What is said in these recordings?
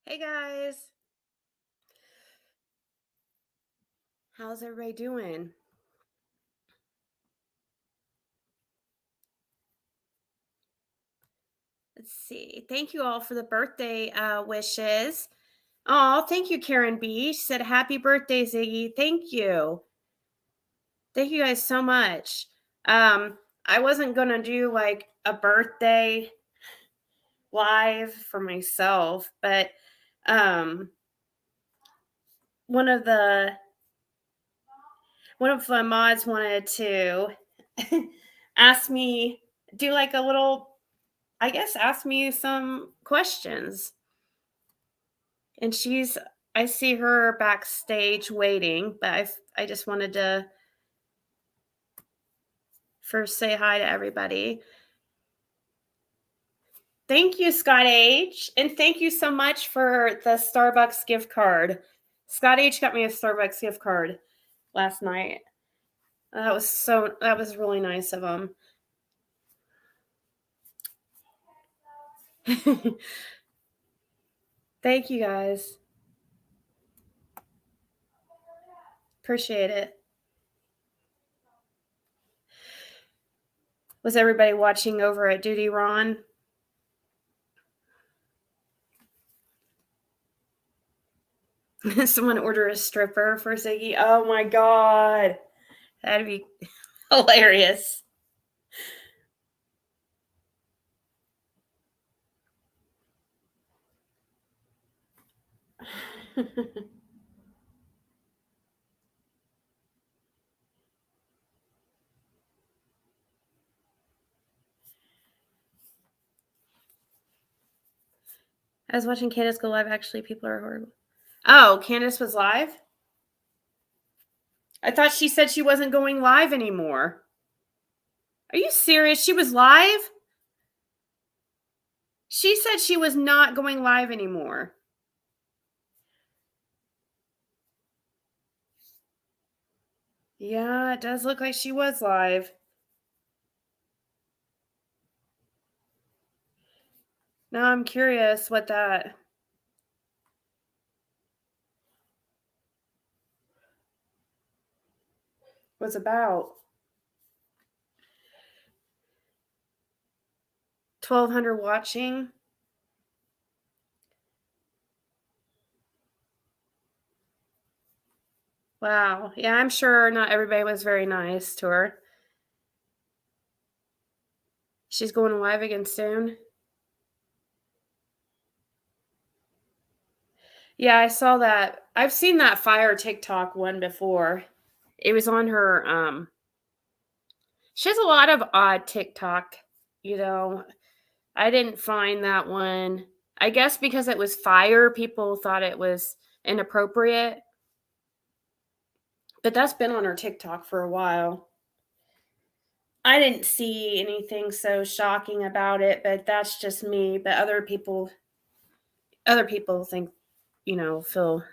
Hey guys, how's everybody doing? Let's see. Thank you all for the birthday wishes. Oh, thank you, Karen B. She said, "Happy birthday, Ziggy." Thank you. Thank you guys so much. I wasn't gonna do like a birthday live for myself, but um, one of the one of the mods wanted to ask me do like a little, I guess, ask me some questions. And I see her backstage waiting, but I just wanted to first say hi to everybody. Thank you, Scott H. And thank you so much for the Starbucks gift card. Scott H got me a Starbucks gift card last night. That was really nice of him. Thank you guys. Appreciate it. Was everybody watching over at Duty Ron? Someone order a stripper for Ziggy. Oh my god. That'd be hilarious. I was watching Candace go live. Actually, people are horrible. Oh, Candace was live? I thought she said she wasn't going live anymore. Are you serious? She was live? She said she was not going live anymore. Yeah, it does look like she was live. Now I'm curious what that was about. 1,200 watching. Wow. Yeah, I'm sure not everybody was very nice to her. She's going live again soon. Yeah, I saw that. I've seen that fire TikTok one before. It was on her she has a lot of odd TikTok, you know. I didn't find that one. I guess because it was fire, people thought it was inappropriate. But that's been on her TikTok for a while. I didn't see anything so shocking about it, but that's just me. But other people think, feel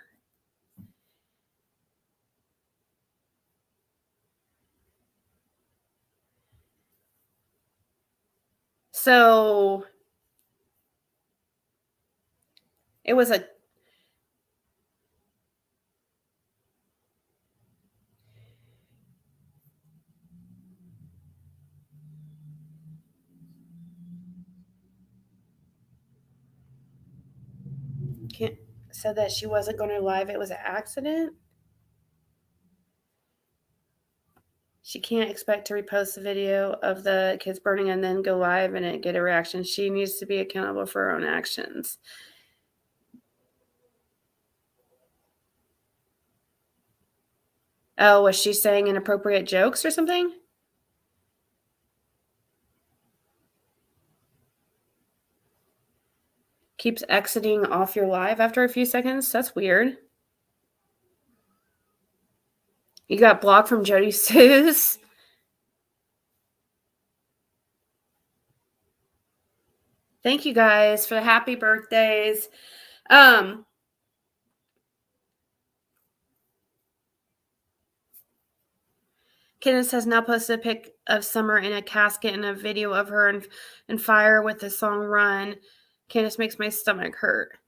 so it was a can't said that she wasn't going to live. It was an accident. She can't expect to repost the video of the kids burning and then go live and it get a reaction. She needs to be accountable for her own actions. Oh, was she saying inappropriate jokes or something? Keeps exiting off your live after a few seconds? That's weird. You got blocked from Jody Seuss? Thank you guys for the happy birthdays. Candace has now posted a pic of Summer in a casket and a video of her in fire with the song Run. Candace makes my stomach hurt.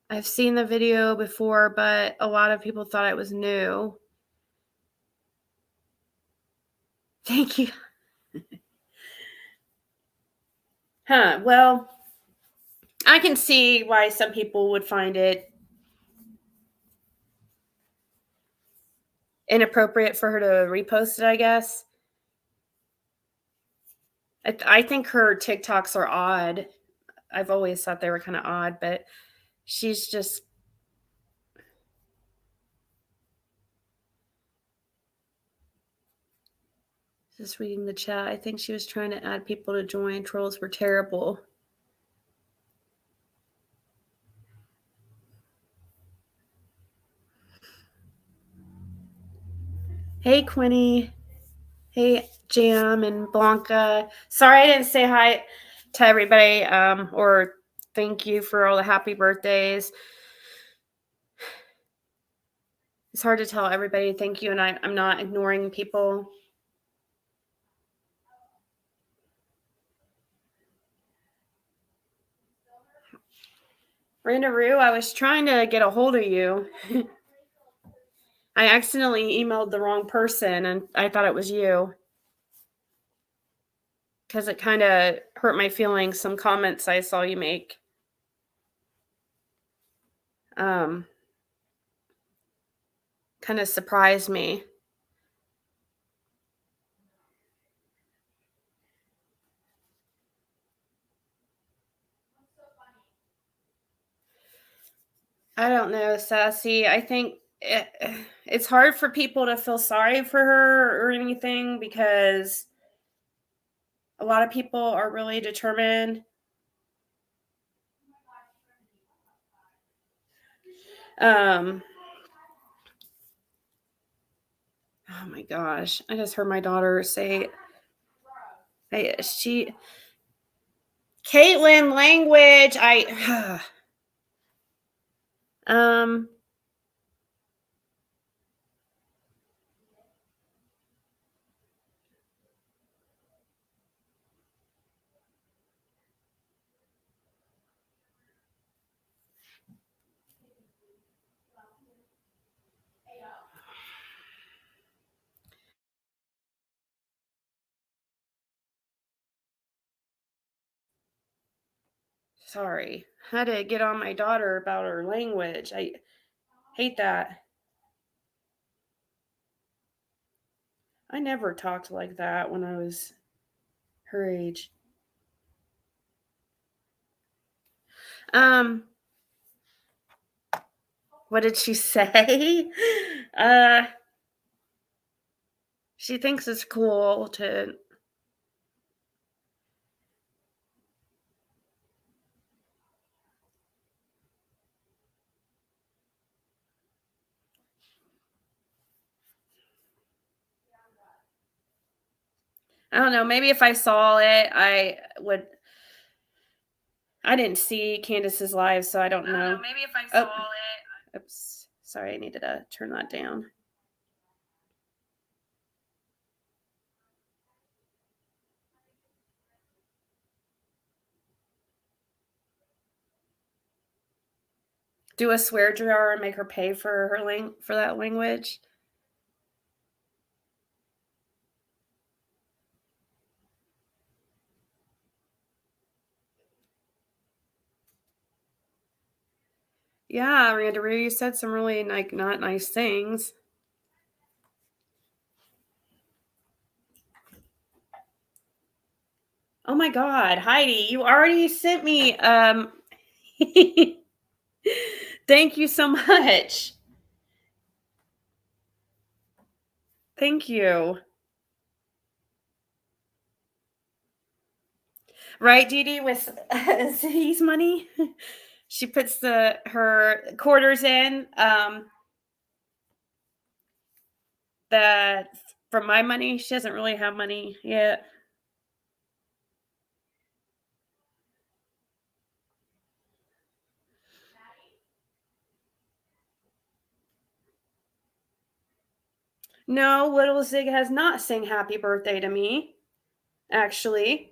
I've seen the video before, but a lot of people thought it was new. Thank you. Huh, well, I can see why some people would find it inappropriate for her to repost it, I guess. I think her TikToks are odd. I've always thought they were kinda odd, but she's just reading the chat. I think she was trying to add people to join. Trolls were terrible. Hey, Quinny. Hey, Jam and Blanca. Sorry I didn't say hi to everybody, or thank you for all the happy birthdays. It's hard to tell everybody thank you, and I'm not ignoring people. Randaroo, I was trying to get a hold of you. I accidentally emailed the wrong person, and I thought it was you. Because it kind of hurt my feelings, some comments I saw you make. Um, Kind of surprised me. I don't know, Sassy. I think it's hard for people to feel sorry for her or anything because a lot of people are really determined. Um, oh my gosh. I just heard my daughter say, hey, Caitlin, language. Um, sorry. Had to get on my daughter about her language. I hate that. I never talked like that when I was her age. Um, what did she say? uh, she thinks it's cool to. I don't know. Maybe if I saw it, I would. I didn't see Candace's live, so I don't know. Maybe if I saw it. Oops. Sorry, I needed to turn that down. Do a swear jar and make her pay for for that language. Yeah, Randaroo, you said some really like not nice things. Oh my God, Heidi, you already sent me. Thank you so much. Thank you. Right, Dee Dee, with Ziggy's money. She puts her quarters in. That from my money, she doesn't really have money yet. No, little Zig has not sang happy birthday to me, actually.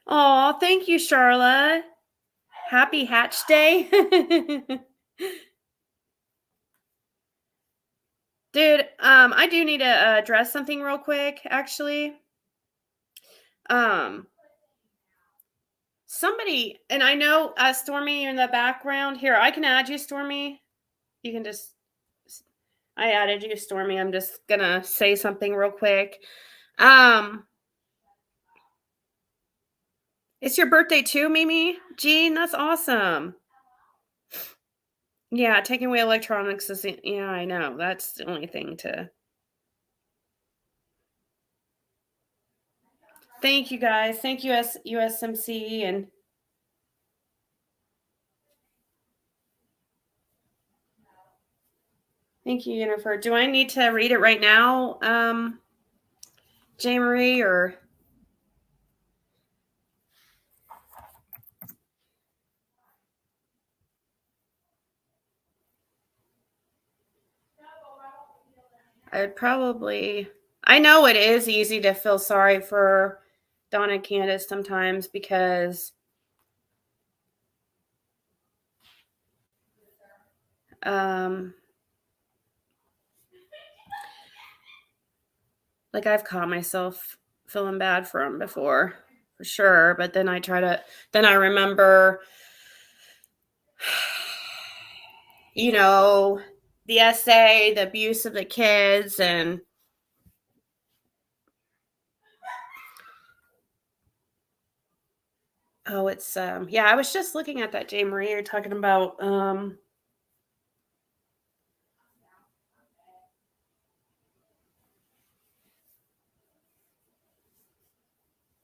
Oh, thank you, Charla. Happy Hatch Day. Dude, I do need to address something real quick, actually. Um, somebody, and I know Stormy in the background. Here, I can add you, Stormy. You can just, I added you, Stormy. I'm just gonna say something real quick. Um, it's your birthday too, Mimi? Jean, that's awesome. Yeah, taking away electronics is, yeah, I know. That's the only thing to. Thank you guys. Thank you, USMC, and thank you, Jennifer. Do I need to read it right now, J. Marie, or? I'd probably. I know it is easy to feel sorry for Donna and Candace sometimes because like I've caught myself feeling bad for them before, for sure. But then then I remember, you know, the essay, the abuse of the kids, and oh, it's yeah. I was just looking at that, J. Marie. You're talking about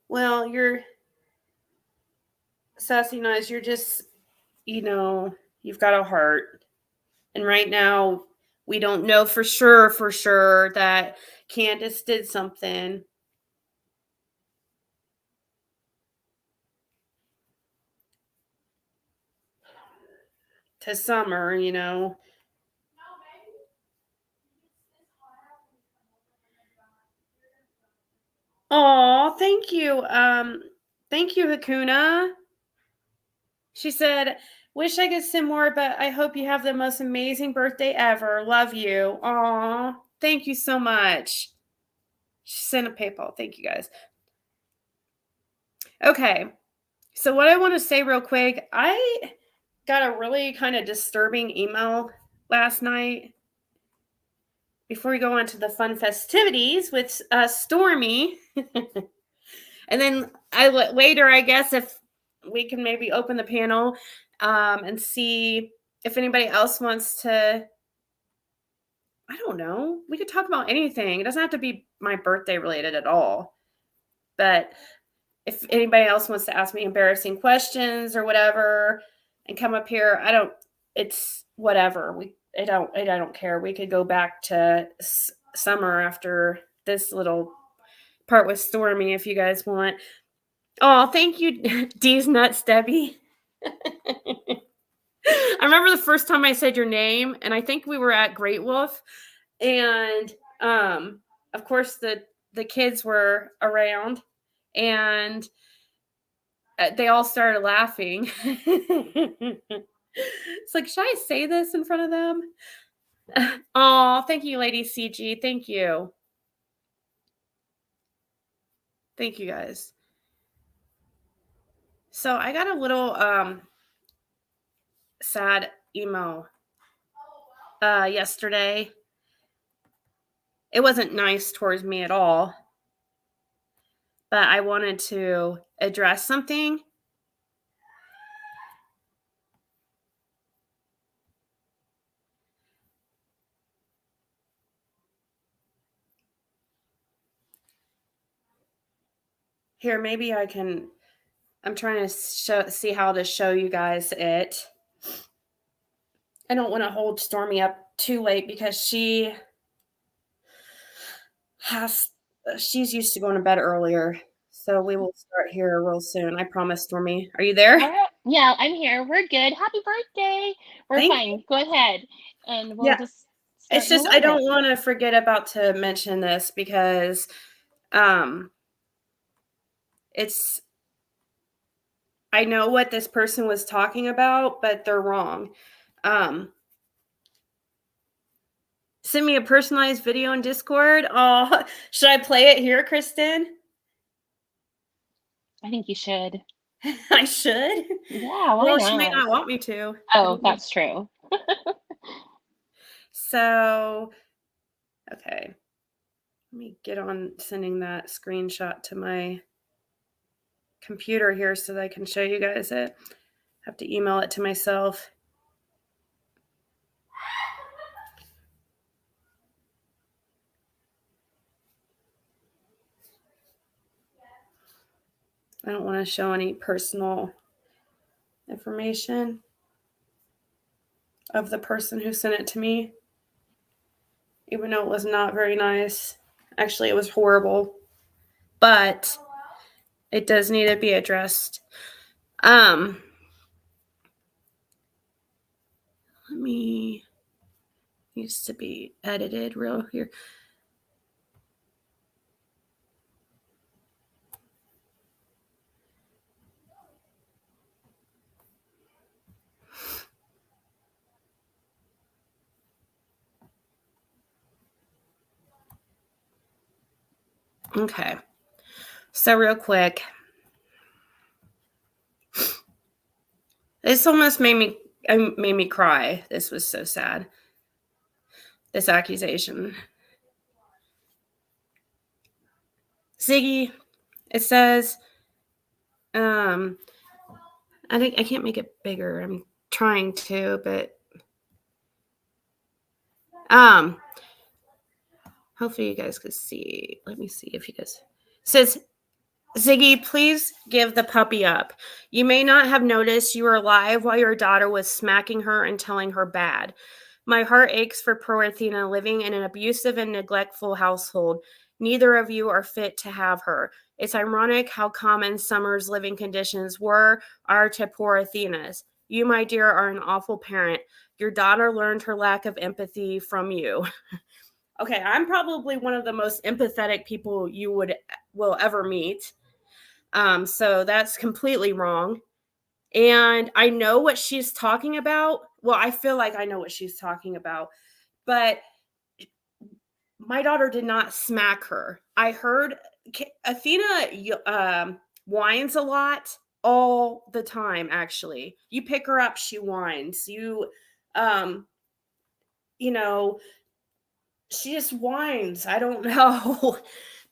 well, you're sassy nice. You're just, you've got a heart, and right now we don't know for sure that Candace did something to Summer, Oh, thank you. Thank you, Hakuna. She said, wish I could send more, but I hope you have the most amazing birthday ever. Love you. Aw, thank you so much. She sent a PayPal. Thank you guys. Okay. So what I want to say real quick, I got a really kind of disturbing email last night before we go on to the fun festivities with Stormy. And then later, I guess, if we can maybe open the panel and see if anybody else wants to, I don't know. We could talk about anything. It doesn't have to be my birthday related at all. But if anybody else wants to ask me embarrassing questions or whatever and come up here, it's whatever. I don't care. We could go back to summer after this little part with Stormy if you guys want. Oh, thank you, D's Nuts, Debbie. I remember the first time I said your name, and I think we were at Great Wolf, and of course the kids were around, and they all started laughing. It's like, should I say this in front of them? Oh, thank you, Lady CG. Thank you. Thank you, guys. So I got a little sad email yesterday. It wasn't nice towards me at all, but I wanted to address something. Here, maybe I'm trying to see how to show you guys it. I don't want to hold Stormy up too late because she's used to going to bed earlier. So we will start here real soon. I promise, Stormy. Are you there? Yeah, I'm here. We're good. Happy birthday. We're Thank fine. you. Go ahead. And we'll Yeah. just start It's in a just I little don't bit. want to forget about to mention this because it's I know what this person was talking about, but they're wrong. Send me a personalized video on Discord. Oh, should I play it here, Kristen? I think you should. I should. Yeah, why Well, she may not? not want me to. I Oh, don't know. that's true. So, okay. Let me get on sending that screenshot to my computer here so that I can show you guys it. I have to email it to myself. I don't want to show any personal information of the person who sent it to me, even though it was not very nice. Actually, it was horrible, but it does need to be addressed. Let me, needs to be edited real here. Okay. So real quick, this almost made me cry. This was so sad. This accusation. Ziggy, it says, I can't make it bigger. I'm trying to, but hopefully you guys could see. Let me see if you guys. It says, Ziggy, please give the puppy up. You may not have noticed you were alive while your daughter was smacking her and telling her bad. My heart aches for poor Athena living in an abusive and neglectful household. Neither of you are fit to have her. It's ironic how common Summer's living conditions are to poor Athena's. You, my dear, are an awful parent. Your daughter learned her lack of empathy from you. Okay, I'm probably one of the most empathetic people you will ever meet. So that's completely wrong. And I know what she's talking about. Well, I feel like I know what she's talking about, but my daughter did not smack her. I heard Athena whines a lot all the time. Actually, you pick her up, she whines. Um, you know, she just whines. I don't know,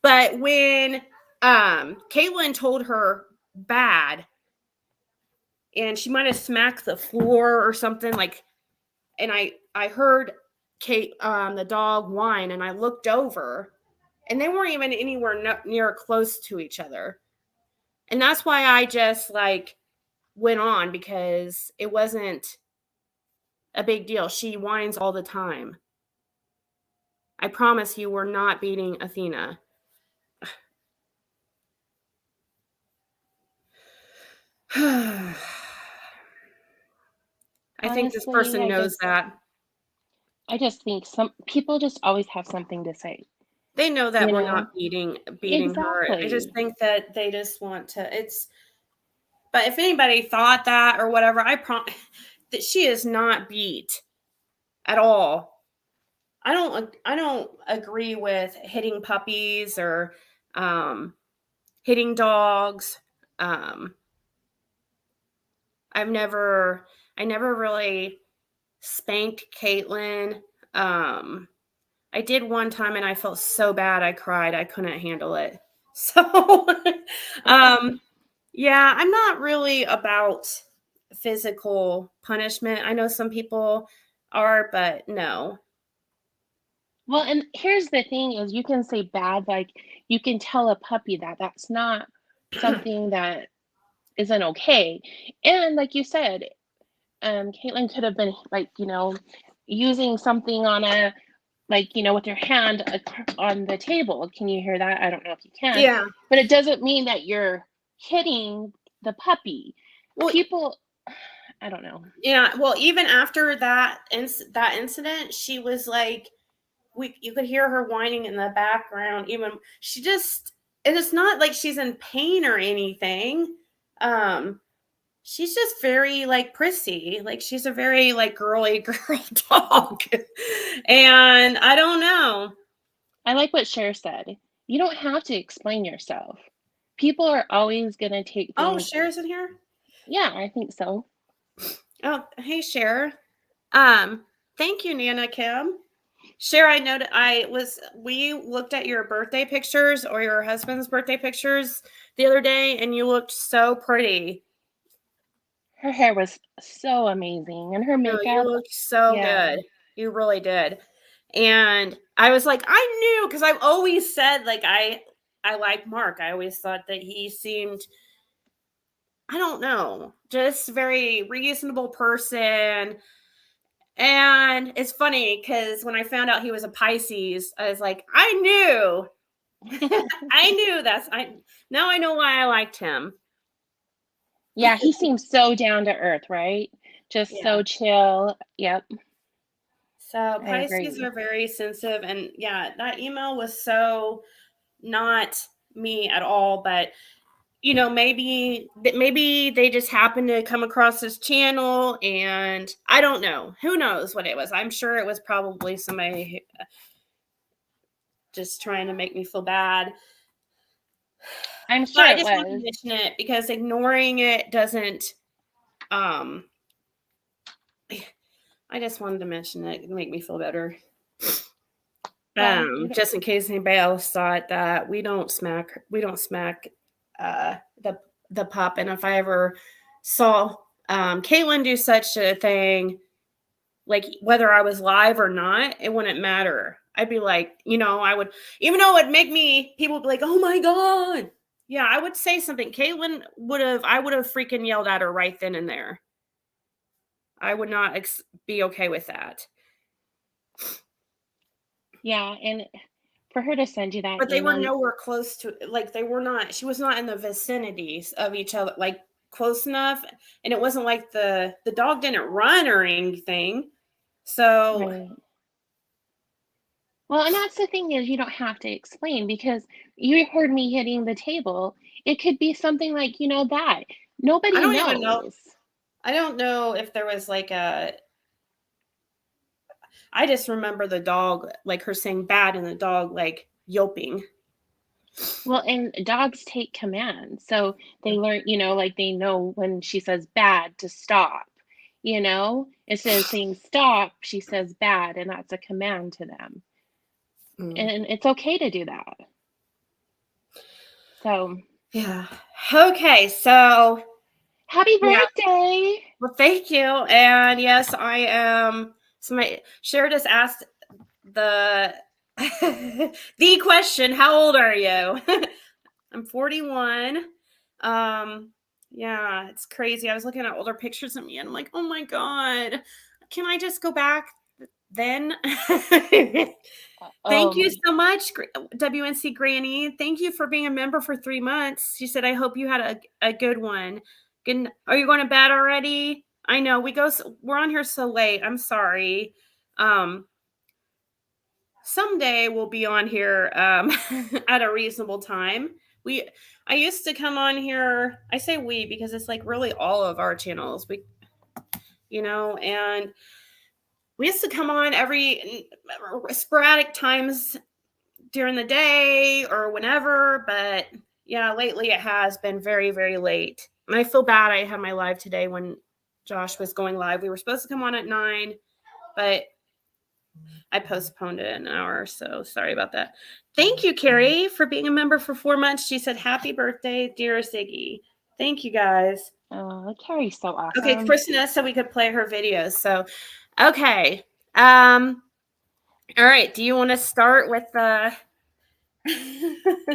but when Caitlin told her bad, and she might have smacked the floor or something like, and I heard Kate the dog whine, and I looked over, and they weren't even anywhere near close to each other, and that's why I just like went on, because it wasn't a big deal. She whines all the time. I promise you, we're not beating Athena. I think this Honestly, person knows that. I just think some people just always have something to say, They know that you we're not know? beating her. I just Exactly. think that they just want to. It's But if anybody thought that or whatever, I promise that she is not beat at all. I don't agree with hitting puppies or hitting dogs. Um, I've never I never really spanked Caitlin. Um, I did one time and I felt so bad I cried. I couldn't handle it. So um yeah, I'm not really about physical punishment. I know some people are, but no. Well, and here's the thing is you can say bad, like you can tell a puppy that that's not something that isn't okay. And like you said, Caitlin could have been like, using something on a like, with your hand on the table. Can you hear that? I don't know if you can, Yeah. but it doesn't mean that you're hitting the puppy. Well, People, I don't know. yeah, well, even after that incident, she was like, you could hear her whining in the background. Even she just, and it's not like she's in pain or anything. Um, she's just very like prissy. Like she's a very like girly girl dog. And I don't know. I like what Cher said. You don't have to explain yourself. People are always going to take Oh, things. Cher's in here. Yeah, I think so. Oh, hey Cher. Um, Thank you, Nana Kim. Cher, I know we looked at your birthday pictures or your husband's birthday pictures the other day, and you looked so pretty. Her hair was so amazing and her No, you makeup. looked so Yeah. good. You really did. And I was like, I knew because I've always said like I like Mark. I always thought that he seemed, I don't know, just very reasonable person. And it's funny because when I found out he was a Pisces, I was like, I knew. I knew that's I now I know why I liked him. Yeah, he seems so down to earth, right? Just Yeah. so chill. Yep, So I Pisces agree. are very sensitive, and yeah, that email was so not me at all, but maybe they just happened to come across this channel, and I don't know. Who knows what it was? I'm sure it was probably somebody just trying to make me feel bad. I'm But sure I it just wanted to was. mention it because ignoring it doesn't um I just wanted to mention it to make me feel better. Well, you know, Just in case anybody else thought that we don't smack the pup. And if I ever saw Caitlin do such a thing, like whether I was live or not, it wouldn't matter. I'd be like, I would, even though it'd make me, people would be like, oh my God. Yeah, I would say something. I would have freaking yelled at her right then and there. I would not be okay with that. yeah, and for her to send you that But they were email, nowhere close to, like, she was not in the vicinities of each other, like, close enough, and it wasn't like the dog didn't run or anything, so right? Well, and that's the thing is you don't have to explain because you heard me hitting the table. It could be something like, that. I Nobody don't even know. knows. I don't know if there was, like, I just remember the dog, like, her saying "bad" and the dog, like, yelping. Well, and dogs take command. So they learn, like they know when she says bad to stop. Instead of saying stop, she says bad, and that's a command to them. Mm. And it's okay to do that. So Yeah. Okay, so happy yeah. birthday. Well, thank you, and yes, I am somebody Cher just asked the the question, how old are you? I'm 41. Yeah, it's crazy. I was looking at older pictures of me and I'm like, oh my God, can I just go back then? Thank you Oh, so much, WNC Granny. Thank you for being a member for 3 months. She said, I hope you had a good one. Are you going to bed already? I know we're on here so late. I'm sorry. Um, Someday we'll be on here at a reasonable time. I used to come on here. I say we because it's like really all of our channels. And we used to come on every sporadic times during the day or whenever, but yeah, lately it has been very, very late. And I feel bad I had my live today when Josh was going live. We were supposed to come on at 9, but I postponed it an hour, so sorry about that. Thank you, Carrie, for being a member for 4 months. She said, happy birthday, dear Ziggy. Thank you, guys. Carrie's so Okay, awesome. Christina said we could play her videos. So, okay. All right. Do you want to start with the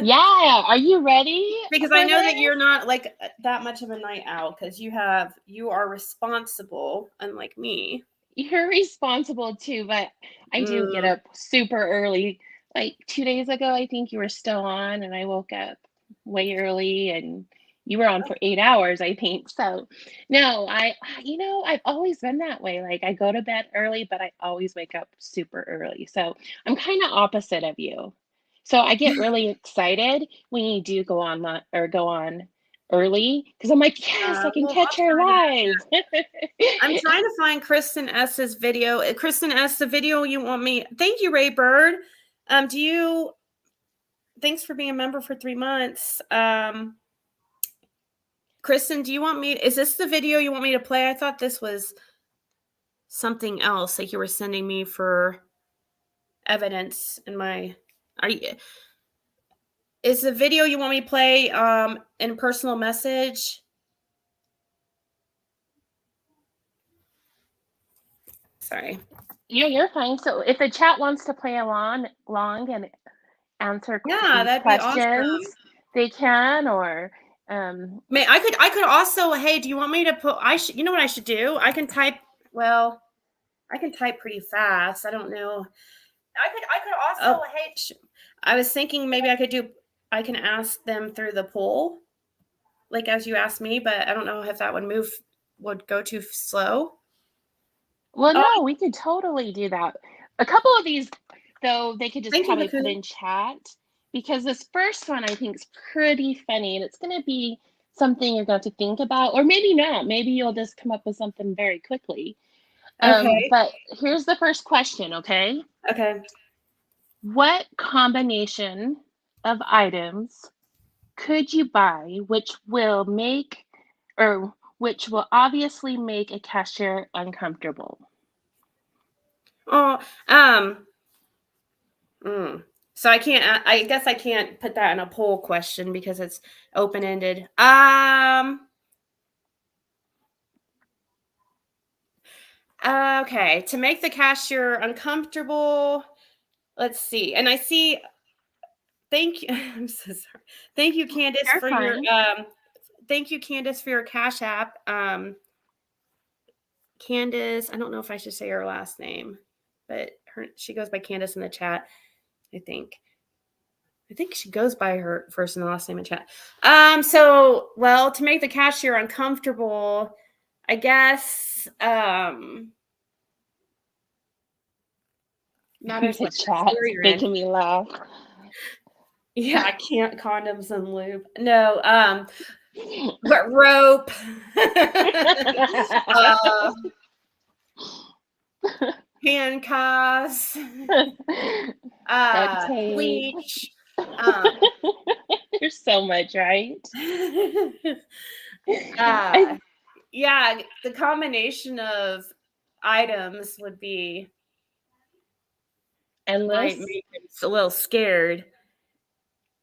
Yeah, are you ready because I for know that this? you're not like that much of a night owl because you are responsible, unlike me. You're responsible too, but I do get Mm, up super early. Like 2 days ago, I think you were still on, and I woke up way early, and you were on for 8 hours, I think. So, no, I've always been that way. Like I go to bed early, but I always wake up super early. So I'm kind of opposite of you. So I get really excited when you do go on or go on early because I'm like, yes, I can Well, catch I'll her try to. live. I'm trying to find Kristen S's video. Kristen S, the video you want me. Thank you, Ray Bird. Do you? Thanks for being a member for 3 months. Kristen, do you want me? Is this the video you want me to play? I thought this was something else, like you were sending me for evidence in my. Are you? Is the video you want me to play in personal message? Sorry. Yeah, you're fine. So if the chat wants to play along and answer Yeah, these that'd be awesome. questions, they can, or um, I could also, hey, do you want me to put, you know what I should do? I can type, well, I can type pretty fast. I don't know. I could also, hey, I was thinking maybe I can ask them through the poll, like as you asked me, but I don't know if that would go too slow. well, Oh, no, we could totally do that. A couple of these, though, they could just thank you, probably put Haku. in chat because this first one I think is pretty funny and it's going to be something you're going to think about, or maybe not. Maybe you'll just come up with something very quickly. Okay. But here's the first question, okay? Okay. What combination of items could you buy which will obviously make a cashier uncomfortable? Oh, so I guess I can't put that in a poll question because it's open-ended. Okay, to make the cashier uncomfortable, let's see. And I see, thank you. I'm so sorry. Thank you, Candace, You're for your fine. Cash App. Candace, I don't know if I should say her last name, but she goes by Candace in the chat, I think. I think she goes by her first and last name in chat. So, well, to make the cashier uncomfortable, I guess matters The what kind of store chat's you're in. making me laugh. Yeah, I can't condoms and lube. No, but rope. uh, handcuffs. Duct tape. Bleach. There's so much, right? uh, yeah, the combination of items would be might Endless. make me a little scared.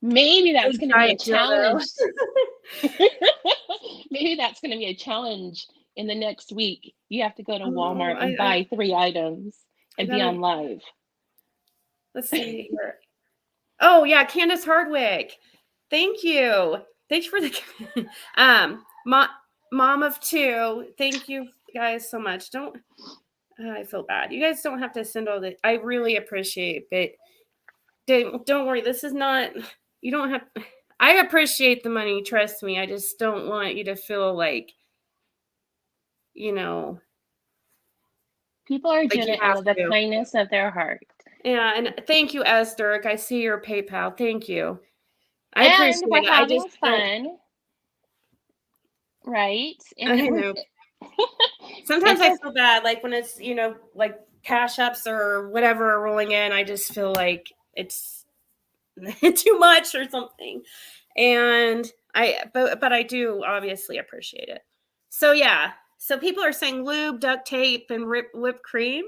Maybe that's going to be a Giant dildo. challenge. Maybe that's going to be a challenge in the next week. You have to go to Oh, Walmart and buy 3 items and be on live. Let's see here. Oh yeah, Candace Hardwick. Thank you. Thanks for the mom of 2. Thank you guys so much. I feel bad. You guys don't have to send all the. I really appreciate it. Don't worry. This is not. You don't have. I appreciate the money. Trust me. I just don't want you to feel like, you know, People are like doing you it out have of the to. kindness of their heart. Yeah, and thank you, Esther. I see your PayPal. Thank you. I And appreciate we're it. I just having don't. fun, right? I And know. Sometimes it's I feel bad, like when it's, like cash apps or whatever rolling in. I just feel like it's too much or something. And but I do obviously appreciate it. So yeah. So people are saying lube, duct tape, and whipped cream.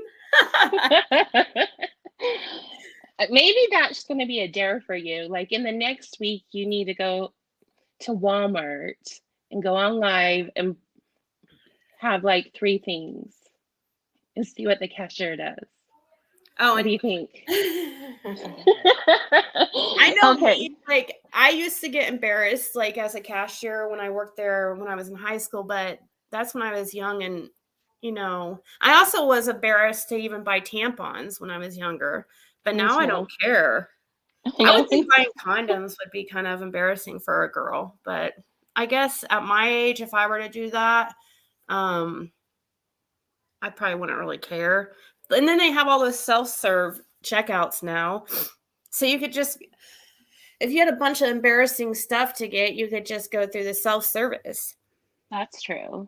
maybe that's going to be a dare for you. Like in the next week, you need to go to Walmart and go on live and have like 3 things and see what the cashier does. Oh, What and do you think? I know Okay. me, like I used to get embarrassed like as a cashier when I worked there when I was in high school, but that's when I was young and I also was embarrassed to even buy tampons when I was younger, but Me now I don't too. care. I I would know. think buying condoms would be kind of embarrassing for a girl, but I guess at my age, if I were to do that, um, I probably wouldn't really care. And then they have all those self-serve checkouts now. So you could just if you had a bunch of embarrassing stuff to get, you could just go through the self-service. That's true.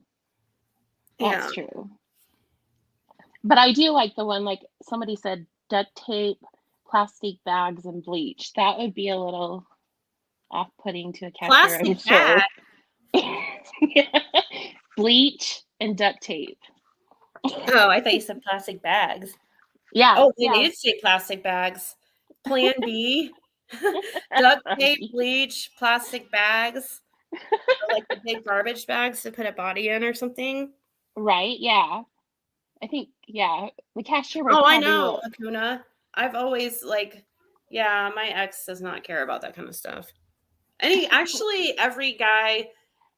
Yeah. That's true. But I do like the one, like somebody said, duct tape, plastic bags, and bleach. That would be a little off-putting to a cashier, I'm Plastic bag. sure. Yeah. Bleach and duct tape. Oh, I thought you said plastic bags. Yeah, Oh, they yeah. did say plastic bags. Plan B, duct tape, Right. bleach, plastic bags, or like the big garbage bags to put a body in or something. Right, yeah. I think, yeah, the cashier would Oh, I probably know, look. Hakuna. I've always yeah, my ex does not care about that kind of stuff. Actually, every guy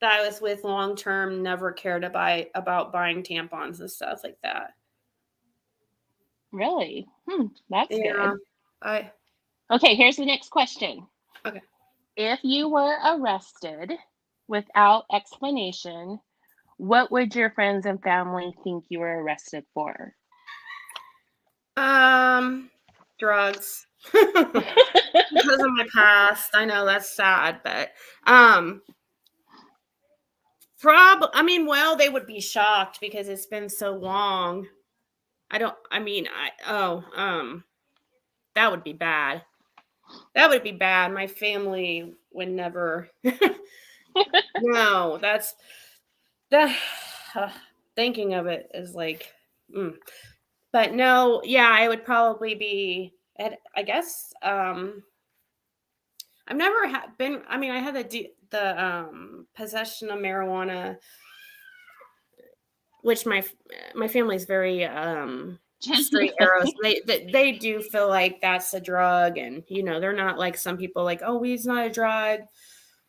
that I was with long term never cared about buying tampons and stuff like that. Really? That's Yeah, good. I Okay, here's the next question. okay. If you were arrested without explanation, what would your friends and family think you were arrested for? Drugs. Because of my past. I know that's sad, but um I mean, well, they would be shocked because it's been so long. I mean, that would be bad. That would be bad. My family would never. No, that's that. Thinking of it is like, mm. But no, yeah, I would probably be. I guess. I've never been. I mean, I had the possession of marijuana, which my family's very straight arrows. They do feel like that's a drug, and they're not like some people like, oh, weed's not a drug.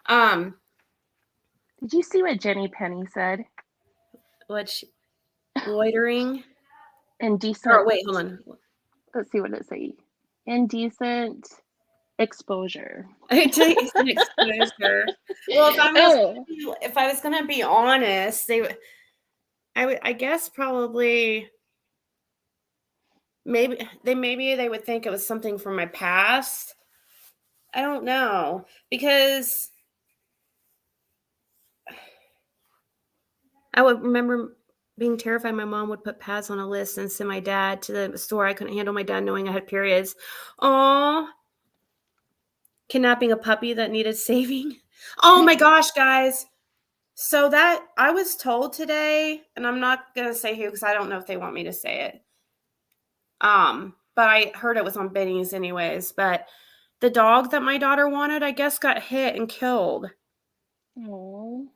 Um, Did you see what Jenny Penny said? which loitering. Or Indecent, wait, hold on. let's see what it say. Indecent exposure. I tell you, it's an exposure. Well, Oh, if I was gonna be honest, I guess probably maybe they would think it was something from my past. I don't know because I would remember being terrified my mom would put pads on a list and send my dad to the store. I couldn't handle my dad knowing I had periods. Aw, kidnapping a puppy that needed saving. Oh my gosh, guys. So that I was told today, and I'm not gonna say who because I don't know if they want me to say it. But I heard it was on Benny's anyways. But the dog that my daughter wanted, I guess, got hit and killed. oh,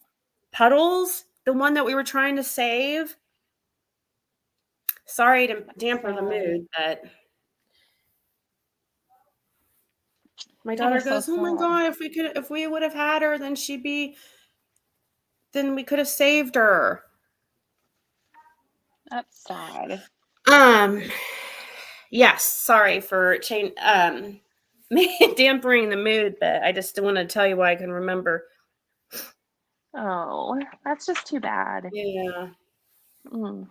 Puddles, the one that we were trying to save. Sorry to damper the sad. mood, but my That daughter is so goes, "Oh my sad. god, if we would have had her, then we could have saved her." That's sad. Um, yes, sorry for dampering the mood, but I just want to tell you what I can remember. Oh, that's just too bad. Yeah. Mm. It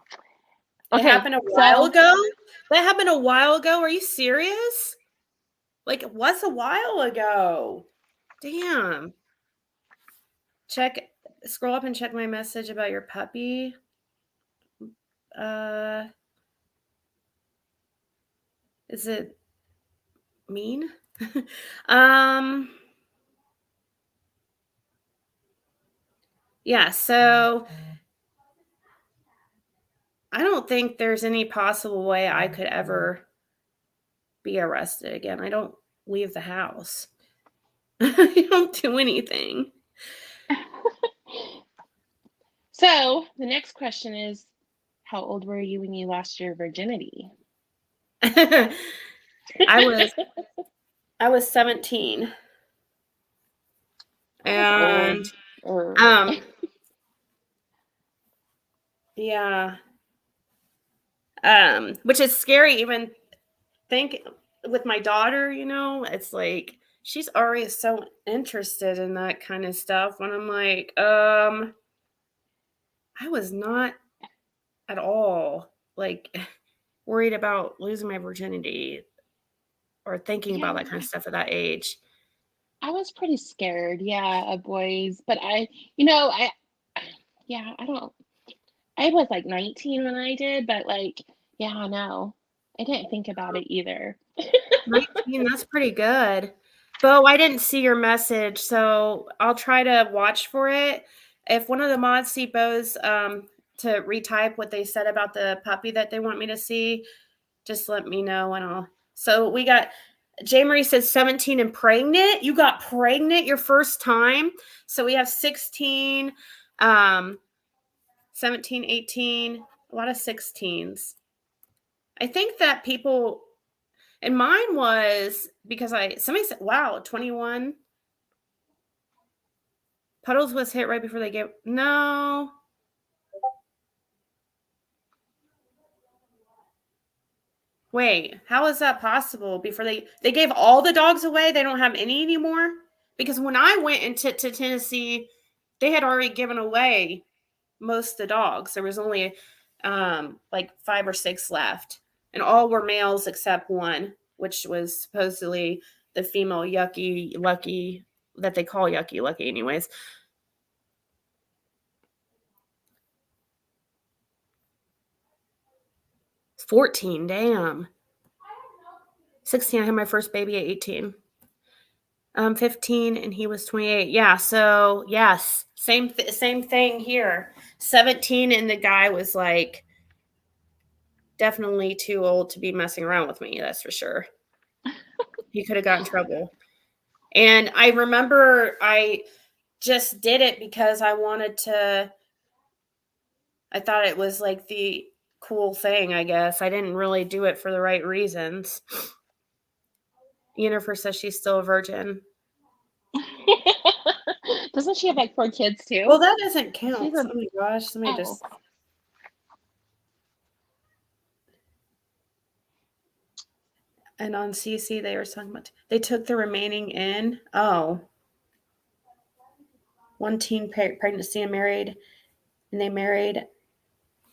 Okay, happened a while so ago? That happened a while ago? Are you serious? Like, it was a while ago. Damn. Scroll up and check my message about your puppy. Uh, is it mean? um, yeah, so I don't think there's any possible way I could ever be arrested again. I don't leave the house. I don't do anything. so the next question is, how old were you when you lost your virginity? I was I was 17. That's old. And Ugh. um yeah, which is scary even think with my daughter, it's like she's already so interested in that kind of stuff when I'm like, I was not at all like worried about losing my virginity or thinking about that kind of Yeah. stuff at that age. I was pretty scared, yeah, of boys, but you know, yeah, I was like 19 when I did, but like, yeah, no, I didn't think about it either. 19, that's pretty good. Bo, I didn't see your message, so I'll try to watch for it. If one of the mods see Bo's to retype what they said about the puppy that they want me to see, just let me know and I'll. So we got J. Marie says 17 and pregnant. You got pregnant your first time. So we have 16, 17, 18, a lot of 16s. I think that people, and mine was because somebody said, wow, 21. Puddles was hit right before they gave, no. Wait, how is that possible? Before they gave all the dogs away, they don't have any anymore? Because when I went into to Tennessee, they had already given away most of the dogs. There was only like 5 or 6 left, and all were males except one, which was supposedly the female Yucky Lucky that they call Yucky Lucky, anyways. It's 14, damn. 16, I had my first baby at 18. 15 and he was 28. Yeah, so yes, same thing here. 17 and the guy was like definitely too old to be messing around with me, that's for sure. He could have gotten in trouble. And I remember I just did it because I thought it was like the cool thing, I guess. I didn't really do it for the right reasons. Jennifer says she's still a virgin. Doesn't she have like 4 kids too? Well, that doesn't count. She's a Oh my gosh, somebody oh. just. And on CC, they were talking about they took the remaining in. Oh, one teen pregnancy and married, and they married.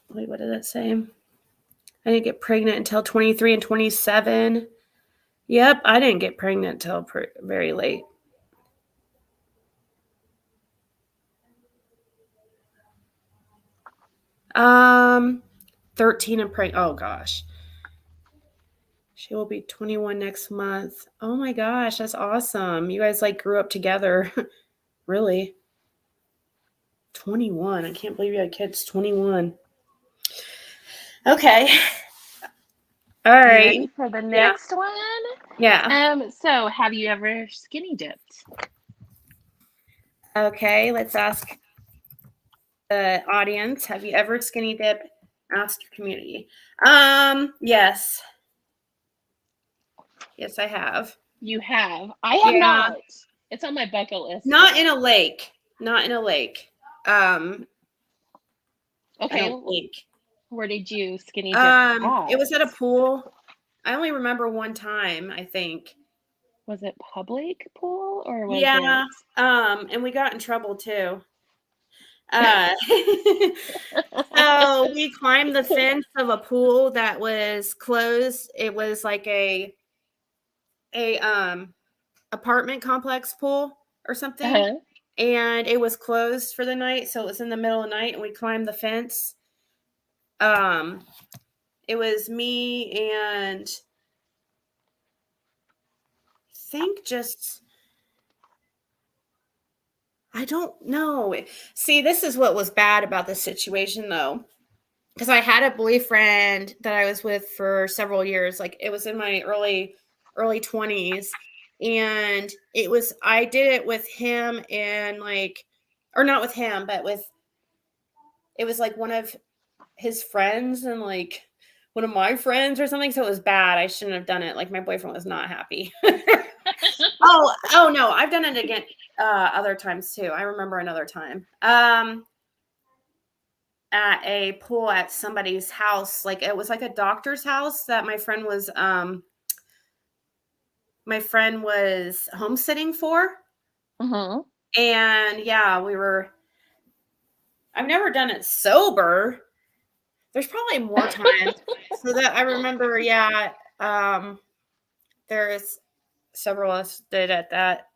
Wait, what did it say? I didn't get pregnant until 23 and 27. Yep, I didn't get pregnant until very late. Um, 13 and pregnant. Oh gosh. She will be 21 next month. Oh my gosh, that's awesome. You guys like grew up together. Really? 21. I can't believe you had kids 21. Okay. All You right. ready for the next one? Yeah. So have you ever skinny dipped? Okay, let's ask the audience. Have you ever skinny dipped? Ask your community. Yes. Yes, I have. You have. I have not. It's on my bucket list. Not in a lake. Not in a lake. Okay. I don't think. Where did you skinny dip at? It was at a pool. I only remember one time, I think. Was it public pool or was Yeah. it? And we got in trouble too. So we climbed the fence of a pool that was closed. It was like a apartment complex pool or something. Uh-huh. And it was closed for the night, so it was in the middle of the night and we climbed the fence. It was me and I think just I don't know. See, this is what was bad about this situation though. Because I had a boyfriend that I was with for several years. Like it was in my early 20s. And I did it with him and like, or not with him, but it was like one of his friends and like one of my friends or something. So it was bad. I shouldn't have done it. Like my boyfriend was not happy. Oh no, I've done it again other times too. I remember another time. At a pool at somebody's house. Like it was like a doctor's house that my friend was homesteading for. Mm-hmm. And yeah, I've never done it sober. There's probably more times. So that I remember, yeah, there's several of us did at that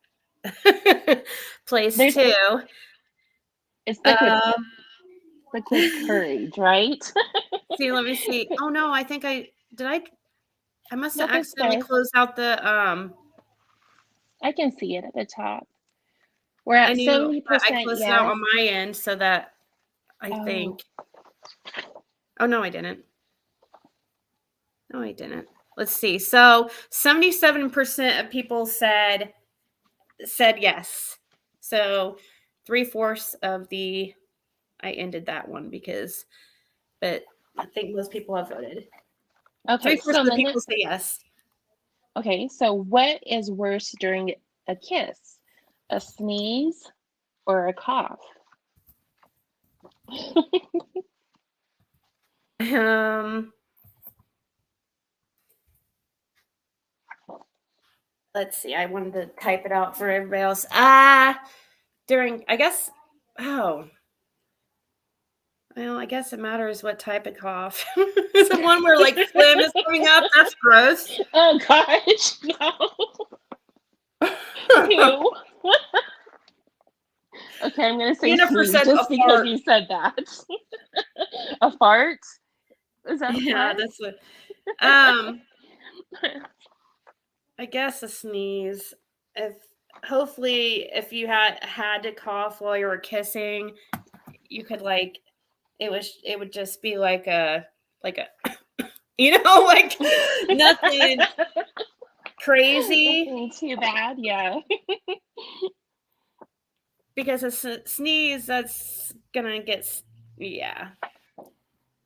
Place There's 2. it's Um, liquid courage, right? see, let me see. Oh no, I think I must have Nope, it's accidentally good. closed out the I can see it at the top. We're I at knew I 70% closed it out yes. on my end so that I Oh, think. Oh no, I didn't. No, I didn't. Let's see. So 77% of people said yes. So 3/4 of the I ended that one but I think most people have voted. okay. 3/4 So of the then, people say yes. okay. So what is worse during a kiss? A sneeze or a cough? Um, let's see. I wanted to type it out for everybody else. During I guess. Oh, well, I guess it matters what type of cough. Is it one where like phlegm is coming up? That's gross. Oh gosh, no. Two. Okay, I'm gonna say Jennifer sneeze said a just because fart. you said that. A fart? Is that Yeah, what? that's what. Um, I guess a sneeze. If hopefully if you had to cough while you were kissing, you could like it would just be like a like nothing crazy Nothing too bad, yeah. because a sneeze yeah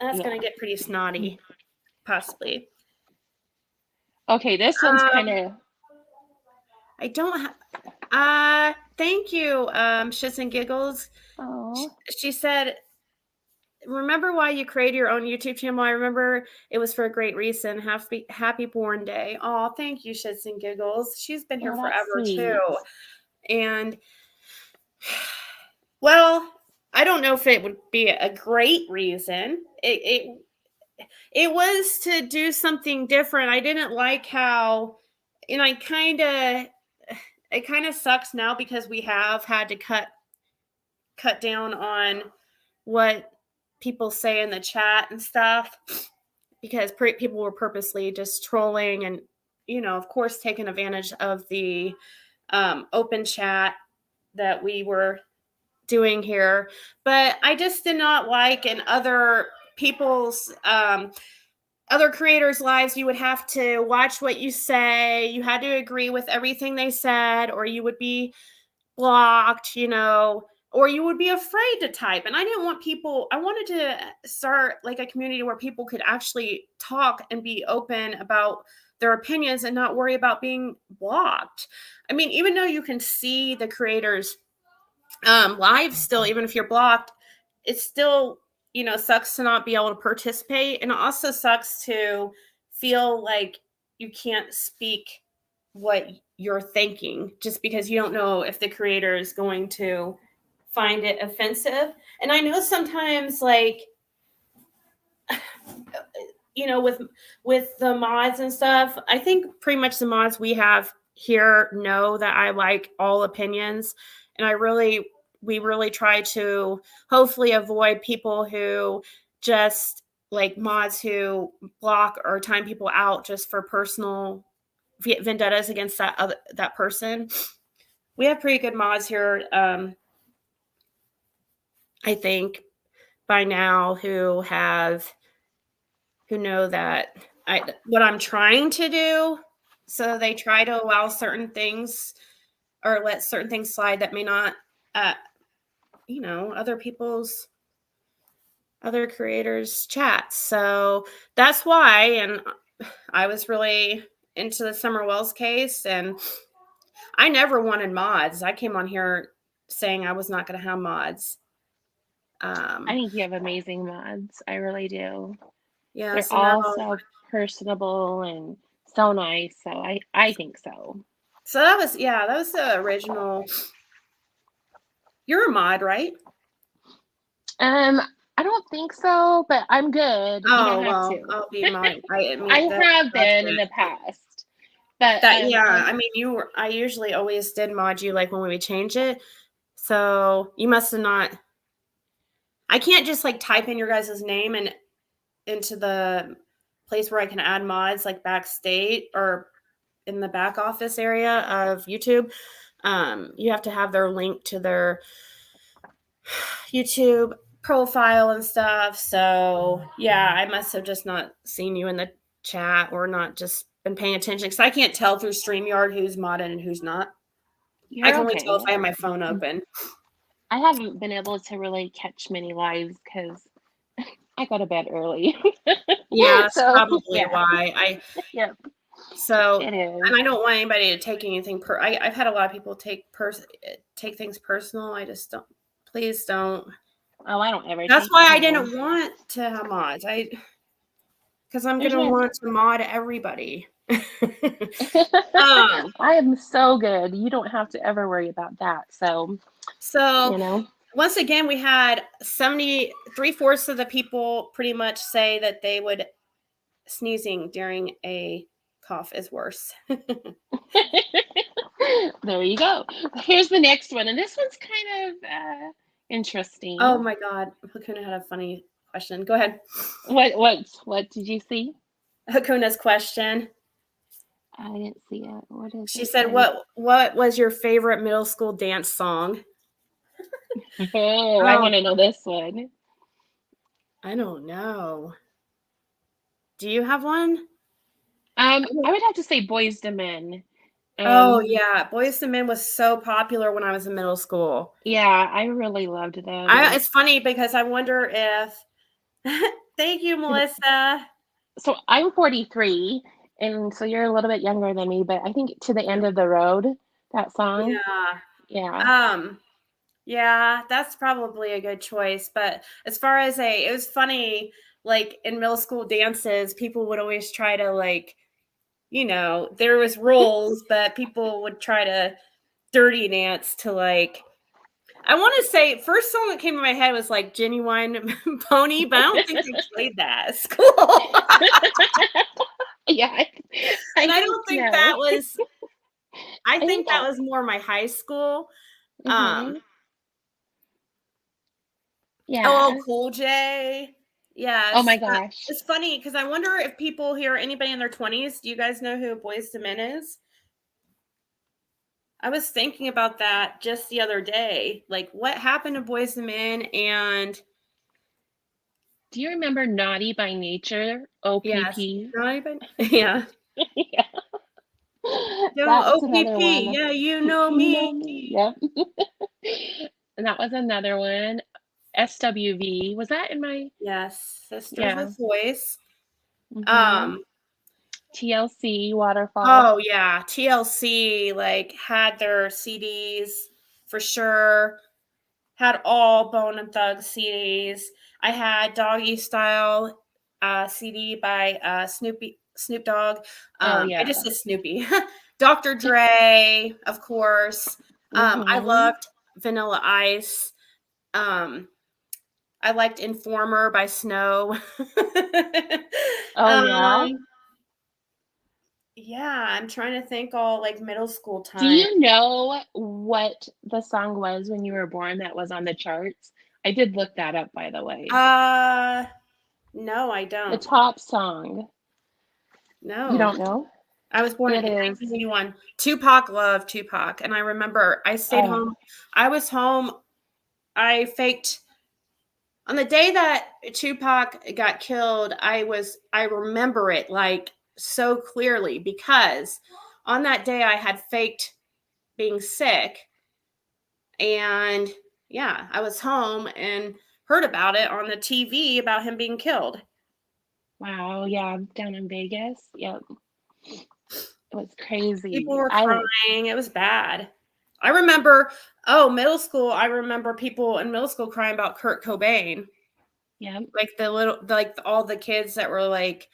that's Yeah. gonna get pretty snotty possibly. Okay, this one's kind Um, of I don't have. Thank you, Shits and Giggles. oh, She said, "Remember why you created your own YouTube channel? I remember it was for a great reason. Happy Born Day." Oh, thank you, Shits and Giggles. She's been here oh, that's forever too, sweet. and well, I don't know if it would be a great reason. It was to do something different. I didn't like how, and I kind of it kind of sucks now because we have had to cut down on what people say in the chat and stuff because people were purposely just trolling and of course taking advantage of the open chat that we were doing here. But I just did not like in people's other creators' lives, you would have to watch what you say. You had to agree with everything they said, or you would be blocked, or you would be afraid to type. And I didn't want people, I wanted to start like a community where people could actually talk and be open about their opinions and not worry about being blocked. I mean, even though you can see the creators live still, even if you're blocked, it still, sucks to not be able to participate. And it also sucks to feel like you can't speak what you're thinking just because you don't know if the creator is going to find it offensive. And I know sometimes like with the mods and stuff, I think pretty much the mods we have here know that I like all opinions, and we really try to hopefully avoid people who just like mods who block or time people out just for personal vendettas against that person. We have pretty good mods here, I think by now who know that what I'm trying to do. So they try to allow certain things or let certain things slide that may not, uh, other creators' chats. So that's why. And I was really into the Summer Wells case, and I never wanted mods. I came on here saying I was not going to have mods. I think you have amazing mods. I really do. Yeah. They're So now, all so personable and so nice. So I think so. that was the original. You're a mod, right? Um, I don't think so, but I'm good. You don't Oh have well, to. I'll be mod. I I admit that have that's been in it. the past. But That yeah, I I mean, I usually always did mod you, like, when we would change it, so you must have not I can't just, like, type in your guys' name and into the place where I can add mods, like, backstate or in the back office area of YouTube. You have to have their link to their YouTube profile and stuff. So yeah, I must have just not seen you in the chat or not just been paying attention because I can't tell through StreamYard who's modded and who's not. I You're can only tell if okay. I have my phone open. I haven't been able to really catch many lives because I go to bed early. Yeah, that's So, probably yeah. why. Yep, So it is. and I don't want anybody to take anything I've had a lot of people take things personal. I just don't. Please don't. Oh, I don't ever That's take why I personal. didn't want to have mods. Because I'm There's gonna no want to mod everybody. um, I am so good. You don't have to ever worry about that. So, so you know. once again, we had 73/4 of the people pretty much say that they would sneezing during a cough is worse. There you go. Here's the next one, and this one's kind of Oh interesting. my god, Hakuna had a funny question. Go ahead. What did you see? Hakuna's question. I didn't see it. What does She it said, say? "What was your favorite middle school dance song?" Oh, I Oh, want to know this one. I don't know. Do you have one? I would have to say Boys to Men. Oh, Um, yeah, Boyz II Men was so popular when I was in middle school. yeah, I really loved them, and It's funny because I wonder if Thank you, and Melissa. so I'm 43, and so you're a little bit younger than me, but I think To the End Yep. of the Road, that song. Yeah. Yeah. Um, yeah, that's probably a good choice, but as far as it was funny, like, in middle school dances, people would always try to, like, there was rules, but people would try to dirty dance to, like I wanna say first song that came to my head was, like, Genuine Pony, but I don't think they played that at school. Yeah, I And I don't don't think know. I I think think that that was more my high school. Um, mhm, LL yeah. Cool J. Oh my Yes, gosh. it's funny because I wonder if people here, anybody in their 20s, do you guys know who Boyz II Men is? I was thinking about that just the other day. Like, what happened to Boyz II Men? And Do you remember Naughty by Nature, yes, OPP? not even, yeah. Yeah, No, that's another OPP. one. Yeah, you know You me. know me, yep. And that was another one. SWV, was that in my Yes, Sisters yeah, with Voice. mhm. Um, TLC, Waterfall. Oh, yeah, TLC, like, had their CDs for sure, had all Bone and Thug CDs. I had Doggy Style, CD by, Snoop Dogg. Oh, I yeah. just said Snoopy. Dr. Dre, of course. I Mhm. loved Vanilla Ice. Um, I liked Informer by Snow. Oh, yeah? Um Yeah, I'm trying to think all, like, middle school Do time. you know what the song was when you were born that was on the charts? I did look that up, by the way. Uh, no, I The don't. top song. You No. don't know? I was born in It is 1981. Tupac, loved Tupac, and I remember I stayed oh, home. I was home. I faked on the day that Tupac got killed, I remember it, like, so clearly because on that day I had faked being sick. And yeah, I was home and heard about it on the TV about him being killed. wow, yeah, down in Vegas. Yep. It was People crazy. were I crying. It was bad. I remember, oh, middle school, I remember people in middle school crying about Kurt Cobain. yep. Like all the kids that were like,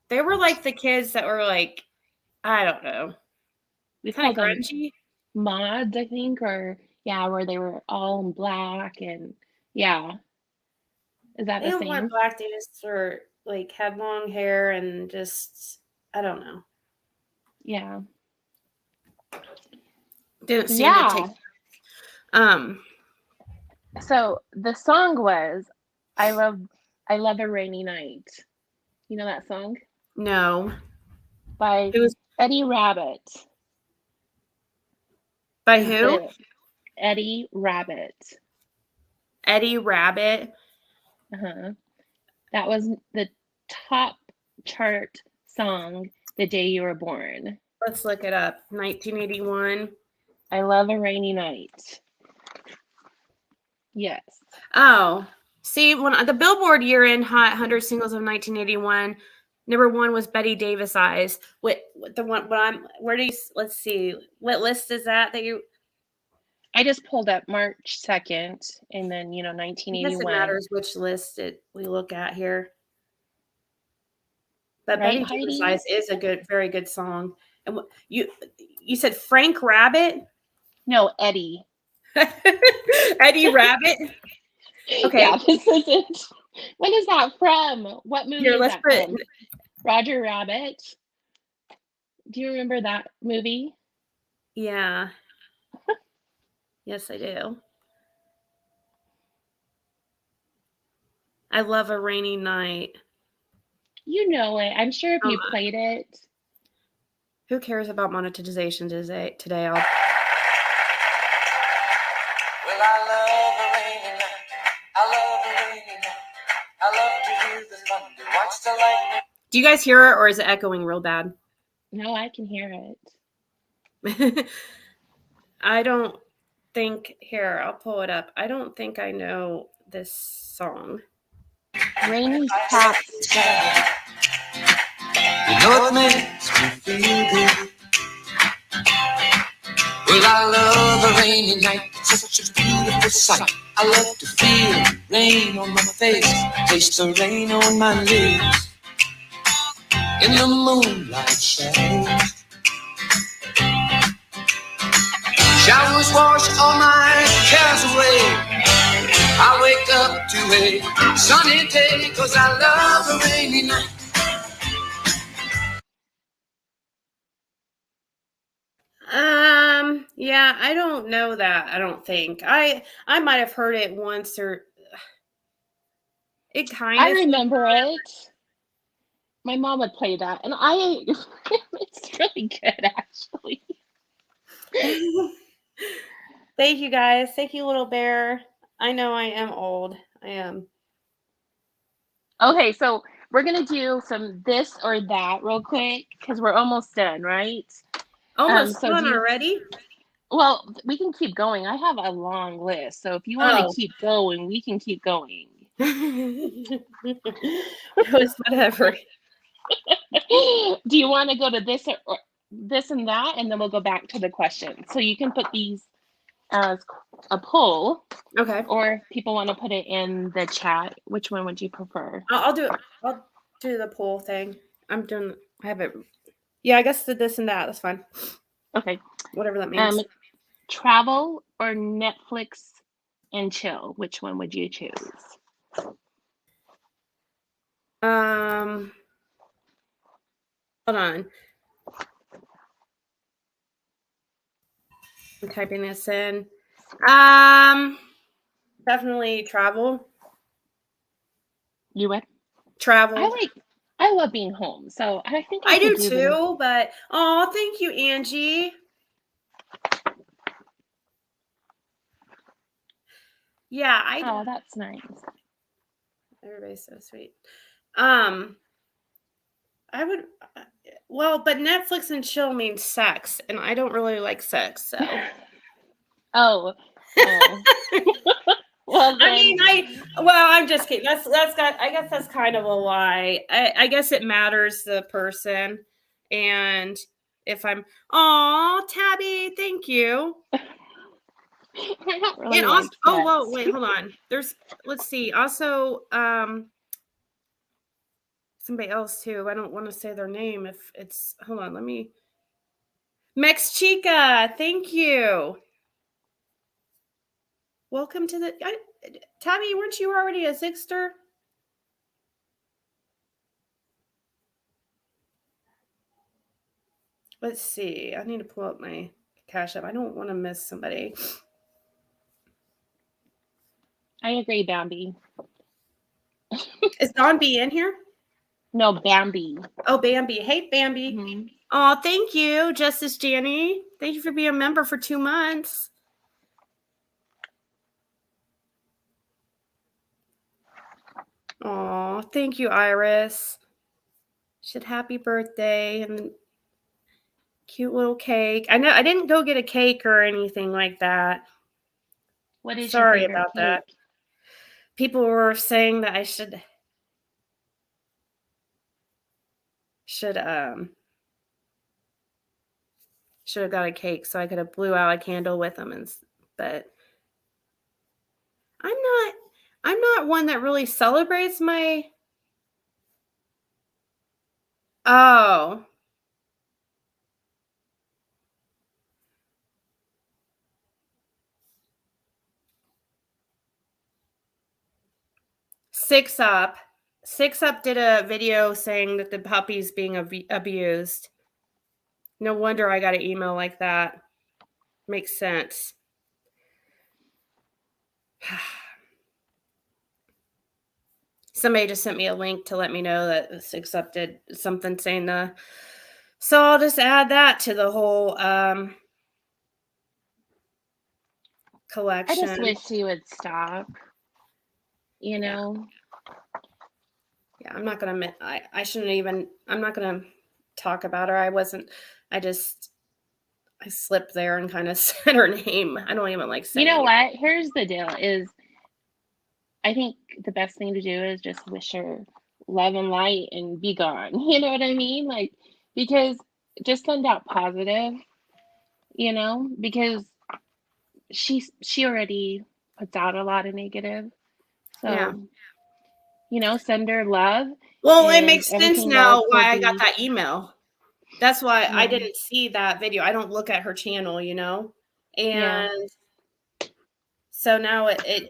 they were like the kids that were like, I don't know, We kind of called them grungy. mods, I think, or yeah, where they were all in black and yeah. Is that They the don't wear same? black. They just were like had long hair and just, I don't know. Yeah. Didn't seem to take. Yeah. So the song was I love I love a rainy night. You know that song? No. By It was Eddie Rabbit. by Is who? the Eddie Rabbit. Eddie Rabbit. Uh-huh. That was the top chart song the day you were born. Let's look it up. 1981. I love a rainy night. Yes. Oh, see, when the Billboard year-end Hot 100 Singles of 1981, number one was Betty Davis Eyes. What the one? What I'm? Where do you? Let's see. What list is that you? I just pulled up March 2nd and then, I guess it 1981. matters which list we look at here. But Right, Betty Davis Heidi? Eyes is a very good song. And you said Frank Rabbit, No, Eddie. Eddie Rabbit. Okay, Yeah, this isn't. What is that from? What movie here is let's that put. from? Roger Rabbit. Do you remember that movie? Yeah. Yes, I do. I love a rainy night. You know it. I'm sure if Um, you played it. Who cares about monetization today? Well, I love a rainy night. I love a rainy night. I love to hear the thunder, watch the lightning. Do you guys hear it, or is it echoing real bad? No, I can hear it. I don't think. Here, I'll pull it up. I don't think I know this song. Rainy Top Sky. You know it makes me feel good. Well, I love a rainy night. It's such a beautiful sight. I love to feel rain on my face, taste the rain on my lips. In the moonlight shadows, showers wash all my cares away. I wake up to a sunny day, 'cause I love a rainy night. Yeah, I don't know that. I don't think. I might have heard it once or it kind I of remember it. My mom would play that, and it's really good, actually. Thank you guys. Thank you, little bear. I know I am old. I am. Okay, so we're gonna do some this or that real quick because we're almost done, right? Almost So done already? well, we can keep going. I have a long list, so if you want to Oh. keep going, we can keep going. It was whatever. Do you want to go to this or this and that, and then we'll go back to the question? So you can put these as a poll, Okay. or if people want to put it in the chat. Which one would you prefer? I'll do the poll thing. I have it. Yeah, I guess the this and that. That's fine. Okay. Whatever that means. Travel or Netflix and chill? Which one would you choose? Hold on. I'm typing this in. Definitely travel. You would? Travel. I love being home, so I think I do could too, but oh, thank you, Angie. Yeah, Oh, that's nice. Everybody's so sweet. I would. Well, but Netflix and chill means sex, and I don't really like sex, so. Oh. Well, then, I mean, I'm just kidding. That's got. I guess that's kind of a lie. I guess it matters the person, and if I'm, oh, Tabby, thank you. I don't really And like also, oh, sex. whoa, wait, hold on. Let's see. Also, somebody else too. I don't want to say their name if it's. Hold on, let me. Mex Chica, thank you. Welcome to the. Tabby, weren't you already a Zigster? Let's see. I need to pull up my Cashapp. I don't want to miss somebody. I agree, Bambi. Is Don B in here? No, Bambi. Oh, Bambi. Hey, Bambi. Mhm. Oh, thank you, Justice Janny. Thank you for being a member for 2 months. Oh, thank you, Iris. Said happy birthday and cute little cake. I know I didn't go get a cake or anything like that. What is your Sorry favorite about cake? that. People were saying that I should have got a cake so I could have blew out a candle with them, but I'm not one that really celebrates my. Oh. Six Up did a video saying that the puppy's being abused. No wonder I got an email like that. Makes sense. Somebody just sent me a link to let me know that Six Up did something saying so I'll just add that to the whole collection. I just wish he would stop. You know? Yeah, I'm not gonna. I shouldn't even. I'm not gonna talk about her. I slipped there and kind of said her name. I don't even like saying. You know what? Here's the deal: is I think the best thing to do is just wish her love and light and be gone. You know what I mean? Like, because just send out positive. You know, because she already puts out a lot of negative. So, Yeah. you know, send her love. Well, it And makes sense everything now else why will I got be. that email. That's why I Yeah. didn't see that video. I don't look at her channel, Yeah. and so now it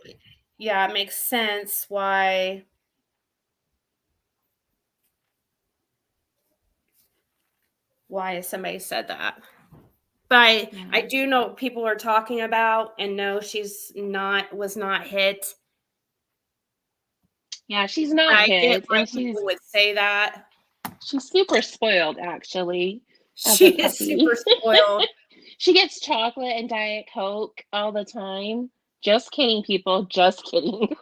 makes sense why somebody said that. But Yeah. I do know what people are talking about, and no, was not hit. Yeah, she's not I get hit, why and people would say that. she's super spoiled, actually, as She a is puppy. super spoiled. She gets chocolate and Diet Coke all the time. Just kidding, people. Just kidding.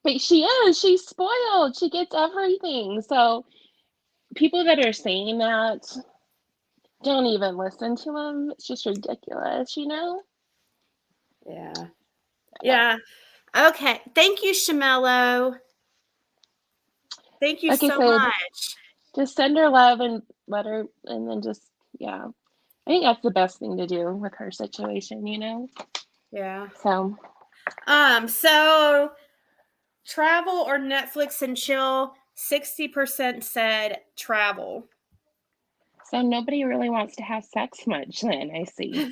But she's spoiled. She gets everything. So people that are saying that, don't even listen to them. It's just ridiculous, you know? Yeah. Yeah. Okay. Thank you, Shamello. Thank you Like I so said, much. just send her love and let her, and then just, yeah. I think that's the best thing to do with her situation, you know? Yeah. So, So travel or Netflix and chill, 60% said travel. so nobody really wants to have sex much then, I see.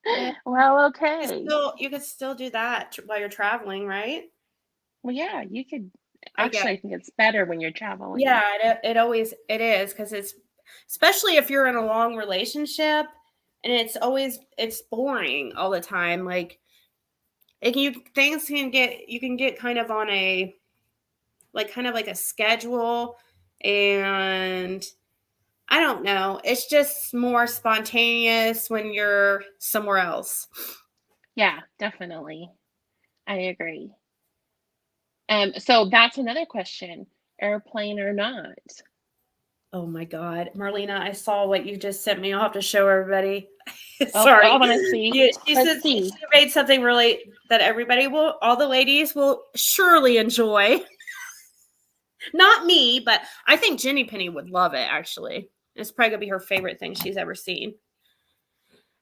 Yeah. Well, okay. You could still do that while you're traveling, right? Well, yeah, you could. I get. Actually, I think it's better when you're traveling. Yeah, it is because it's especially if you're in a long relationship and it's boring all the time. Like you can get kind of on a kind of like a schedule, and I don't know. It's just more spontaneous when you're somewhere else. Yeah, definitely. I agree. So that's another question. Airplane or not? Oh my God, Marlena, I saw what you just sent me. I'll have to show everybody. Oh, Sorry. I want to see. Yeah, she Let's says see. she made something really that all the ladies will surely enjoy. Not me, but I think Jenny Penny would love it, actually. It's probably gonna be her favorite thing she's ever seen.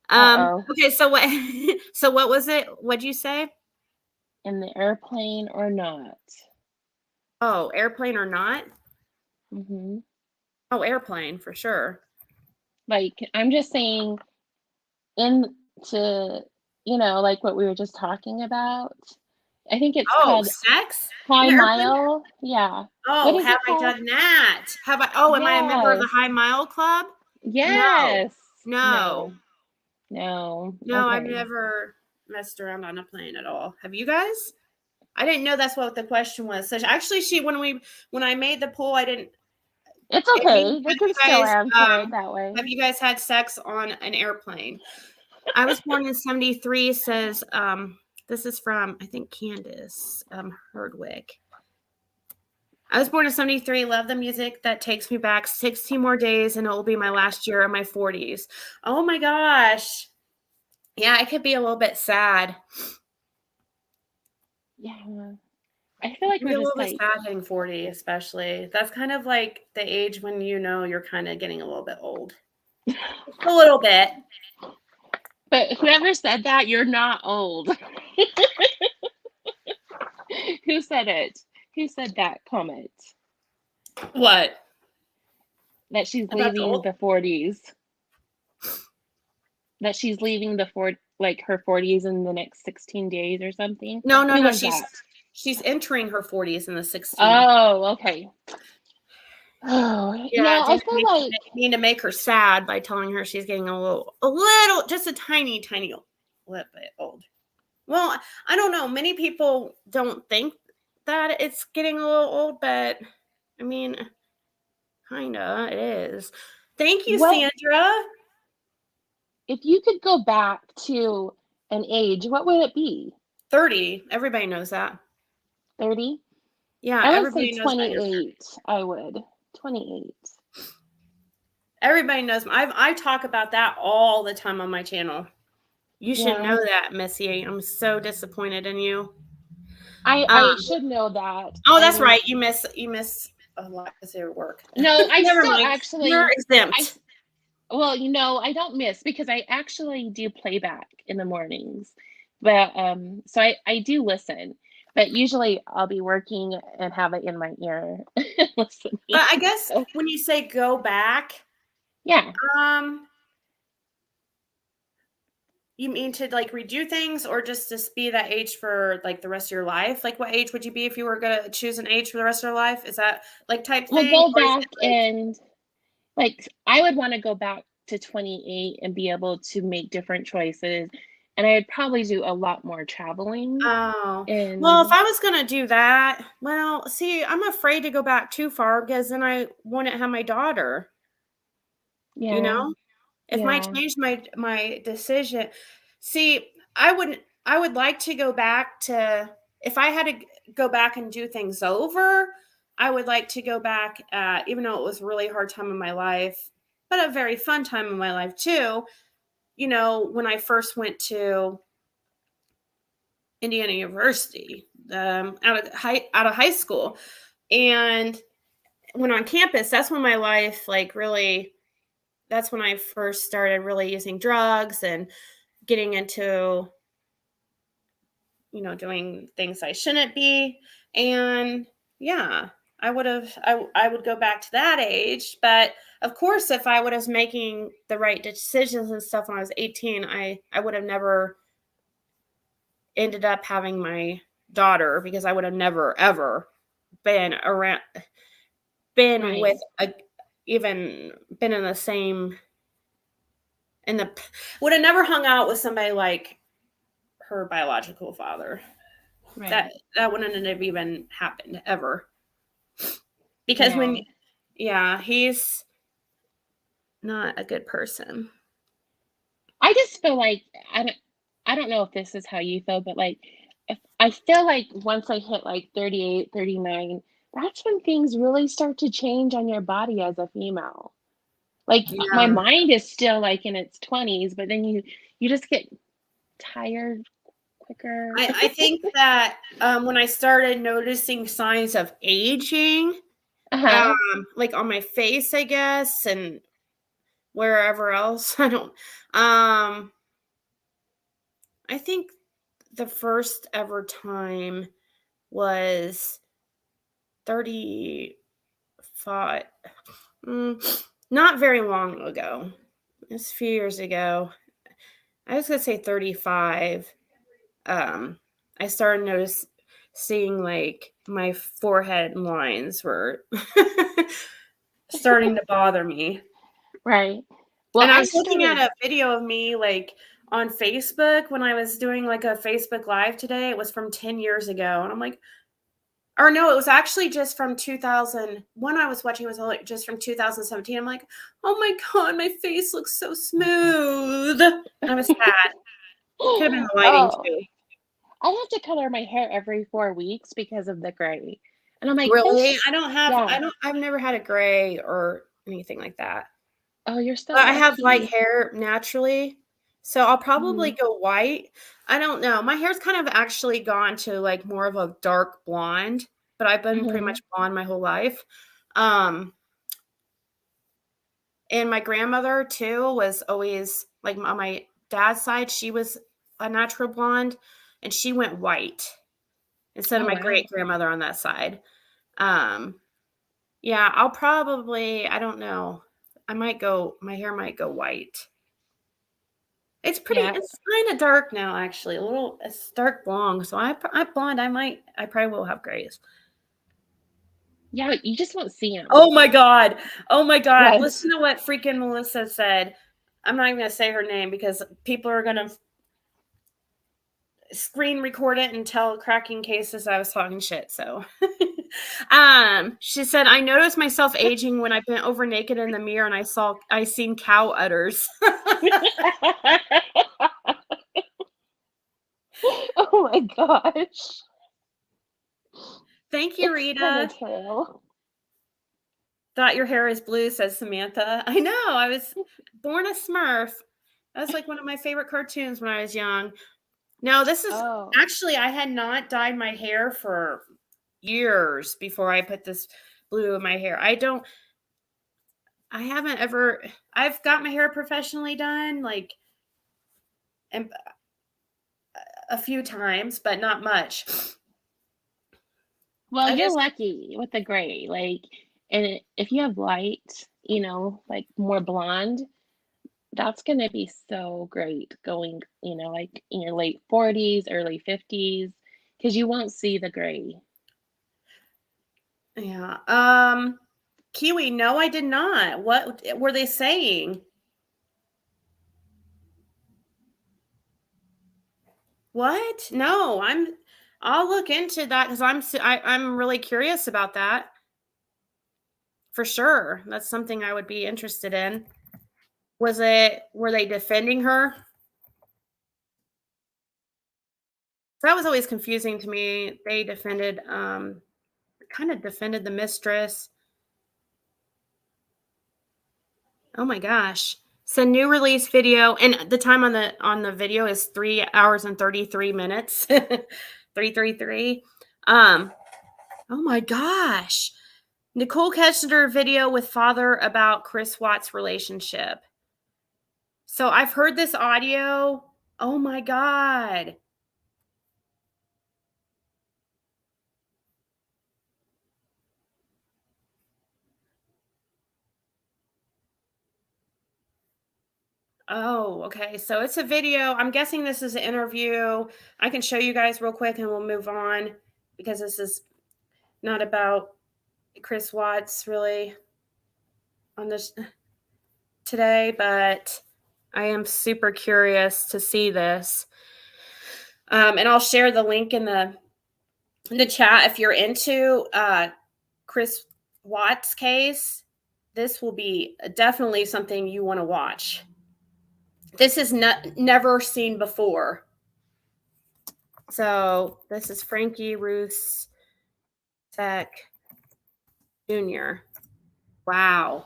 Uh-oh. Okay, so what so what was it? What'd you say? In the airplane or not? Oh, airplane or not? Mm-hmm. Oh, airplane for sure. Like, I'm just saying, into, like what we were just talking about, I think it's Oh, called sex? High In an airplane? Mile. Yeah. What Oh, is have it I called? done that? Am I a member of the Yes. High Mile Club? No. Yes. No. No. No. No, I've Okay. never messed around on a plane at all. Have you guys? I didn't know that's what the question was. So actually, when I made the poll, I didn't. It's I mean, okay. They can still answer it that way. have you guys had sex on an airplane? I was born in 73. Says this is from I think Candace Herdwick. I was born in 73. Love the music that takes me back 16 more days, and it will be my last year of my 40s. Oh my gosh. Yeah, I could be a little bit sad. Yeah. I feel like Be we're a just little bit like, sad hitting 40, especially. That's kind of like the age when you're kind of getting a little bit old. A little bit. but whoever said that, you're not old. Who said it? Who said that comment? What? That she's About the leaving old? the 40s. That she's leaving her 40s in the next 16 days or something. No, no, Who no. was that? She's entering her 40s in the 16. Oh, okay. Oh, Yeah, I didn't feel like mean to make her sad by telling her she's getting just a tiny, tiny little bit old. Well, I don't know. Many people don't think that it's getting a little old, but I mean, kinda, it is. Thank you, what Sandra. if you could go back to an age, what would it be? 30. Everybody knows that. 30? Yeah, I would say everybody knows that you're 28. I would. 28. everybody knows. I talk about that all the time on my channel. You should Yeah. know that, Missy. I'm so disappointed in you. I should know that. Oh, that's right. You miss a lot because of your work. No, I Never still mind. You're actually exempt. well, I don't miss because I actually do playback in the mornings. But so I do listen, but usually I'll be working and have it in my ear listening. But I guess So, when you say go back, yeah. um, you mean to like redo things or just to be that age for like the rest of your life? Like what age would you be if you were gonna choose an age for the rest of your life? Is that like type We'll thing? go Or is back it like and like I would want to go back to 28 and be able to make different choices. And I would probably do a lot more traveling oh, well, if and I was gonna do that, well, see, I'm afraid to go back too far because then I wouldn't have my daughter, you yeah, know? If I yeah. change my decision, see, I would like to go back to if I had to go back and do things over, I would like to go back even though it was a really hard time in my life, but a very fun time in my life too. When I first went to Indiana University, out of high school, and when on campus, that's when my life like really. That's when I first started really using drugs and getting into doing things I shouldn't be. And yeah, I would go back to that age. But of course, if I would have making the right decisions and stuff when I was 18, I would have never ended up having my daughter because I would have never ever been around been with Right. a even been in the same in the would have never hung out with somebody like her biological father. Right. That wouldn't have even happened ever. Because No. he's not a good person. I just feel like I don't know if this is how you feel, but like if I feel like once I hit like 38, 39, that's when things really start to change on your body as a female. Like my Yeah. mind is still like in its 20s, but then you just get tired quicker. I think that when I started noticing signs of aging, Uh-huh. like on my face, I guess, and wherever else, I don't. I think the first ever time was 35, not very long ago. It's a few years ago. I was gonna say 35. I started seeing like my forehead lines were starting to bother me. Right. Well, And I I was looking at started. a video of me like on Facebook when I was doing like a Facebook Live today. It was from 10 years ago. And I'm like, or no, it was actually just from 2000. One I was watching was just from 2017. I'm like, oh my God, my face looks so smooth. I was sad. Could have been the lighting Oh, too. I have to color my hair every 4 weeks because of the gray. And I'm like, Really? this, yeah. I've never had a gray or anything like that. Oh, you're so But I have light lucky. hair naturally, so I'll probably Mhm. go white. I don't know. My hair's kind of actually gone to like more of a dark blonde, but I've been pretty much Mhm. blonde my whole life. Um, and my grandmother too was always like on my dad's side, she was a natural blonde and she went white instead of Oh, my wow. great grandmother on that side. Um, yeah, I'll probably, I don't know. My hair might go white. Yeah. It's kinda dark now, actually, it's dark blonde, so I'm blonde, I probably will have grays. Yeah, you just won't see them. Oh my god. Oh my god. What? Listen to what freaking Melissa said. I'm not even gonna say her name because people are gonna screen record it and tell cracking cases I was talking shit, so she said, "I noticed myself aging when I bent over naked in the mirror and I seen cow udders." Oh my gosh. Thank you, It's kind Rita. of true. Thought your hair is blue, says Samantha. I know. I was born a Smurf. That was like one of my favorite cartoons when I was young. No, this is Oh, actually, I had not dyed my hair for years before I put this blue in my hair. I haven't ever, I've got my hair professionally done like and a few times, but not much. well, I you're just, lucky with the gray. Like, and if you have light, like more blonde, that's gonna be so great going, like in your late 40s, early 50s, because you won't see the gray. yeah. Kiwi, no, I did not. What were they saying? What? No, I'll look into that because I'm really curious about that for sure. That's something I would be interested in. Were they defending her? That was always confusing to me. They kind of defended the mistress. Oh my gosh. So new release video and the time on the video is 3 hours and 33 minutes. 333. Um oh my gosh. Nicole Keshner video with father about Chris Watts' relationship. So I've heard this audio. Oh my God. Oh, okay. So it's a video. I'm guessing this is an interview. I can show you guys real quick and we'll move on because this is not about Chris Watts really on this today, but I am super curious to see this. And I'll share the link in the chat if you're into Chris Watts case. This will be definitely something you want to watch. This is never seen before. So this is Frankie Ruth Jr. Wow.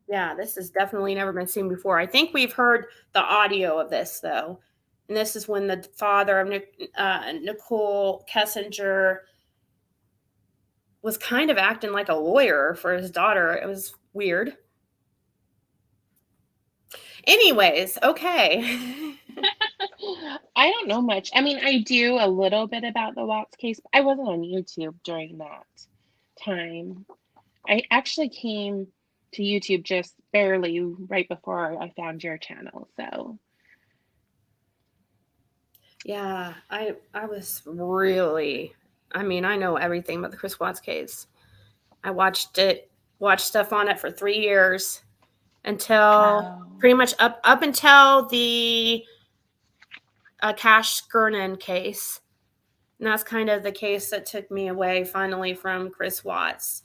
Yeah, this has definitely never been seen before. I think we've heard the audio of this though. And this is when the father of Nicole Kessinger was kind of acting like a lawyer for his daughter. It was weird. Anyways, okay. I don't know much. I mean, I do a little bit about the Watts case, but I wasn't on YouTube during that time. I actually came to YouTube just barely right before I found your channel. So, Yeah, I was really I mean, I know everything about the Chris Watts case. I watched stuff on it for 3 years until Wow. pretty much up until the Cash Gernan case. And that's kind of the case that took me away finally from Chris Watts.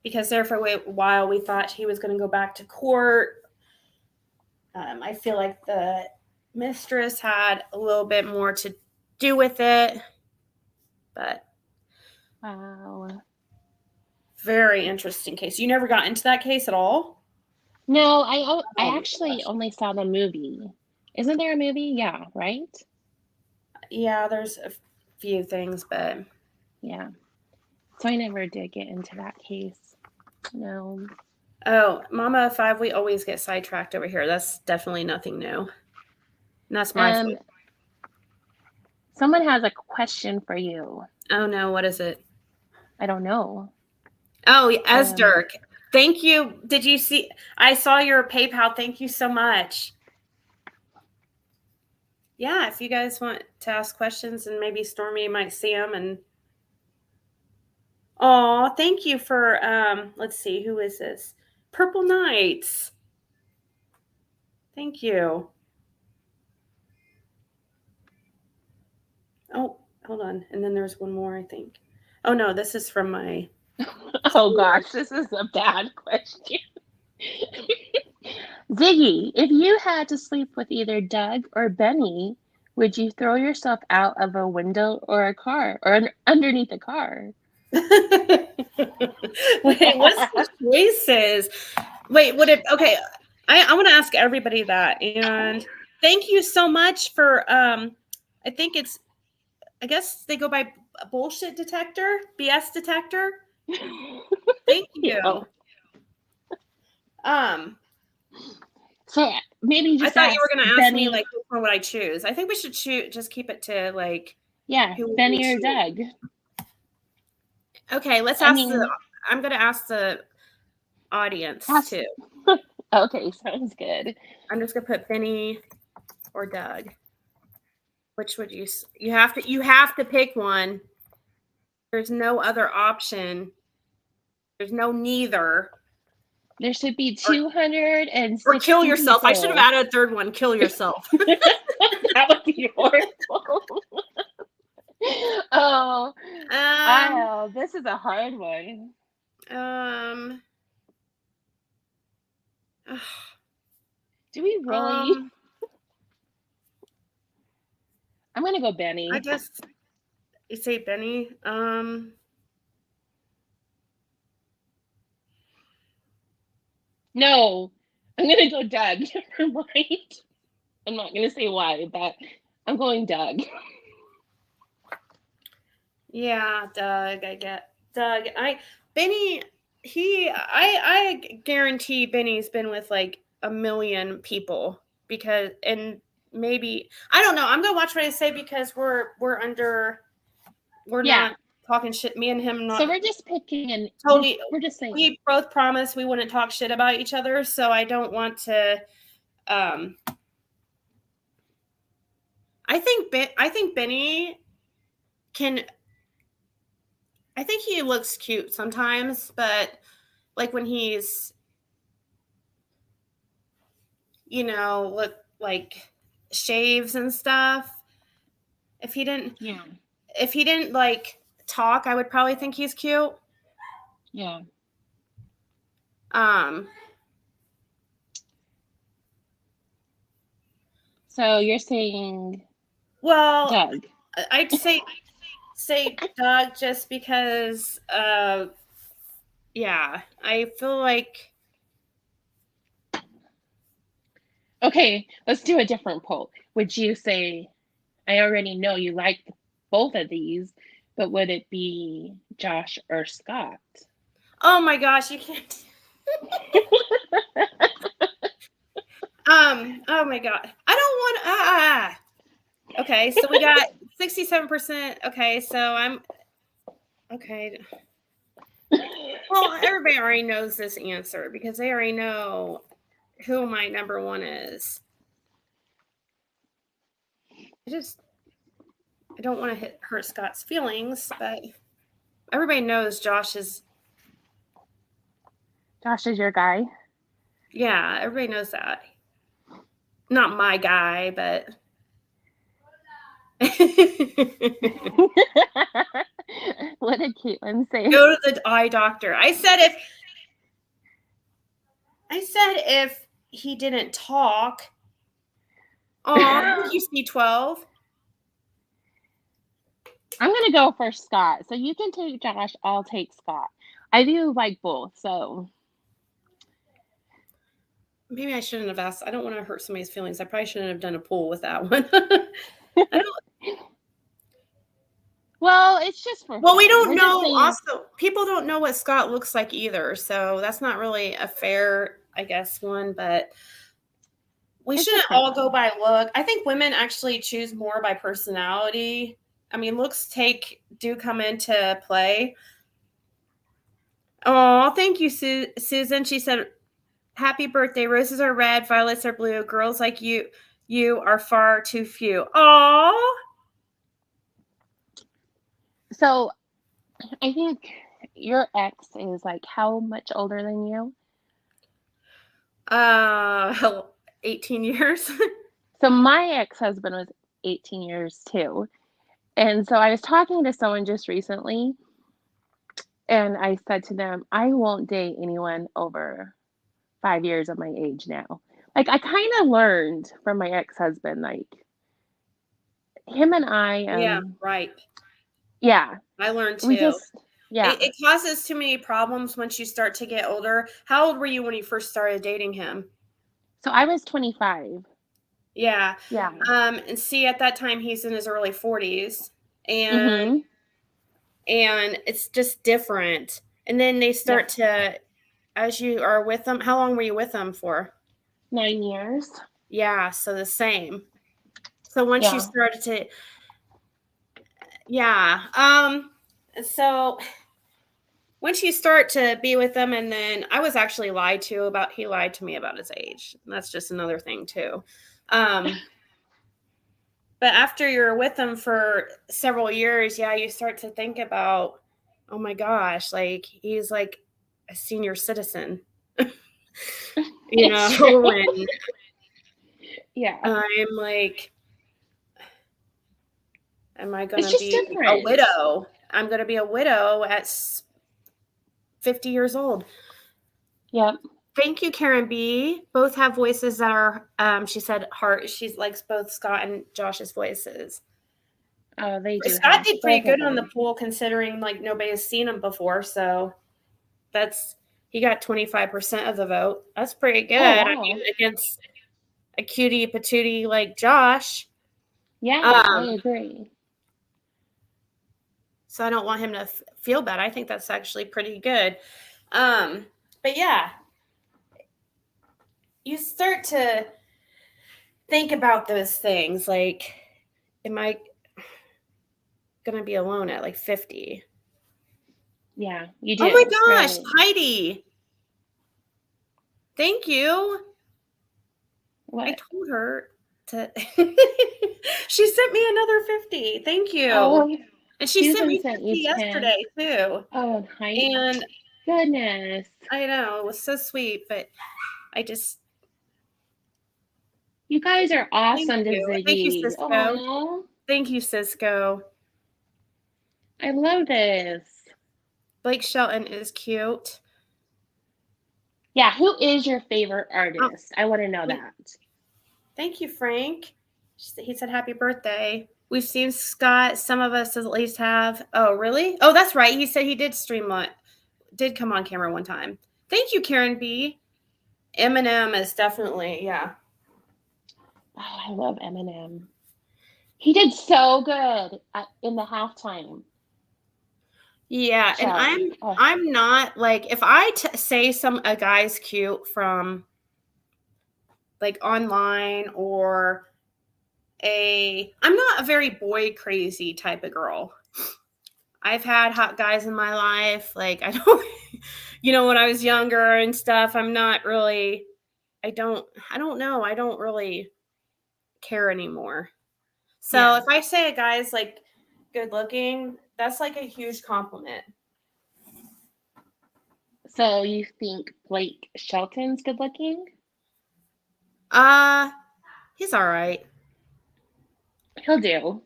Because there for a while we thought he was going to go back to court. I feel like the mistress had a little bit more to do with it. But Wow. very interesting case. You never got into that case at all? No, I Oh my actually gosh. only saw the movie. Isn't there a movie? Yeah, right? Yeah, there's a few things, but Yeah. So I never did get into that case. No. oh, Mama 5, we always get sidetracked over here. That's definitely nothing new. And that's my fault. Someone has a question for you. Oh no, what is it? I don't know. Oh, Dirk. Thank you. Did you see? I saw your PayPal. Thank you so much. Yeah, if you guys want to ask questions and maybe Stormy might see them and oh, thank you for let's see, who is this? Purple Knights. Thank you. Oh, hold on. And then there's one more, I think. Oh no, this is from my Oh gosh, this is a bad question. Ziggy, if you had to sleep with either Doug or Benny, would you throw yourself out of a window or a car or underneath a car? Wait, what's the choices? Wait, would it okay? I want to ask everybody that. And thank you so much for I think it's I guess they go by bullshit detector, BS detector. Thank you. So maybe just I thought you were going to ask me Benny, like which one would I choose. I think we should just keep it to like Benny or Doug. Okay, let's ask I'm going to ask the audience too. Okay, sounds good. I'm just going to put Benny or Doug. Which would you have to pick one. There's no other option. There's no neither. There should be 260 or kill yourself. people. I should have added a third one. Kill yourself. That would be horrible. Oh, this is a hard one. Do we really? I'm gonna go Benny. I guess you say Benny. No, I'm gonna go Doug. Never mind. I'm not gonna say why, but I'm going Doug. Yeah, Doug. I get Doug. Benny. I guarantee Benny's been with like a million people and maybe I don't know. I'm gonna watch what I say because we're not talking shit. Me and him not. So we're just picking and totally. We're just saying we both promised we wouldn't talk shit about each other. So I don't want to. I think Benny can. I think he looks cute sometimes, but like when he's, look like shaves and stuff. If he didn't like talk, I would probably think he's cute. Yeah. So you're saying Doug. I'd say Doug just because yeah, I feel like okay, let's do a different poll. Would you say I already know you like both of these, but would it be Josh or Scott? Oh my gosh, you can't. Oh my god. I don't want Okay, so we got 67%. Okay, so I'm okay. Well, everybody already knows this answer because they already know who my number one is. I don't want to hurt Scott's feelings, but everybody knows Josh is your guy. Yeah, everybody knows that. Not my guy, but What did Caitlin say? go to the eye doctor. I said if he didn't talk. Oh, thank you, C12. I'm gonna go for Scott. So you can take Josh. I'll take Scott. I do like both. So Maybe I shouldn't have asked. I don't want to hurt somebody's feelings. I probably shouldn't have done a poll with that one. I don't. Well, it's just for Well, fun. we don't We're know. just saying, Also, people don't know what Scott looks like either, so that's not really a fair, I guess, one. But we It's shouldn't just for all fun. go by look. I think women actually choose more by personality. I mean, looks do come into play. Oh, thank you, Susan. She said, "Happy birthday. Roses are red, violets are blue. Girls like you are far too few." Oh. So I think your ex is like how much older than you? 18 years. So my ex-husband was 18 years too. And so I was talking to someone just recently, and I said to them, I won't date anyone over 5 years of my age now. Like I kind of learned from my ex-husband, like him and I, Yeah, right. yeah, I learned we too. just, yeah. It causes too many problems once you start to get older. How old were you when you first started dating him? So I was 25. Yeah. Yeah. And see, at that time he's in his early 40s, and Mm-hmm. and it's just different. And then they start to, as you are with them, how long were you with them for? 9 years. Yeah, so the same. So once you Yeah. started to, so once you start to be with them, and then I was actually lied to about, he lied to me about his age. And that's just another thing too. But after you're with them for several years, yeah, you start to think about, oh my gosh, like he's like a senior citizen, you know, It's true. and Yeah. I'm like, am I going It's to just be a different. widow? I'm going to be a widow at 50 years old. Yep. Thank you, Karen B. Both have voices that are, she said, heart. She likes both Scott and Josh's voices. Oh, they do. Scott did pretty both of good on the them. pool, considering like nobody has seen him before. So he got 25% of the vote. That's pretty good. Oh, wow. I mean, against a cutie patootie like Josh. Yeah, I agree. So I don't want him to feel bad. I think that's actually pretty good. But yeah, you start to think about those things. Like, am I going to be alone at like 50? Yeah, you do. Oh my gosh, really. Heidi. Thank you. What? I told her to. She sent me another 50. Thank you. Oh, and she sent me Susan 50 you 10. yesterday too. Oh, Heidi. And Goodness. I know, it was so sweet, but I just. You guys are awesome to Thank you, Ziggy. Cisco. Oh, Thank you, Cisco. I love this. Blake Shelton is cute. Yeah, who is your favorite artist? I want to know that. Thank you, Frank. He said happy birthday. We've seen Scott. Some of us at least have. Oh, really? Oh, that's right. He said he did did come on camera one time. Thank you, Karen B. Eminem is definitely, yeah. Oh, I love Eminem. He did so good in the halftime. Yeah, show. and I'm not like, if I say a guy's cute from like online, or I'm not a very boy crazy type of girl. I've had hot guys in my life. Like, I don't, when I was younger and stuff, I'm not really, I don't know. I don't really care anymore. So if I say a guy's like good looking, that's like a huge compliment. So you think Blake Shelton's good looking? He's all right. He'll do.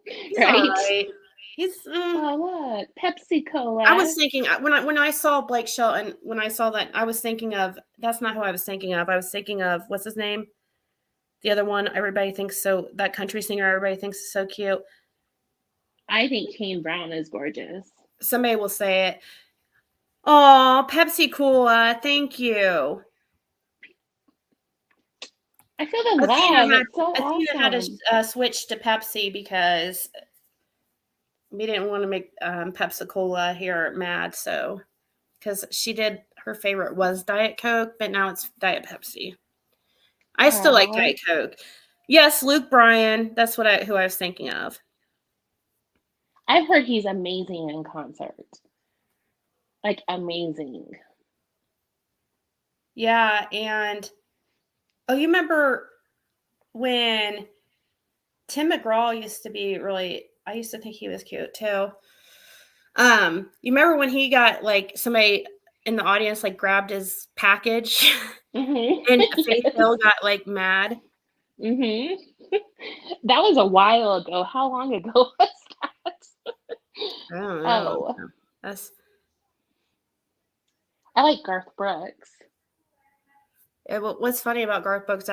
He's Right? all right. He's. Oh, look, Pepsi Cola. I was thinking when I saw Blake Shelton, when I saw that, I was thinking of, that's not who I was thinking of. I was thinking of, what's his name? The other one, everybody thinks so, that country singer everybody thinks is so cute. I think Kane Brown is gorgeous. Somebody will say it. Oh, Pepsi Cola, thank you. I feel the love. It's so Athena had awesome. to switch to Pepsi because we didn't want to make Pepsi Cola here mad. So, because her favorite was Diet Coke, but now it's Diet Pepsi. I still like Diet Coke. Yes, Luke Bryan. That's who I was thinking of. I've heard he's amazing in concert. Like, amazing. Yeah, and you remember when Tim McGraw used to be really, I used to think he was cute too. You remember when he got like somebody in the audience like grabbed his package and Faith Hill got like mad? That was a while ago. How long ago was that? I don't know. Oh. I like Garth Brooks. What's funny about Garth Brooks,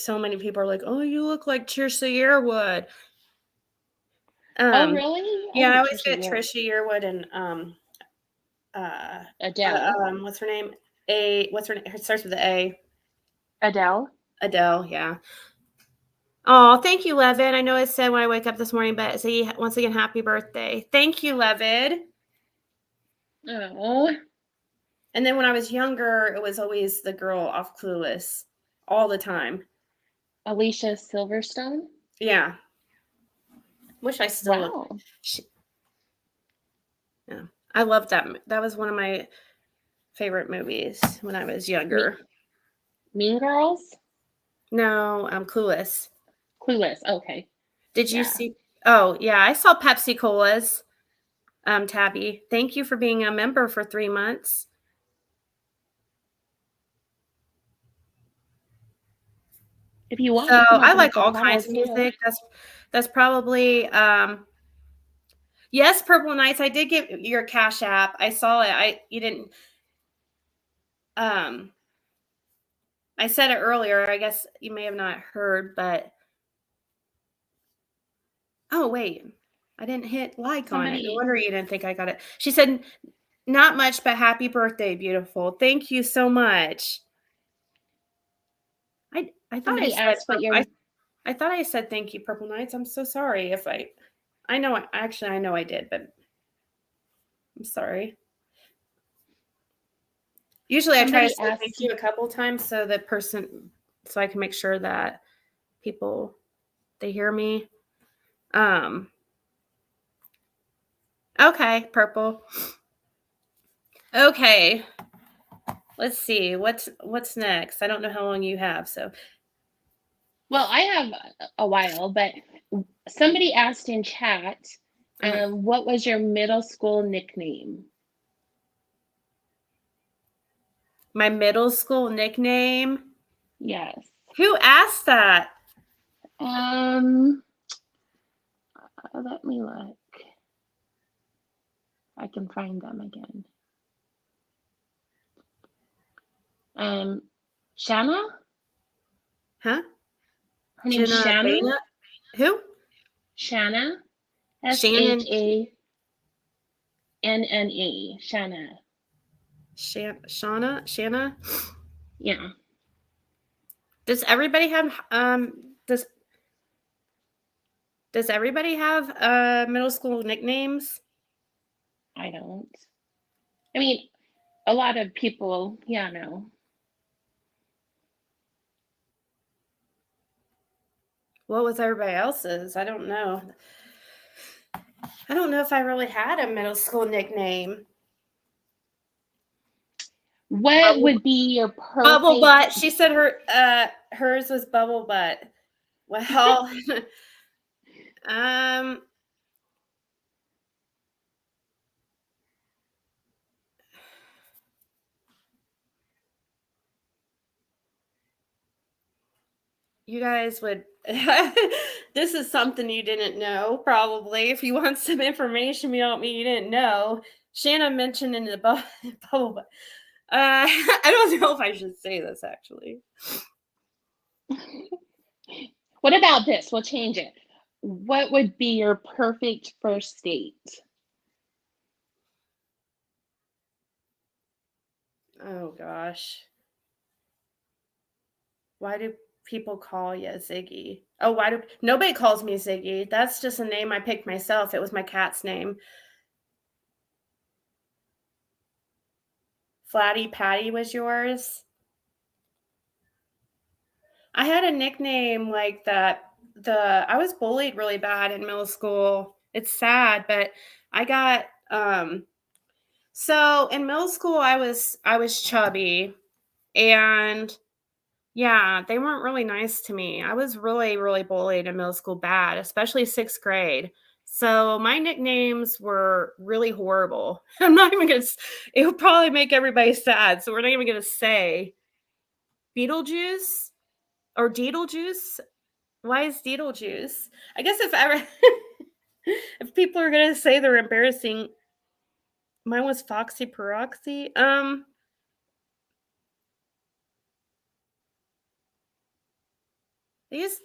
so many people are like, oh, you look like Trisha Yearwood. Oh, really? Yeah, I always get Trisha Yearwood and Adele. What's her name? What's her name? It starts with the A. Adele? Adele, yeah. Oh, thank you, Levin. I know I said when I wake up this morning, but say once again, happy birthday. Thank you, Levin. Oh. And then when I was younger, it was always the girl off Clueless all the time. Alicia Silverstone? Yeah. Wish I still Wow. Yeah. I loved that. That was one of my favorite movies when I was younger. Mean Girls? No, Clueless. Clueless, okay. Did you see? Oh, yeah, I saw Pepsi Colas. Tabby, thank you for being a member for 3 months. If you want, so you can I open like up all the kinds of bottles, music. That's probably yes, Purple Nights. I did get your Cash App. I saw it. You didn't. I said it earlier. I guess you may have not heard, but oh wait, I didn't hit like on it. No wonder you didn't think I got it. She said, "Not much, but happy birthday, beautiful." Thank you so much. I thought I thought I said thank you, Purple Nights. I'm so sorry if I know I did, but I'm sorry. Usually I try to say thank you a couple times so I can make sure that people, they hear me. Okay, Purple. Okay. Let's see. What's next? I don't know how long you have, so. Well, I have a while, but somebody asked in chat, what was your middle school nickname? My middle school nickname? Yes. Who asked that? Let me look. I can find them again. Shanna? Huh? Her name's Shanna. Who? Shanna. Shannon. SHANNA. Shanna. Shanna? Yeah. Does everybody have does everybody have middle school nicknames? I don't. I mean, a lot of people, no. What was everybody else's? I don't know. I don't know if I really had a middle school nickname. What would be your perfect Bubble Butt? She said hers was Bubble Butt. Well, you guys would this is something you didn't know, probably. If you want some information about me you didn't know, Shanna mentioned in the bubble. I don't know if I should say this actually. What about this? We'll change it. What would be your perfect first date? Oh gosh. Why do people call you Ziggy? Oh, why do nobody calls me Ziggy? That's just a name I picked myself. It was my cat's name. Flatty Patty was yours. I had a nickname like that. I was bullied really bad in middle school. It's sad, but I got so in middle school I was chubby, and yeah, they weren't really nice to me. I was really, really bullied in middle school bad, especially 6th grade. So my nicknames were really horrible. I'm not even gonna it would probably make everybody sad. So we're not even gonna say Beetlejuice or Deedlejuice. Why is Deedlejuice? I guess if ever if people are gonna say they're embarrassing, mine was Foxy Peroxy. These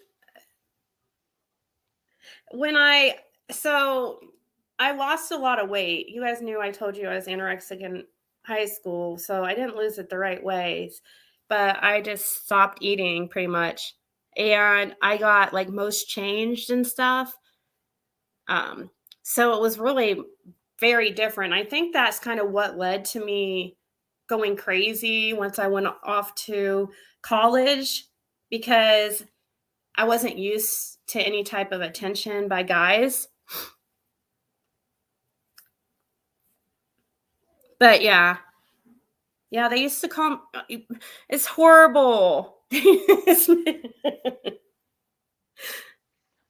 when so I lost a lot of weight. You guys knew I told you I was anorexic in high school, so I didn't lose it the right ways, but I just stopped eating pretty much. And I got like most changed and stuff. Um, so it was really very different. I think that's kind of what led to me going crazy once I went off to college, because I wasn't used to any type of attention by guys. But yeah. Yeah, they used to call it's horrible.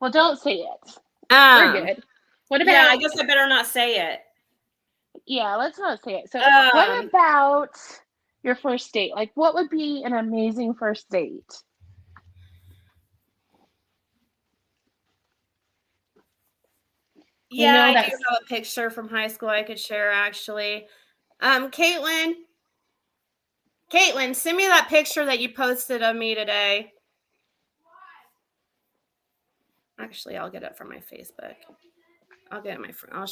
Well, don't say it. We're um, good. What yeah, I about, guess I better not say it. yeah, let's not say it. So, what Um, about your first date? Like, what would be an amazing first date? We yeah, know I do that's, have a picture from high school I could share actually. Caitlin, send me that picture that you posted of me today. Actually, I'll get it from my Facebook. I'll get it my I'll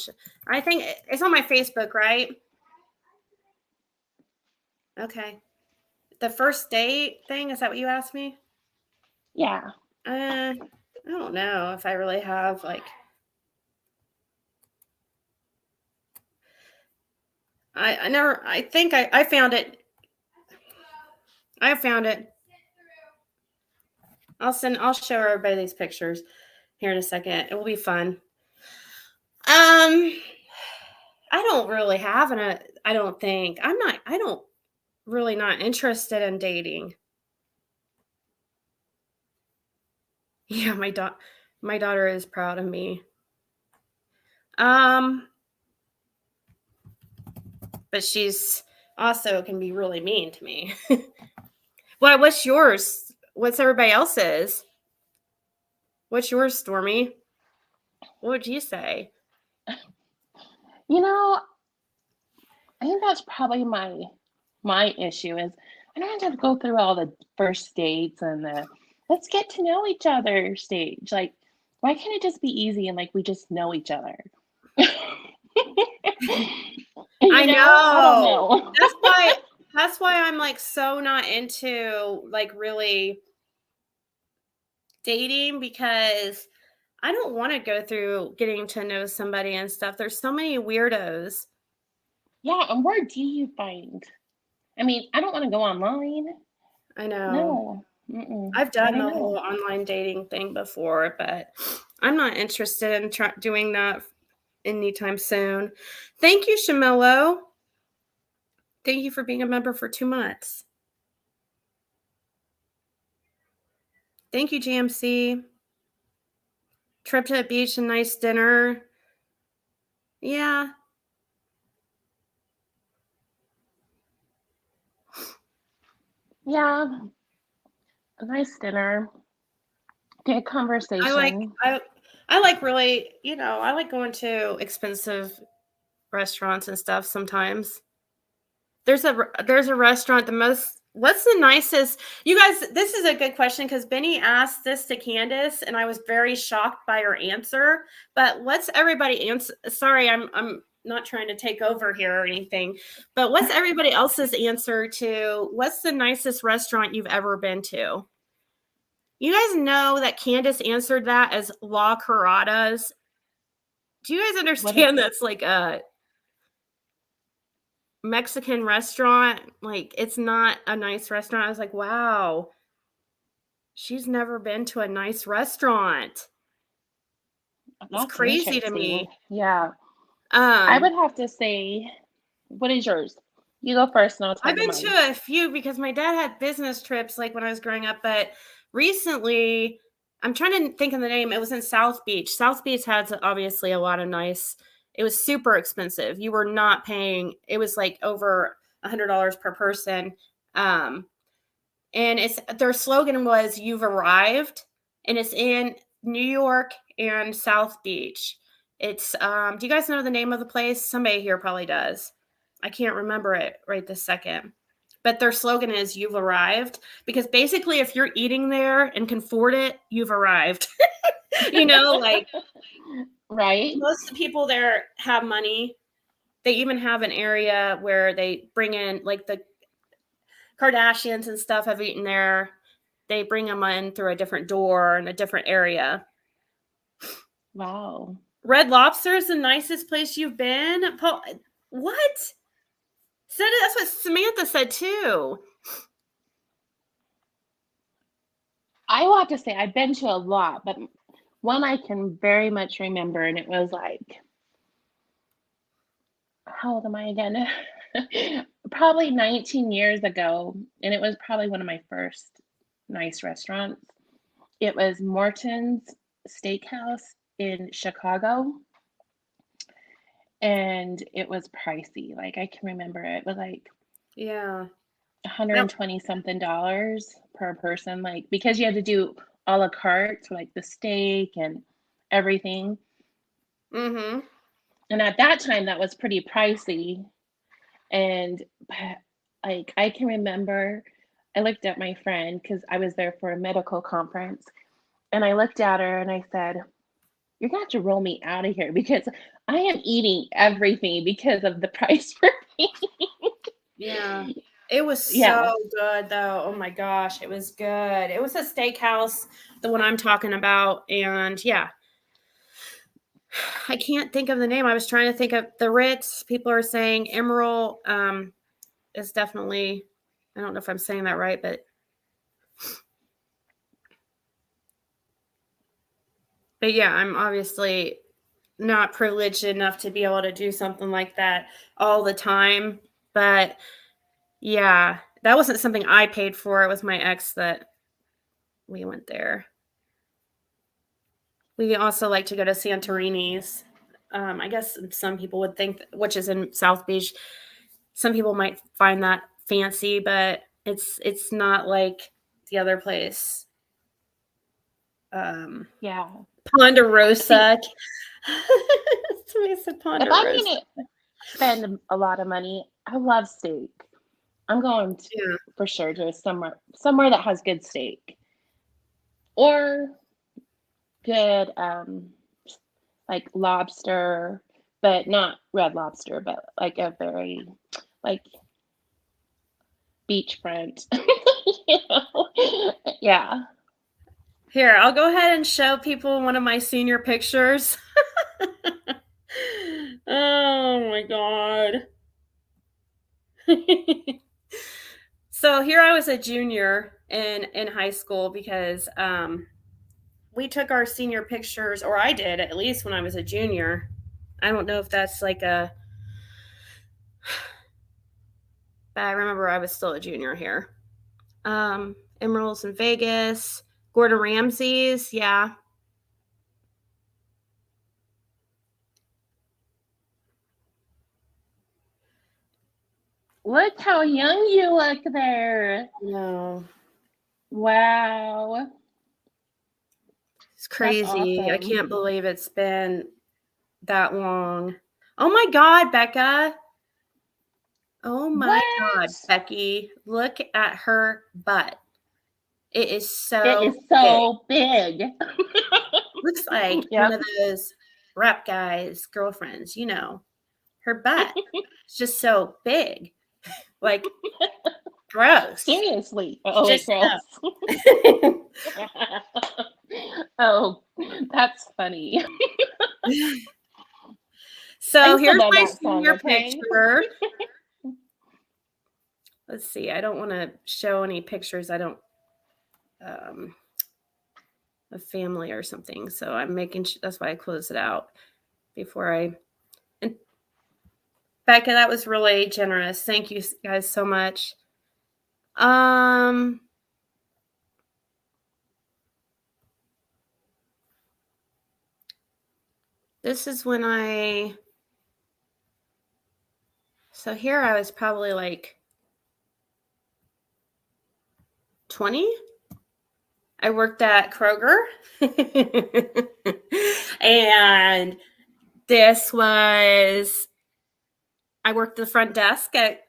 I think it's on my Facebook, right? Okay. The first date thing, is that what you asked me? yeah. I don't know if I really have like I never I think I found it. I found it. I'll show everybody these pictures here in a second. It will be fun. I don't really have I don't think. I don't really not interested in dating. Yeah, my daughter is proud of me. Um but she's also can be really mean to me. What's yours? What's everybody else's? What's yours, Stormy? What would you say? You know, I think that's probably my issue is I don't have to go through all the first dates and the let's get to know each other stage. Like, why can't it just be easy and like we just know each other? I I don't know. know. That's why I'm like so not into like really dating, because I don't want to go through getting to know somebody and stuff. There's so many weirdos. Yeah, and where do you find? I mean, I don't want to go online. I know. No. Mm-mm. I've I done don't the whole know. online dating thing before, but I'm not interested in doing that anytime soon. Thank you, Shamillo. Thank you for being a member for 2 months. Thank you, GMC. Trip to the beach and nice dinner. Yeah. Yeah, a nice dinner. Good I conversation. I like really, I like going to expensive restaurants and stuff sometimes. There's a restaurant, what's the nicest, you guys, this is a good question because Benny asked this to Candace and I was very shocked by her answer. But what's everybody answer? Sorry, I'm not trying to take over here or anything, but what's everybody else's answer to what's the nicest restaurant you've ever been to? You guys know that Candace answered that as La Carrada's. Do you guys What is understand that's like a Mexican restaurant? Like, it's not a nice restaurant. I was like, wow, she's never been to a nice restaurant. It's that's crazy to interesting. me. Yeah. I Um, would have to say, what is yours? You go first and I'll tell I've you been mine. to a few because my dad had business trips like when I was growing up, but recently, I'm trying to think of the name. It was in South Beach. South Beach has obviously a lot of nice. It was super expensive. You were not paying. It was like over $100 per person. Um, and it's their slogan was "You've arrived," and it's in New York and South Beach. It's do you guys know the name of the place? Somebody here probably does. I can't remember it right this second. But their slogan is "You've arrived," because basically if you're eating there and can afford it, you've arrived. Like Right? most of the people there have money. They even have an area where they bring in like the Kardashians and stuff have eaten there. They bring them in through a different door in a different area. Wow. Red Lobster is the nicest place you've been? Paul, what? That's what Samantha said too. I will have to say I've been to a lot, but one I can very much remember, and it was like, how old am I again? Probably 19 years ago, and it was probably one of my first nice restaurants. It was Morton's Steakhouse in Chicago, and it was pricey. Like I can remember it was like Yeah. 120 something dollars per person, like because you had to do a la carte, so like the steak and everything. Mm-hmm. And at that time, that was pretty pricey. And like I can remember, I looked at my friend because I was there for a medical conference, and I looked at her and I said, "You're gonna have to roll me out of here because I am eating everything because of the price for me." Yeah. It was so Yeah, good though. Oh my gosh, it was good. It was a steakhouse, the one I'm talking about. And yeah, I can't think of the name. I was trying to think of the Ritz. People are saying Emerald is definitely, I don't know if I'm saying that right, but yeah, I'm obviously not privileged enough to be able to do something like that all the time. But yeah, that wasn't something I paid for. It was my ex that we went there. We also like to go to Santorini's. I guess some people would think, which is in South Beach. Some people might find that fancy, but it's not like the other place. Um, yeah. See, Ponderosa. Somebody said if I'm Ponderosa. gonna spend a lot of money, I love steak. I'm going to, Yeah. for sure to somewhere that has good steak or good like lobster, but not red lobster, but like a very like beachfront. you know? Yeah. Here, I'll go ahead and show people one of my senior pictures. Oh my god. So here I was a junior in high school because we took our senior pictures, or I did at least when I was a junior. I don't know if that's like but I remember I was still a junior here. Emeralds in Vegas, Gordon Ramsay's, yeah. Look how young you look there. No. Wow. It's That's crazy. I awesome. can't believe it's been that long. Oh my God, Becca. Oh my God, What? Becky. Look at her butt. It is It so is big. so big. Looks like one Yep. of those rap guys' girlfriends, her butt. It's just so big. Like, gross. Seriously. Oh, wait, Just gross. no. Oh, that's funny. I So still here's love my that song, senior okay? picture. Let's see. I don't want to show any pictures. I don't of family or something. So I'm making that's why I closed it out before I and Becca, that was really generous. Thank you guys so much. This is when so here I was probably like 20. I worked at Kroger. And this was I worked the front desk at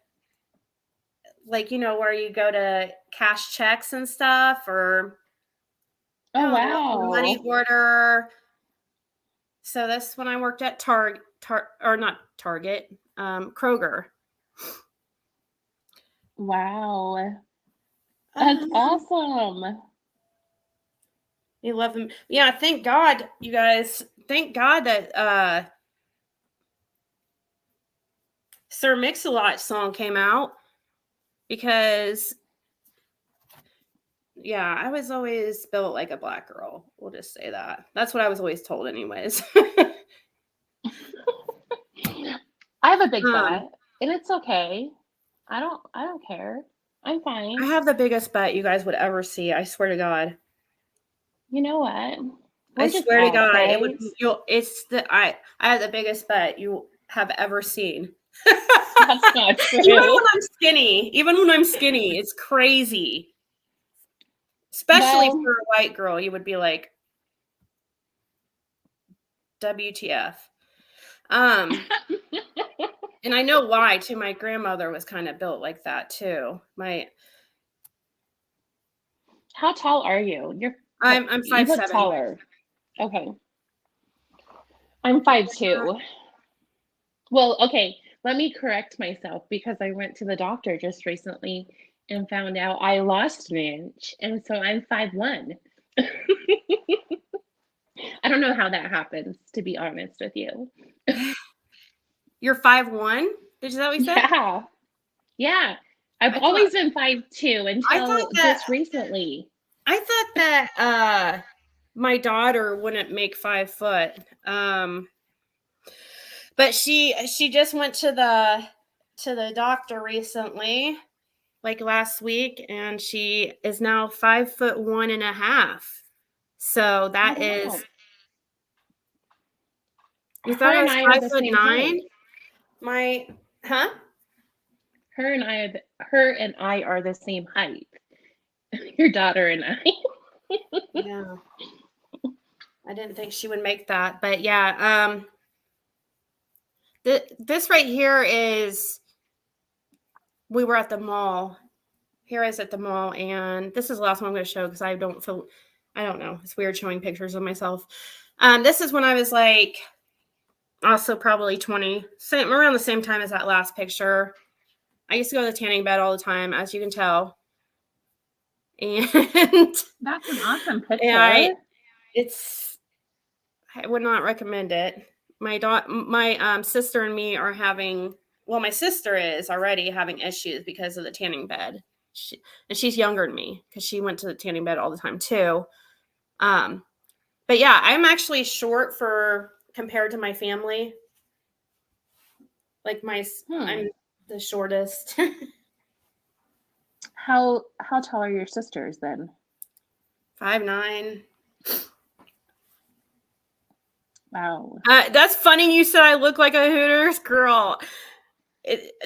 like where you go to cash checks and stuff, or I Oh, don't know, for the money wow. order. So that's when I worked at or not Target, Kroger. Wow. That's awesome. You love them. Yeah, thank God, you guys. Thank God that Sir Mix-a-Lot song came out, because yeah, I was always built like a black girl. We'll just say that. That's what I was always told anyways. I have a big um, butt, and it's okay. I don't care. I'm I fine. have the biggest butt you guys would ever see. I swear to God. You know what? I We're just swear to God, it would. assholes. It's the I have the biggest butt you have ever seen. That's not true. Even when I'm skinny, it's crazy. Especially Well, for a white girl, you would be like, WTF. Um, and I know why too. My grandmother was kind of built like that too. how tall are you? I'm You look 5'7". taller. Okay. I'm 5'2". Well, okay, let me correct myself because I went to the doctor just recently and found out I lost an inch, and so I'm 5'1". I don't know how that happens, to be honest with you. You're 5'1"? Did you that what you said? Yeah. Yeah. I've I thought always been 5'2" I thought until that just recently. my daughter wouldn't make 5 foot. But she just went to the doctor recently, like last week, and she is now 5'1.5". So Oh, that wow. is, you thought Her I and was I are five the foot same nine? height. My huh? Her and I are the same height. Your daughter and I. Yeah. I didn't think she would make that, but yeah, this right here is we were at the mall. Here is at the mall, and this is the last one I'm going to show because I don't know. It's weird showing pictures of myself. This is when I was like also probably 20, around the same time as that last picture. I used to go to the tanning bed all the time, as you can tell, and That's an awesome I picture. it's I would not recommend it. My sister and me are having. Well, my sister is already having issues because of the tanning bed. And she's younger than me because she went to the tanning bed all the time too. Um, but yeah, I'm actually short for compared to my family. Like Hmm. I'm the shortest. How tall are your sisters then? 5'9". Wow. That's funny. You said I look like a Hooters girl.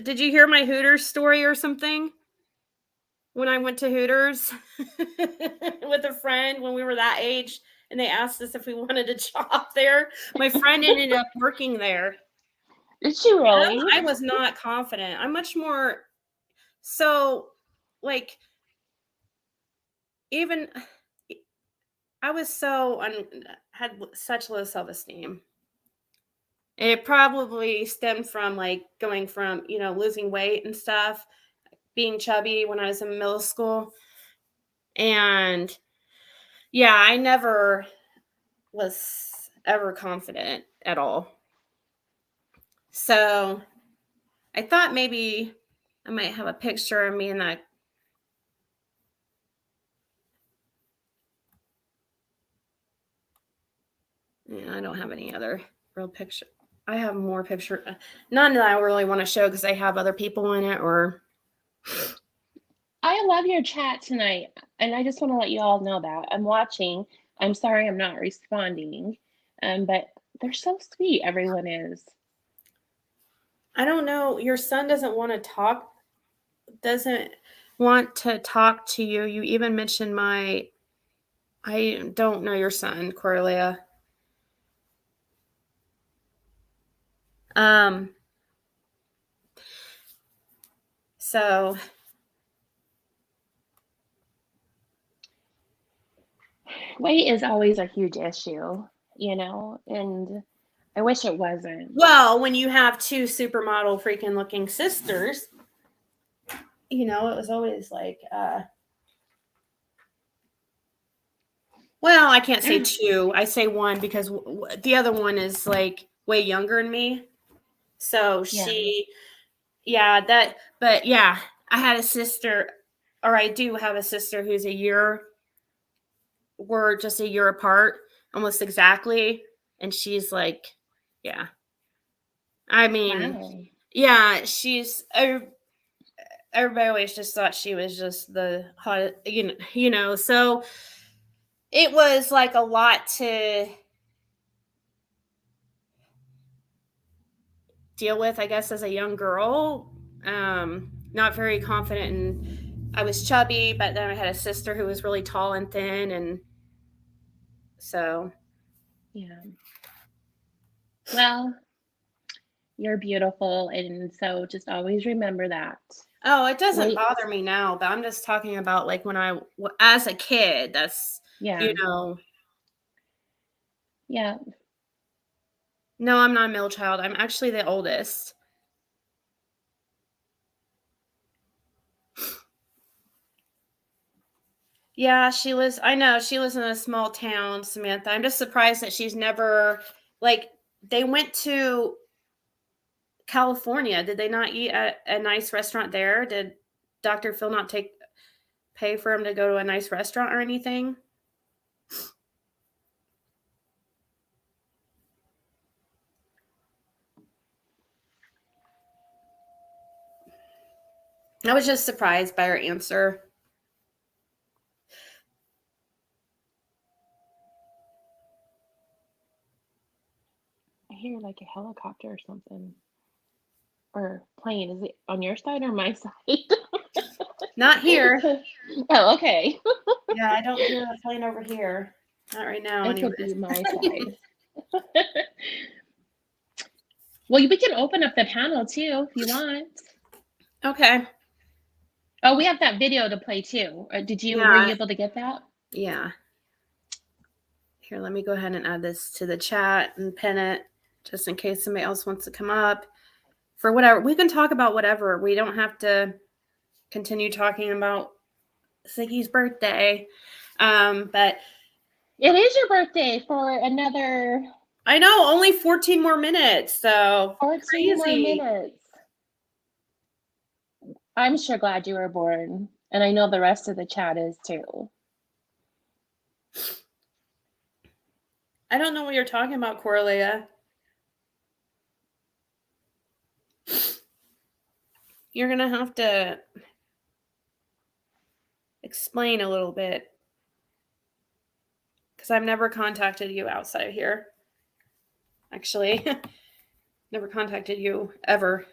Did you hear my Hooters story or something? When I went to Hooters with a friend when we were that age, and they asked us if we wanted a job there. My friend ended up working there. Did she really? I was not confident. I'm much more so like even I was so had such low self-esteem. It probably stemmed from like going from, losing weight and stuff, being chubby when I was in middle school. And yeah, I never was ever confident at all. So I thought maybe I might have a picture of me in that. Yeah, I don't have any other real picture. I have more picture. None that I really want to show because I have other people in it or. I love your chat tonight, and I just want to let you all know that I'm watching. I'm sorry I'm not responding, but they're so sweet. Everyone is. I don't know. Your son doesn't want to talk. Doesn't want to talk to you. You even mentioned I don't know your son, Corleia. So Weight is always a huge issue, and I wish it wasn't. well, when you have two supermodel freaking looking sisters, it was always like, well, I can't say two. I say one because the other one is like way younger than me. So but yeah, I had a sister, or I do have a sister who's we're just a year apart, almost exactly. And she's like, yeah. I mean, Wow. yeah, everybody always just thought she was just the hot, so it was like a lot to deal with, I guess, as a young girl. Not very confident, and I was chubby, but then I had a sister who was really tall and thin, and so Yeah. Well, you're beautiful, and so just always remember that. oh, it doesn't Wait. bother me now, but I'm just talking about like when as a kid, that's Yeah. Yeah. No, I'm not a middle child. I'm actually the oldest. Yeah, I know she lives in a small town, Samantha. I'm just surprised that she's never, like, they went to California. Did they not eat at a nice restaurant there? Did Dr. Phil not pay for him to go to a nice restaurant or anything? I was just surprised by her answer. I hear like a helicopter or something. Or plane. Is it on your side or my side? Not here. Oh, okay. Yeah, I don't hear a plane over here. Not right now, It could anyways. be my side. Well, we can open up the panel too if you want. Okay. Oh, we have that video to play too. Were you able to get that? Yeah. Here, let me go ahead and add this to the chat and pin it just in case somebody else wants to come up for whatever. We can talk about whatever. We don't have to continue talking about Ziggy's birthday. But it is your birthday for another. I know, only 14 more minutes. So 14 more minutes. I'm sure glad you were born. And I know the rest of the chat is too. I don't know what you're talking about, Corleia. You're going to have to explain a little bit because I've never contacted you outside of here. Actually, never contacted you ever.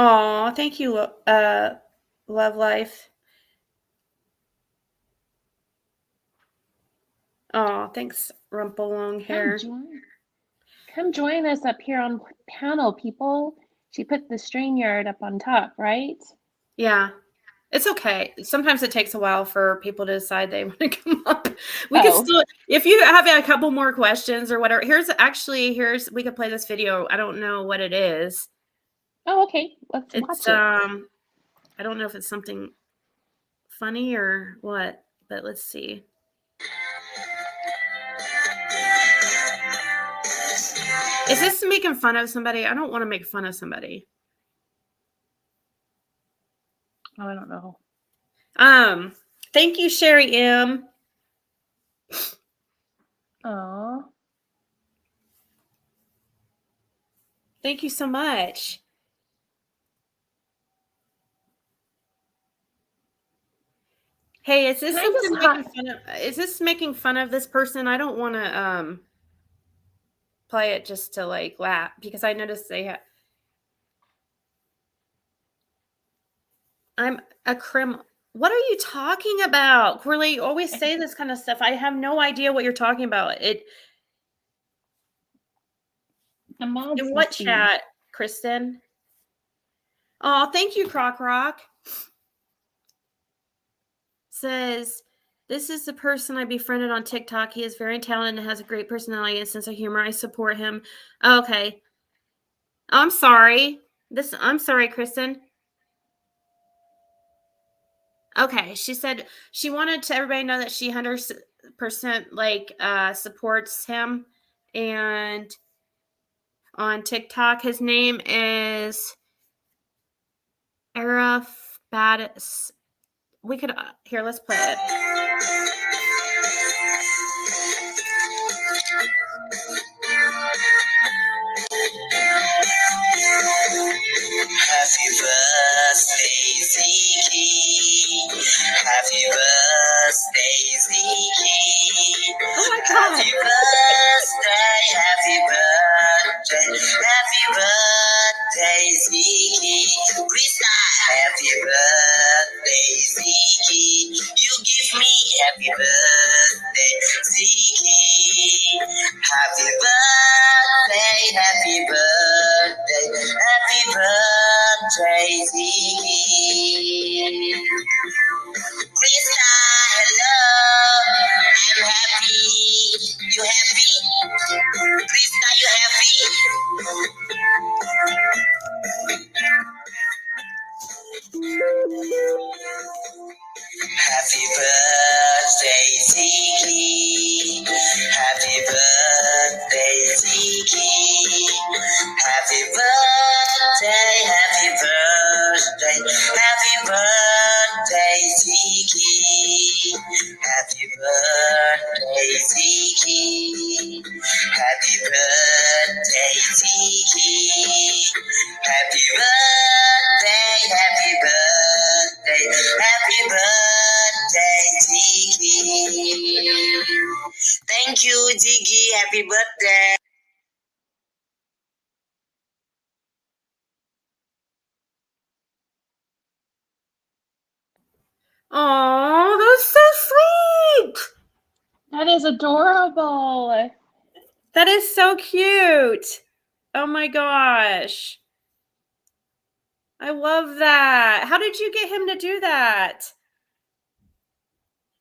Oh, thank you, Love Life. Oh, thanks, Rumple Long Hair. Come join us up here on panel, people. She put the StreamYard up on top, right? Yeah. It's okay. Sometimes it takes a while for people to decide they want to come up. We could still, if you have a couple more questions or whatever, here's, we could play this video. I don't know what it is. Oh, okay. Let's watch it. I don't know if it's something funny or what, but let's see. Is this making fun of somebody? I don't want to make fun of somebody. Oh, I don't know. Thank you, Sherry M. Aw. Thank you so much. Hey, is this something making fun of? Is this making fun of this person? I don't want to play it just to like laugh because I noticed they have. I'm a criminal. What are you talking about, Corley? You always say this kind of stuff. I have no idea what you're talking about. It. The mods In what chat, Kristen? Oh, thank you, Croc Rock. Says, this is the person I befriended on TikTok. He is very talented and has a great personality and sense of humor. I support him. Okay. I'm sorry. I'm sorry, Kristen. Okay. She said she wanted to everybody know that she 100% like supports him. And on TikTok, his name is Araf Badis. We could here, let's play it. Happy birthday, Ziggy. Happy birthday, Ziggy. Oh my God. Happy birthday, happy birthday, happy birthday, Ziggy. Krista, happy birthday, Ziggy. You give me happy birthday, Ziggy. Happy birthday, happy birthday, happy birthday, Ziggy. Krista, hello, I'm happy. You happy? Krista, you happy? Happy birthday, Ziggy. Happy birthday, Ziggy. Happy birthday, happy birthday, happy birthday, Ziggy. Happy birthday, Ziggy. Happy birthday, Ziggy. Happy birthday, happy birthday, happy birthday, Ziggy. Thank you, Ziggy. Happy birthday. Oh, that's so sweet. That is adorable. That is so cute. Oh my gosh. I love that. How did you get him to do that?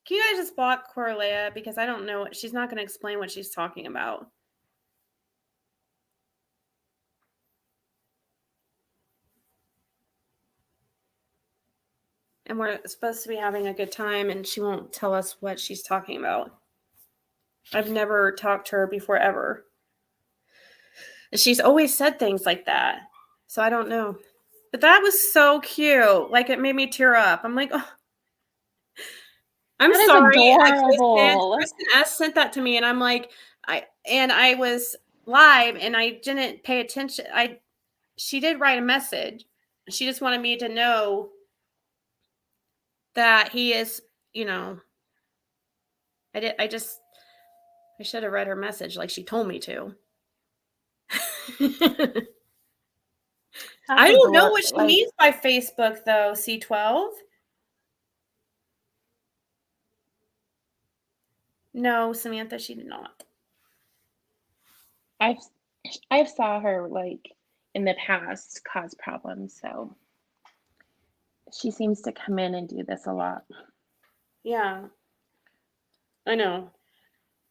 Can you guys just block Corlea? Because I don't know. She's not going to explain what she's talking about. And we're supposed to be having a good time, and she won't tell us what she's talking about. I've never talked to her before, ever. And she's always said things like that. So I don't know. But that was so cute. Like, it made me tear up. I'm like, oh. I'm sorry. Kristen S sent that to me, and I'm like, I was live, and I didn't pay attention. She did write a message. She just wanted me to know that he is, I should have read her message like she told me to. I That's don't know adorable. what she Like, means by Facebook, though, C12. No, Samantha, she did not. I've I've saw her like in the past cause problems, so she seems to come in and do this a lot. Yeah, I know.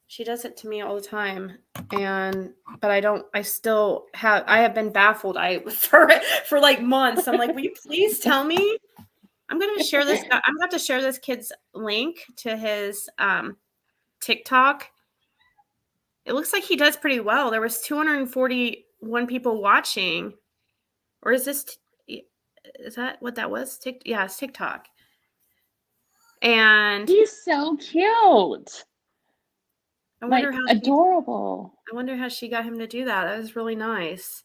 She does it to me all the time. But I have been baffled for like months. I'm like, will you please tell me? I'm going to share this. I'm going to have to share this kid's link to his TikTok. It looks like he does pretty well. There was 241 people watching. Or is that what that was? Yeah, it's TikTok. And He's so cute. I Like wonder adorable. how she got him to do that. That was really nice.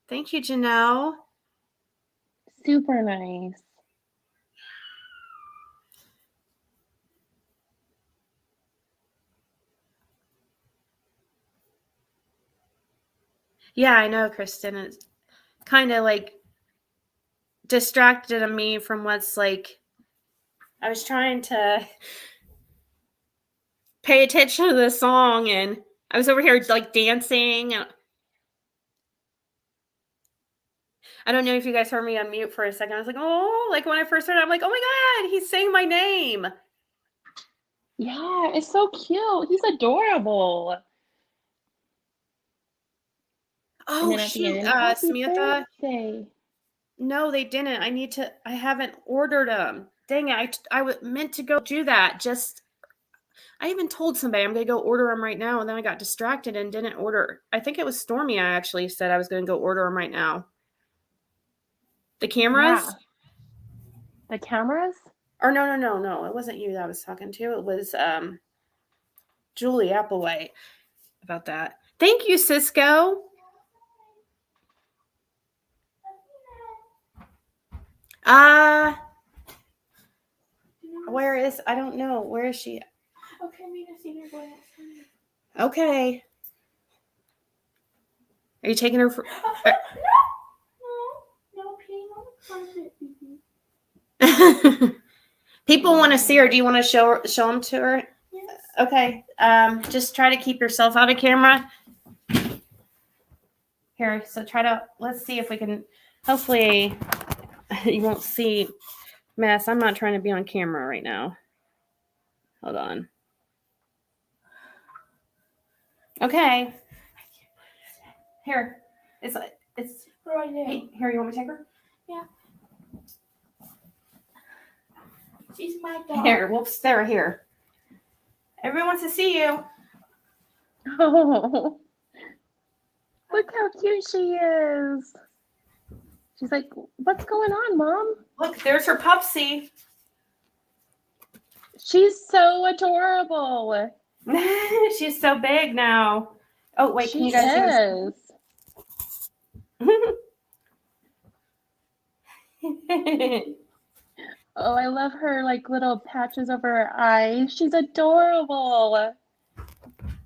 Thank you, Janelle. Super nice. Yeah, I know, Kristen. It's kind of like distracted me from what's like. I was trying to pay attention to the song, and I was over here like dancing. I don't know if you guys heard me on mute for a second. I was like, oh, like when I first heard it, I'm like, oh my God, he's saying my name. Yeah, it's so cute. He's adorable. And Oh, then at the shoot, end, happy Samantha. birthday. No, they didn't. I haven't ordered them. Dang it. I meant to go do that. I even told somebody I'm going to go order them right now. And then I got distracted and didn't order. I think it was Stormy. I actually said I was going to go order them right now. The cameras? Yeah. The cameras? Or no. It wasn't you that I was talking to. It was Julie Applewhite about that. Thank you, Cisco. I don't know. Where is she? Okay, Mina, see you're going outside. Okay. Are you taking her for? No, peeing on the carpet, baby. People want to see her. Do you want to show them to her? Yes. Okay. Just try to keep yourself out of camera. Here, so let's see if we can, hopefully you won't see mess. I'm not trying to be on camera right now. Hold on. Okay. Here. It's Right there. here, you want me to take her? Yeah. She's my dog. Here, whoops, there, here. Everyone wants to see you. Oh, look how cute she is. She's like, what's going on, Mom? Look, there's her pupsy. She's so adorable. She's so big now. Oh, wait, can She you guys see? Oh, I love her like little patches over her eyes. She's adorable.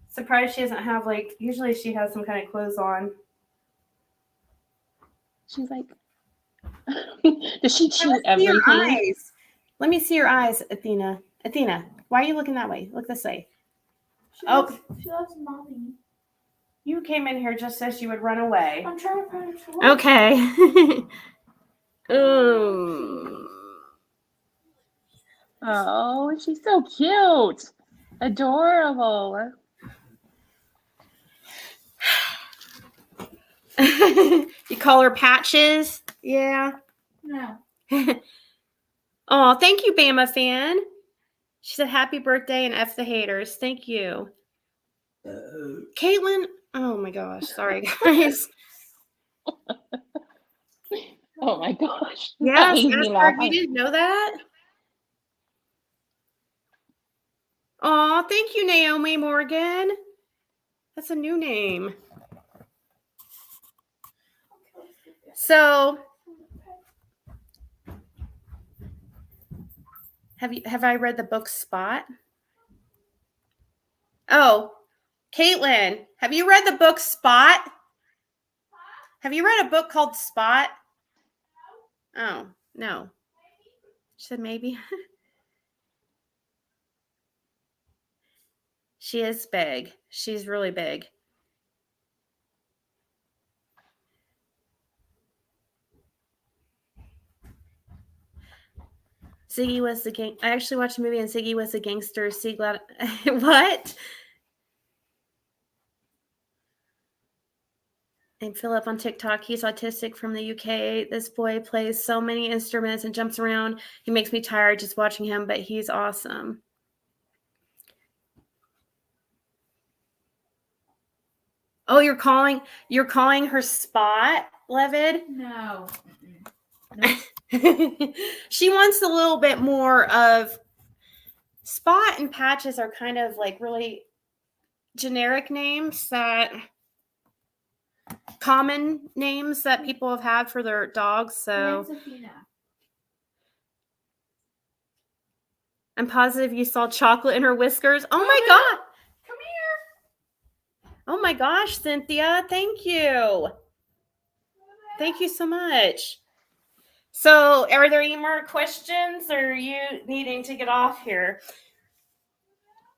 Surprised she doesn't have usually she has some kind of clothes on. She's like, does she chew Let's see your everything? eyes. Let me see your eyes, Athena. Athena, why are you looking that way? Look this way. She loves mommy. You came in here just so she would run away. I'm trying to put her to work. Okay. Ooh. Oh, she's so cute. Adorable. You call her Patches? Yeah. No. Oh, thank you, Bama fan. She said happy birthday and F the haters. Thank you. Caitlin. Oh my gosh. Sorry, guys. Oh my gosh. That Yes, made me laugh. you didn't know that? Oh, thank you, Naomi Morgan. That's a new name. So, have I read the book Spot? Oh, Caitlin, have you read the book Spot? Have you read a book called Spot? Oh, no. She said maybe. She is big. She's really big. Ziggy was the gang. I actually watched a movie and Ziggy was a gangster. See, glad. What? And Philip on TikTok, he's autistic from the UK. This boy plays so many instruments and jumps around. He makes me tired just watching him, but he's awesome. Oh, you're calling her Spot, Levid? No. She wants a little bit more of Spot and Patches are kind of like really generic names that common names that people have had for their dogs. So I'm positive you saw chocolate in her whiskers. Oh my God. Come here. Oh my gosh, Cynthia. Thank you. Thank you so much. So are there any more questions or are you needing to get off here?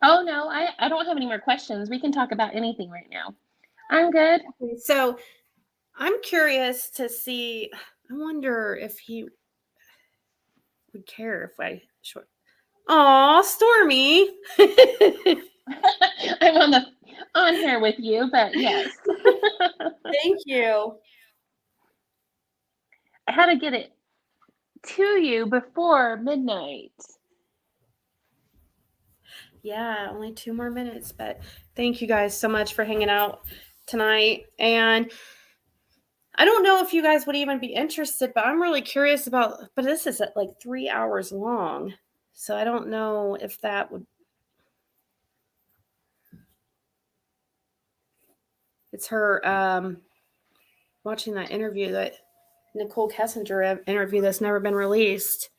Oh, no, I don't have any more questions. We can talk about anything right now. I'm good. So I'm curious to see, I wonder if he would care if I short. Aw, Stormy. I'm on here with you, but yes. Thank you. I had to get it to you before midnight. Yeah, only 2 more minutes, but thank you guys so much for hanging out tonight. And I don't know if you guys would even be interested, but I'm really curious about, but this is like 3 hours long. So I don't know if that would. It's her watching that interview, that Nicole Kessinger interview that's never been released.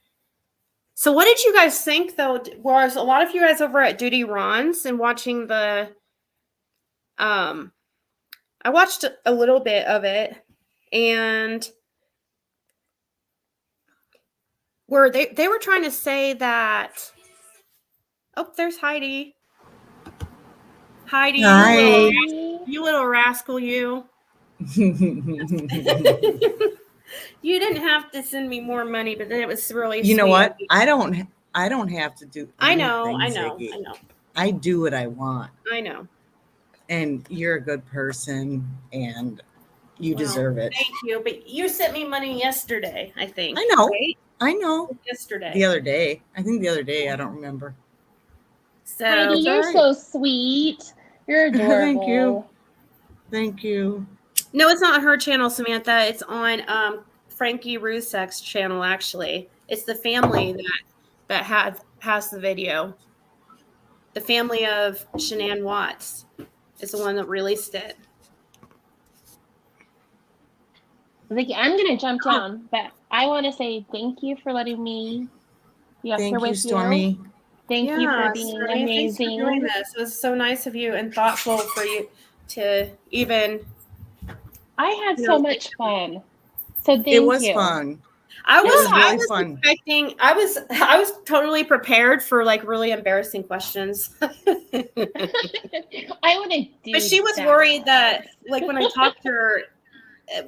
So what did you guys think, though? Was a lot of you guys over at Duty Ron's and watching the I watched a little bit of it, and where they were trying to say that, oh, there's Heidi. Heidi, Hi. you little rascal, you. You didn't have to send me more money, but then it was really You know sweet. what? I don't have to do I anything, know. Ziggy. I do what I want. I know. And you're a good person and you deserve it. Thank you. But you sent me money yesterday, I think. I know. Right? I know. Yesterday. The other day. I think the other day. I don't remember. So Heidi, you're so sweet. You're adorable. Thank you. Thank you. No, it's not her channel, Samantha. It's on Frankie Rusek's channel, actually. It's the family that has the video. The family of Shanann Watts is the one that released it. Ziggy, I'm going to jump down, but I want to say thank you for letting me be up here with you. Stormy. Thank you for being amazing. Thanks for doing this. It was so nice of you and thoughtful for you to even. I had so much fun. So thank you. It was fun. I was really fun. Expecting. I was totally prepared for like really embarrassing questions. I wouldn't do. But she was worried that, like, when I talked to her,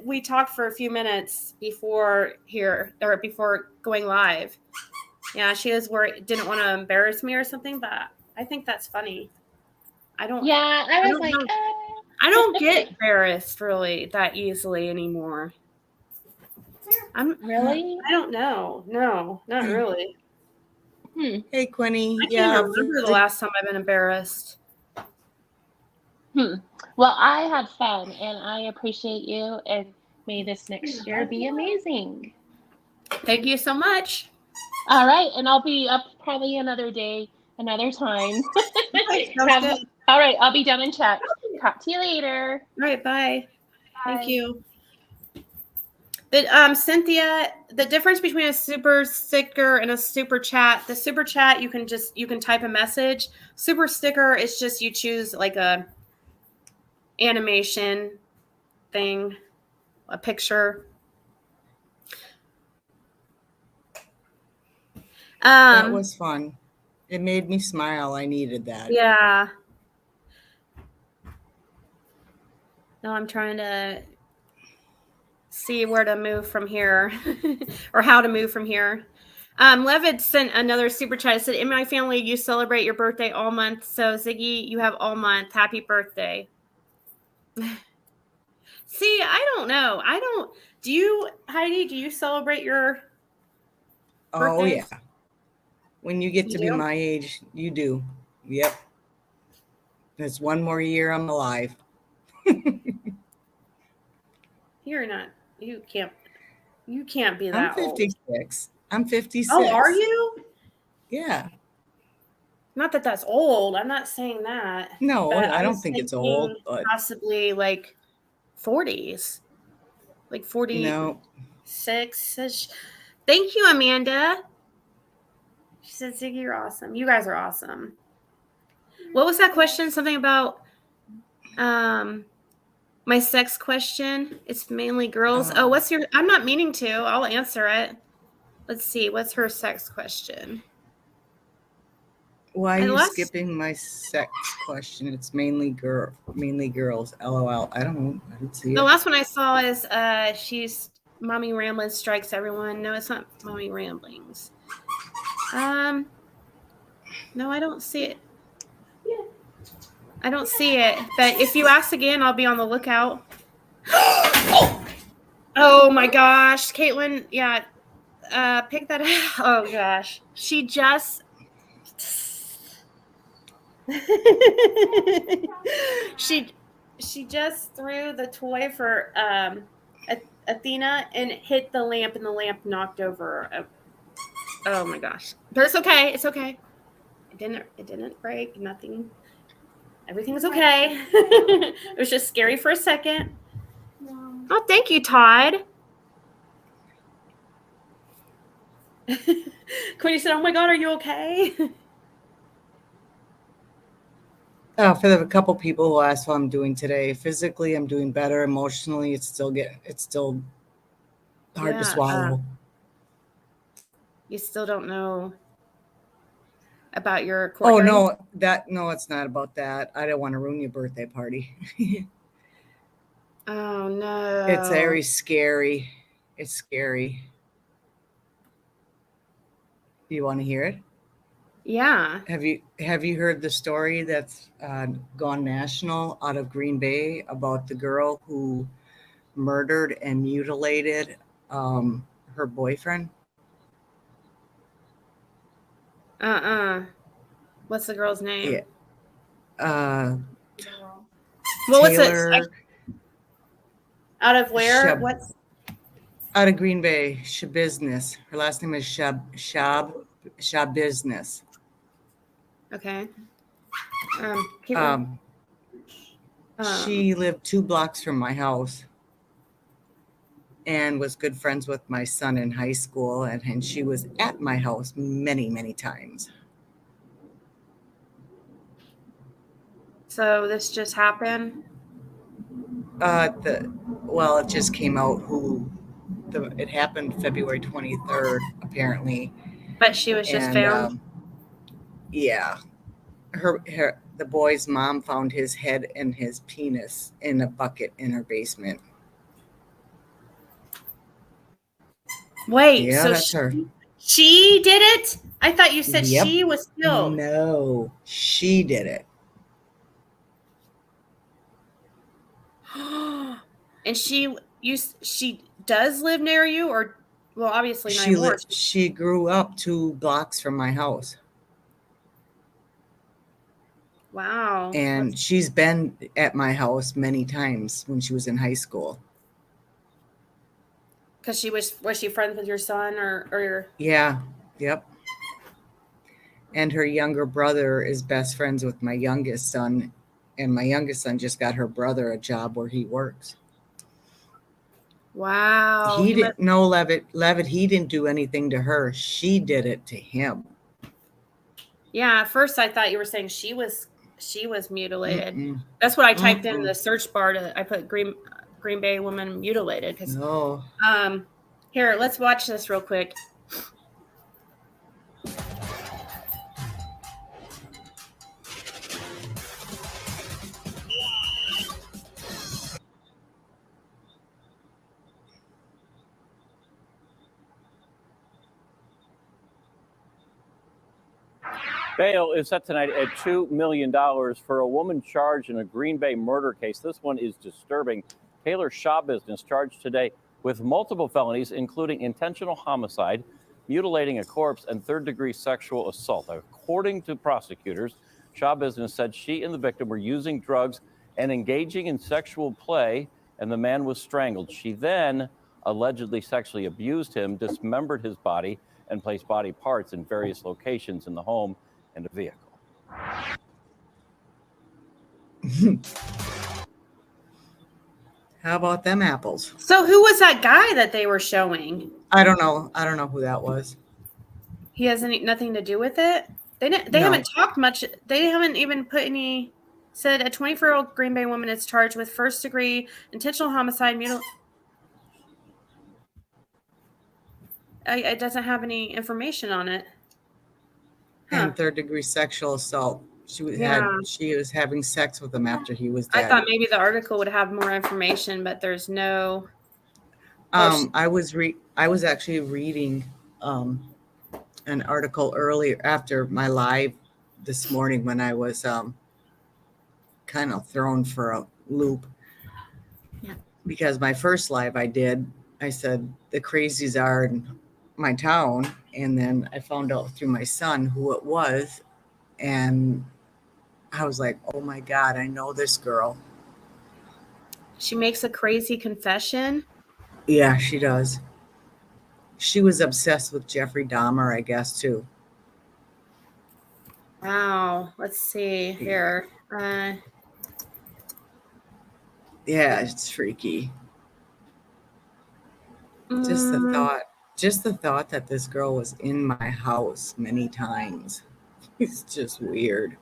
we talked for a few minutes before going live. Yeah, she was worried, didn't want to embarrass me or something, but I think that's funny. I was like, I don't get embarrassed really that easily anymore. Really? I don't know. No, not really. Hey, Quinny. I can't remember the last time I've been embarrassed. Well, I had fun, and I appreciate you, and may this next year be amazing. Thank you so much. All right, and I'll be up probably another day, another time. All right, I'll be down in chat. Talk to you later. All right, bye. Thank you. But Cynthia, the difference between a super sticker and a super chat, the super chat you can type a message. Super sticker is just you choose like a animation thing, a picture. That Um, was fun. It made me smile. I needed that. yeah. Now I'm trying to see where to move from here or how to move from here. Levitt sent another super chat. It said, in my family, you celebrate your birthday all month. So, Ziggy, you have all month. Happy birthday. See, I don't know. Do you, Heidi, do you celebrate your Oh, birthday? yeah. When you get You to be do? my age, you do. Yep. There's one more year I'm alive. You're not, you can't be I'm that old. 56. I'm Oh, are 56. you? Yeah. Not that that's old. I'm not saying that. No, But I I don't was think it's thinking old, but possibly like 40s, like no. 46-ish. Thank you, Amanda. She said, Ziggy, you're awesome. You guys are awesome. What was that question? Something about my sex question. It's mainly girls. Oh, what's your, I'm not meaning to. I'll answer it. Let's see. What's her sex question? Why are you Last, skipping my sex question? It's mainly girls. LOL. I don't know. I didn't see the it. last one I saw is she's Mommy Ramblings strikes everyone. No, it's not Mommy Ramblings. No, I don't see it. I don't see it. But if you ask again, I'll be on the lookout. Oh my gosh, Caitlin, yeah, pick that up. Oh gosh, she just she just threw the toy for Athena and hit the lamp, and the lamp knocked over. Oh my gosh, but it's okay. It's okay. It didn't break. Nothing. Everything was okay. It was just scary for a second. Oh, thank you, Todd. Quinny said, "Oh my God, are you okay?" For the couple people who asked what I'm doing today, physically I'm doing better. Emotionally, it's still hard to swallow. You still don't know about your court Oh hearing? no, it's not about that. I don't want to ruin your birthday party. Oh no. It's very scary. It's scary. Do you want to hear it? Yeah. Have you heard the story that's gone national out of Green Bay about the girl who murdered and mutilated her boyfriend? What's the girl's name? Yeah. What was it? Taylor Out of where? Shab, What's out of Green Bay, Shabusiness. Her last name is Shabusiness. okay? She lived 2 blocks from my house and was good friends with my son in high school, and she was at my house many, many times. So this just happened? It just came out it happened February 23rd, apparently. But she was just found? Yeah. The boy's mom found his head and his penis in a bucket in her basement. Wait, Yeah, so that's her. she did it? I thought you said Yep. she was killed. No, she did it. And she does live near you, or well, obviously not anymore. She grew up 2 blocks from my house. Wow. And she's been at my house many times when she was in high school. Because was she friends with your son or your? Yeah. Yep. And her younger brother is best friends with my youngest son, and my youngest son just got her brother a job where he works. Wow. He didn't know Levitt. He didn't do anything to her. She did it to him. Yeah. At first, I thought you were saying she was mutilated. Mm-mm. That's what I typed in the search bar. I put Green Bay woman mutilated. No. Here, let's watch this real quick. Bail is set tonight at $2 million for a woman charged in a Green Bay murder case. This one is disturbing. Taylor Shaw Business charged today with multiple felonies, including intentional homicide, mutilating a corpse, and third-degree sexual assault. According to prosecutors, Shaw Business said she and the victim were using drugs and engaging in sexual play, and the man was strangled. She then allegedly sexually abused him, dismembered his body, and placed body parts in various locations in the home and a vehicle. How about them apples? So who was that guy that they were showing? I don't know. I don't know who that was. He has nothing to do with it. They No. haven't talked much. They haven't even put any. Said a 24-year-old Green Bay woman is charged with first-degree intentional homicide. It doesn't have any information on it. And third-degree sexual assault. She was having sex with him after he was dead. I thought maybe the article would have more information, but there's no. I was actually reading an article earlier after my live this morning when I was kind of thrown for a loop. Yeah. Because my first live I said the crazies are in my town, and then I found out through my son who it was, and I was like, oh my God, I know this girl. She makes a crazy confession. Yeah, she does. She was obsessed with Jeffrey Dahmer, I guess, too. Wow. Let's see here. Yeah, it's freaky. Just the thought that this girl was in my house many times. It's just weird.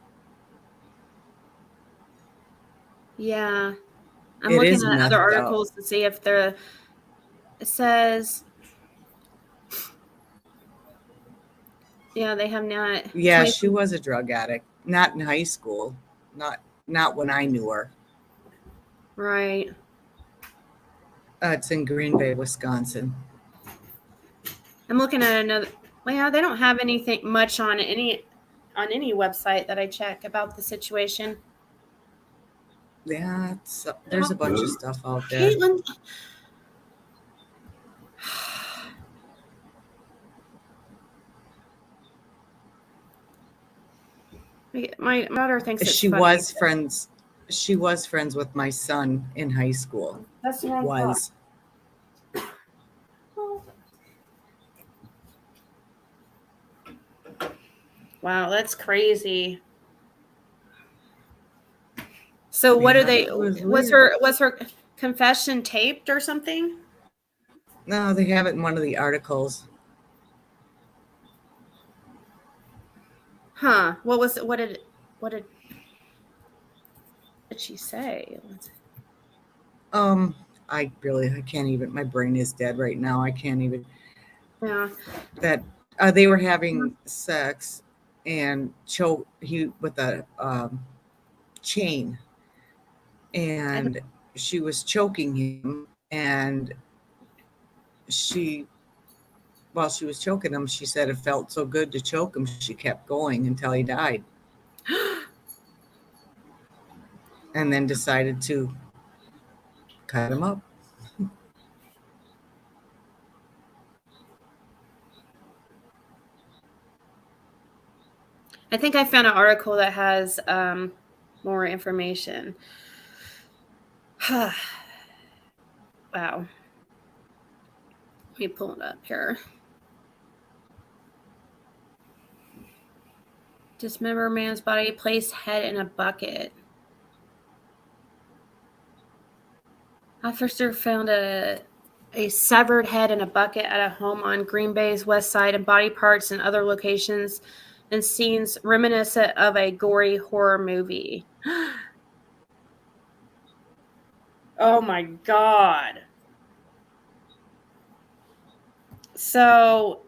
Yeah. I'm looking at other articles to see if it says. Yeah, they have not. Yeah, she was a drug addict. Not in high school. Not when I knew her. Right. It's in Green Bay, Wisconsin. I'm looking at another. Well, yeah, they don't have anything much on any website that I check about the situation. Yeah, there's a bunch of stuff out there. Caitlin. My daughter thinks it's She funny. was friends. She was friends with my son in high school. That's the wrong was. Wow, that's crazy. So what are they? Was her confession taped or something? No, they have it in one of the articles. Huh? What did she say? I can't even. My brain is dead right now. I can't even. Yeah. That they were having sex and choke with a chain, and she was choking him, and while she was choking him, she said it felt so good to choke him, she kept going until he died. And then decided to cut him up. I think I found an article that has more information. Wow. Let me pull it up here. Dismember man's body, place head in a bucket. Officer found a severed head in a bucket at a home on Green Bay's west side, and body parts in other locations and scenes reminiscent of a gory horror movie. Oh my God. So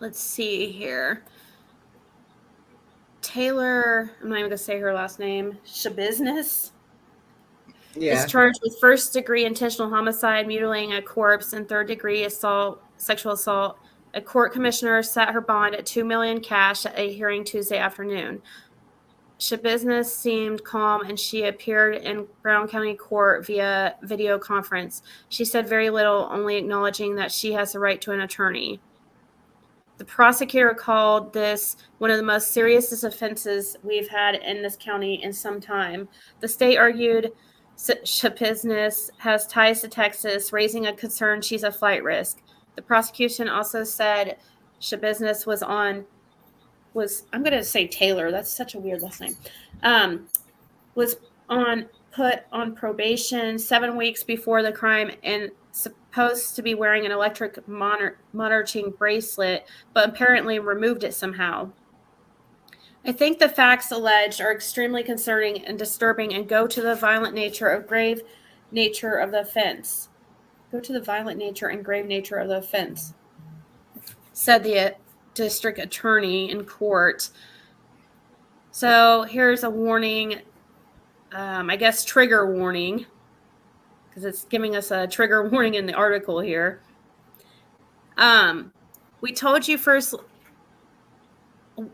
let's see here. Taylor, I'm not even going to say her last name. Shabusiness. Yeah. is charged with first-degree intentional homicide, mutilating a corpse, and third-degree assault, sexual assault. A court commissioner set her bond at $2 million cash at a hearing Tuesday afternoon. Shelbyville seemed calm, and she appeared in Brown County Court via video conference. She said very little, only acknowledging that she has the right to an attorney. The prosecutor called this one of the most serious offenses we've had in this county in some time. The state argued Shelbyville has ties to Texas, raising a concern she's a flight risk. The prosecution also said Shelbyville was I'm going to say Taylor. That's such a weird last name. Was put on probation 7 weeks before the crime and supposed to be wearing an electric monitoring bracelet, but apparently removed it somehow. I think the facts alleged are extremely concerning and disturbing and go to the violent nature of grave nature of the offense. Go to the violent nature and grave nature of the offense, said the district attorney in court. So here's a warning, I guess trigger warning, because it's giving us a trigger warning in the article here. We told you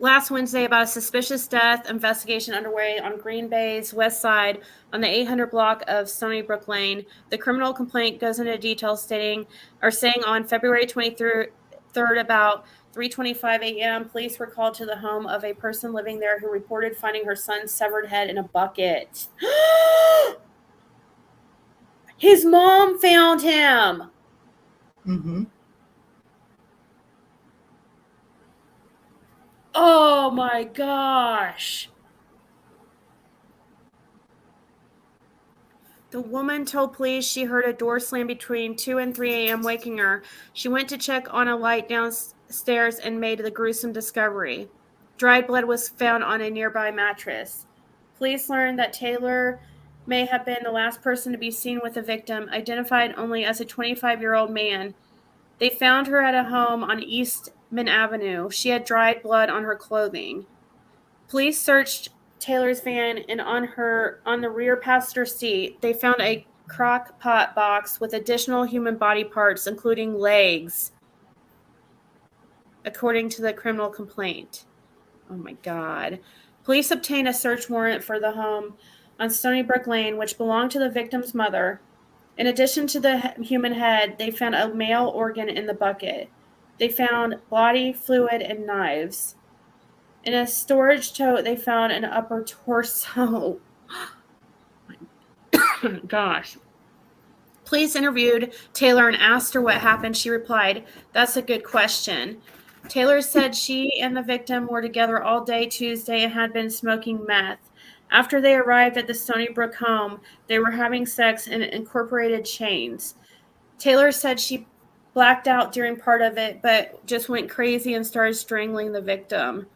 last Wednesday about a suspicious death investigation underway on Green Bay's west side on the 800 block of Stony Brook Lane. The criminal complaint goes into detail saying on February 23rd about 3:25 a.m., police were called to the home of a person living there who reported finding her son's severed head in a bucket. His mom found him. Mm-hmm. Oh my gosh. The woman told police she heard a door slam between 2 and 3 a.m., waking her. She went to check on a light downstairs and made the gruesome discovery. Dried blood was found on a nearby mattress. Police learned that Taylor may have been the last person to be seen with the victim, identified only as a 25-year-old man. They found her at a home on Eastman Avenue. She had dried blood on her clothing. Police searched Taylor's van, and on the rear passenger seat, they found a crock pot box with additional human body parts, including legs, according to the criminal complaint. Oh my God. Police obtained a search warrant for the home on Stony Brook Lane, which belonged to the victim's mother. In addition to the human head, they found a male organ in the bucket. They found body fluid and knives. In a storage tote, they found an upper torso. Gosh. Police interviewed Taylor and asked her what happened. She replied, "That's a good question." Taylor said she and the victim were together all day Tuesday and had been smoking meth. After they arrived at the Stony Brook home, they were having sex and incorporated chains. Taylor said she blacked out during part of it, but just went crazy and started strangling the victim.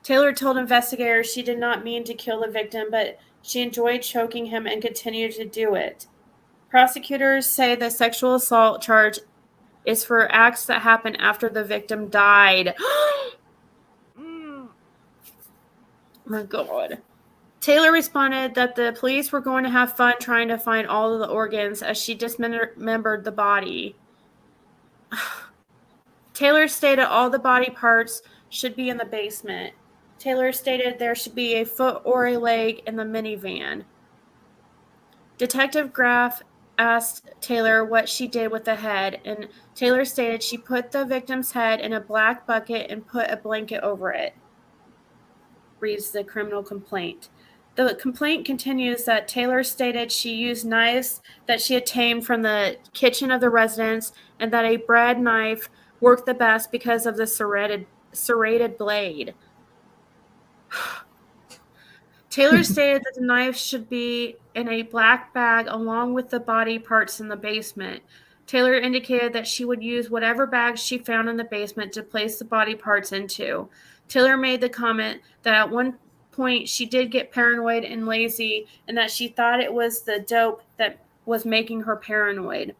Taylor told investigators she did not mean to kill the victim, but she enjoyed choking him and continued to do it. Prosecutors say the sexual assault charge is for acts that happened after the victim died. My God. Taylor responded that the police were going to have fun trying to find all of the organs as she dismembered the body. Taylor stated all the body parts should be in the basement. Taylor stated there should be a foot or a leg in the minivan. Detective Graff asked Taylor what she did with the head, and Taylor stated she put the victim's head in a black bucket and put a blanket over it, reads the criminal complaint. The complaint continues that Taylor stated she used knives that she obtained from the kitchen of the residence and that a bread knife worked the best because of the serrated blade. Taylor stated that the knife should be in a black bag along with the body parts in the basement. Taylor indicated that she would use whatever bags she found in the basement to place the body parts into. Taylor made the comment that at one point she did get paranoid and lazy and that she thought it was the dope that was making her paranoid.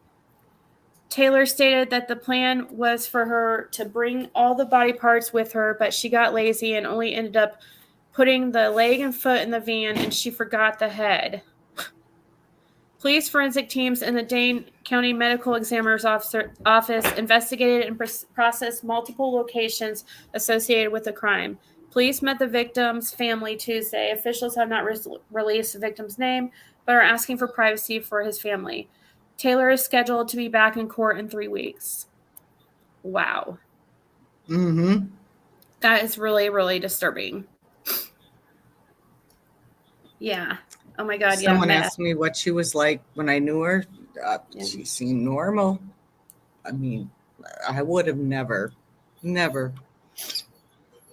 Taylor stated that the plan was for her to bring all the body parts with her, but she got lazy and only ended up putting the leg and foot in the van, and she forgot the head. Police forensic teams in the Dane County Medical Examiner's Office investigated and processed multiple locations associated with the crime. Police met the victim's family Tuesday. Officials have not released the victim's name, but are asking for privacy for his family. Taylor is scheduled to be back in court in 3 weeks. Wow. Mm-hmm. That is really, really disturbing. Yeah. Oh my God. Someone yeah. asked me what she was like when I knew her. Yeah. She seemed normal. I mean, I would have never.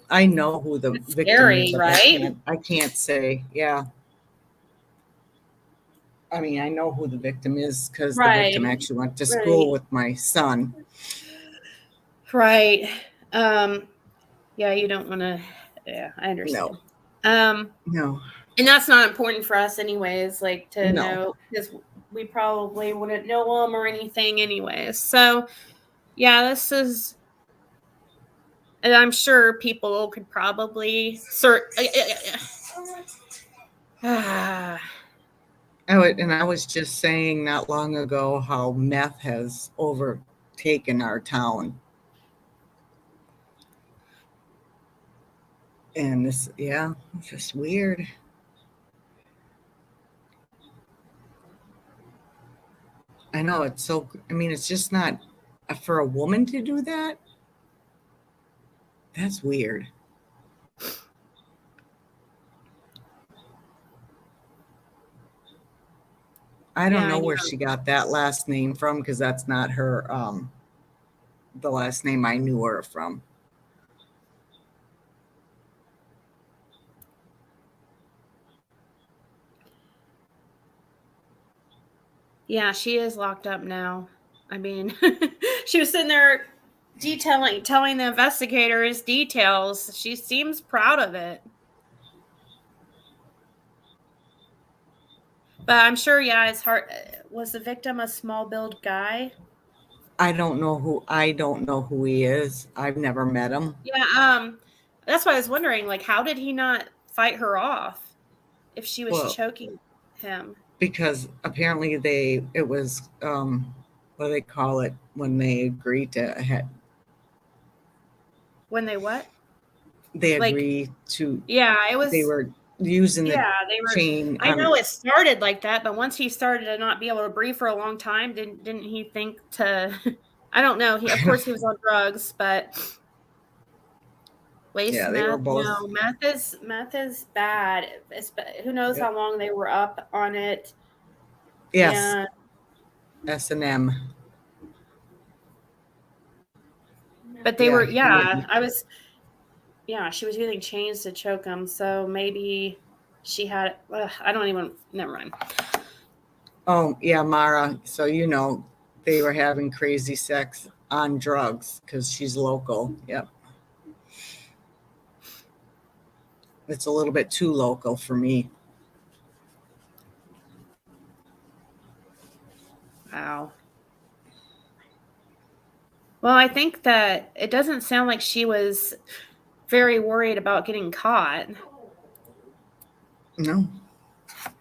I know who the It's victim scary, is. But right? I can't say. Yeah. I mean, I know who the victim is because the victim Right. actually went to school with my son. Right. Yeah, you don't want to. Yeah, I understand. No. And that's not important for us, anyways. Like to No. know, because we probably wouldn't know them or anything, anyways. So, yeah, this is. And I'm sure people could probably And I was just saying not long ago how meth has overtaken our town. And this, yeah, it's just weird. I know it's so, I mean, it's just not for a woman to do that. That's weird. I don't know where she got that last name from because that's not her, the last name I knew her from. Yeah, she is locked up now. I mean, she was sitting there telling the investigators details. She seems proud of it. But I'm sure, yeah, it's hard. Was the victim a small-build guy? I don't know who he is. I've never met him. Yeah, that's why I was wondering, like, how did he not fight her off if she was choking him? Because apparently it was what do they call it when they agree to When they what? They agree to. Yeah, it was. They were using the chain. I know it started like that, but once he started to not be able to breathe for a long time, didn't he think to? I don't know. Of course he was on drugs, but waste meth. They were both. No, meth is bad. Who knows how long they were up on it? Yes. S&M. But they were. Yeah, she was using chains to choke him, so maybe she had. I don't even. Never mind. Oh yeah, Mara. So they were having crazy sex on drugs because she's local. Yep. It's a little bit too local for me. Wow. Well, I think that it doesn't sound like she was very worried about getting caught. No.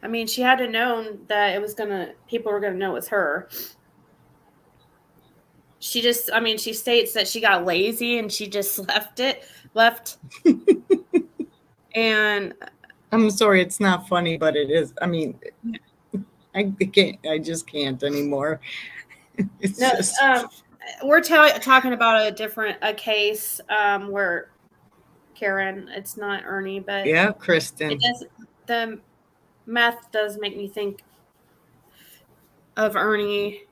I mean, she had to know that people were gonna know it was her. She states that she got lazy and she just left. And I'm sorry, it's not funny, but it is. I mean, I just can't anymore. We're talking about a case where Karen, it's not Ernie, but yeah, Kristen. The meth does make me think of Ernie.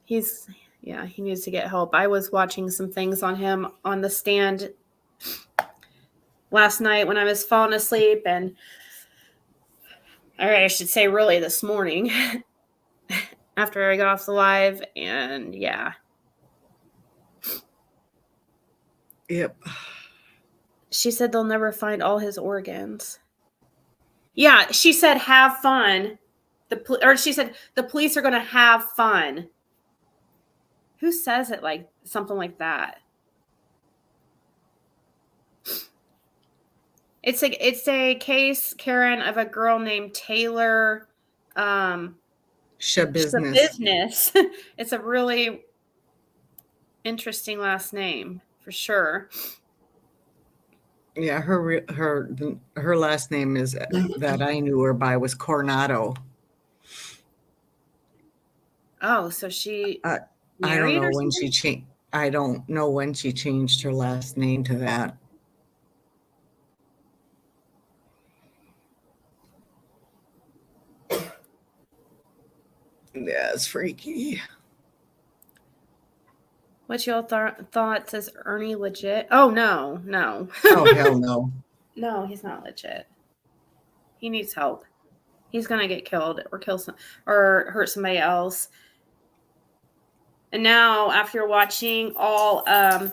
He needs to get help. I was watching some things on him on the stand last night when I was falling asleep, and I should say really this morning after I got off the live, and yeah. Yep. She said they'll never find all his organs. Yeah, she said have fun. She said the police are going to have fun. Who says it like something like that? It's a case, Karen, of a girl named Taylor Shabusiness. business. It's a really interesting last name for sure. Yeah, her last name is that I knew her by was Coronado. Oh, so she I don't married know or when something? she changed. I don't know when she changed her last name to that. Yeah, it's freaky. What's your thoughts? Is Ernie legit? Oh no. Oh hell no. No, he's not legit. He needs help. He's gonna get killed or or hurt somebody else. And now, after watching all the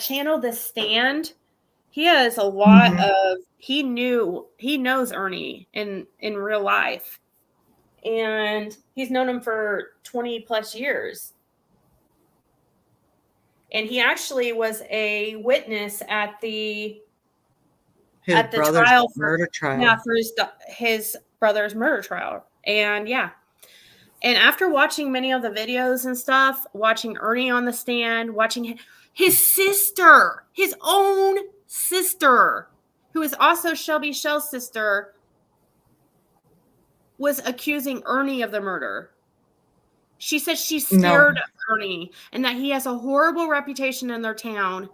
channel The Stand, he has a lot of he knows Ernie in real life, and he's known him for 20 plus years. And he actually was a witness at the Brother's trial murder trial. Yeah, for his brother's murder trial. And yeah. And after watching many of the videos and stuff, watching Ernie on the stand, watching his sister, his own sister, who is also Shelby Shell's sister, was accusing Ernie of the murder. She said she's scared of Ernie and that he has a horrible reputation in their town.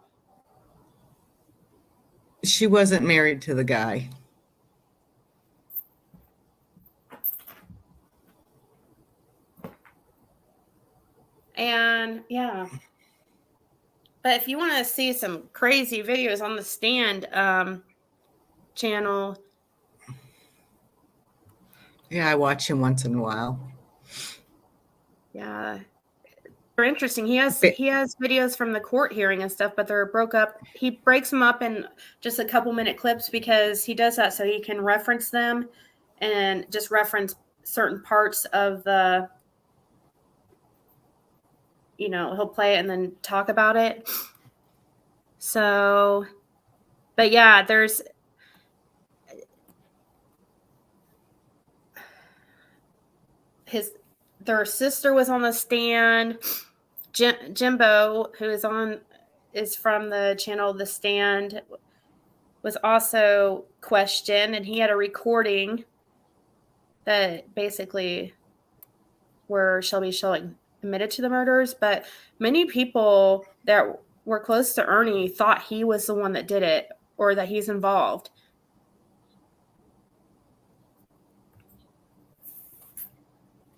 She wasn't married to the guy. And yeah. But if you want to see some crazy videos on the Stand channel. Yeah, I watch him once in a while. Yeah. They're interesting. He has videos from the court hearing and stuff, but they're broke up. He breaks them up in just a couple minute clips because he does that so he can reference them and just reference certain parts of the, he'll play it and then talk about it. So, but yeah, their sister was on the stand. Jimbo, who is from the channel The Stand, was also questioned, and he had a recording that basically where Shelby Shell admitted to the murders. But many people that were close to Ernie thought he was the one that did it or that he's involved.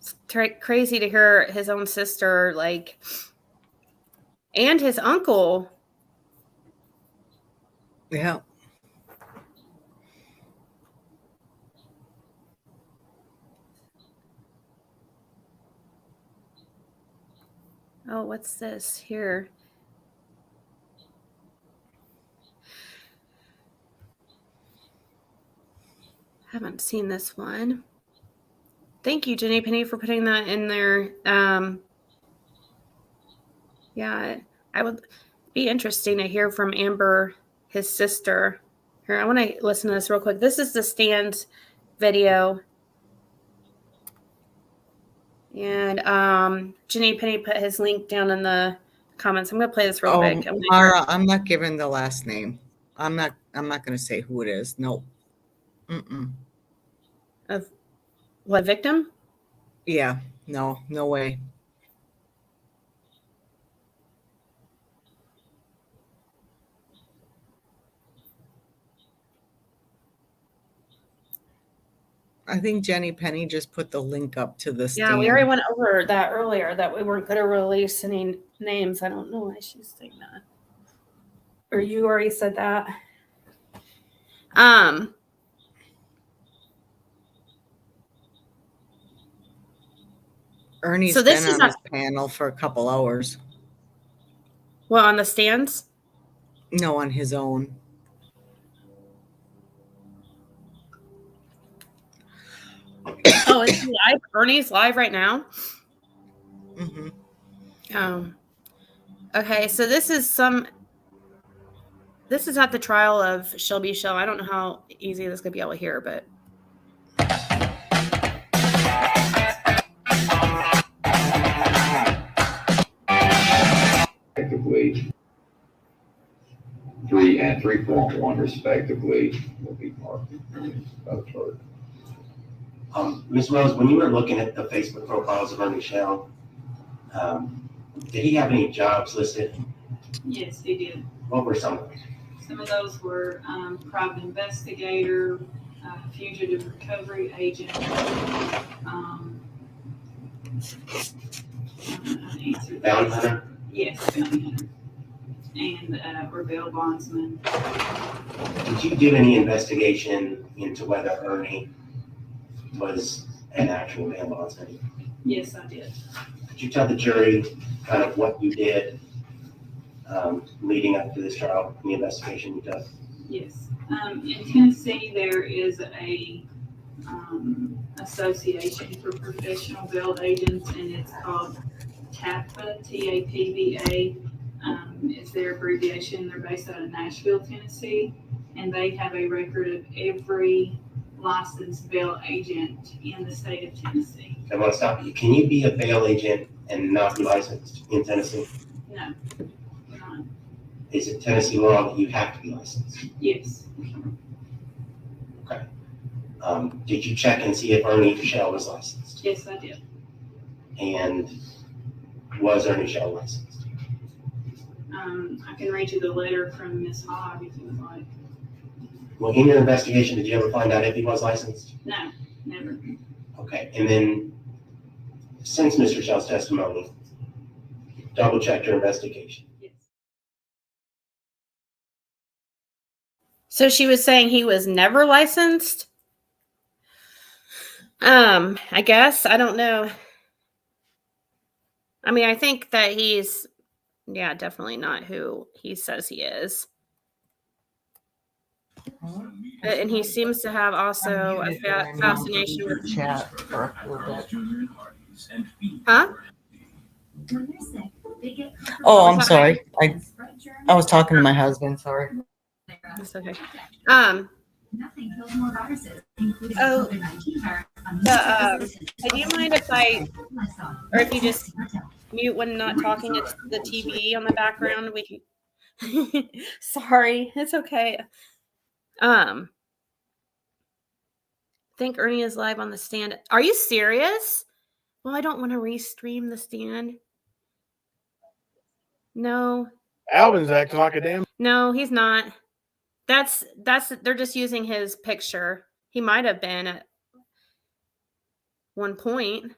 It's crazy to hear his own sister, and his uncle. Yeah. Oh, what's this here? Haven't seen this one. Thank you, Jenny Penny, for putting that in there. Yeah, I would be interesting to hear from Amber, his sister. Here, I want to listen to this real quick. This is the Stand video. And Jenny Penny put his link down in the comments. I'm going to play this real quick. Mara, I'm not giving the last name. I'm not going to say who it is. No. Of what, victim? Yeah. No way. I think Jenny Penny just put the link up to the Stand. Yeah, we already went over that earlier, that we weren't going to release any names. I don't know why she's saying that. Or you already said that. Ernie's been on this panel for a couple hours. Well, on the Stands? No, on his own. Oh, is he live? Ernie's live right now? Mm-hmm. Okay, so this is at the trial of Shelby Shell. I don't know how easy this could be able to hear, but Respectively, 3 and 3.1 respectively will be marked by the clerk. Ms. Rose, when you were looking at the Facebook profiles of Ernie Shell, did he have any jobs listed? Yes, he did. What were some of them? Some of those were private investigator, fugitive recovery agent. Bounty hunter? Yes, bounty hunter. And or bail bondsman. Did you do any investigation into whether Ernie was an actual bail bondsman? Yes, I did. Could you tell the jury kind of what you did leading up to this trial, the investigation you did? Yes. In Tennessee, there is a association for professional bail agents, and it's called TAPVA, T-A-P-V-A. It's their abbreviation. They're based out of Nashville, Tennessee, and they have a record of every licensed bail agent in the state of Tennessee. I want to stop you. Can you be a bail agent and not be licensed in Tennessee? No, not. Is it Tennessee law that you have to be licensed? Yes. Okay. Did you check and see if Ernie Shell was licensed? Yes, I did. And was Ernie Shell licensed? I can read you the letter from Miss Hogg if you would like. Well, in your investigation, did you ever find out if he was licensed? No, never. Okay. And then since Mr. Shell's testimony, double check your investigation. Yes. So she was saying he was never licensed? I guess. I don't know. I mean, I think that he's, yeah, definitely not who he says he is. And he seems to have also a fascination with chat for a little bit. Huh? Oh, I'm sorry. I was talking to my husband. Sorry. It's okay. Nothing kills more viruses, including Oh, COVID-19 virus. do you mind if or if you just mute when not talking? It's the TV on the background. We sorry, it's okay. I think Ernie is live on the stand. Are you serious? Well, I don't want to restream the stand. No. Alvin's acting like a damn. No, he's not. That's they're just using his picture. He might have been at one point.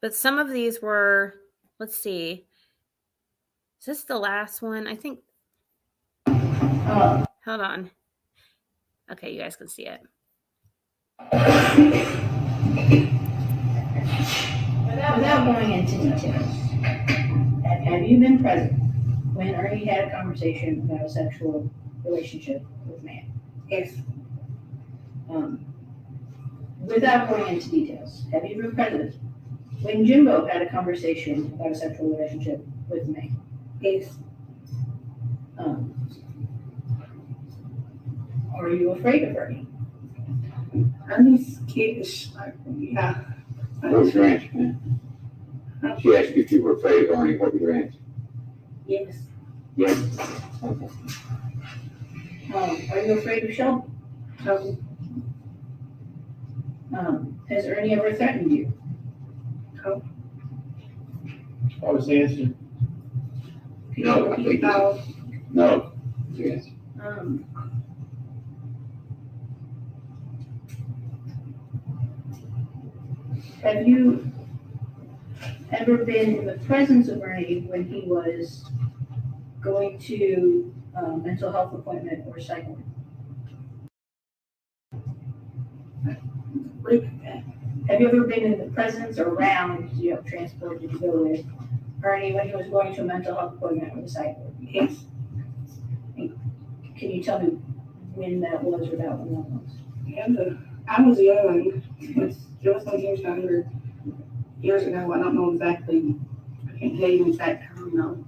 But some of these were, let's see. Is this the last one? I think. Hold on. Okay, you guys can see it. Without going into details, have you been present when Ernie had a conversation about a sexual relationship with a man? Yes. Without going into details, have you been present when Jimbo had a conversation about a sexual relationship with a man? Yes. Are you afraid of Ernie? Ernie's kiddish, yeah. What was your answer, man? She asked you if you were afraid of Ernie. What was your answer? Yes. Yes. Are you afraid of Shelby? No. Has Ernie ever threatened you? No. What was the answer? No, I think No. no. Yes. Have you ever been in the presence of Ernie when he was going to a mental health appointment or psych ward? Have you ever been in the presence or around, transport did you go with Ernie when he was going to a mental health appointment or the psych ward? Yes. Can you tell me when that was or about when that was? Yeah, I was young. Just some years younger. Years ago, I don't know exactly. I can't tell you exact time, no.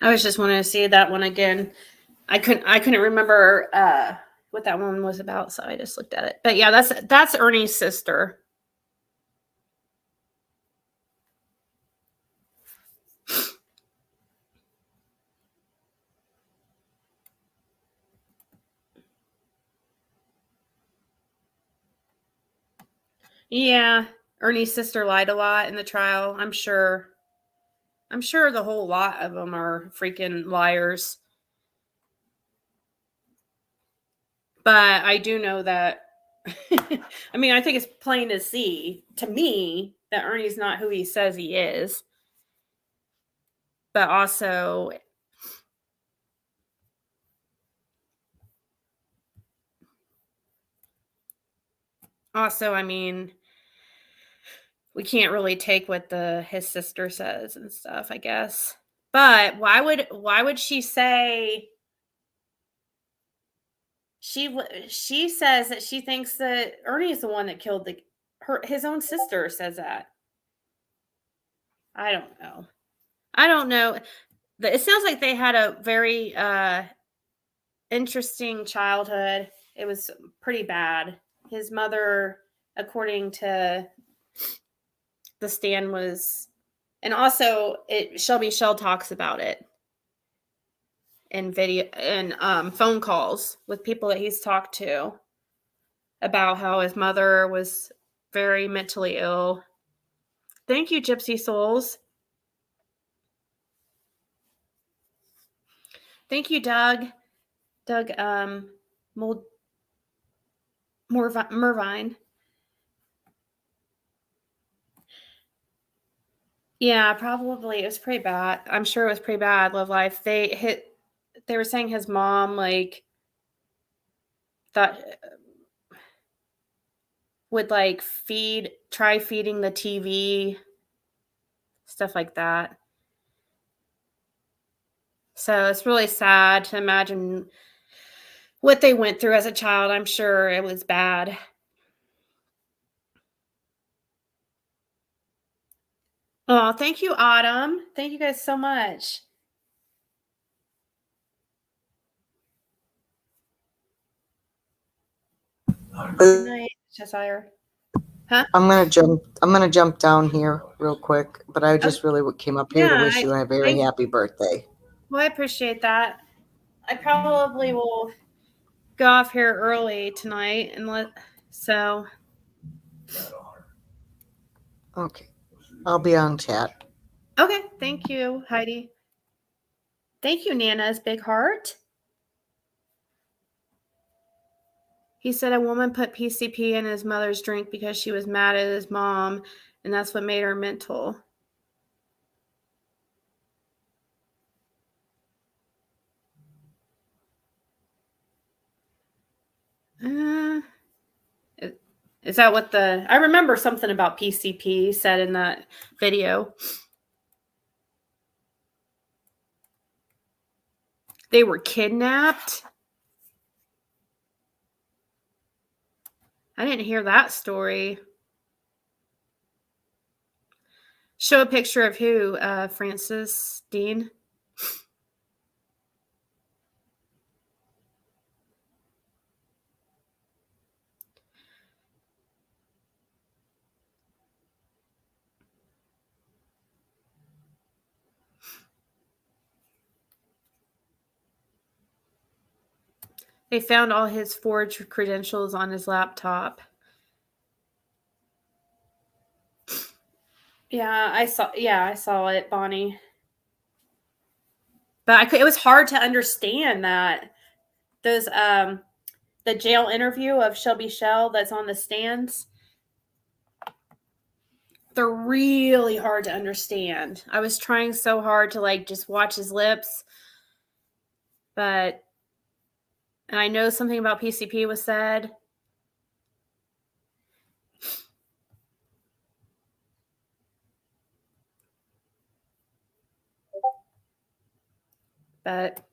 I was just wanting to see that one again. I couldn't remember what that one was about, so I just looked at it. But yeah, that's Ernie's sister. Yeah, Ernie's sister lied a lot in the trial. I'm sure the whole lot of them are freaking liars. But I do know that I mean, I think it's plain to see to me that Ernie's not who he says he is. But also, I mean, we can't really take what his sister says and stuff, I guess. But why would she say she says that she thinks that Ernie is the one that killed his own sister says that. I don't know. I don't know. It sounds like they had a very interesting childhood. It was pretty bad. His mother, according to the stand, was, and also Shelby Shell talks about it in video and phone calls with people that he's talked to about how his mother was very mentally ill. Thank you, Gypsy Souls. Thank you, Doug. Doug Mervine. Yeah, probably. It was pretty bad. I'm sure it was pretty bad, love life. They were saying his mom like thought would like try feeding the TV, stuff like that. So it's really sad to imagine what they went through as a child. I'm sure it was bad. Oh, thank you, Autumn. Thank you guys so much. Good night, Cheshire. Huh? I'm gonna jump down here real quick, but I just really came up here to wish you a very happy birthday. Well, I appreciate that. I probably will go off here early tonight so. Okay. I'll be on chat. Okay, thank you, Heidi. Thank you, Nana's big heart. He said a woman put PCP in his mother's drink because she was mad at his mom, and that's what made her mental. Is that what I remember something about PCP said in that video. They were kidnapped. I didn't hear that story. Show a picture of who, Francis Dean? They found all his forged credentials on his laptop. Yeah, I saw it, Bonnie. But it was hard to understand that those the jail interview of Shelby Shell that's on the stands. They're really hard to understand. I was trying so hard to like just watch his lips, and I know something about PCP was said. But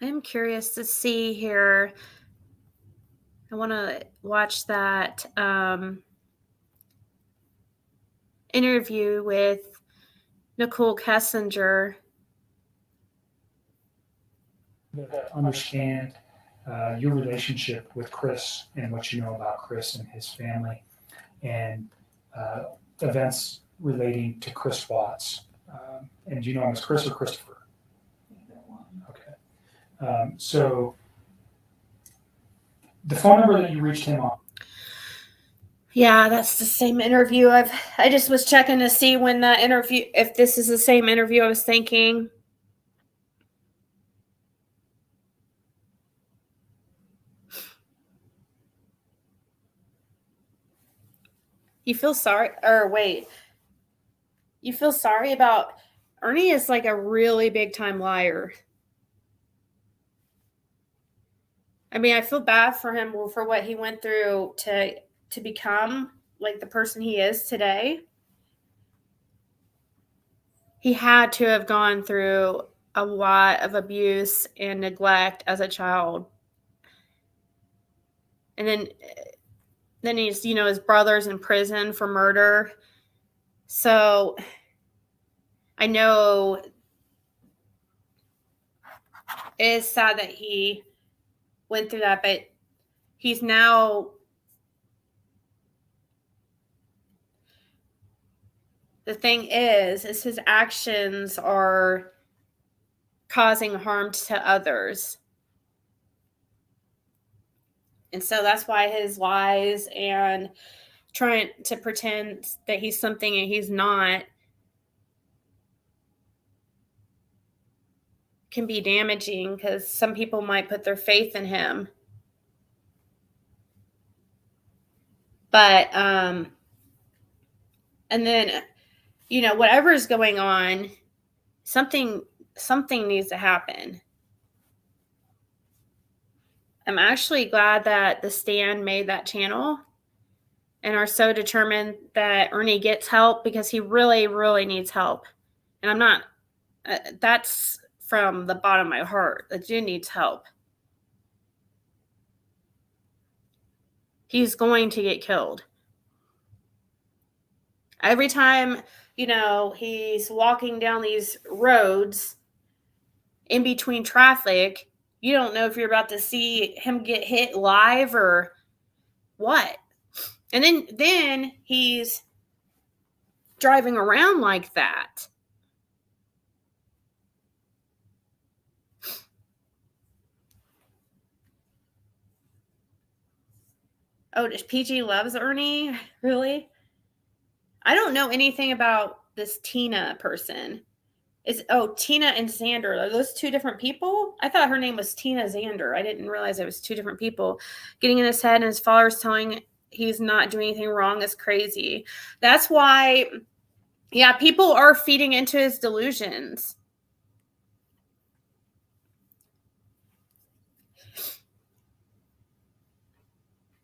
I'm curious to see here. I want to watch that interview with Nicole Kessinger. Understand your relationship with Chris and what you know about Chris and his family, and events relating to Chris Watts. And do you know him as Chris or Christopher? Okay. So the phone number that you reached him on. Yeah, that's the same interview. I just was checking to see when that interview, if this is the same interview I was thinking. You feel sorry, or wait, you feel sorry about Ernie is like a really big time liar. I mean, I feel bad for him for what he went through to become like the person he is today. He had to have gone through a lot of abuse and neglect as a child. And then he's, his brother's in prison for murder. So I know it is sad that he went through that, but he's now, the thing is his actions are causing harm to others. And so that's why his lies and trying to pretend that he's something and he's not can be damaging, because some people might put their faith in him. But, and then, whatever is going on, something needs to happen. I'm actually glad that the Stand made that channel and are so determined that Ernie gets help, because he really, really needs help. And I'm not, that's from the bottom of my heart. The dude needs help. He's going to get killed. Every time, he's walking down these roads in between traffic, you don't know if you're about to see him get hit live or what. And then he's driving around like that. Oh, PG loves Ernie? Really? I don't know anything about this Tina person. Tina and Xander. Are those two different people? I thought her name was Tina Xander. I didn't realize it was two different people. Getting in his head and his followers telling he's not doing anything wrong is crazy. That's why, yeah, people are feeding into his delusions.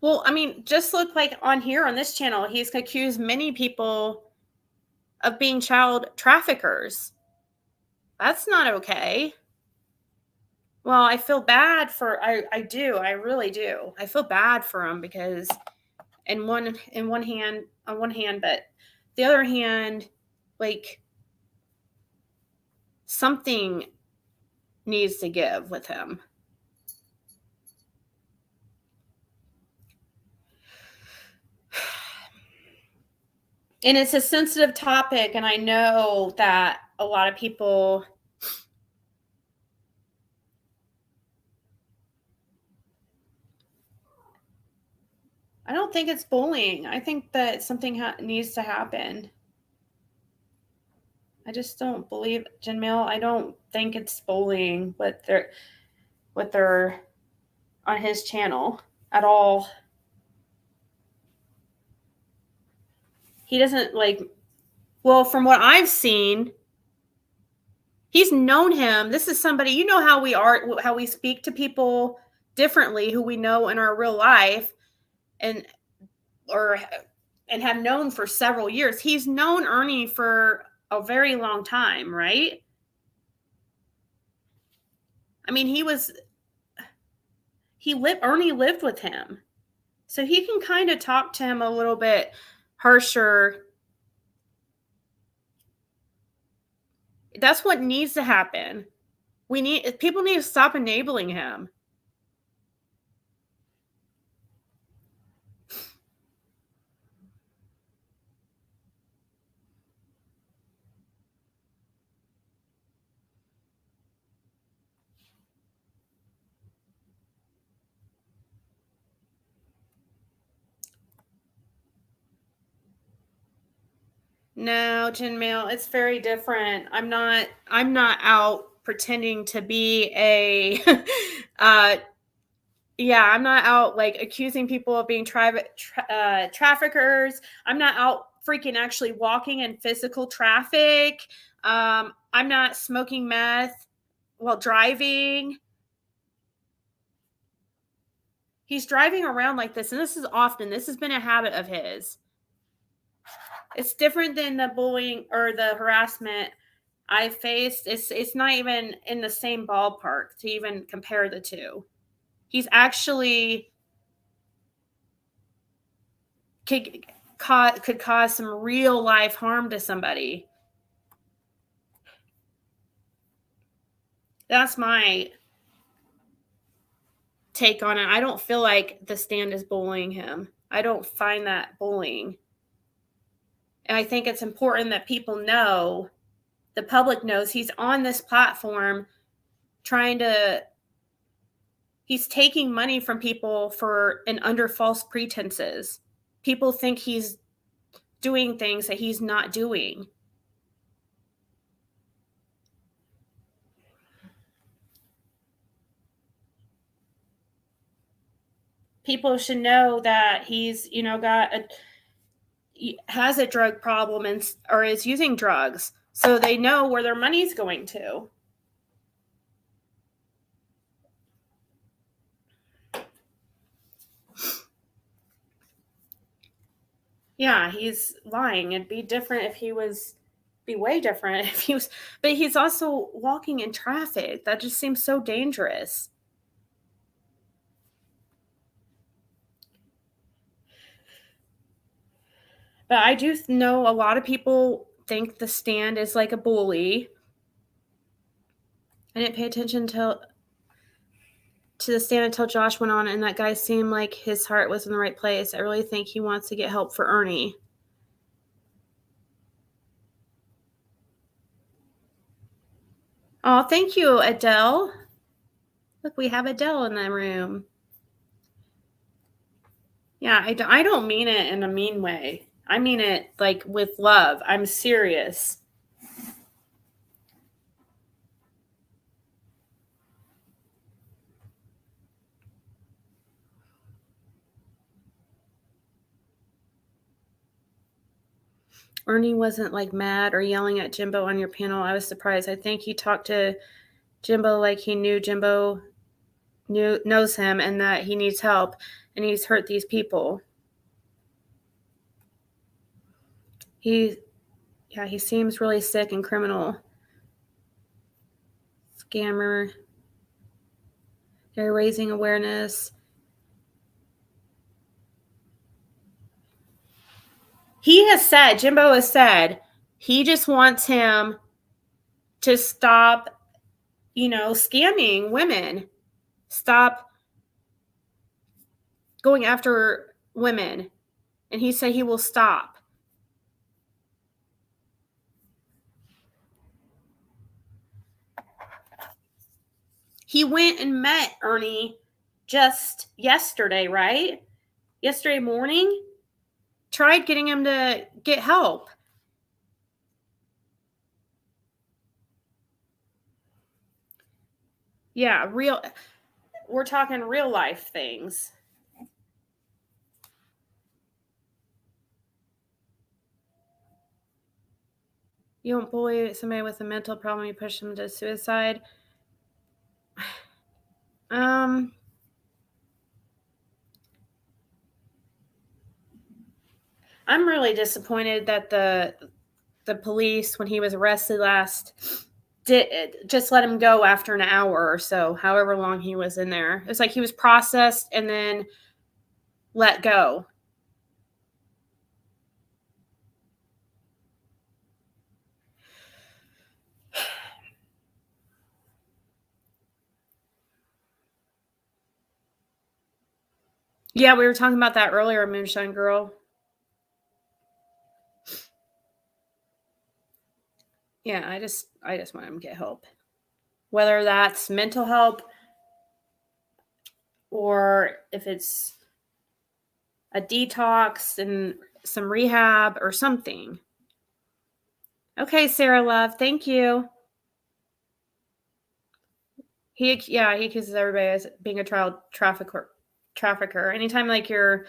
Well, I mean, just look like on here on this channel, he's accused many people of being child traffickers. That's not okay. Well, I feel bad for, I do. I really do. I feel bad for him, because on one hand, but the other hand, like, something needs to give with him. And it's a sensitive topic, and I know that a lot of people I don't think it's bullying. I think that something needs to happen. I just don't believe, Janmil, I don't think it's bullying what they're on his channel at all. He doesn't from what I've seen, he's known him. This is somebody, how we speak to people differently who we know in our real life, and and have known for several years. He's known Ernie for a very long time, right? I mean, Ernie lived with him. So he can kind of talk to him a little bit harsher. That's what needs to happen. People need to stop enabling him. No, Jen Mail, it's very different. I'm not out pretending to be a yeah, I'm not out like accusing people of being traffickers. I'm not out freaking actually walking in physical traffic. I'm not smoking meth while driving. He's driving around like this, and this has been a habit of his. It's different than the bullying or the harassment I faced. It's not even in the same ballpark to even compare the two. He's actually could cause some real life harm to somebody. That's my take on it. I don't feel like the stand is bullying him. I don't find that bullying. And I think it's important that people know, the public knows, he's on this platform he's taking money from people under false pretenses. People think he's doing things that he's not doing. People should know that he's, has a drug problem or is using drugs, so they know where their money's going to. Yeah, he's lying. It'd be different if he was, be way different if he was, but he's also walking in traffic. That just seems so dangerous. But I do know a lot of people think the stand is like a bully. I didn't pay attention to the stand until Josh went on, and that guy seemed like his heart was in the right place. I really think he wants to get help for Ernie. Oh, thank you, Adele. Look, we have Adele in the room. Yeah, I don't mean it in a mean way. I mean it like with love. I'm serious. Ernie wasn't like mad or yelling at Jimbo on your panel. I was surprised. I think he talked to Jimbo like he knew Jimbo knows him and that he needs help and he's hurt these people. He seems really sick and criminal. Scammer. They're raising awareness. Jimbo has said, he just wants him to stop, scamming women. Stop going after women. And he said he will stop. He went and met Ernie just yesterday, right? Yesterday morning. Tried getting him to get help. Yeah, we're talking real life things. You don't bully somebody with a mental problem, you push them to suicide. I'm really disappointed that the police, when he was arrested last, did just let him go after an hour or so, however long he was in there. It's like he was processed and then let go. Yeah, we were talking about that earlier, Moonshine Girl. Yeah, I just want him to get help. Whether that's mental help or if it's a detox and some rehab or something. Okay, Sarah Love, thank you. He accuses everybody as being a child trafficker. Anytime like you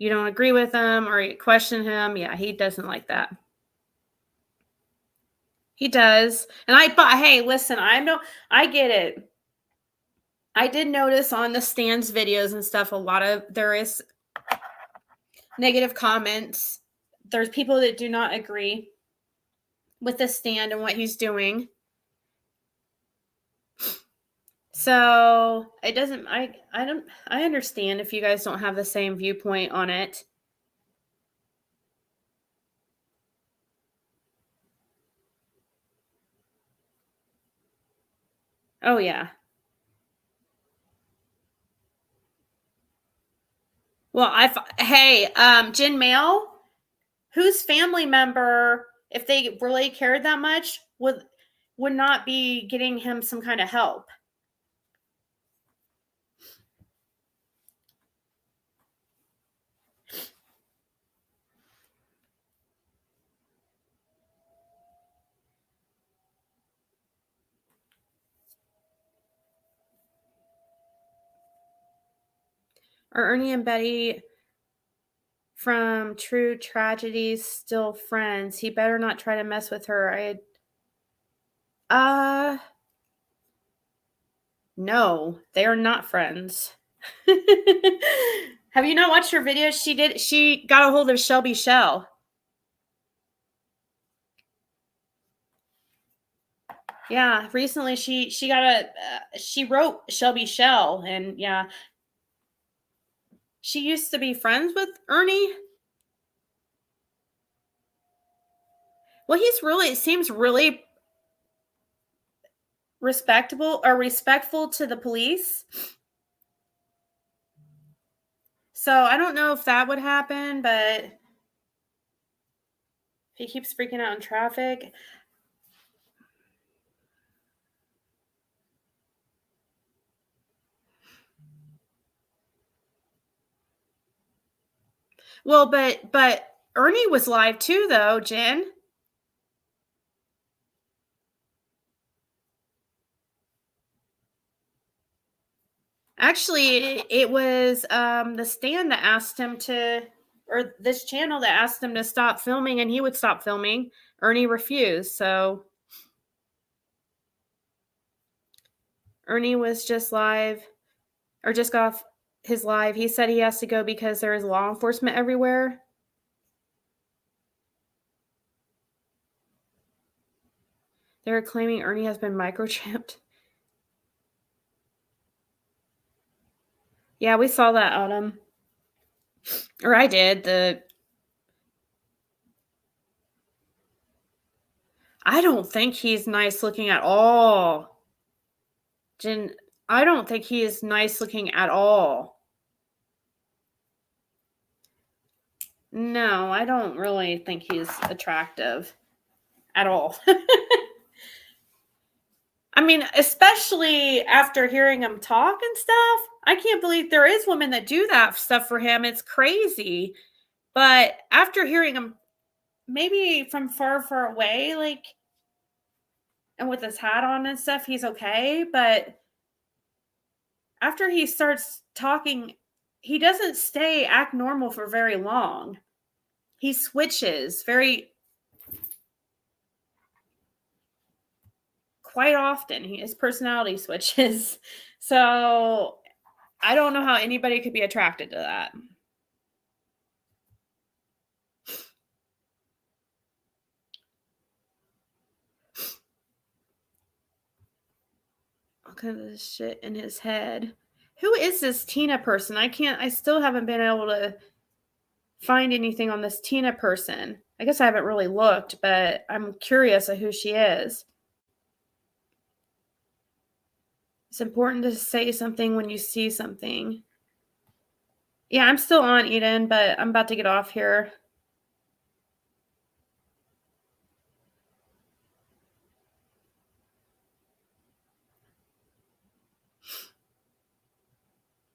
don't agree with him or you question him, yeah, he doesn't like that. He does. And hey, listen, I get it. I did notice on the Stan's videos and stuff, there is negative comments. There's people that do not agree with the Stan and what he's doing. So it doesn't, I understand if you guys don't have the same viewpoint on it. Oh yeah. Well, hey, Jen Mail, whose family member, if they really cared that much, would not be getting him some kind of help? Are Ernie and Betty from True Tragedies still friends? He better not try to mess with her. No, they are not friends. Have you not watched her videos? She got a hold of Shelby Shell. Yeah, recently she wrote Shelby Shell, and yeah, she used to be friends with Ernie. Well, seems really respectful to the police. So I don't know if that would happen, but if he keeps freaking out in traffic. Well, but Ernie was live too, though, Jen. Actually, it was the Stan that asked him to, or this channel that asked him to stop filming, and he would stop filming. Ernie refused, so Ernie was just live, or just got off his live. He said he has to go because there is law enforcement everywhere. They're claiming Ernie has been microchipped. Yeah, we saw that, Autumn. Or I did. I don't think he's nice looking at all. Jen, I don't think he is nice looking at all. No, I don't really think he's attractive at all. I mean, especially after hearing him talk and stuff. I can't believe there is women that do that stuff for him. It's crazy. But after hearing him, maybe from far, far away, like, and with his hat on and stuff, he's okay. But after he starts talking, he doesn't act normal for very long. He switches quite often. His personality switches. So I don't know how anybody could be attracted to that. kinds of shit in his head. Who is this Tina person? I still haven't been able to find anything on this Tina person. I guess I haven't really looked, but I'm curious of who she is. It's important to say something when you see something. Yeah, I'm still on, Eden, but I'm about to get off here.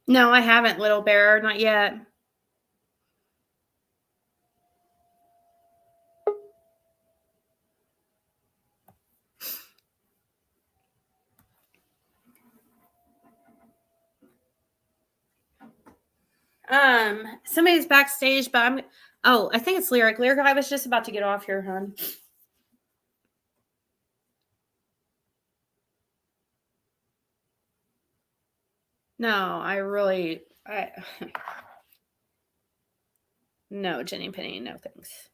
No, I haven't, Little Bear. Not yet. Somebody's backstage, but I think it's Lyric. Lyric, I was just about to get off here, hon. No, no, Jenny Penny, no thanks.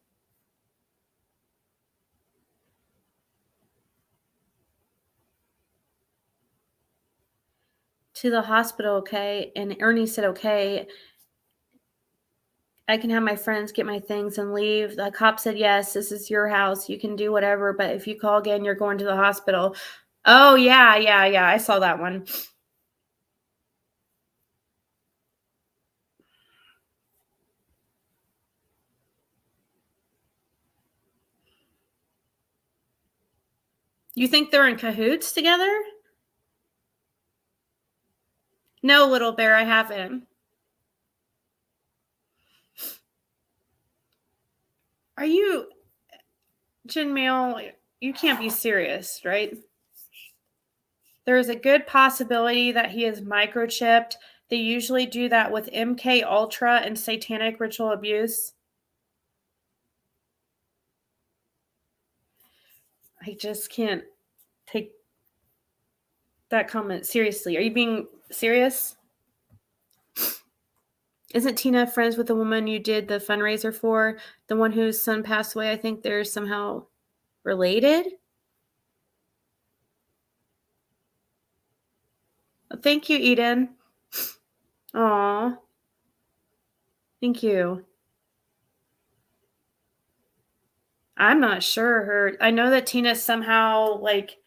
To the hospital, okay? And Ernie said, okay. I can have my friends get my things and leave. The cop said, yes, this is your house. You can do whatever, but if you call again, you're going to the hospital. Oh, yeah. I saw that one. You think they're in cahoots together? No, Little Bear, I haven't. Are you, Jen Mail, you can't be serious, right? There is a good possibility that he is microchipped. They usually do that with MK Ultra and satanic ritual abuse. I just can't take that comment seriously. Are you being serious? Isn't Tina friends with the woman you did the fundraiser for? The one whose son passed away? I think they're somehow related. Thank you, Eden. Aw. Thank you. I'm not sure. I know that Tina somehow, like,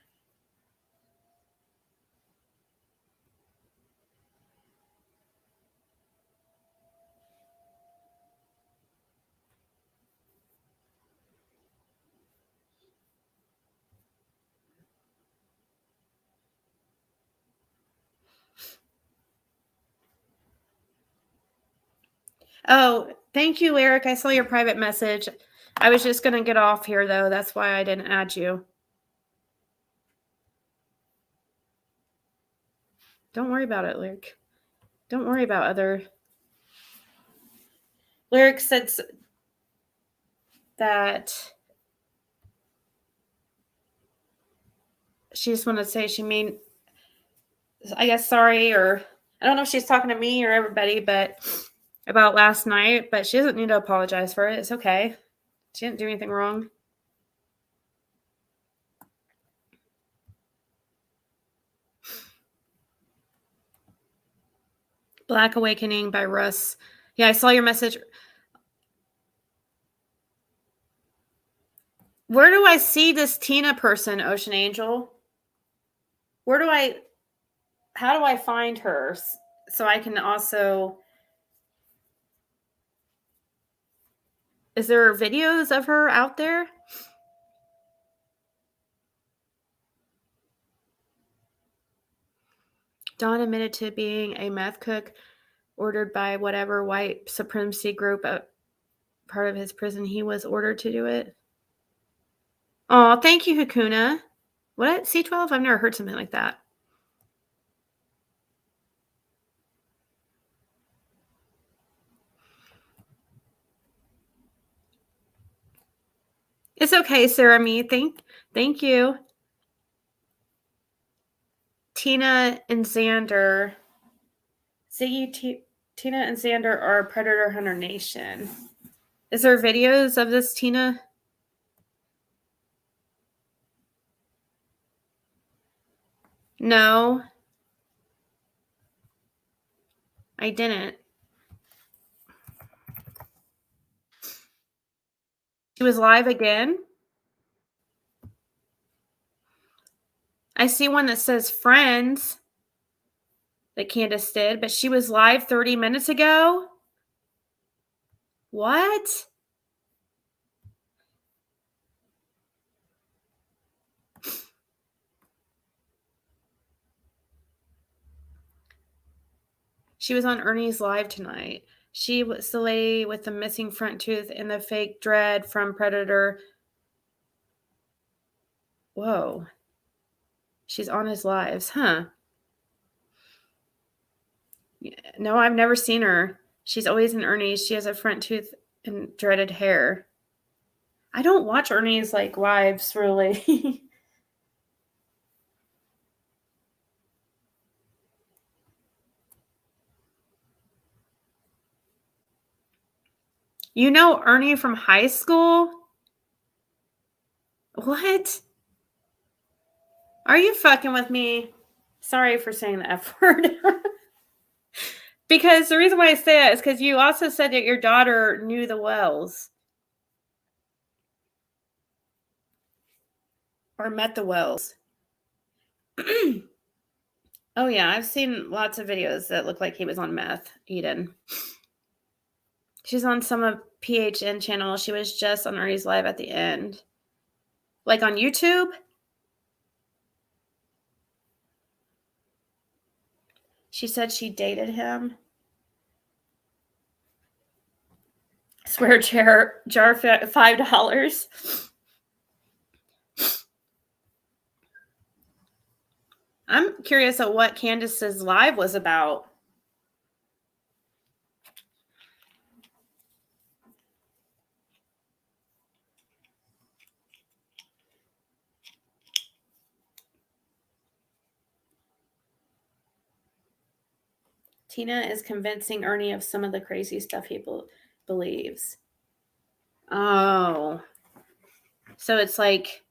oh, thank you, Eric. I saw your private message. I was just going to get off here, though. That's why I didn't add you. Don't worry about it, Lyric. Don't worry about other. Lyric said that she just wanted to say I guess, sorry, or I don't know if she's talking to me or everybody, but about last night, but she doesn't need to apologize for it. It's okay. She didn't do anything wrong. Black Awakening by Russ. Yeah, I saw your message. Where do I see this Tina person, Ocean Angel? How do I find her so I can also, is there videos of her out there? Dawn admitted to being a meth cook ordered by whatever white supremacy group, part of his prison. He was ordered to do it. Oh, thank you, Hakuna. What? C12? I've never heard something like that. It's okay, Sarah Me. Thank you. Tina and Xander. Ziggy, Tina and Xander are Predator Hunter Nation. Is there videos of this Tina? No, I didn't. She was live again. I see one that says friends that Candace did, but she was live 30 minutes ago. What? She was on Ernie's live tonight. She was the lady with the missing front tooth and the fake dread from Predator. Whoa. She's on his lives, huh? No, I've never seen her. She's always in Ernie's. She has a front tooth and dreaded hair. I don't watch Ernie's like lives really. You know Ernie from high school? What? Are you fucking with me? Sorry for saying the F word. Because the reason why I say that is because you also said that your daughter knew the Wells. Or met the Wells. Oh, yeah. I've seen lots of videos that look like he was on meth, Eden. She's on some of PHN channel. She was just on Ernie's live at the end. Like on YouTube? She said she dated him. Swear jar $5. I'm curious at what Candace's live was about. Tina is convincing Ernie of some of the crazy stuff he believes. Oh. So it's like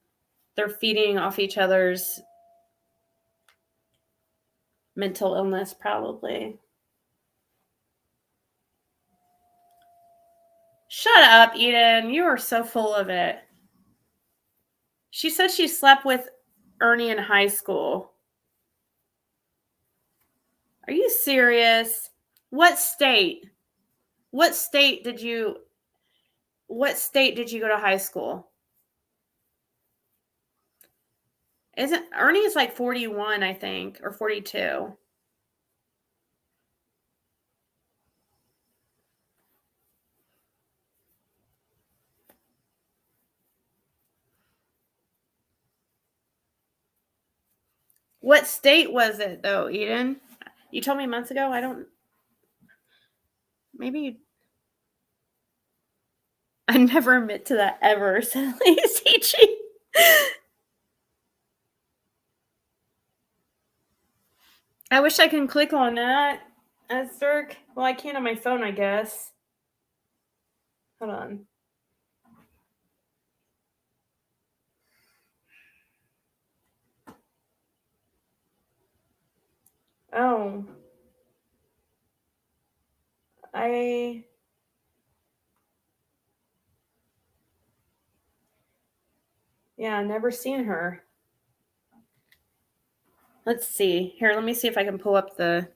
they're feeding off each other's mental illness, probably. Shut up, Eden. You are so full of it. She said she slept with Ernie in high school. Are you serious? What state? What state did you go to high school? Isn't Ernie is like 41, I think, or 42. What state was it though, Eden? You told me months ago. Maybe I never admit to that ever, said Lacey G. I wish I can click on that. Esther. Well, I can't on my phone, I guess. Hold on. Oh. Yeah, never seen her. Let's see. Here, let me see if I can pull up the...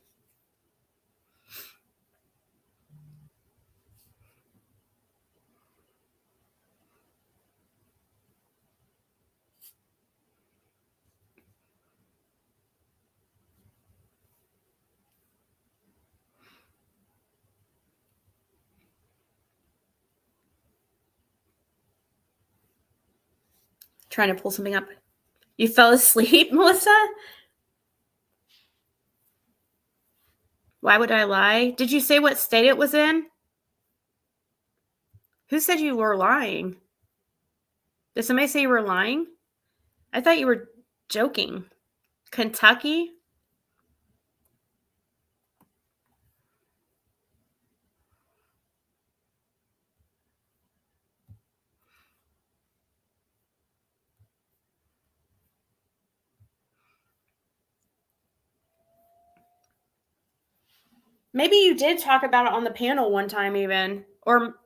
Trying to pull something up. You fell asleep, Melissa? Why would I lie? Did you say what state it was in? Who said you were lying? Did somebody say you were lying? I thought you were joking. Kentucky? Maybe you did talk about it on the panel one time even. Or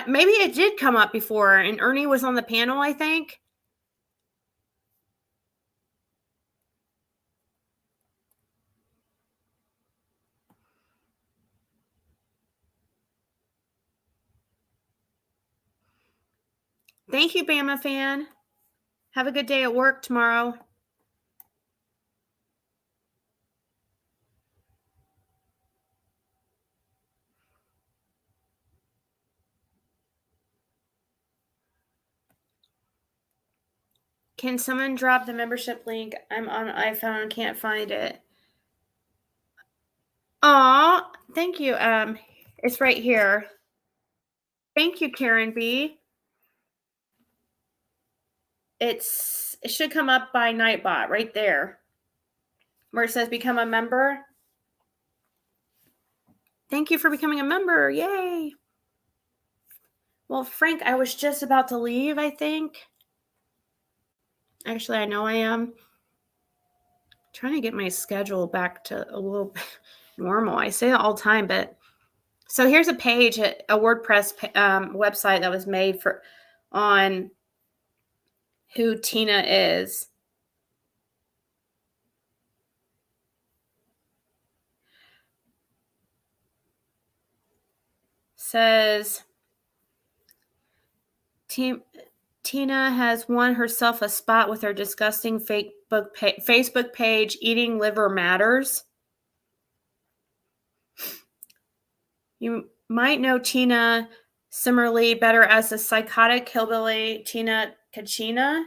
maybe it did come up before and Ernie was on the panel, I think. Thank you, Bama fan. Have a good day at work tomorrow. Can someone drop the membership link? I'm on iPhone, can't find it. Aw, thank you. It's right here. Thank you, Karen B. It should come up by Nightbot right there, where it says become a member. Thank you for becoming a member. Yay. Well, Frank, I was just about to leave, I think. Actually, I know I am. Trying to get my schedule back to a little normal. I say that all the time, but so here's a page, a WordPress website that was made on who Tina is. Says Tina has won herself a spot with her disgusting Facebook page, Eating Liver Matters. You might know Tina similarly better as the psychotic hillbilly Tina Kachina.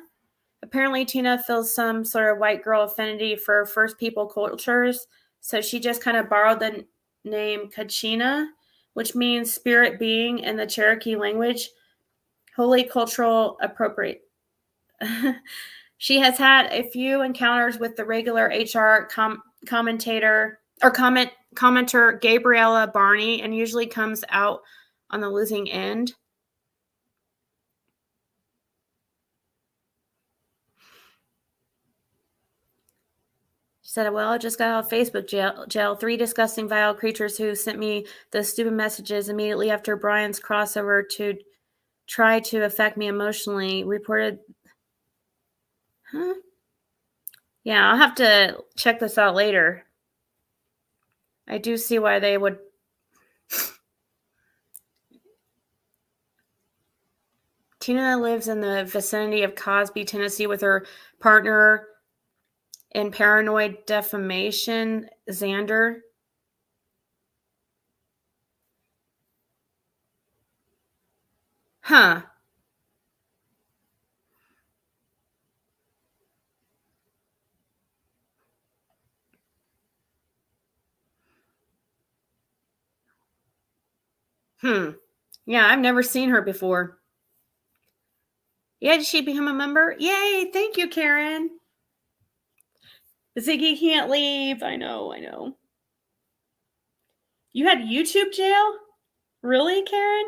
Apparently, Tina feels some sort of white girl affinity for First People cultures, so she just kind of borrowed the name Kachina, which means spirit being in the Cherokee language, wholly cultural appropriate. She has had a few encounters with the regular HR commentator or commenter Gabriella Barney, and usually comes out on the losing end. She said, well, I just got out of Facebook jail. 3 disgusting, vile creatures who sent me those stupid messages immediately after Brian's crossover to try to affect me emotionally reported. Huh? Yeah, I'll have to check this out later. I do see why they would. Tina lives in the vicinity of Cosby, Tennessee with her partner in paranoid defamation, Xander. Huh. Yeah, I've never seen her before. Yeah, did she become a member? Yay, thank you, Karen. Ziggy can't leave. I know. You had YouTube jail? Really, Karen?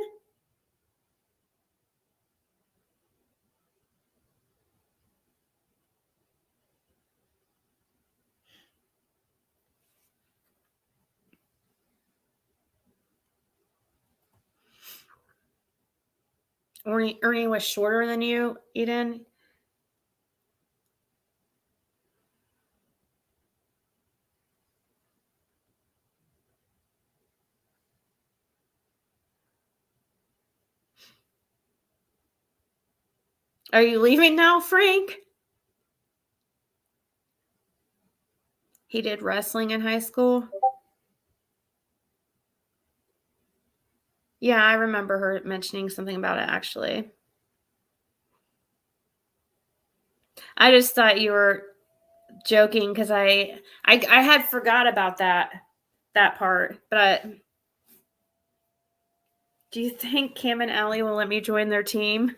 Ernie was shorter than you, Eden? Are you leaving now, Frank? He did wrestling in high school? Yeah, I remember her mentioning something about it, actually. I just thought you were joking because I had forgot about that part. But do you think Cam and Allie will let me join their team?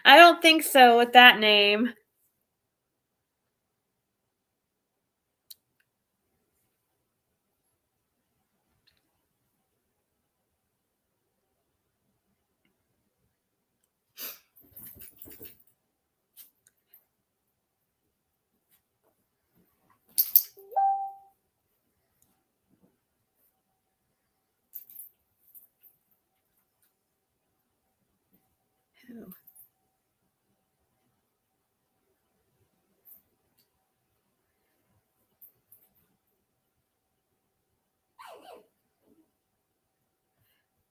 I don't think so with that name. Oh.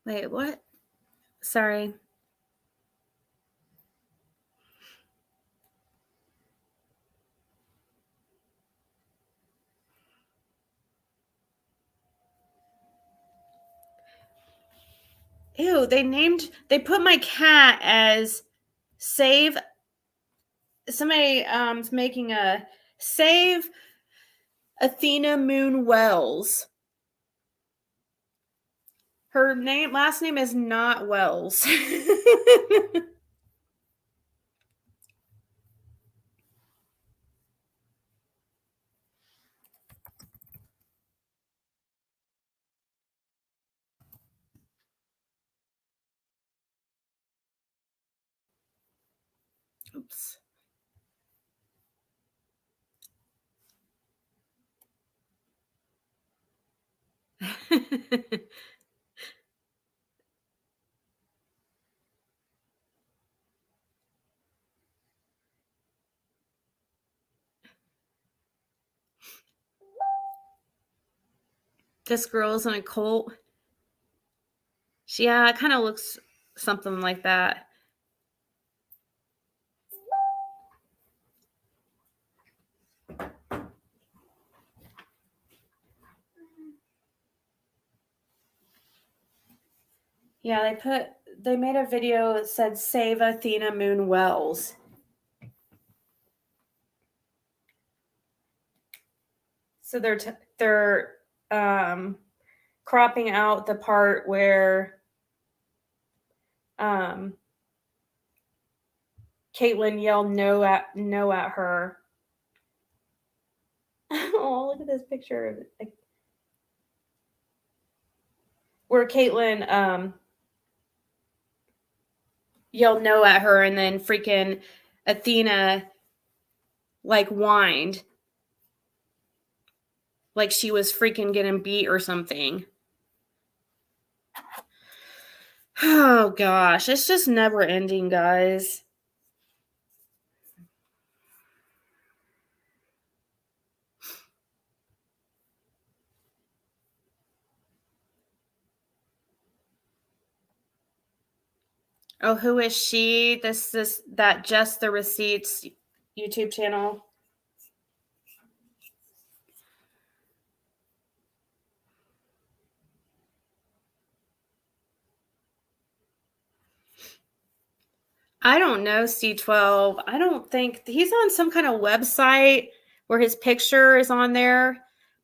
Wait, what? Sorry. Ew, they put my cat as save. Somebody is making a save Athena Moon Wells. Her last name is not Wells. Oops. This girl's in a cult. Yeah, it kind of looks something like that. Yeah, they made a video that said save Athena Moon Wells. So they're cropping out the part where Caitlyn yelled no at her. Oh, look at this picture of where Caitlyn yelled no at her, and then freaking Athena like whined like she was freaking getting beat or something. Oh gosh, it's just never ending, guys. Oh, who is she? That Just the Receipts YouTube channel. I don't know, C12. I don't think he's on some kind of website where his picture is on there,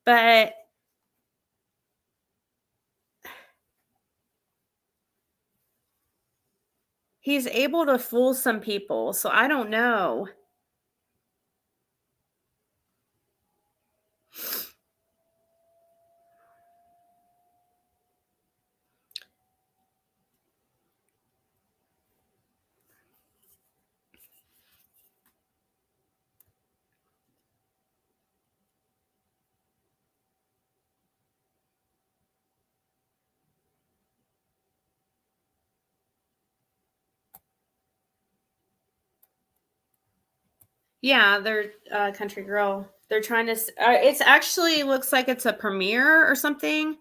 but he's able to fool some people, so I don't know. Yeah, they're country girl. They're trying to. It's actually looks like it's a premiere or something.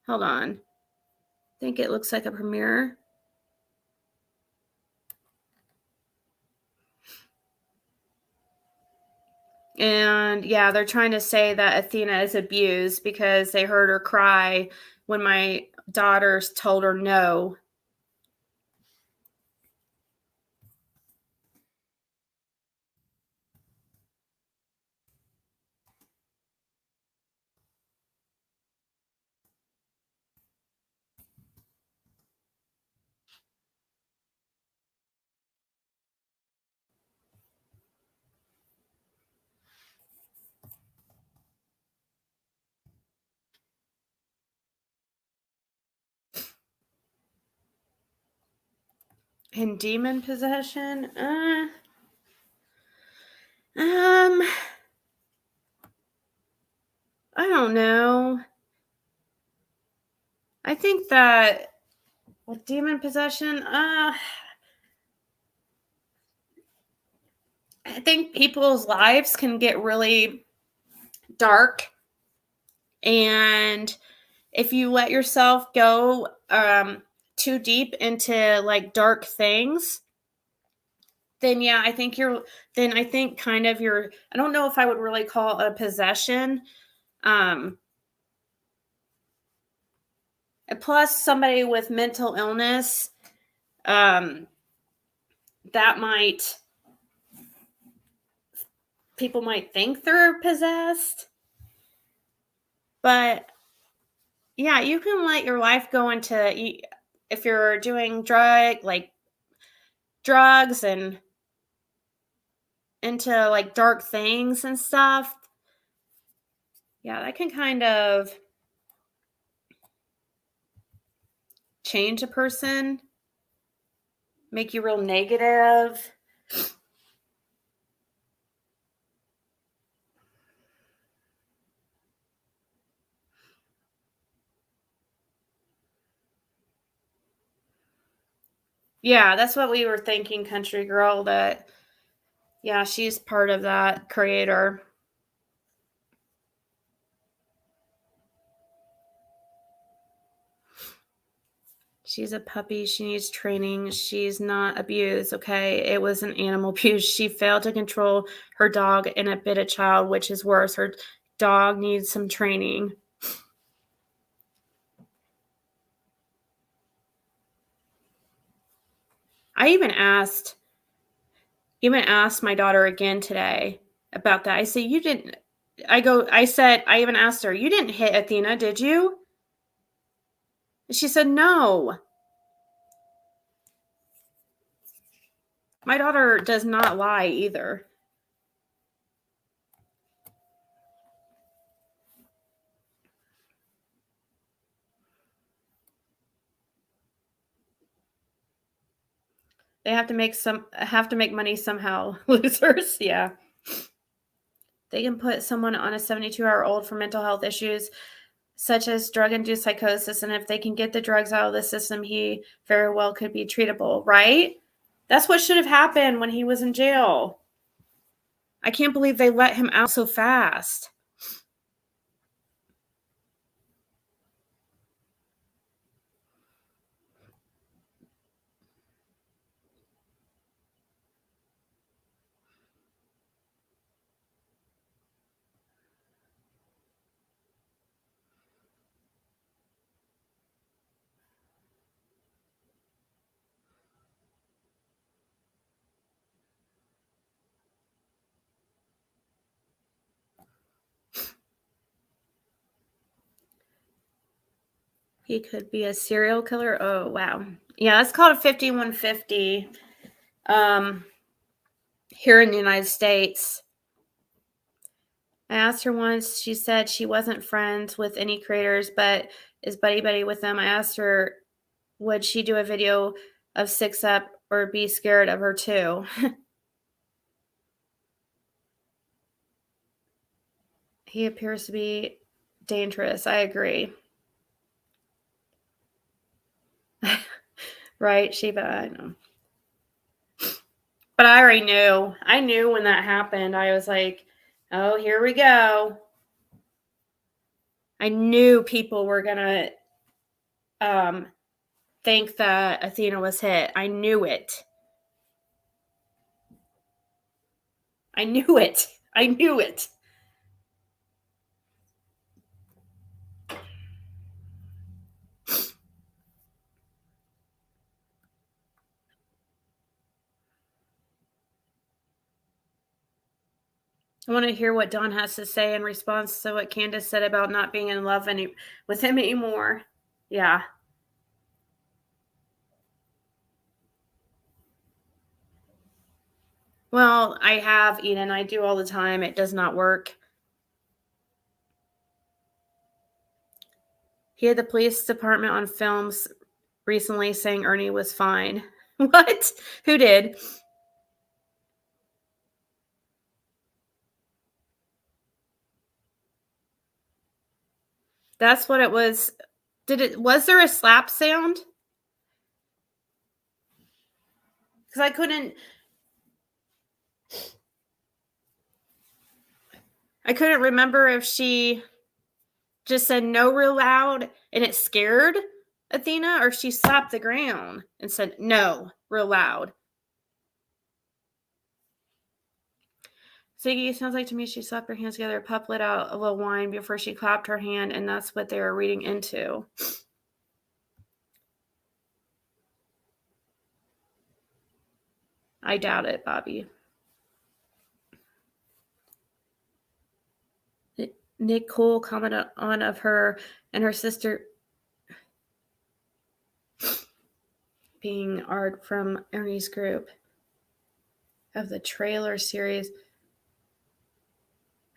Hold on. I think it looks like a premiere. And yeah, they're trying to say that Athena is abused because they heard her cry when my daughters told her no. In demon possession? I don't know. I think that with demon possession, I think people's lives can get really dark, and if you let yourself go too deep into like dark things, then yeah, I think kind of I don't know if I would really call it a possession. Plus somebody with mental illness, that people might think they're possessed. But yeah, you can let your life go into, if you're doing drugs and into like dark things and stuff. Yeah, that can kind of change a person, make you real negative. Yeah, that's what we were thinking, Country Girl, that, yeah, she's part of that creator. She's a puppy. She needs training. She's not abused, okay? It was an animal abuse. She failed to control her dog and it bit a child, which is worse. Her dog needs some training. I even asked my daughter again today about that. I said, I even asked her, you didn't hit Athena, did you? And she said, no. My daughter does not lie either. They have to make money somehow. Losers, yeah. They can put someone on a 72-hour hold for mental health issues such as drug-induced psychosis, and if they can get the drugs out of the system, he very well could be treatable, right? That's what should have happened when he was in jail. I can't believe they let him out so fast. He could be a serial killer. Oh, wow. Yeah, it's called a 5150 here in the United States. I asked her once, she said she wasn't friends with any creators, but is buddy with them. I asked her, would she do a video of 6up or be scared of her too? He appears to be dangerous. I agree. Right, Shiva, I know. But I already knew. I knew when that happened. I was like, oh, here we go. I knew people were going to think that Athena was hit. I knew it. I knew it. I knew it. I want to hear what Don has to say in response to what Candace said about not being in love with him anymore. Yeah. Well, I have, Eden. I do all the time. It does not work. He had the police department on films recently saying Ernie was fine. What? Who did? That's what it was. Was there a slap sound? Because I couldn't. I couldn't remember if she just said no real loud and it scared Athena, or if she slapped the ground and said no real loud. Ziggy, it sounds like to me she slapped her hands together, pup let out a little whine before she clapped her hand, and that's what they were reading into. I doubt it, Bobby. Nicole commented on of her and her sister being art from Ernie's group of the trailer series.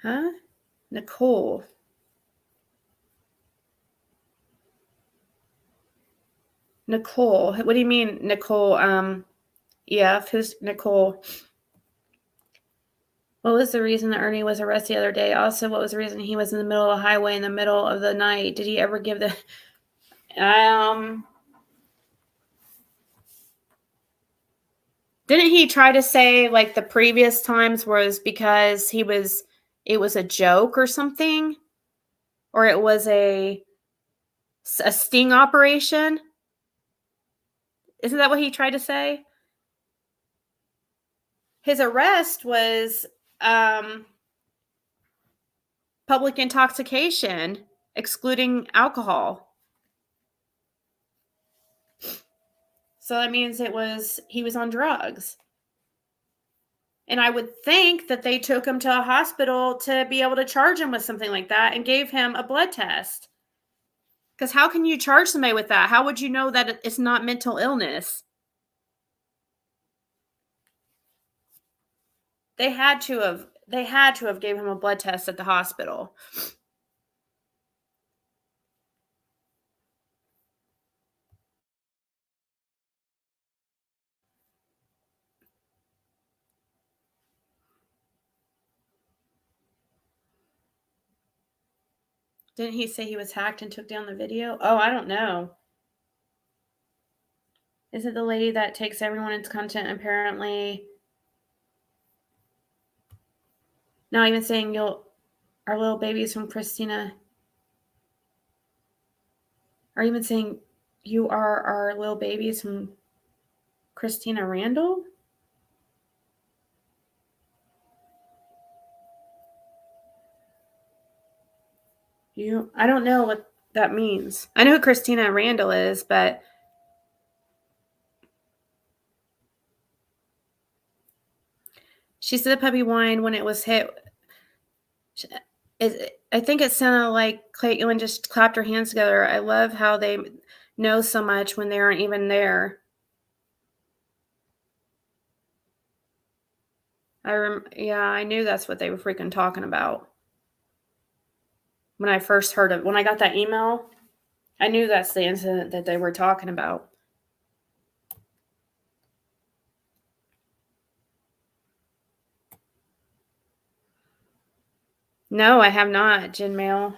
Huh? Nicole. Nicole. What do you mean, Nicole? EF? Who's Nicole? What was the reason that Ernie was arrested the other day? Also, what was the reason he was in the middle of the highway in the middle of the night? Did he ever give the... Didn't he try to say, like, the previous times was because it was a joke or something? Or it was a sting operation? Isn't that what he tried to say? His arrest was public intoxication, excluding alcohol. So that means he was on drugs. And I would think that they took him to a hospital to be able to charge him with something like that and gave him a blood test. Because how can you charge somebody with that? How would you know that it's not mental illness? They had to have gave him a blood test at the hospital. Didn't he say he was hacked and took down the video? Oh, I don't know. Is it the lady that takes everyone's content apparently? Not even saying our little babies from Christina. Are you even saying you are our little babies from Christina Randall? I don't know what that means. I know who Christina Randall is, but she said the puppy whined when it was hit. I think it sounded like Caitlin just clapped her hands together. I love how they know so much when they aren't even there. Yeah, I knew that's what they were freaking talking about. When I first heard it, when I got that email, I knew that's the incident that they were talking about. No, I have not, Jen Mail.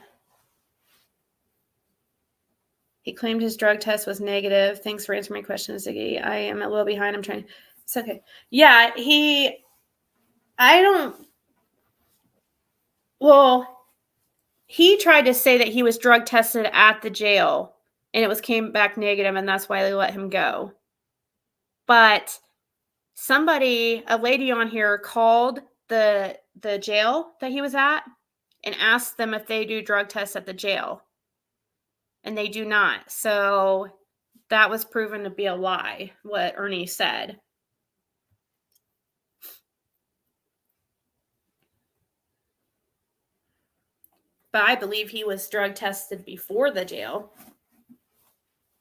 He claimed his drug test was negative. Thanks for answering my question, Ziggy. I am a little behind. I'm trying. It's okay. Yeah, he tried to say that he was drug tested at the jail and it came back negative, and that's why they let him go. But a lady on here called the jail that he was at and asked them if they do drug tests at the jail. And they do not. So that was proven to be a lie, what Ernie said. But I believe he was drug tested before the jail.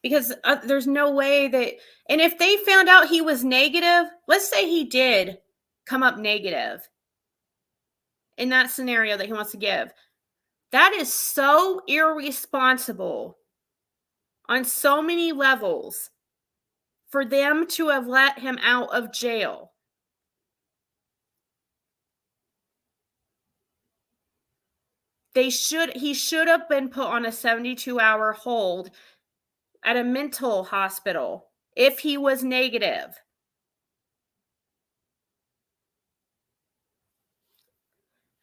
Because there's no way that... And if they found out he was negative, let's say he did come up negative in that scenario that he wants to give. That is so irresponsible on so many levels for them to have let him out of jail. He should have been put on a 72-hour hold at a mental hospital if he was negative.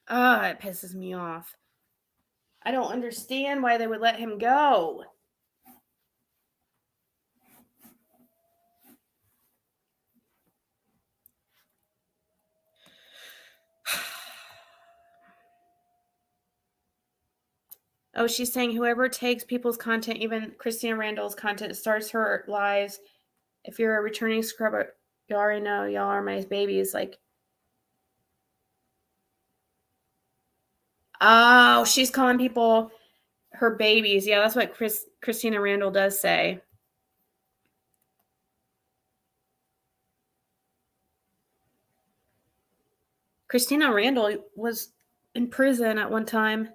Ah, it pisses me off. I don't understand why they would let him go. Oh, she's saying whoever takes people's content, even Christina Randall's content, starts her lives. If you're a returning scrubber, you already know y'all are my babies. Like, oh, she's calling people her babies. Yeah, that's what Christina Randall does say. Christina Randall was in prison at one time.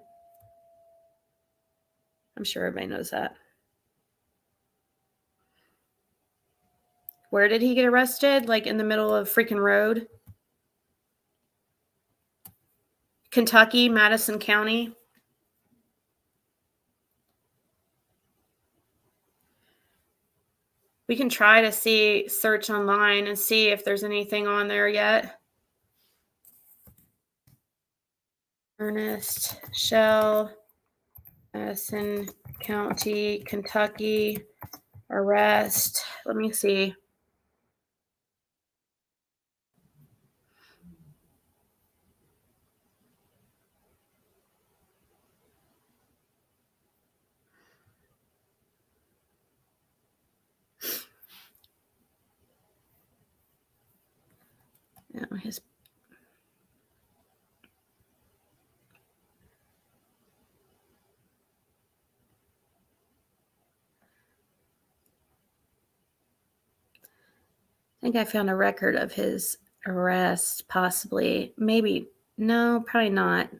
I'm sure everybody knows that. Where did he get arrested? Like in the middle of freaking road? Kentucky, Madison County. We can try to search online and see if there's anything on there yet. Ernest Shell, Madison County, Kentucky, arrest. Let me see. No, his. I think I found a record of his arrest, possibly. Maybe. No, probably not.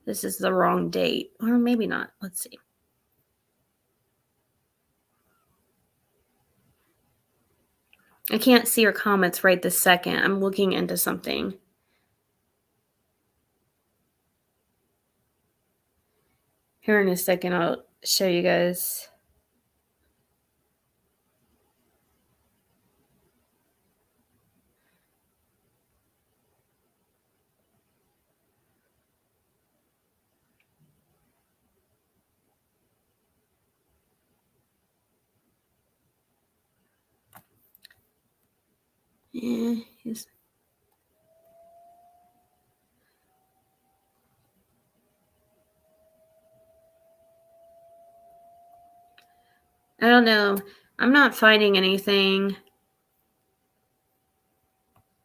This is the wrong date. Or maybe not. Let's see. I can't see your comments right this second. I'm looking into something. Here in a second, I'll show you guys. Yeah, I don't know. I'm not finding anything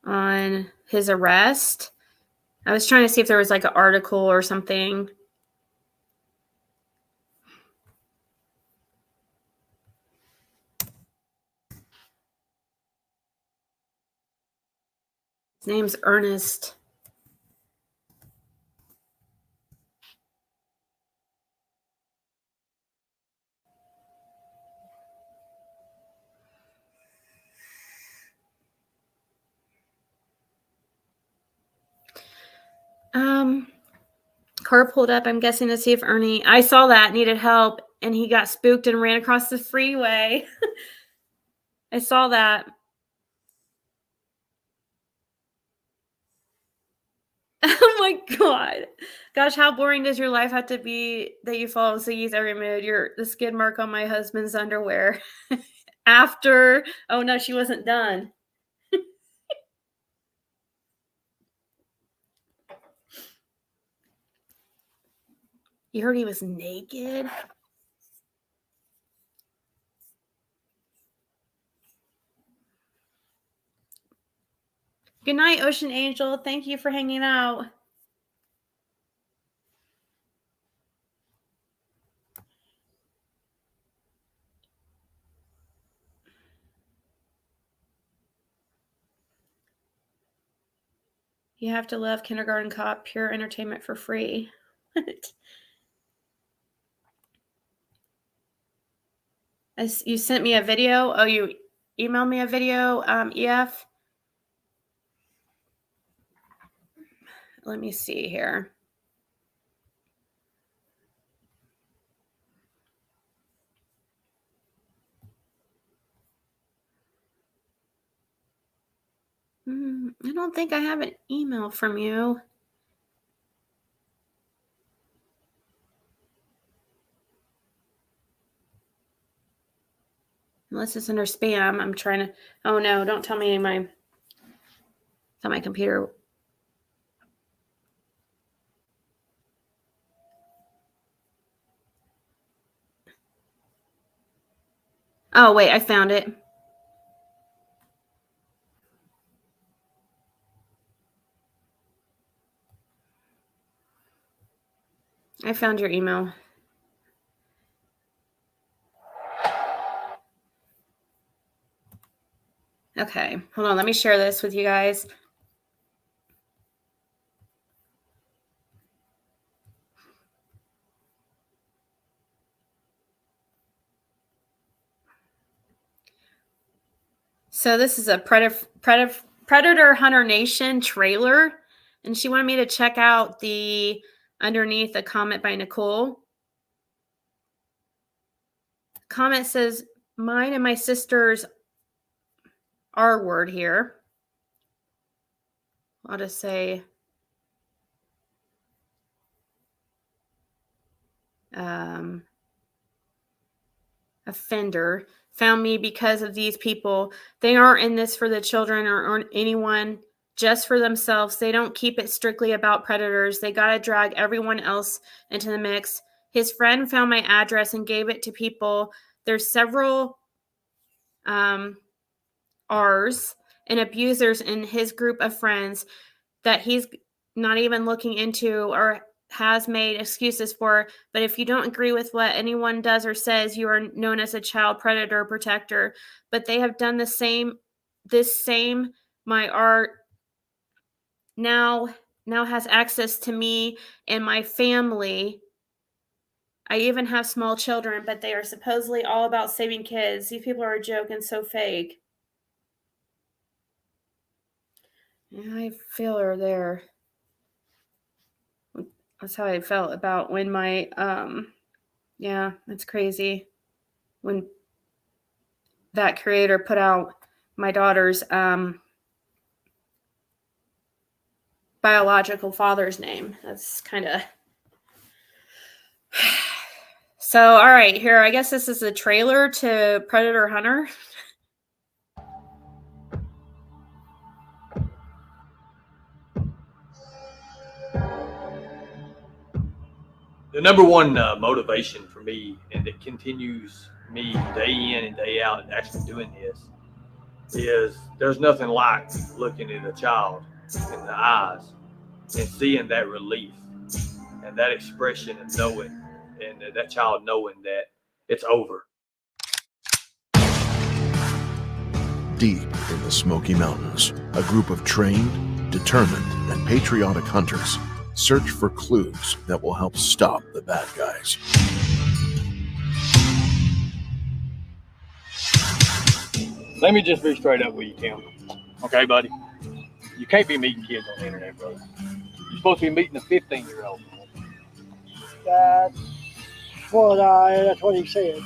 on his arrest. I was trying to see if there was like an article or something. His name's Ernest. Car pulled up, I'm guessing, to see if Ernie. I saw that, needed help, and he got spooked and ran across the freeway. I saw that. Oh my God. Gosh, how boring does your life have to be that you follow Ziggy's every mood? You're the skid mark on my husband's underwear. After, oh no, she wasn't done. You heard he was naked? Good night, Ocean Angel. Thank you for hanging out. You have to love Kindergarten Cop, pure entertainment for free. You sent me a video. Oh, you emailed me a video, EF. Let me see here. I don't think I have an email from you. Unless it's under spam. I'm trying to, oh no, don't tell me it's on my computer. Oh wait, I found it. I found your email. Okay, hold on. Let me share this with you guys. So this is a Predator Hunter Nation trailer, and she wanted me to check out the underneath a comment by Nicole. Comment says, mine and my sister's R word here. I'll just say, offender found me because of these people. They aren't in this for the children or anyone, just for themselves. They don't keep it strictly about predators. They got to drag everyone else into the mix. His friend found my address and gave it to people. There's several R's and abusers in his group of friends that he's not even looking into or has made excuses for. But if you don't agree with what anyone does or says, you are known as a child predator protector. But they have done this same my art now has access to me and my family. I even have small children, but they are supposedly all about saving kids. These people are a joke and so fake. Yeah, I feel her there. That's how I felt about when my yeah, that's crazy. When that creator put out my daughter's biological father's name. That's kind of so. All right, here. I guess this is a trailer to Predator Hunter. The number one motivation for me, and that continues me day in and day out actually doing this, is there's nothing like looking at a child in the eyes and seeing that relief and that expression and knowing, and that child knowing that it's over. Deep in the Smoky Mountains, a group of trained, determined, and patriotic hunters search for clues that will help stop the bad guys. Let me just be straight up with you, Tim. Okay, buddy? You can't be meeting kids on the internet, brother. You're supposed to be meeting a 15-year-old. That's what he said.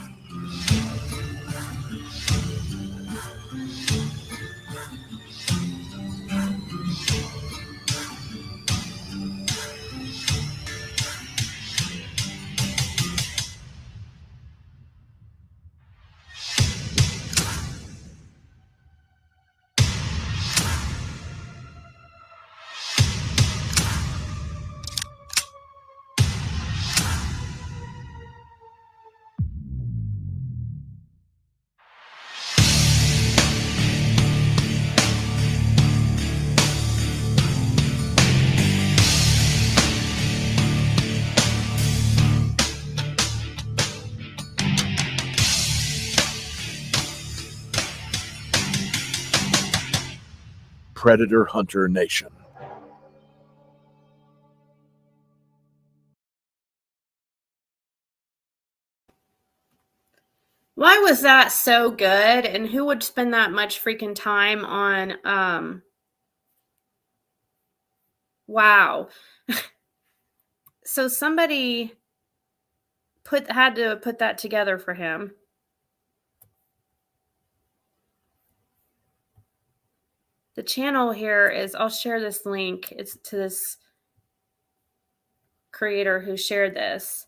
Predator Hunter Nation. Why was that so good? And who would spend that much freaking time on wow. So somebody had to put that together for him. The channel here is, I'll share this link. It's to this creator who shared this.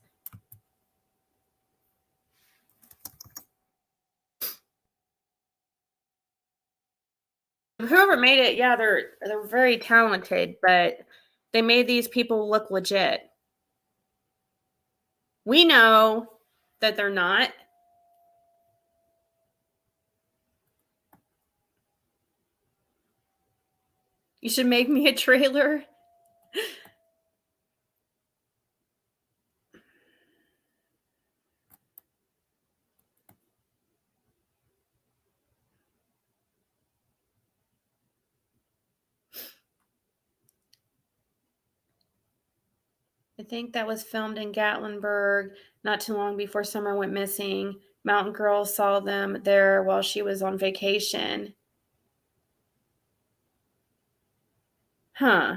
Whoever made it, yeah, they're very talented, but they made these people look legit. We know that they're not. You should make me a trailer. I think that was filmed in Gatlinburg not too long before Summer went missing. Mountain Girl saw them there while she was on vacation. Huh.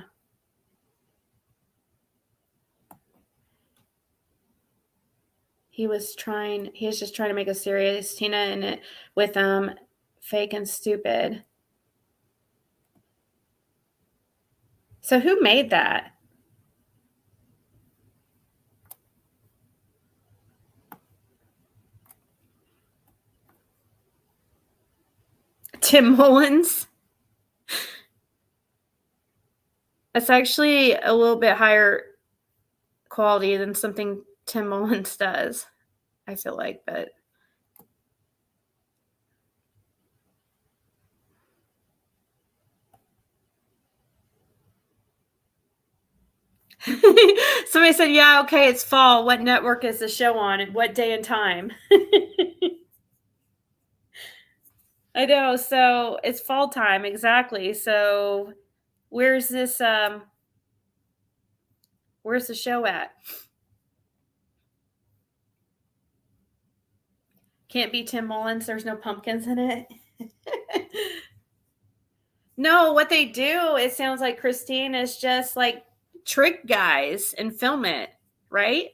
He was just trying to make a serious Tina in it with fake and stupid. So who made that? Tim Mullins. That's actually a little bit higher quality than something Tim Mullins does, I feel like, but somebody said, yeah, okay, it's fall. What network is the show on and what day and time? I know, so it's fall time, exactly. So where's this where's the show at? Can't be Tim Mullins, there's no pumpkins in it. No, what they do, it sounds like Christine is just like trick guys and film it, right?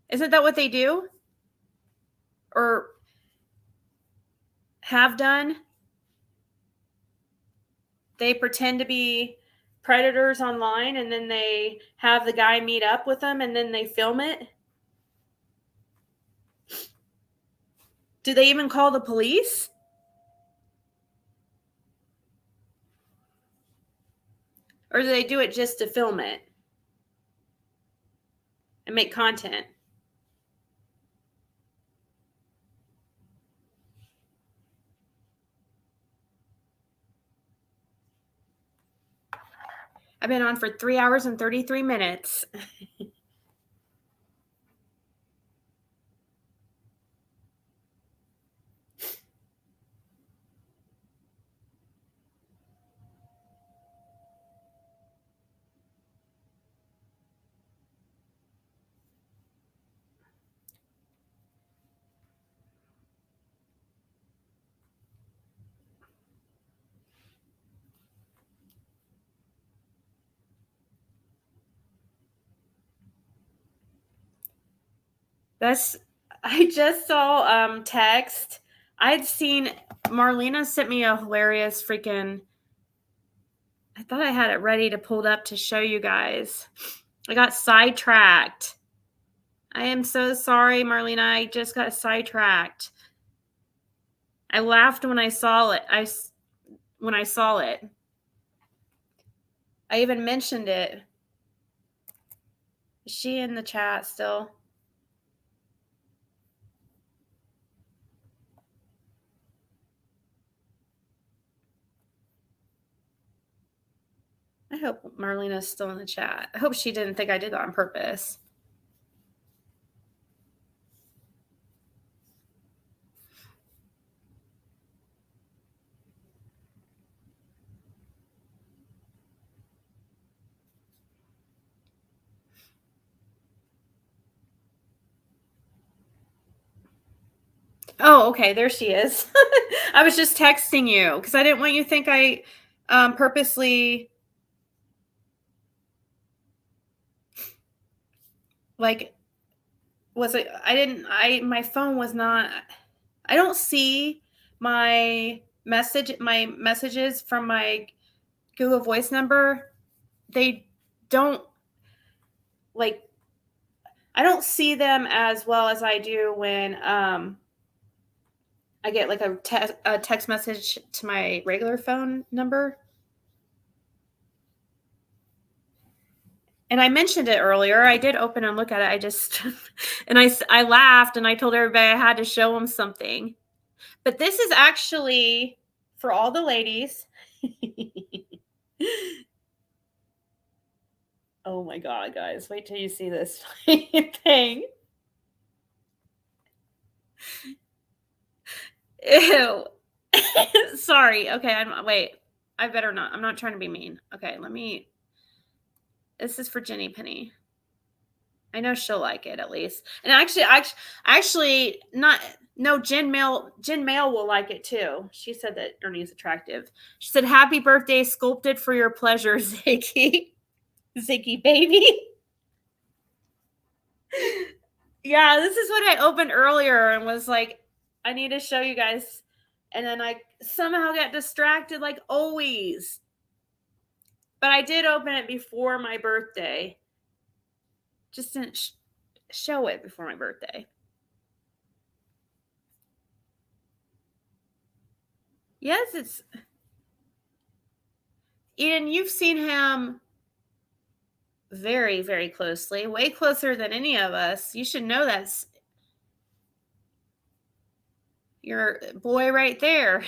Isn't that what they do? Or have done? They pretend to be predators online and then they have the guy meet up with them and then they film it. Do they even call the police? Or do they do it just to film it and make content? I've been on for 3 hours and 33 minutes. I just saw text. I'd seen Marlena sent me a hilarious freaking, I thought I had it ready to pull up to show you guys. I got sidetracked. I am so sorry, Marlena. I just got sidetracked. I laughed when I saw it. When I saw it. I even mentioned it. Is she in the chat still? I hope Marlena's still in the chat. I hope she didn't think I did that on purpose. Oh, okay. There she is. I was just texting you because I didn't want you to think I purposely like was it my phone was not, I don't see my messages from my Google Voice number. They don't like, I don't see them as well as I do when I get like a text message to my regular phone number. And I mentioned it earlier. I did open and look at it. I just, and I laughed and I told everybody I had to show them something. But this is actually for all the ladies. Oh my God, guys. Wait till you see this thing. Ew. Sorry. Okay. Wait. I better not. I'm not trying to be mean. Okay. This is for Jenny Penny. I know she'll like it at least. And actually not. No, Jen Mail will like it too. She said that Ernie's attractive. She said, "Happy birthday, sculpted for your pleasure, Ziggy." Ziggy baby. Yeah, this is what I opened earlier and was like, I need to show you guys. And then I somehow got distracted like always. But I did open it before my birthday. Just didn't show it before my birthday. Yes, it's Eden, you've seen him very, very closely, way closer than any of us. You should know that's your boy right there.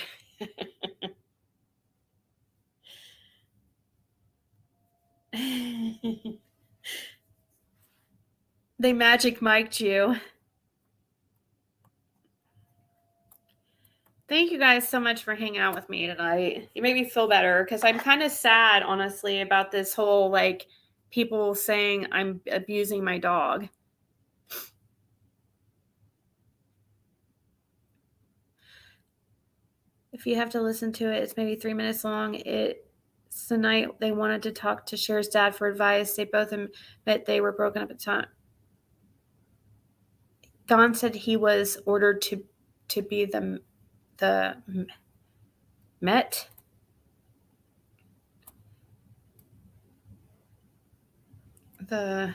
They magic mic'd you. Thank you guys so much for hanging out with me tonight. You made me feel better because I'm kind of sad, honestly, about this whole like people saying I'm abusing my dog. If you have to listen to it, it's maybe 3 minutes long. It's the night they wanted to talk to Cher's dad for advice. They both admit they were broken up at the time. Don said he was ordered to be the Met. Thank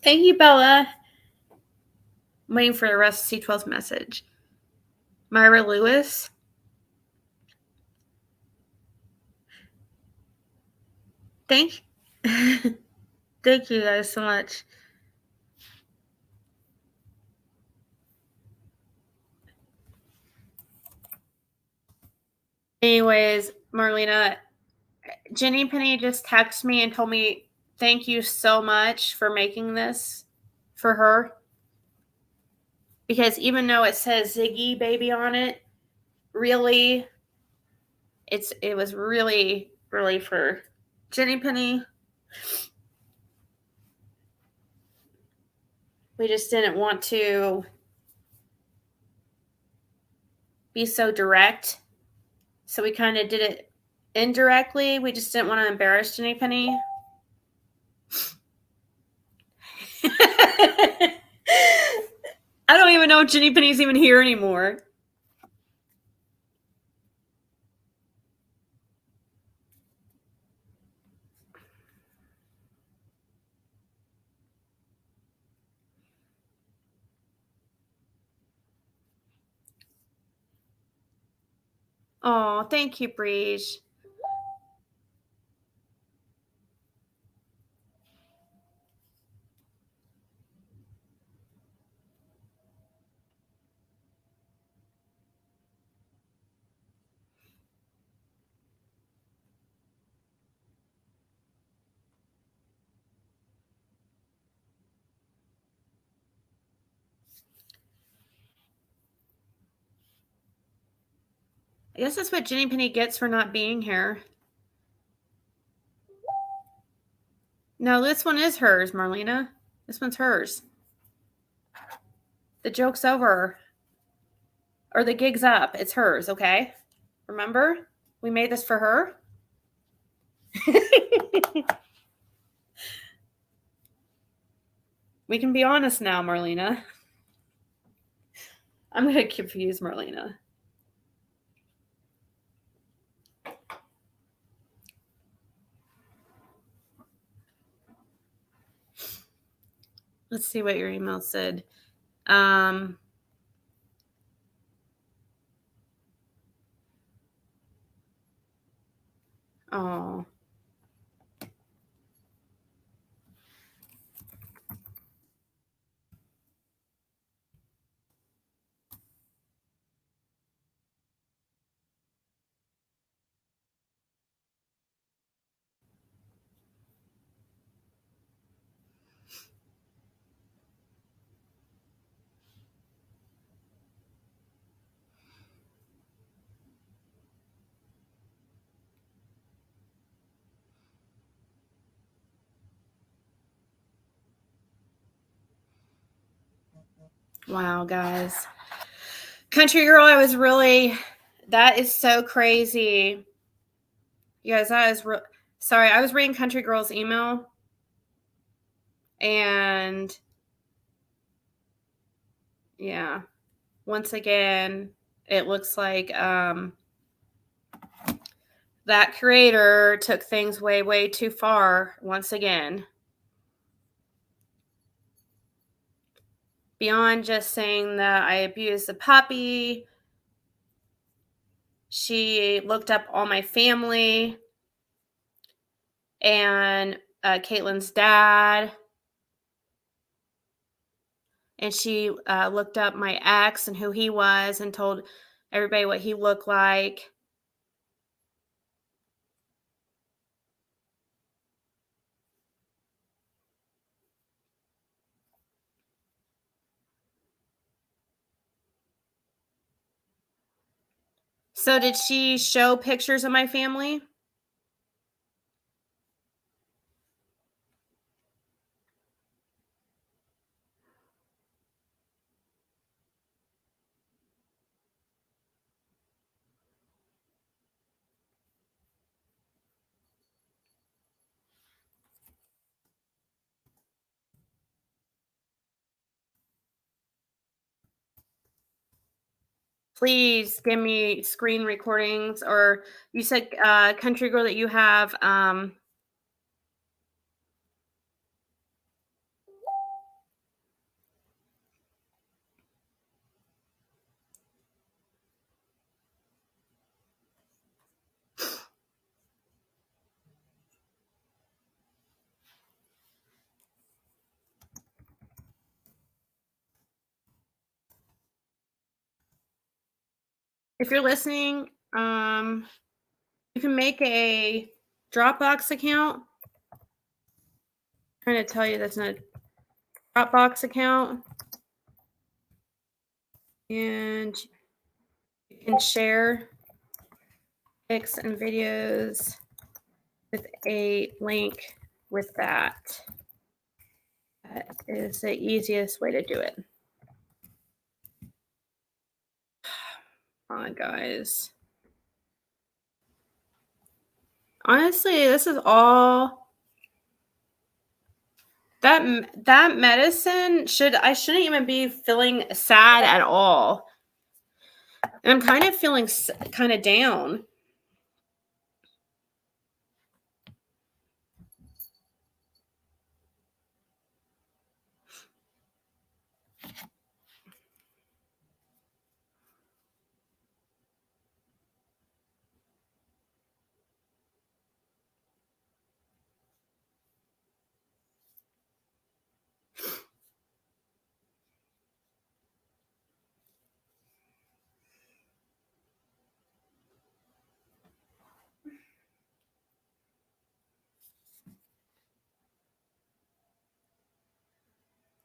you, Bella. I'm waiting for the rest of C12's message. Myra Lewis. Thank you guys so much. Anyways, Marlena, Jenny Penny just texted me and told me thank you so much for making this for her. Because even though it says Ziggy baby on it, really, it was really, really for Jenny Penny. We just didn't want to be so direct. So we kind of did it indirectly. We just didn't want to embarrass Jenny Penny. I don't even know if Jenny Penny's even here anymore. Oh, thank you, Breeze. I guess that's what Jenny Penny gets for not being here. No, this one is hers, Marlena. This one's hers. The joke's over. Or the gig's up. It's hers, okay? Remember? We made this for her. We can be honest now, Marlena. I'm going to confuse Marlena. Let's see what your email said. Oh. Wow, guys. Country Girl, that is so crazy. You guys, that is sorry, I was reading Country Girl's email, and yeah, once again, it looks like that creator took things way, way too far once again. Beyond just saying that I abused the puppy, she looked up all my family and Caitlin's dad. And she looked up my ex and who he was and told everybody what he looked like. So did she show pictures of my family? Please give me screen recordings, or you said Country Girl that you have if you're listening, you can make a Dropbox account. I'm trying to tell you that's not a Dropbox account. And you can share pics and videos with a link with that. That is the easiest way to do it. Come on, guys. Honestly, this is all that medicine I shouldn't even be feeling sad at all. And I'm kind of feeling kind of down.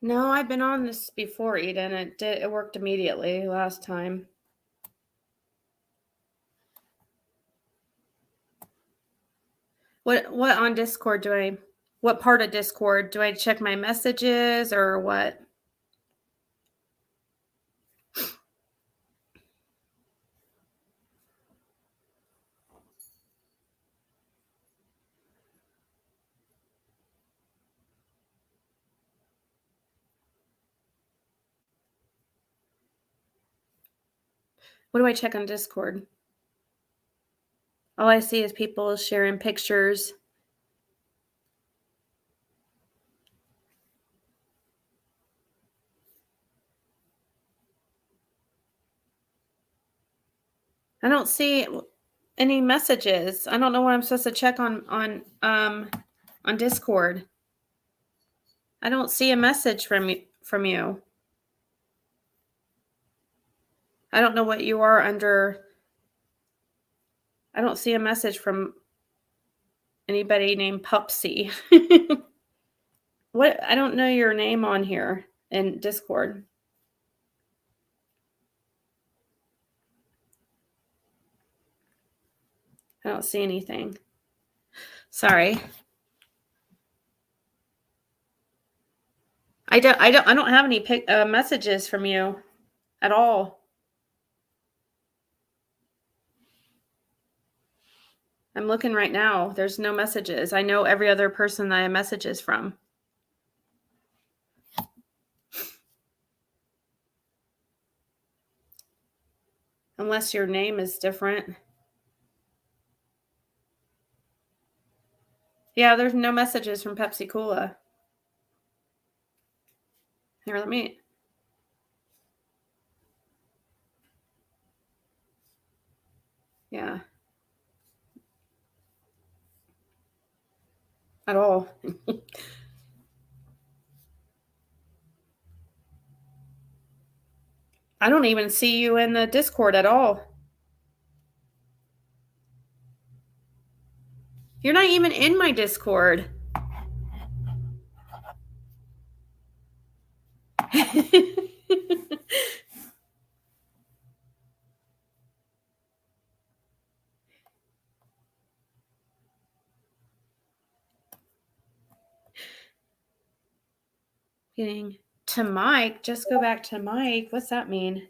No, I've been on this before, Eden. It worked immediately last time. What on Discord what part of Discord? Do I check my messages or what? What do I check on Discord? All I see is people sharing pictures. I don't see any messages. I don't know what I'm supposed to check on Discord. I don't see a message from you. I don't know what you are under. I don't see a message from anybody named Pupsy. What? I don't know your name on here in Discord. I don't see anything. Sorry. I don't have any messages from you at all. I'm looking right now. There's no messages. I know every other person that I have messages from. Unless your name is different. Yeah, there's no messages from Pepsi Cola. Here, let me. Yeah. At all. I don't even see you in the Discord at all. You're not even in my Discord. Getting to Mike. Just go back to Mike. What's that mean?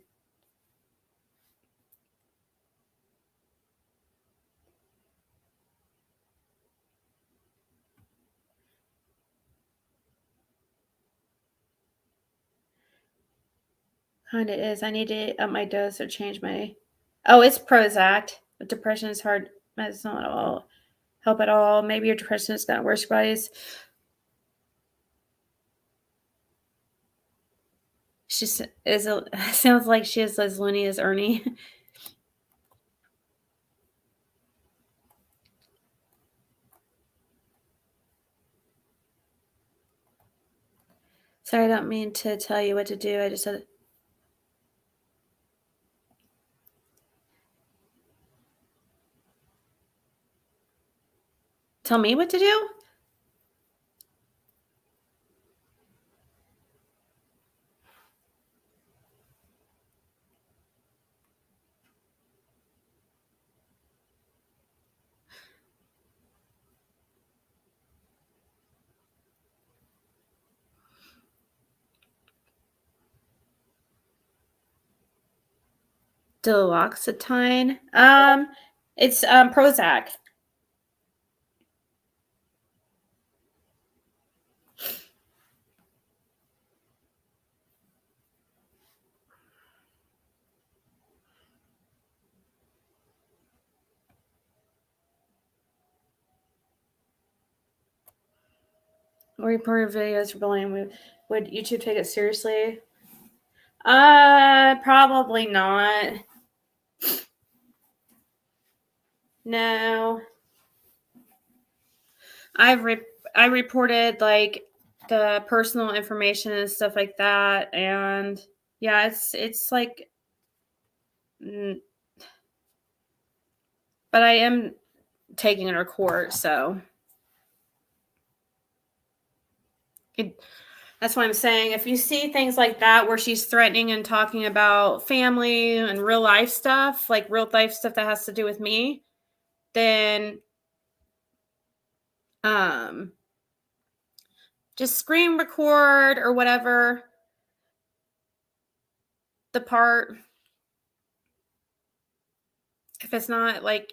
Kind of is. I need to up my dose or change my. Oh, it's Prozac. Depression is hard. It's not at all help at all. Maybe your depression has gotten worse, guys. She sounds like she is as loony as Ernie. Sorry, I don't mean to tell you what to do. I just said. Tell me what to do? Duloxetine. It's Prozac. Reported videos for bullying. Would YouTube take it seriously? Probably not. No. I reported like the personal information and stuff like that, and yeah, it's like, but I am taking her to court, so that's why I'm saying if you see things like that where she's threatening and talking about family and real life stuff, like real life stuff that has to do with me, then just screen record or whatever the part. If it's not like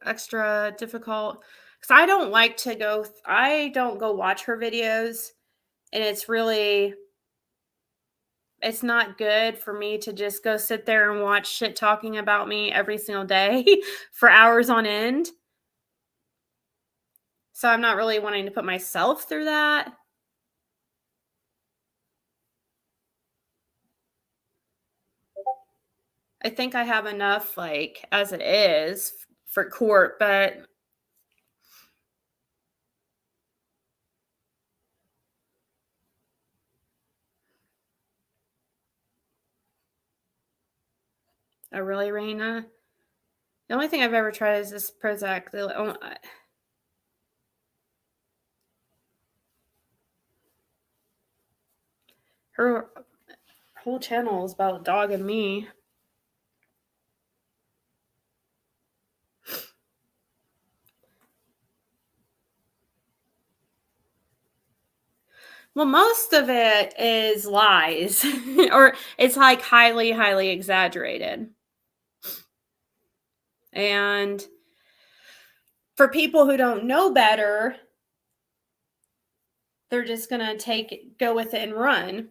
extra difficult, because I don't like to go. I don't go watch her videos, and it's not good for me to just go sit there and watch shit talking about me every single day for hours on end. So I'm not really wanting to put myself through that. I think I have enough, like, as it is for court, but oh, really, Raina? The only thing I've ever tried is this Prozac. Her whole channel is about a dog and me. Well, most of it is lies, or it's like highly, highly exaggerated. And for people who don't know better, they're just going to go with it and run.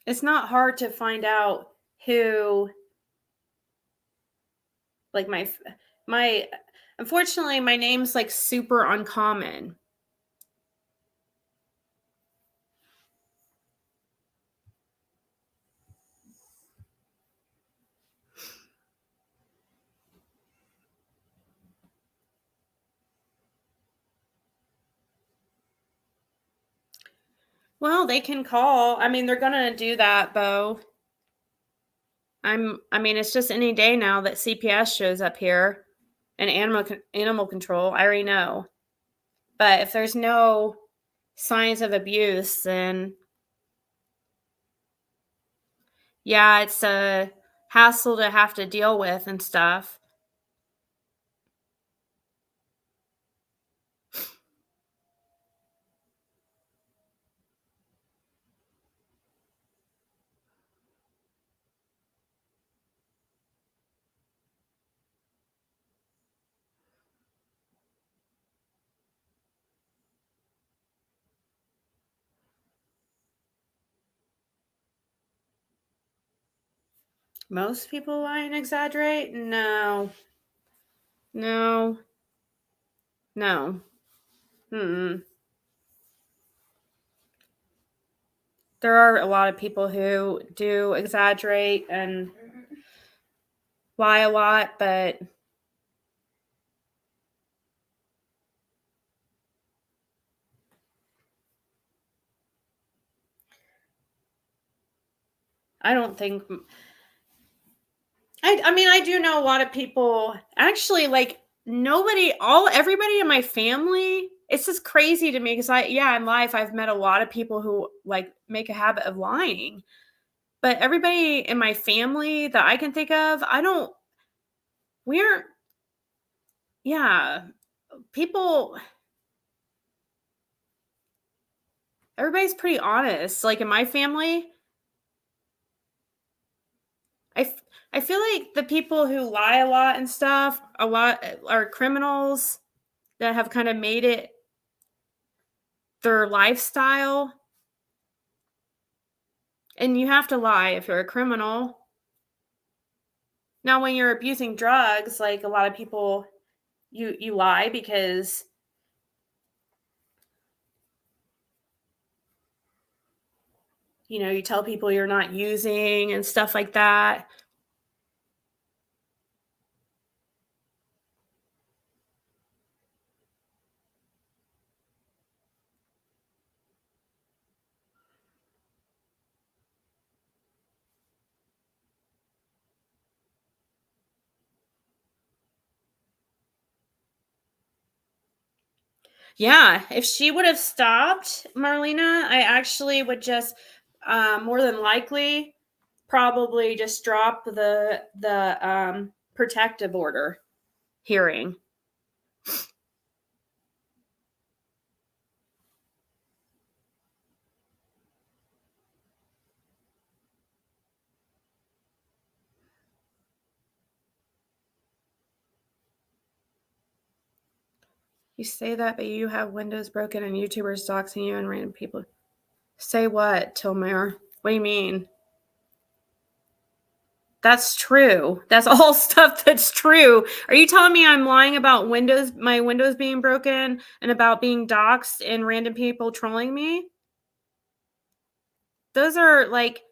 It's not hard to find out who, like unfortunately, my name's like super uncommon. Well, they can call. I mean, they're gonna do that, Bo. I mean, it's just any day now that CPS shows up here and animal control. I already know. But if there's no signs of abuse, then yeah, it's a hassle to have to deal with and stuff. Most people lie and exaggerate? No. No. No. Mm-mm. There are a lot of people who do exaggerate and lie a lot, but I don't think I mean, I do know a lot of people actually, like, everybody in my family, it's just crazy to me because in life I've met a lot of people who like make a habit of lying. But everybody in my family that I can think of, we aren't, yeah, people, everybody's pretty honest. Like in my family, I feel like the people who lie a lot and stuff, a lot are criminals that have kind of made it their lifestyle. And you have to lie if you're a criminal. Now, when you're abusing drugs, like a lot of people, you lie because you tell people you're not using and stuff like that. Yeah, if she would have stopped, Marlena, I actually would just more than likely probably just drop the protective order hearing. You say that, but you have windows broken and YouTubers doxing you and random people. Say what, Tilmare? What do you mean? That's true. That's all stuff that's true. Are you telling me I'm lying about my windows being broken and about being doxxed and random people trolling me? Those are like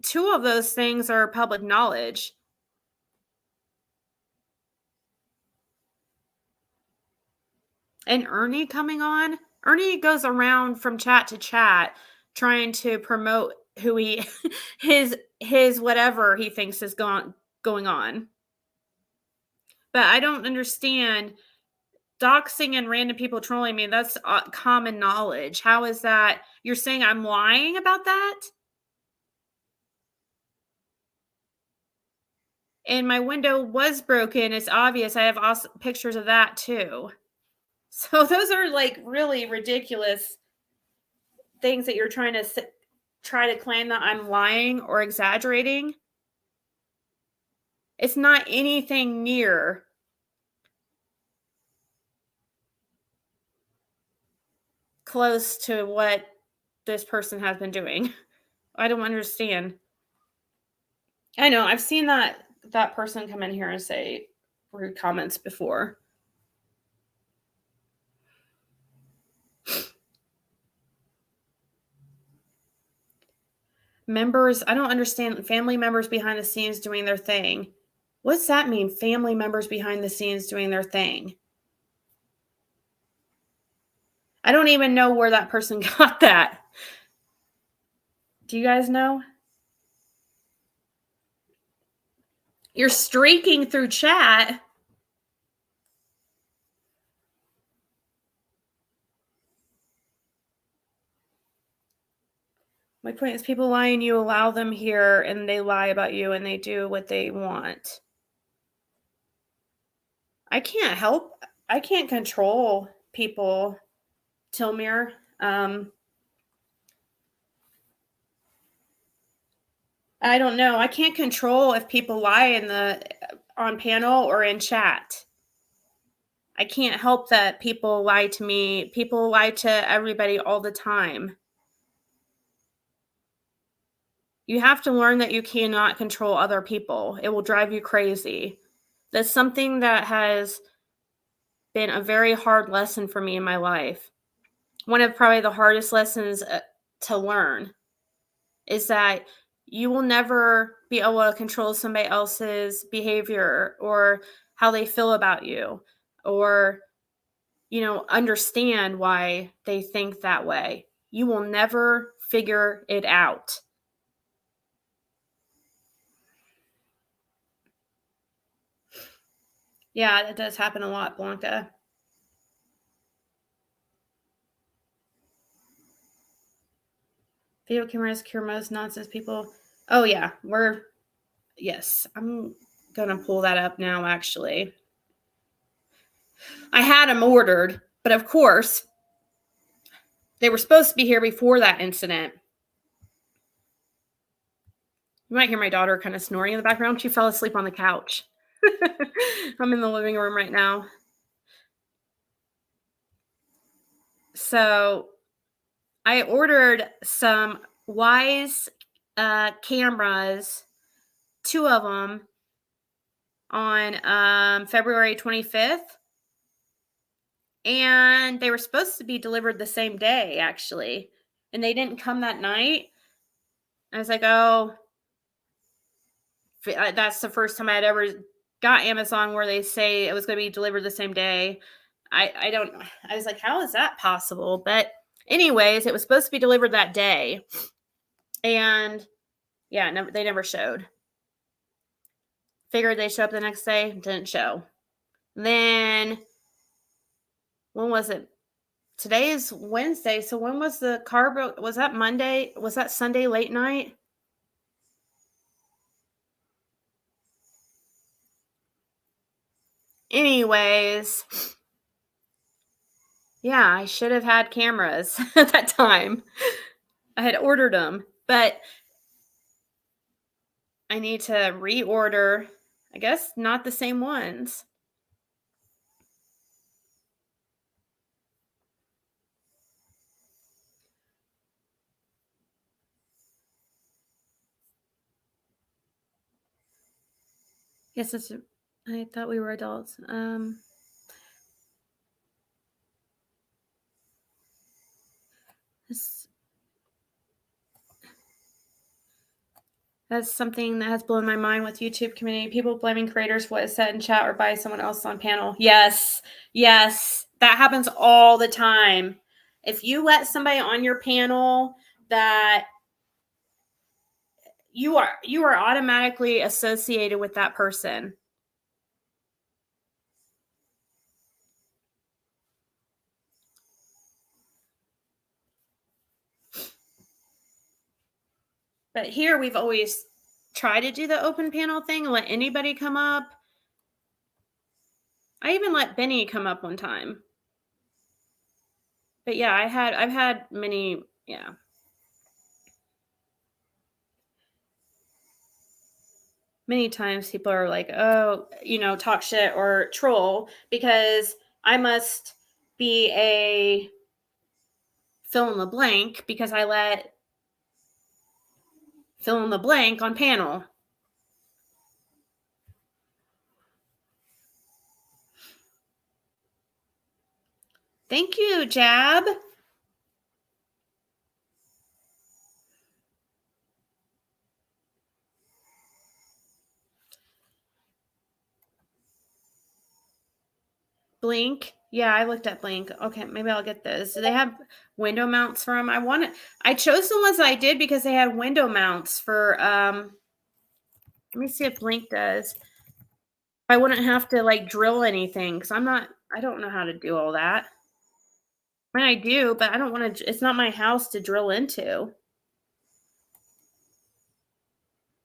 2 of those things are public knowledge. And Ernie coming on? Ernie goes around from chat to chat trying to promote who he his whatever he thinks is going on. But I don't understand doxing and random people trolling me. That's common knowledge. How is that? You're saying I'm lying about that? And my window was broken. It's obvious. I have also pictures of that too. So those are like really ridiculous things that you're trying to claim that I'm lying or exaggerating. It's not anything near close to what this person has been doing. I don't understand. I know I've seen that person come in here and say rude comments before. Members, I don't understand family members behind the scenes doing their thing. What's that mean? Family members behind the scenes doing their thing. I don't even know where that person got that. Do you guys know? You're streaking through chat. My point is people lie and you allow them here and they lie about you and they do what they want. I can't control people, Tilmir. I don't know. I can't control if people lie on panel or in chat. I can't help that people lie to me. People lie to everybody all the time. You have to learn that you cannot control other people. It will drive you crazy. That's something that has been a very hard lesson for me in my life. One of probably the hardest lessons to learn is that you will never be able to control somebody else's behavior or how they feel about you or, understand why they think that way. You will never figure it out. Yeah, that does happen a lot, Blanca. Video cameras cure most nonsense people. Oh, yeah. Yes, I'm going to pull that up now, actually. I had them ordered, but of course, they were supposed to be here before that incident. You might hear my daughter kind of snoring in the background. She fell asleep on the couch. I'm in the living room right now. So I ordered some Wise cameras, 2 of them, on February 25th. And they were supposed to be delivered the same day, actually. And they didn't come that night. I was like, oh, that's the first time I'd ever got Amazon where they say it was going to be delivered the same day. I was like, how is that possible? But anyways, it was supposed to be delivered that day. And yeah, they never showed. Figured they'd show up the next day, didn't show. Then, when was it? Today is Wednesday. So when was the car broke? Was that Monday? Was that Sunday late night? Anyways, yeah, I should have had cameras at that time. I had ordered them, but I need to reorder. I guess not the same ones. Yes, I thought we were adults. That's something that has blown my mind with YouTube community. People blaming creators for what is said in chat or by someone else on panel. Yes, yes, that happens all the time. If you let somebody on your panel that you are automatically associated with that person. But here we've always tried to do the open panel thing and let anybody come up. I even let Benny come up one time. But yeah, I've had many, yeah. Many times people are like, oh, talk shit or troll because I must be a fill in the blank because I let fill in the blank on panel. Thank you, Jab. Blink. Yeah, I looked at Blink. Okay, maybe I'll get those. Do they have window mounts for them? I chose the ones I did because they had window mounts for let me see if Blink does. I wouldn't have to like drill anything because I don't know how to do all that. I mean, I do, but I don't want to, it's not my house to drill into.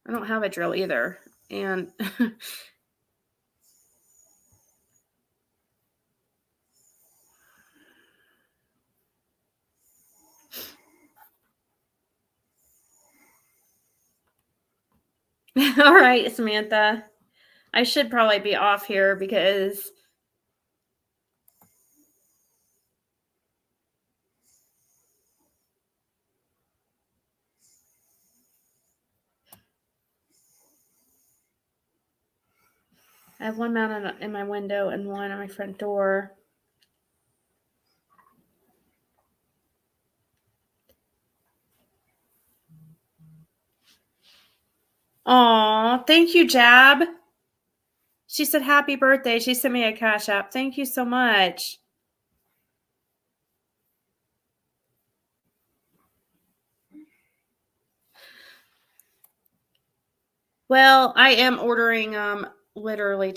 I don't have a drill either. And all right, Samantha. I should probably be off here because I have one mount in my window and one on my front door. Aw, thank you, Jab. She said happy birthday. She sent me a Cashapp. Thank you so much. Well, I am ordering literally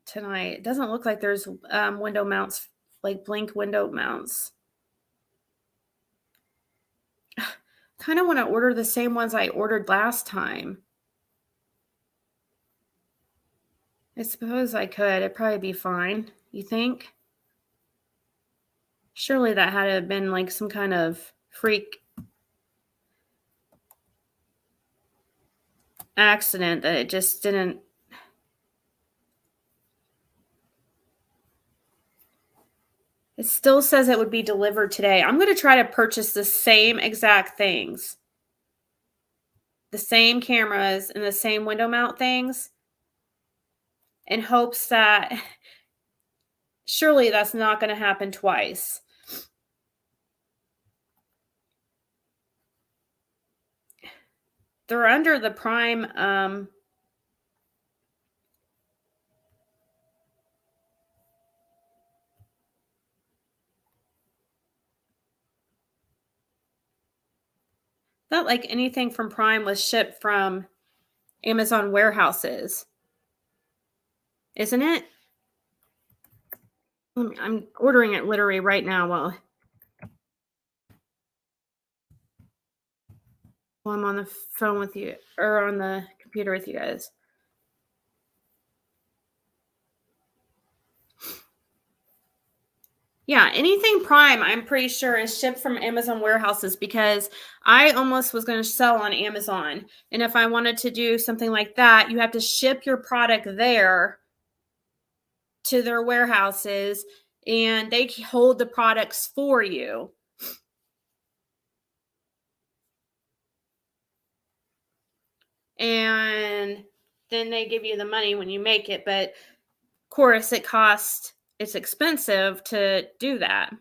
tonight. It doesn't look like there's window mounts, like Blink window mounts. Kind of want to order the same ones I ordered last time. I suppose I could. It'd probably be fine. You think? Surely that had to have been like some kind of freak accident that it just didn't. It still says it would be delivered today. I'm going to try to purchase the same exact things. The same cameras and the same window mount things in hopes that surely that's not going to happen twice. They're under the Prime not like anything from Prime was shipped from Amazon warehouses. Isn't it? I'm ordering it literally right now while I'm on the phone with you or on the computer with you guys. Yeah, anything Prime, I'm pretty sure is shipped from Amazon warehouses because I almost was going to sell on Amazon. And if I wanted to do something like that, you have to ship your product there to their warehouses and they hold the products for you. And then they give you the money when you make it. But of course, it's expensive to do that.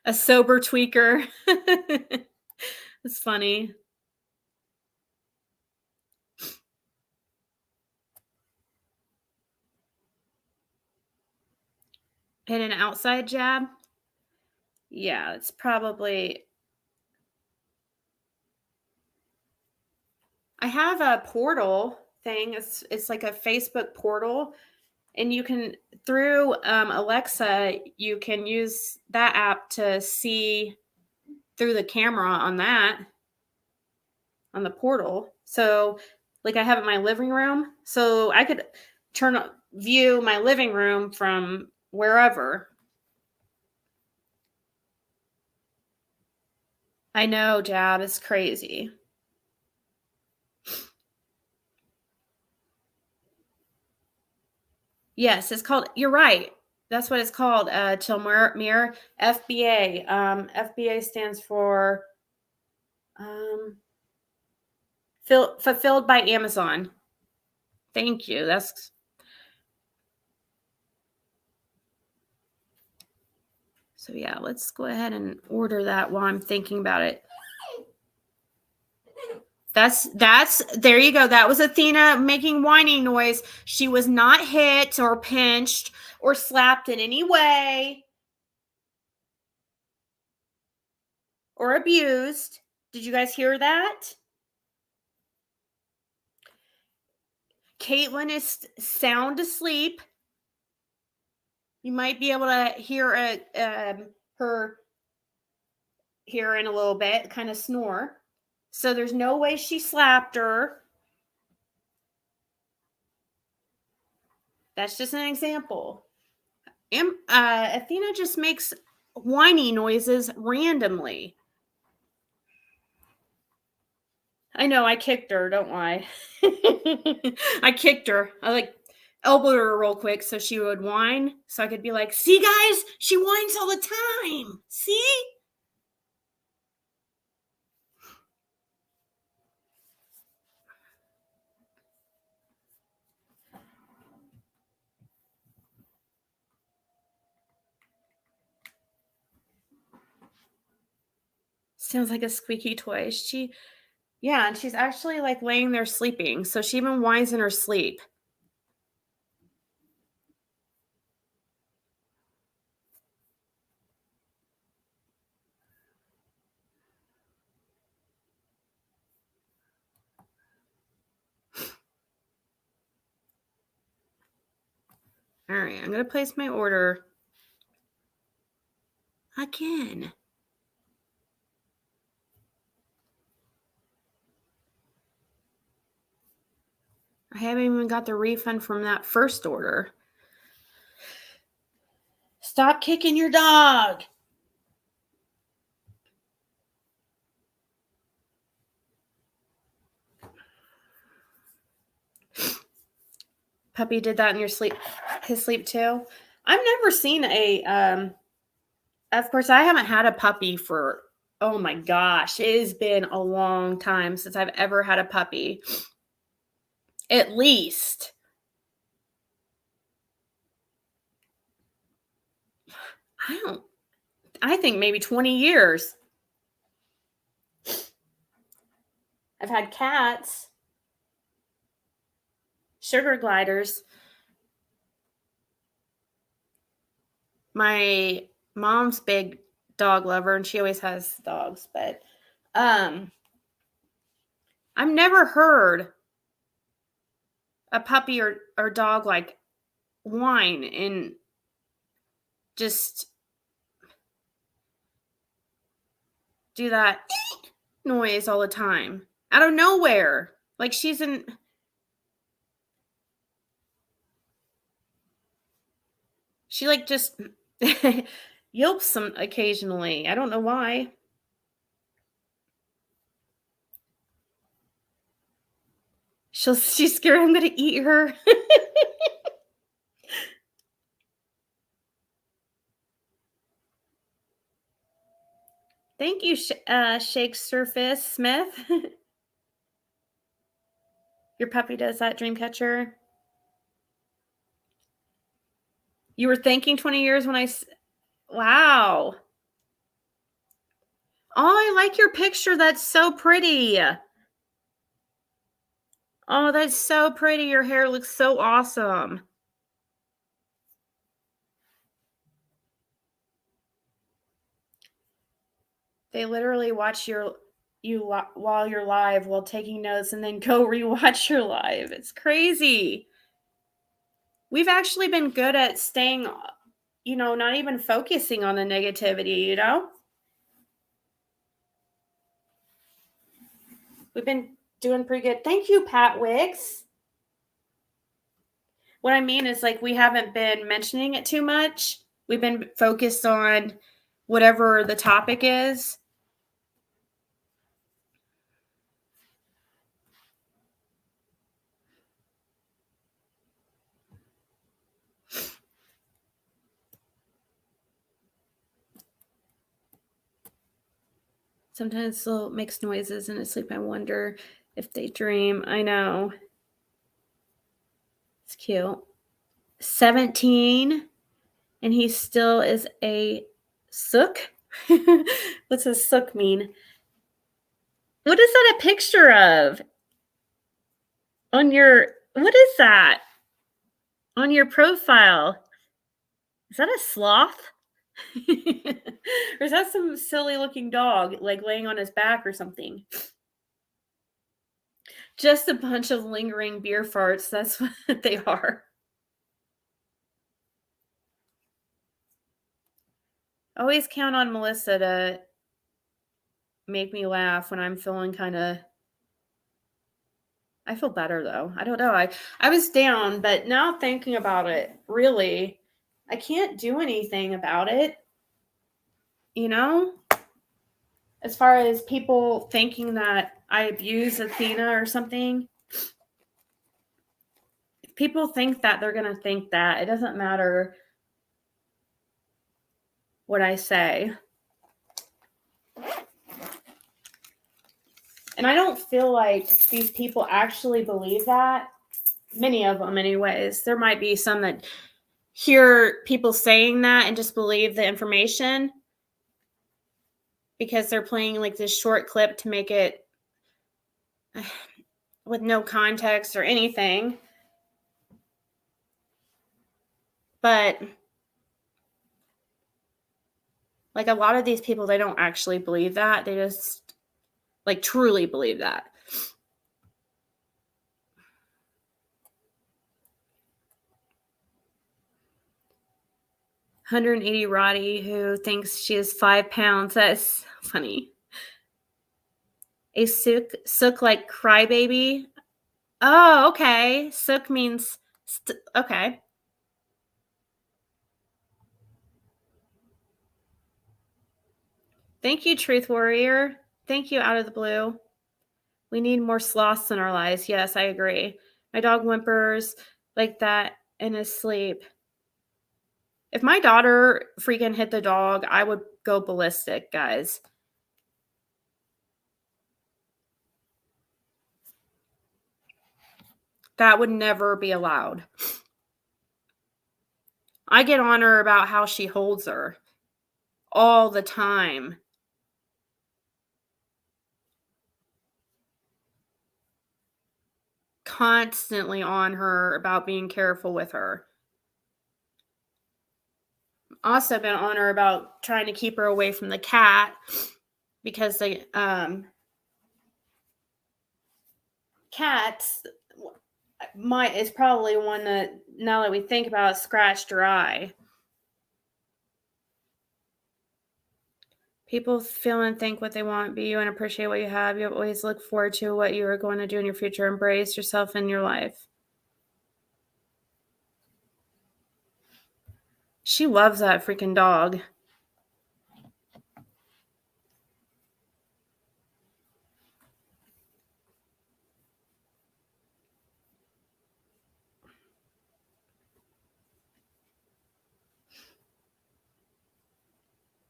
A sober tweaker. It's funny. And an outside jab? Yeah, it's probably... I have a portal thing. It's like a Facebook portal. And you can, through Alexa, you can use that app to see through the camera on the portal. So like I have it in my living room. So I could view my living room from wherever. I know, Jab is crazy. Yes, it's called, you're right. That's what it's called, Tilmir, FBA. FBA stands for Fulfilled by Amazon. Thank you. So yeah, let's go ahead and order that while I'm thinking about it. There you go. That was Athena making whining noise. She was not hit or pinched or slapped in any way or abused. Did you guys hear that? Caitlin is sound asleep. You might be able to hear her here in a little bit, kind of snore. So there's no way she slapped her. That's just an example. Athena just makes whiny noises randomly. I know, I kicked her, don't I? I kicked her. I elbowed her real quick so she would whine. So I could be like, see guys, she whines all the time. See? Sounds like a squeaky toy. Yeah, and she's actually like laying there sleeping. So she even whines in her sleep. All right, I'm going to place my order again. I haven't even got the refund from that first order. Stop kicking your dog. Puppy did that in his sleep too. I've never seen of course I haven't had a puppy for, oh my gosh, it has been a long time since I've ever had a puppy. At least. I think maybe 20 years. I've had cats, sugar gliders. My mom's big dog lover, and she always has dogs, but I've never heard a puppy or dog like whine and just do that noise all the time out of nowhere. Like she like just yelps some occasionally. I don't know why. She's scared I'm gonna eat her. Thank you, Shake Surface Smith. Your puppy does that, Dreamcatcher? You were thinking 20 years when wow. Oh, I like your picture. That's so pretty. Oh, that's so pretty. Your hair looks so awesome. They literally watch you while you're live while taking notes and then go rewatch your live. It's crazy. We've actually been good at staying, not even focusing on the negativity, We've been doing pretty good. Thank you, Pat Wicks. What I mean is, like, we haven't been mentioning it too much. We've been focused on whatever the topic is. Sometimes they'll make noises in his sleep. I wonder if they dream. I know. It's cute. 17, and he still is a sook. What's a sook mean? What is that a picture of? What is that? On your profile? Is that a sloth? Or is that some silly looking dog, like laying on his back or something? Just a bunch of lingering beer farts. That's what they are. Always count on Melissa to make me laugh when I'm feeling I feel better though. I don't know. I was down, but now thinking about it, really, I can't do anything about it. As far as people thinking that I abuse Athena or something. If people think that, they're going to think that. It doesn't matter what I say. And I don't feel like these people actually believe that. Many of them, anyways. There might be some that hear people saying that and just believe the information because they're playing like this short clip to make it with no context or anything. But like a lot of these people, they don't actually believe that. They just like truly believe that. $180 Roddy, who thinks she is 5 pounds. That's funny. A sook like crybaby. Oh, okay. Sook means okay. Thank you, Truth Warrior. Thank you, Out of the Blue. We need more sloths in our lives. Yes, I agree. My dog whimpers like that in his sleep. If my daughter freaking hit the dog, I would go ballistic, guys. That would never be allowed. I get on her about how she holds her all the time. Constantly on her about being careful with her. Also been on her about trying to keep her away from the cat because the cats is probably one that, now that we think about it, scratched her eye. People feel and think what they want, be you and appreciate what you have. You always look forward to what you are going to do in your future. Embrace yourself in your life. She loves that freaking dog.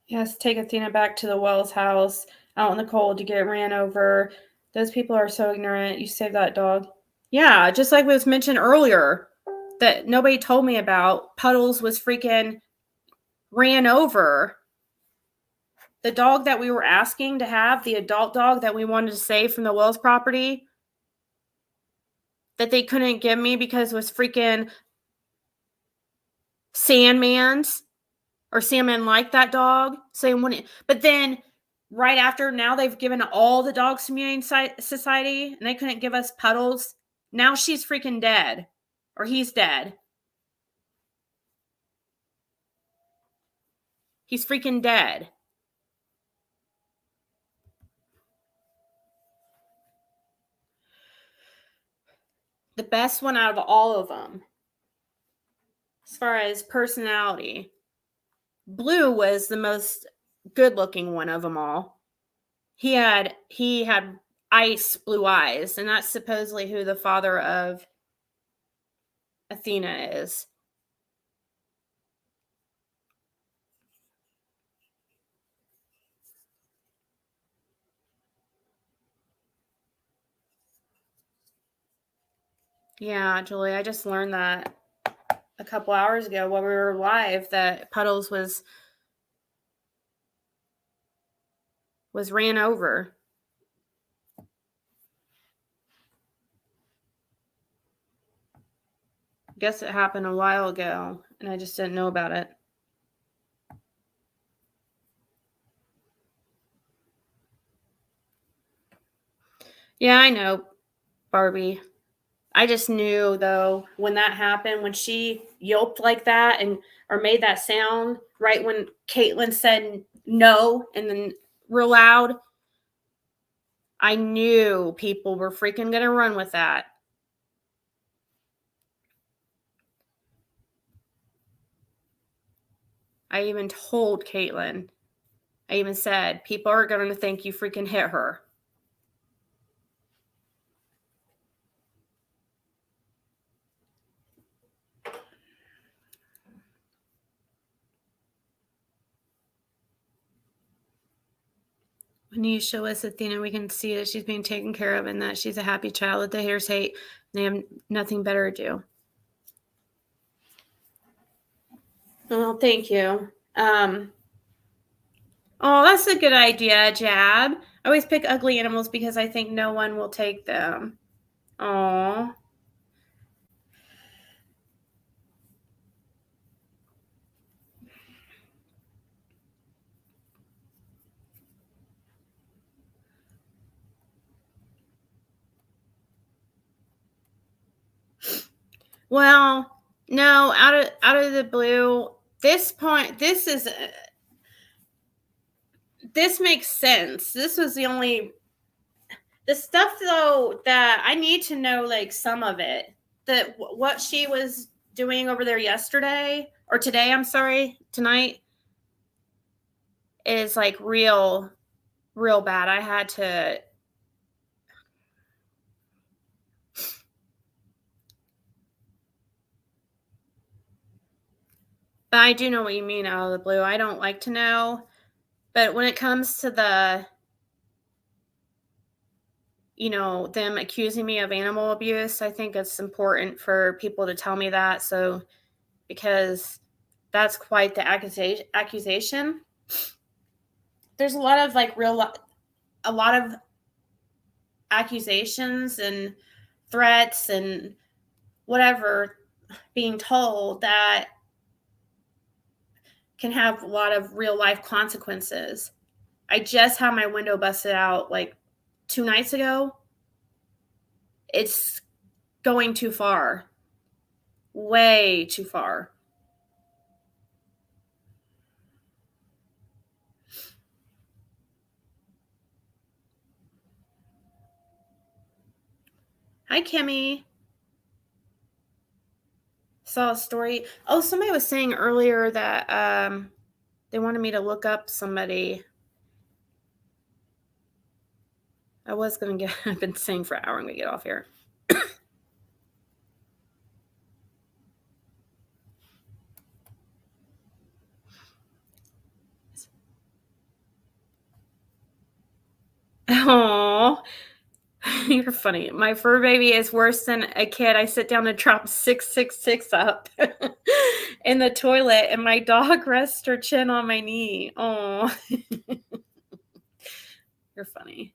He has to take Athena back to the Wells house out in the cold to get ran over. Those people are so ignorant. You save that dog. Yeah, just like was mentioned earlier that nobody told me about. Puddles was freaking ran over. The dog that we were asking to have, the adult dog that we wanted to save from the Wells property, that they couldn't give me because it was freaking Sandman's, or Sandman liked that dog. So but then right after, now they've given all the dogs to Humane Society and they couldn't give us Puddles. Now she's freaking dead, or he's dead. He's freaking dead. The best one out of all of them, as far as personality, Blue was the most good-looking one of them all. He had ice blue eyes, and that's supposedly who the father of Athena is. Yeah, Julie, I just learned that a couple hours ago while we were live, that Puddles was ran over. I guess it happened a while ago, and I just didn't know about it. Yeah, I know, Barbie. I just knew, though, when that happened, when she yelped like that or made that sound right when Caitlin said no and then real loud, I knew people were freaking going to run with that. I even told Caitlin, I even said, people are going to think you freaking hit her. When you show us Athena, we can see that she's being taken care of and that she's a happy child that the haters hate. They have nothing better to do. Well, thank you. Oh, that's a good idea, Jab. I always pick ugly animals because I think no one will take them. Aw. Well, no, out of the blue, this makes sense. This was the stuff, though, that I need to know, like, some of it. That what she was doing over there yesterday, or today, I'm sorry, tonight, is like real bad. I had to. But I do know what you mean, out of the blue. I don't like to know. But when it comes to them accusing me of animal abuse, I think it's important for people to tell me that. So, because that's quite the accusation. There's a lot of a lot of accusations and threats and whatever being told that can have a lot of real life consequences. I just had my window busted out like 2 nights ago. It's going too far. Way too far. Hi, Kimmy. Saw a story. Oh, somebody was saying earlier that they wanted me to look up somebody. I was going to get, I've been saying for an hour, I'm going to get off here. Oh, You're funny. My fur baby is worse than a kid. I sit down and drop 666 up in the toilet, and my dog rests her chin on my knee. Oh, you're funny.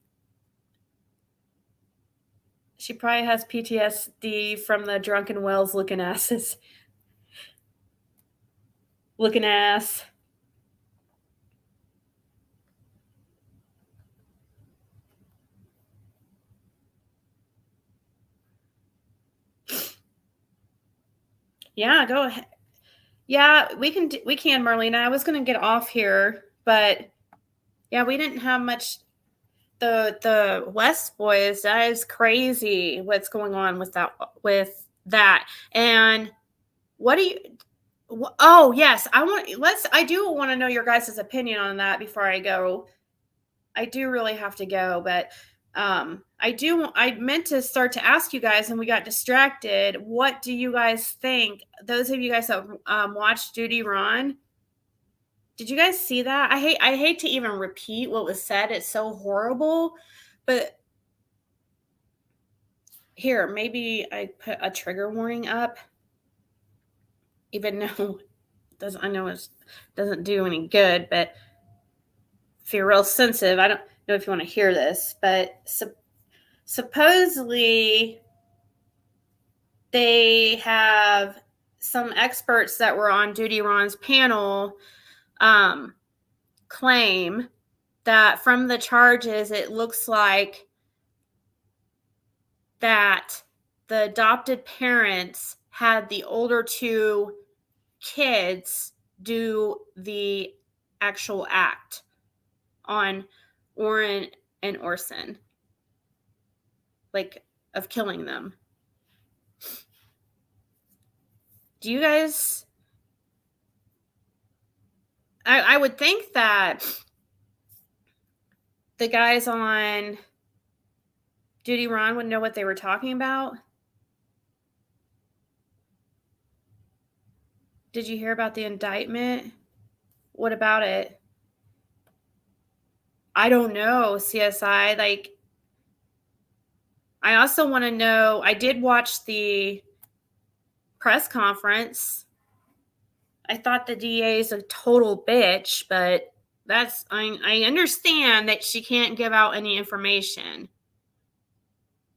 She probably has PTSD from the drunken wells looking asses. Looking ass. Yeah, go ahead. Yeah, we can, Marlena. I was going to get off here, but yeah, we didn't have much. The West Boys, that is crazy what's going on with that. And what do you, oh, yes, I do want to know your guys' opinion on that before I go. I do really have to go, but I meant to start to ask you guys and we got distracted. What do you guys think? Those of you guys that watched Duty Ron, did you guys see that? I hate to even repeat what was said. It's so horrible, but here, maybe I put a trigger warning up, even though I know it doesn't do any good, but if you're real sensitive, I don't know if you want to hear this, but supposedly they have some experts that were on Duty Ron's panel claim that from the charges, it looks like that the adopted parents had the older two kids do the actual act on Orrin and Orson, like of killing them. Do you guys, I would think that the guys on Duty Ron would know what they were talking about. Did you hear about the indictment? What about it? I don't know, CSI. Like, I also want to know, I did watch the press conference. I thought the DA is a total bitch, but I understand that she can't give out any information.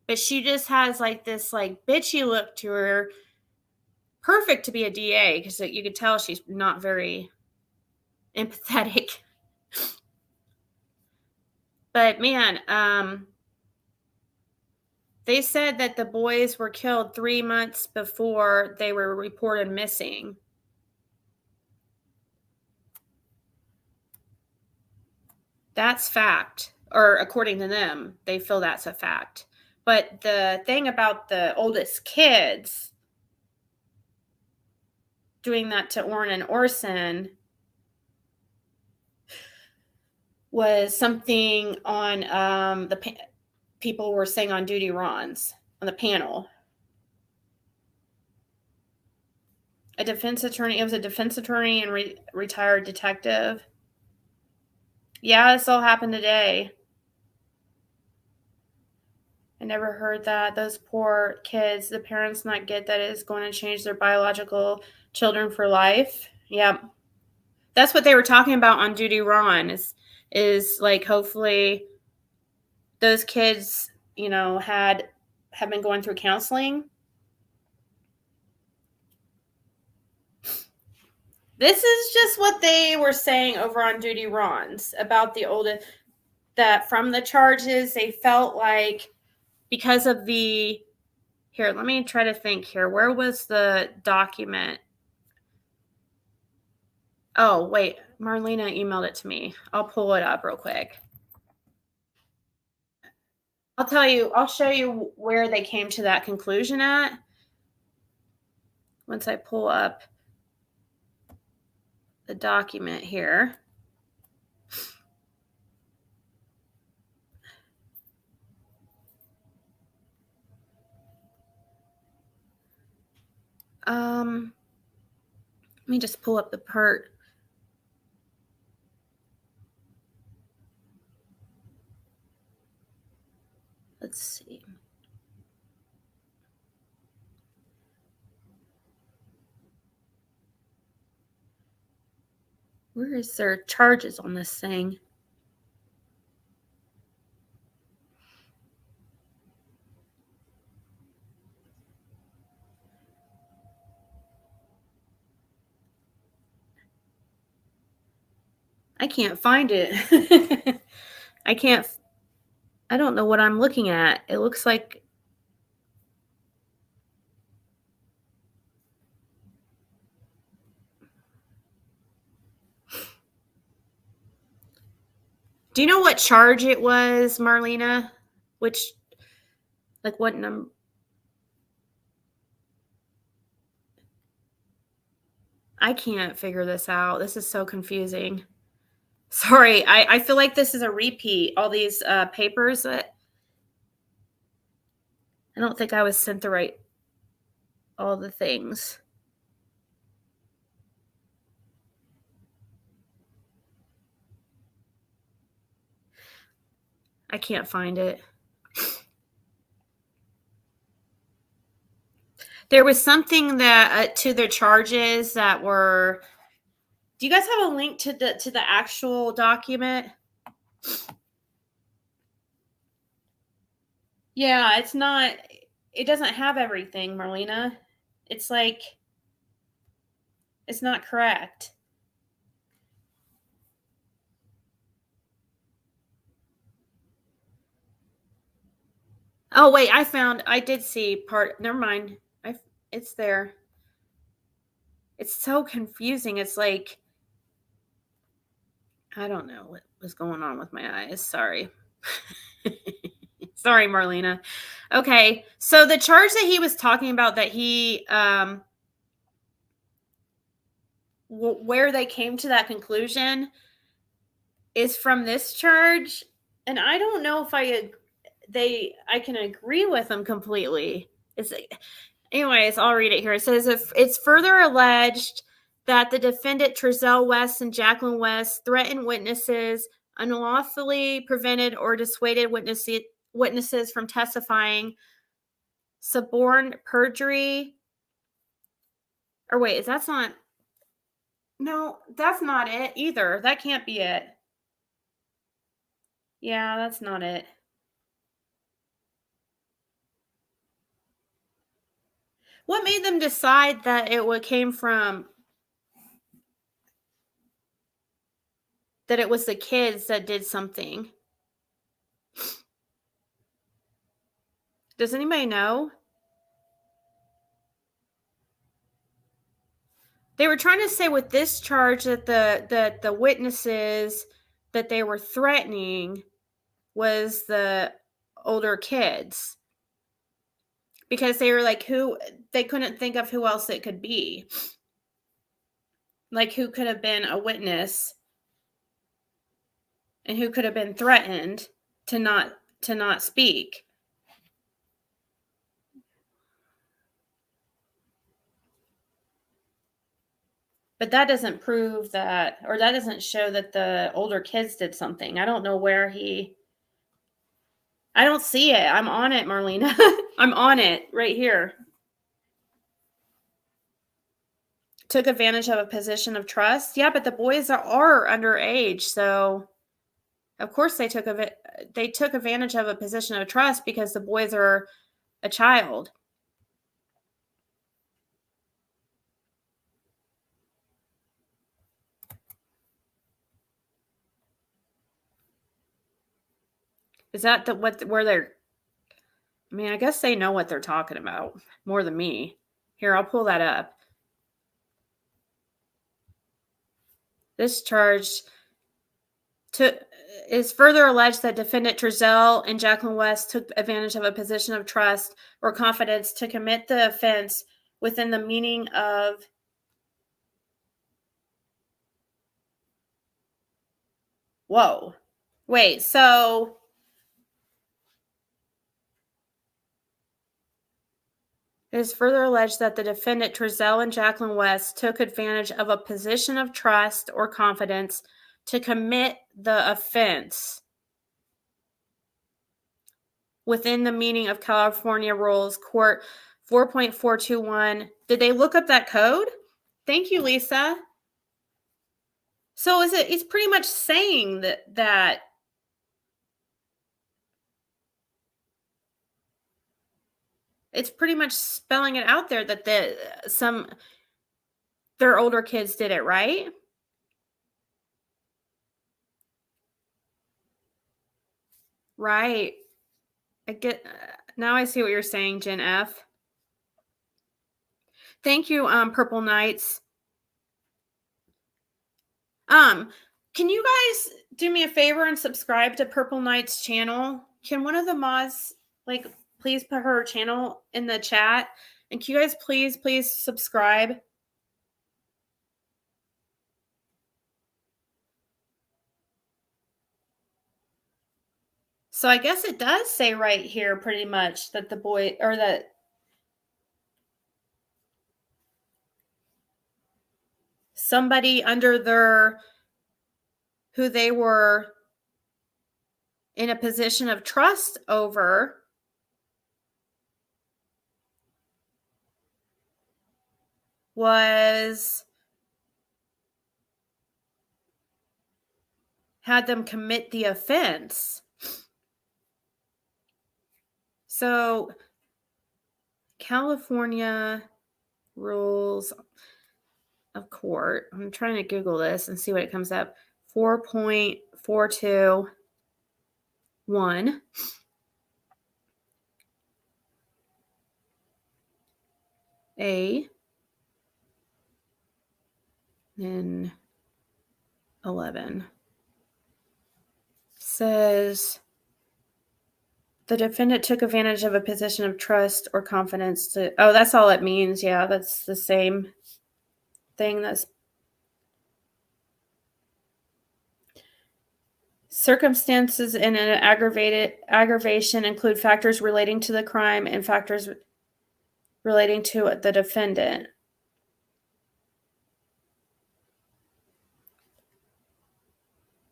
But she just has like this like bitchy look to her. Perfect to be a DA because you could tell she's not very empathetic. But man, they said that the boys were killed 3 months before they were reported missing. That's fact, or according to them, they feel that's a fact. But the thing about the oldest kids doing that to Orrin and Orson was something on people were saying on Duty Ron's on the panel. It was a defense attorney and retired detective. Yeah, this all happened today. I never heard that. Those poor kids, the parents not get that it is going to change their biological children for life. Yeah. That's what they were talking about on Duty Ron is like, hopefully those kids, have been going through counseling. This is just what they were saying over on Duty Ron's about the oldest, that from the charges, they felt like because of here, let me try to think here. Where was the document? Oh, wait. Marlena emailed it to me. I'll pull it up real quick. I'll show you where they came to that conclusion at once I pull up the document here. Let me just pull up the part. Let's see. Where is their charges on this thing? I can't find it. I don't know what I'm looking at. It looks like Do you know what charge it was, Marlena? Which, like, what number? I can't figure this out. This is so confusing. Sorry, I feel like this is a repeat. All these papers that I don't think I was sent the right, all the things. I can't find it. There was something that to their charges that were. Do you guys have a link to the actual document? Yeah, it's not. It doesn't have everything, Marlena. It's like it's not correct. Oh wait, I did see part. Never mind. It's there. It's so confusing. It's like I don't know what was going on with my eyes. Sorry. Sorry, Marlena. Okay, so the charge that he was talking about that he where they came to that conclusion is from this charge, and I don't know if I can agree with them completely. Anyways, I'll read it here. It says, if it's further alleged that the defendant Trezell West and Jacqueline West threatened witnesses, unlawfully prevented or dissuaded witnesses from testifying, suborned perjury. Or wait, that's not. No, that's not it either. That can't be it. Yeah, that's not it. What made them decide that came from that it was the kids that did something? Does anybody know? They were trying to say with this charge that the witnesses that they were threatening was the older kids. Because they were like, they couldn't think of who else it could be. Like, who could have been a witness and who could have been threatened to not speak. But that doesn't prove that, or that doesn't show that the older kids did something. I don't know where I don't see it. I'm on it, Marlena. I'm on it right here. Took advantage of a position of trust. Yeah, but the boys are underage, so of course they took advantage of a position of trust because the boys are a child. Is that where they're? I mean, I guess they know what they're talking about more than me. Here, I'll pull that up. This charge is further alleged that defendant Trezell and Jacqueline West took advantage of a position of trust or confidence to commit the offense within the meaning of whoa. Wait, so it is further alleged that the defendant Trezell and Jacqueline West took advantage of a position of trust or confidence to commit the offense within the meaning of California Rules Court 4.421. Did they look up that code? Thank you, Lisa. So it's pretty much saying that it's pretty much spelling it out there that their older kids did it, right? Right. I get now I see what you're saying, Jen F. Thank you, Purple Knights. Can you guys do me a favor and subscribe to Purple Knights channel? Can one of the mods please put her channel in the chat? And can you guys please subscribe? So I guess it does say right here pretty much that the boy or that somebody under who they were in a position of trust over had them commit the offense. So California Rules of Court. I'm trying to Google this and see what it comes up. 4.421. A. Then 11. Says the defendant took advantage of a position of trust or confidence to. Oh, that's all it means. Yeah, that's the same thing. That's circumstances in an aggravation include factors relating to the crime and factors relating to the defendant.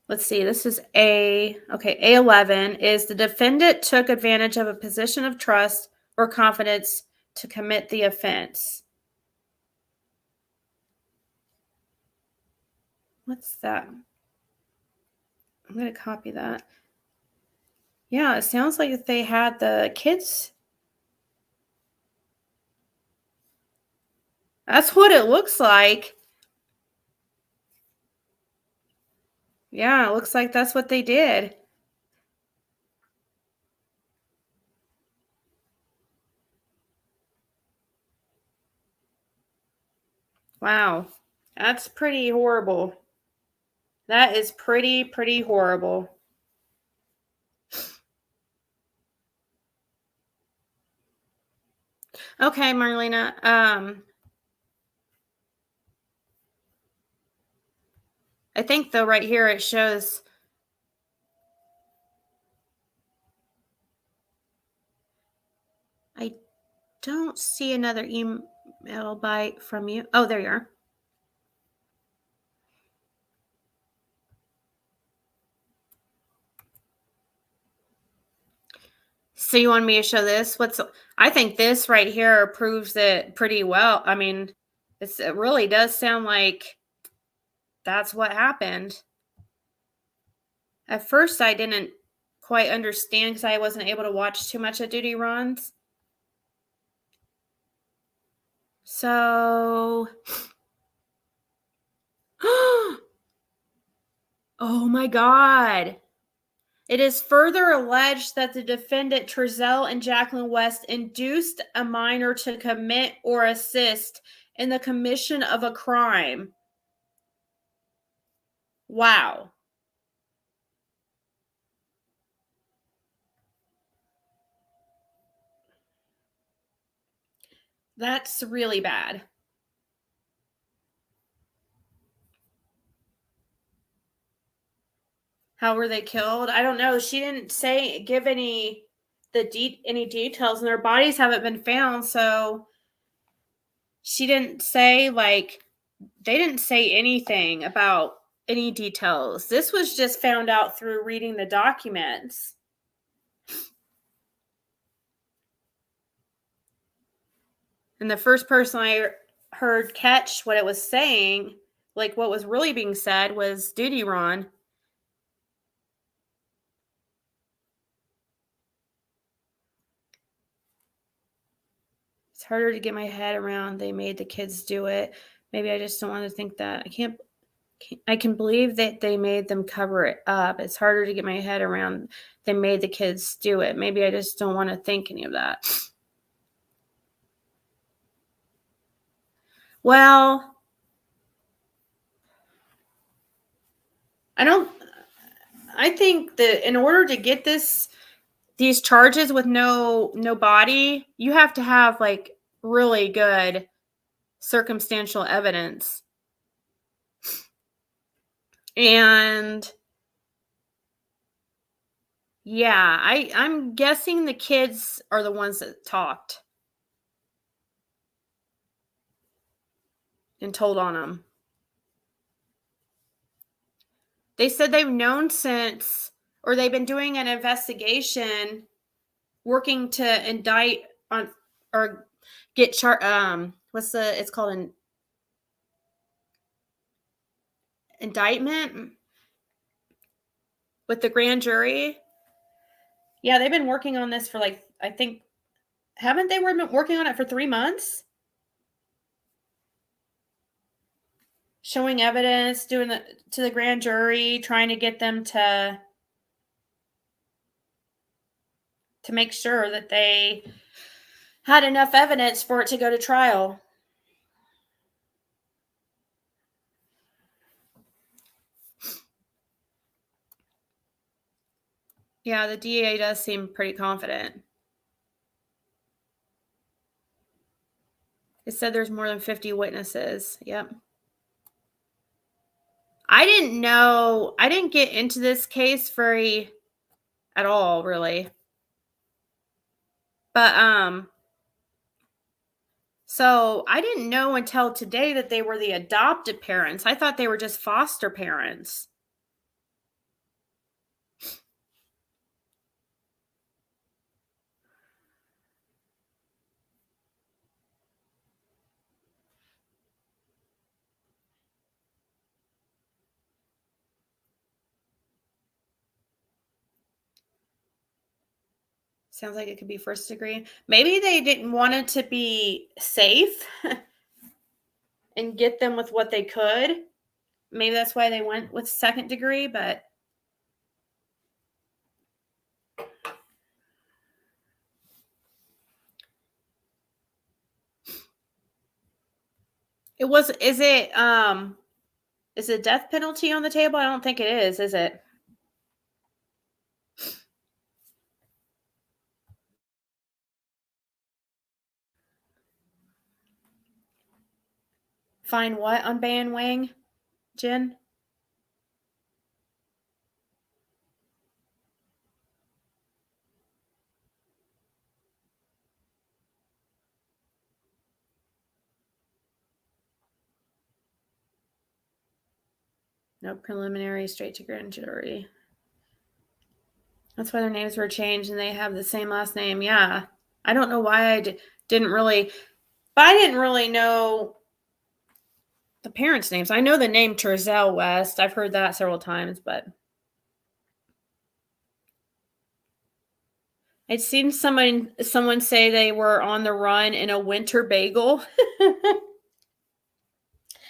Let's see, this is A11 is the defendant took advantage of a position of trust or confidence to commit the offense. What's that? I'm going to copy that. Yeah, it sounds like if they had the kids. That's what it looks like. Yeah, it looks like that's what they did. Wow. That's pretty horrible. That is pretty horrible. Okay, Marlena. I think though right here it shows I don't see another email from you. Oh, there you are. So you want me to show this? I think this right here proves it pretty well. I mean, it really does sound like that's what happened. At first, I didn't quite understand because I wasn't able to watch too much of Duty Runs. So, oh my God. It is further alleged that the defendant, Trezell and Jacqueline West, induced a minor to commit or assist in the commission of a crime. Wow. That's really bad. How were they killed? I don't know. She didn't give any details, and their bodies haven't been found, so she didn't say they didn't say anything about any details. This was just found out through reading the documents. And the first person I heard catch what it was saying, like what was really being said, was Duty Ron. It's harder to get my head around. They made the kids do it. Maybe I just don't want to think that. I can believe that they made them cover it up. It's harder to get my head around. They made the kids do it. Maybe I just don't want to think any of that. Well, I think that in order to get these charges with no body, you have to have like really good circumstantial evidence. And yeah, I'm guessing the kids are the ones that talked and told on them. They said they've known since, or they've been doing an investigation, working to indict on or get it's called an indictment with the grand jury. Yeah, they've been working on this for I think, haven't they been working on it for 3 months? Showing evidence, to the grand jury, trying to get them to make sure that they had enough evidence for it to go to trial. Yeah, the DA does seem pretty confident. It said there's more than 50 witnesses. Yep. I didn't get into this case at all, really. But so I didn't know until today that they were the adopted parents. I thought they were just foster parents. Sounds like it could be first degree. Maybe they didn't want it to be safe and get them with what they could. Maybe that's why they went with second degree, but is it death penalty on the table? I don't think it is it? Find what on Ban Wang, Jen? No preliminary, straight to grand jury. That's why their names were changed and they have the same last name. Yeah. I don't know why I didn't really, but I didn't really know the parents' names. I know the name Terzell West. I've heard that several times, but I'd seen someone say they were on the run in a winter bagel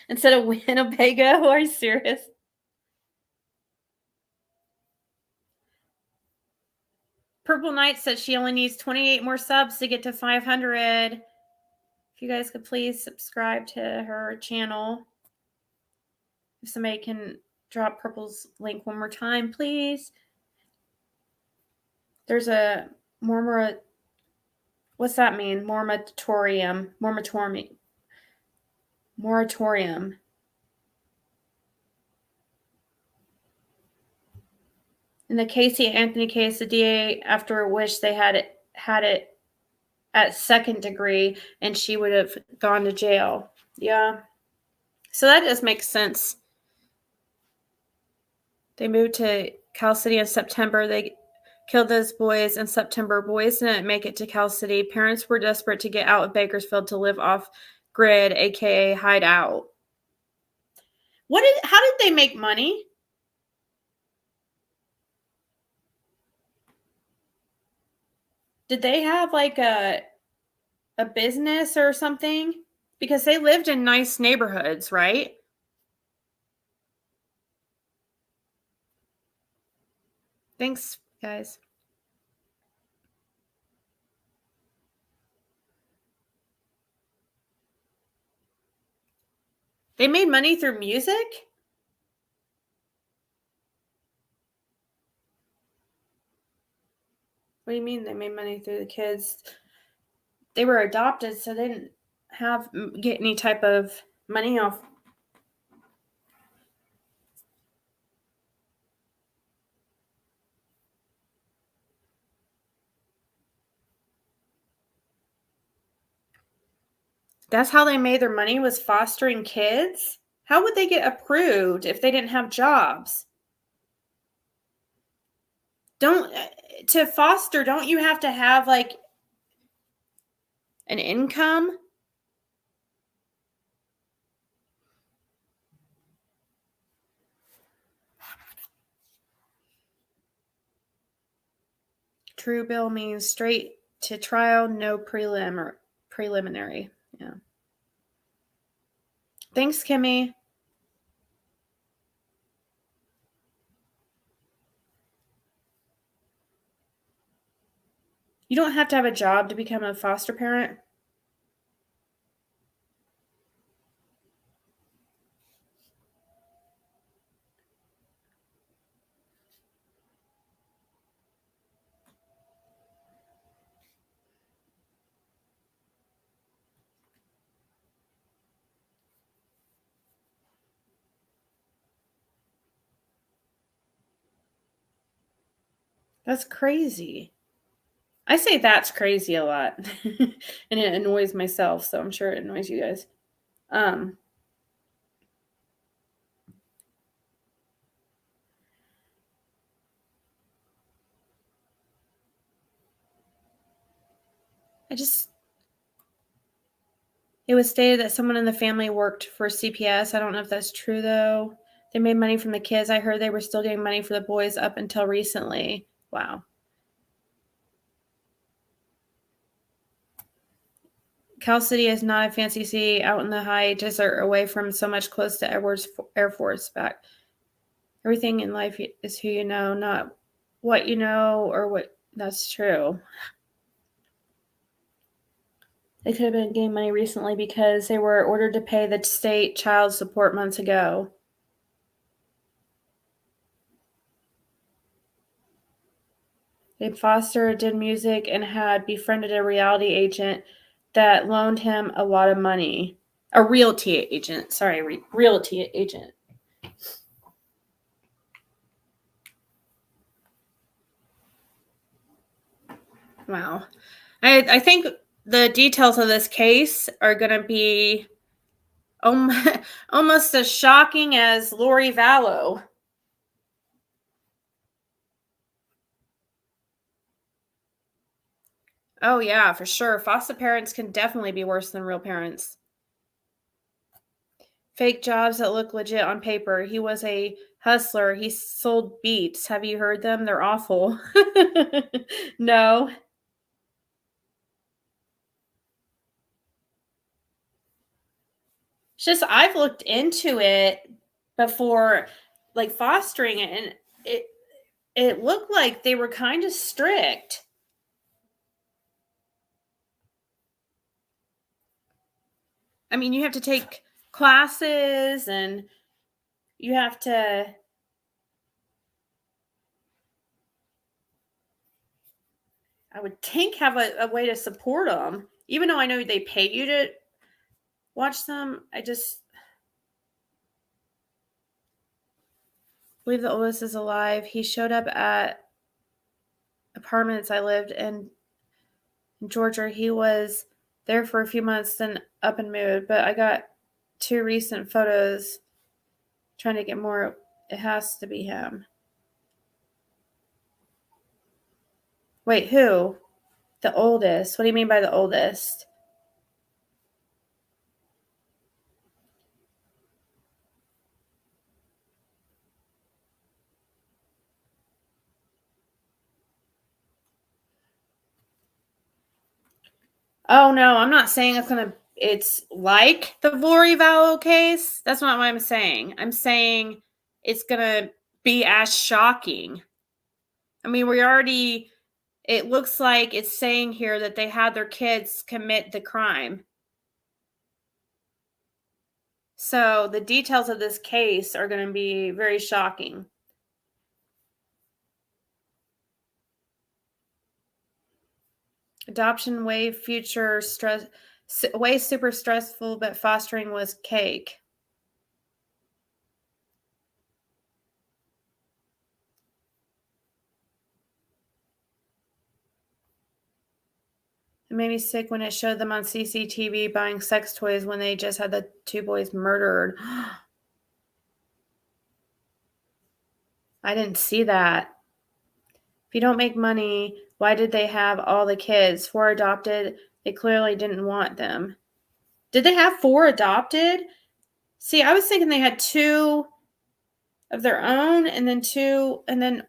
instead of Winnebago. Are you serious? Purple Knight said she only needs 28 more subs to get to 500. If you guys could please subscribe to her channel. If somebody can drop Purple's link one more time, please. There's a what's that mean? Moratorium. In the Casey Anthony case, the DA, after a wish, they had it at second degree, and she would have gone to jail. Yeah. So that does make sense. They moved to Cal City in September. killed those boys in September. Boys didn't make it to Cal City. Parents were desperate to get out of Bakersfield to live off grid, aka hide out. How did they make money? Did they have like a business or something? Because they lived in nice neighborhoods, right? Thanks, guys. They made money through music? What do you mean they made money through the kids? They were adopted, so they didn't get any type of money off. That's how they made their money, was fostering kids? How would they get approved if they didn't have jobs? To foster, don't you have to have like an income? True bill means straight to trial, no preliminary. Yeah. Thanks, Kimmy. You don't have to have a job to become a foster parent. That's crazy. I say that's crazy a lot. And it annoys myself, so I'm sure it annoys you guys. It was stated that someone in the family worked for CPS. I don't know if that's true, though. They made money from the kids. I heard they were still getting money for the boys up until recently. Wow. Cal City is not a fancy city out in the high desert away from so much close to Edwards Air Force back. Everything in life is who you know, not what you know or what. That's true. They could have been getting money recently because they were ordered to pay the state child support months ago. Gabe Foster did music and had befriended a reality agent that loaned him a lot of money. A realty agent. Sorry, realty agent. Wow. I think the details of this case are going to be almost as shocking as Lori Vallow. Oh, yeah, for sure. Foster parents can definitely be worse than real parents. Fake jobs that look legit on paper. He was a hustler. He sold beets. Have you heard them? They're awful. No. It's just I've looked into it before, like fostering it, and it looked like they were kind of strict. I mean, you have to take classes and you have to I would think have a way to support them. Even though I know they pay you to watch them, I just believe the oldest is alive. He showed up at apartments I lived in Georgia. He was there for a few months, then up and moved. But I got 2 recent photos trying to get more. It has to be him. Wait, who? The oldest. What do you mean by the oldest? Oh no, I'm not saying it's like the Lori Vallow case. That's not what I'm saying. I'm saying it's gonna be as shocking. I mean, it looks like it's saying here that they had their kids commit the crime. So the details of this case are going to be very shocking. Adoption way super stressful, but fostering was cake. It made me sick when it showed them on CCTV buying sex toys when they just had the two boys murdered. I didn't see that. If you don't make money, why did they have all the kids? 4 adopted. They clearly didn't want them. Did they have 4 adopted? See, I was thinking they had 2 of their own and then 2, and then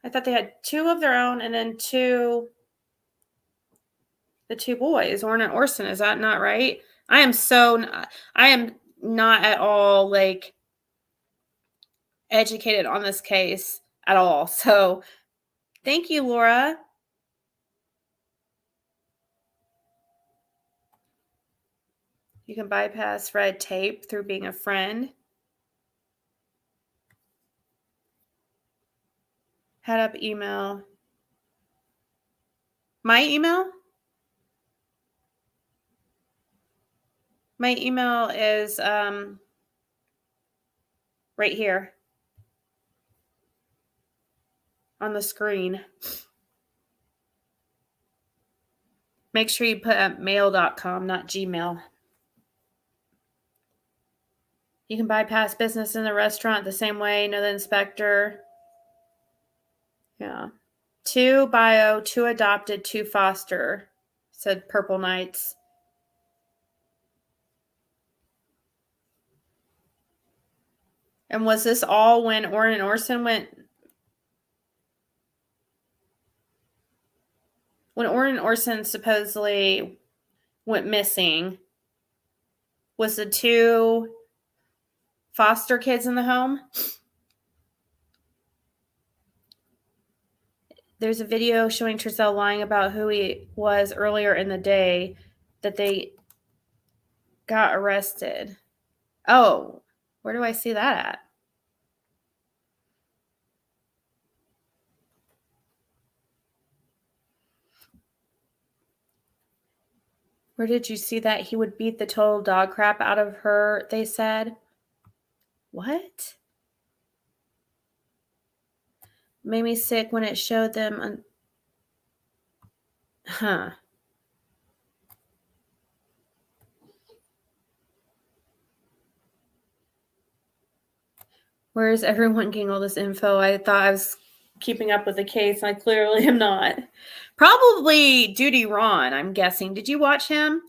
I thought they had 2 of their own and then 2, the 2 boys, Orrin and Orson. Is that not right? I am not at all like educated on this case at all. So thank you, Laura. You can bypass red tape through being a friend. Head up email. My email? My email is right here on the screen. Make sure you put at mail.com, not Gmail. You can bypass business in the restaurant the same way. Know the inspector. Yeah. 2 bio, 2 adopted, 2 foster, said Purple Knights. And was this all when Orrin and Orson went? When Orrin and Orson supposedly went missing, was the 2 foster kids in the home? There's a video showing Tercel lying about who he was earlier in the day that they got arrested. Oh, where do I see that at? Where did you see that he would beat the total dog crap out of her, they said? What? Made me sick when it showed them. Huh. Where is everyone getting all this info? I thought I was keeping up with the case. I clearly am not. Probably Duty Ron, I'm guessing. Did you watch him?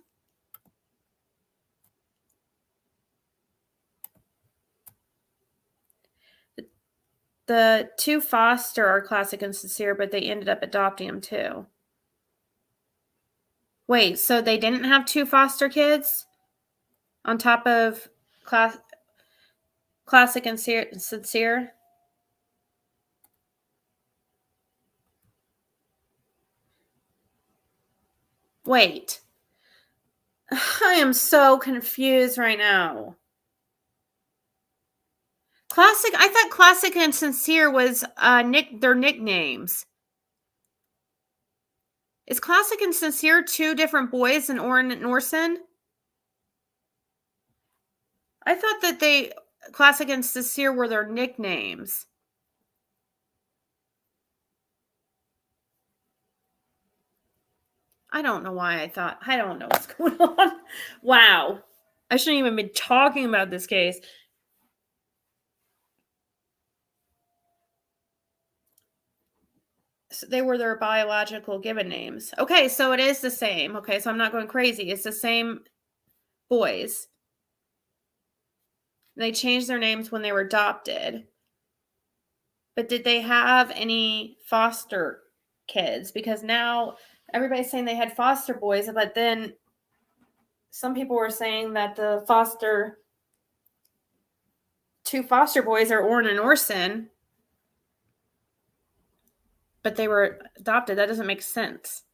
The 2 foster are classic and sincere, but they ended up adopting him too. Wait, so they didn't have 2 foster kids on top of classic and sincere? Wait. I am so confused right now. Classic, I thought classic and sincere was their nicknames. Is classic and sincere 2 different boys than Orrin and Orson? I thought that classic and sincere were their nicknames. I don't know why I don't know what's going on. Wow. I shouldn't even be talking about this case. they were their biological given names. Okay, so it is the same. Okay, so I'm not going crazy. It's the same boys. They changed their names when they were adopted. But did they have any foster kids? Because now everybody's saying they had foster boys, but then some people were saying that the two foster boys are Orrin and Orson, but they were adopted. That doesn't make sense.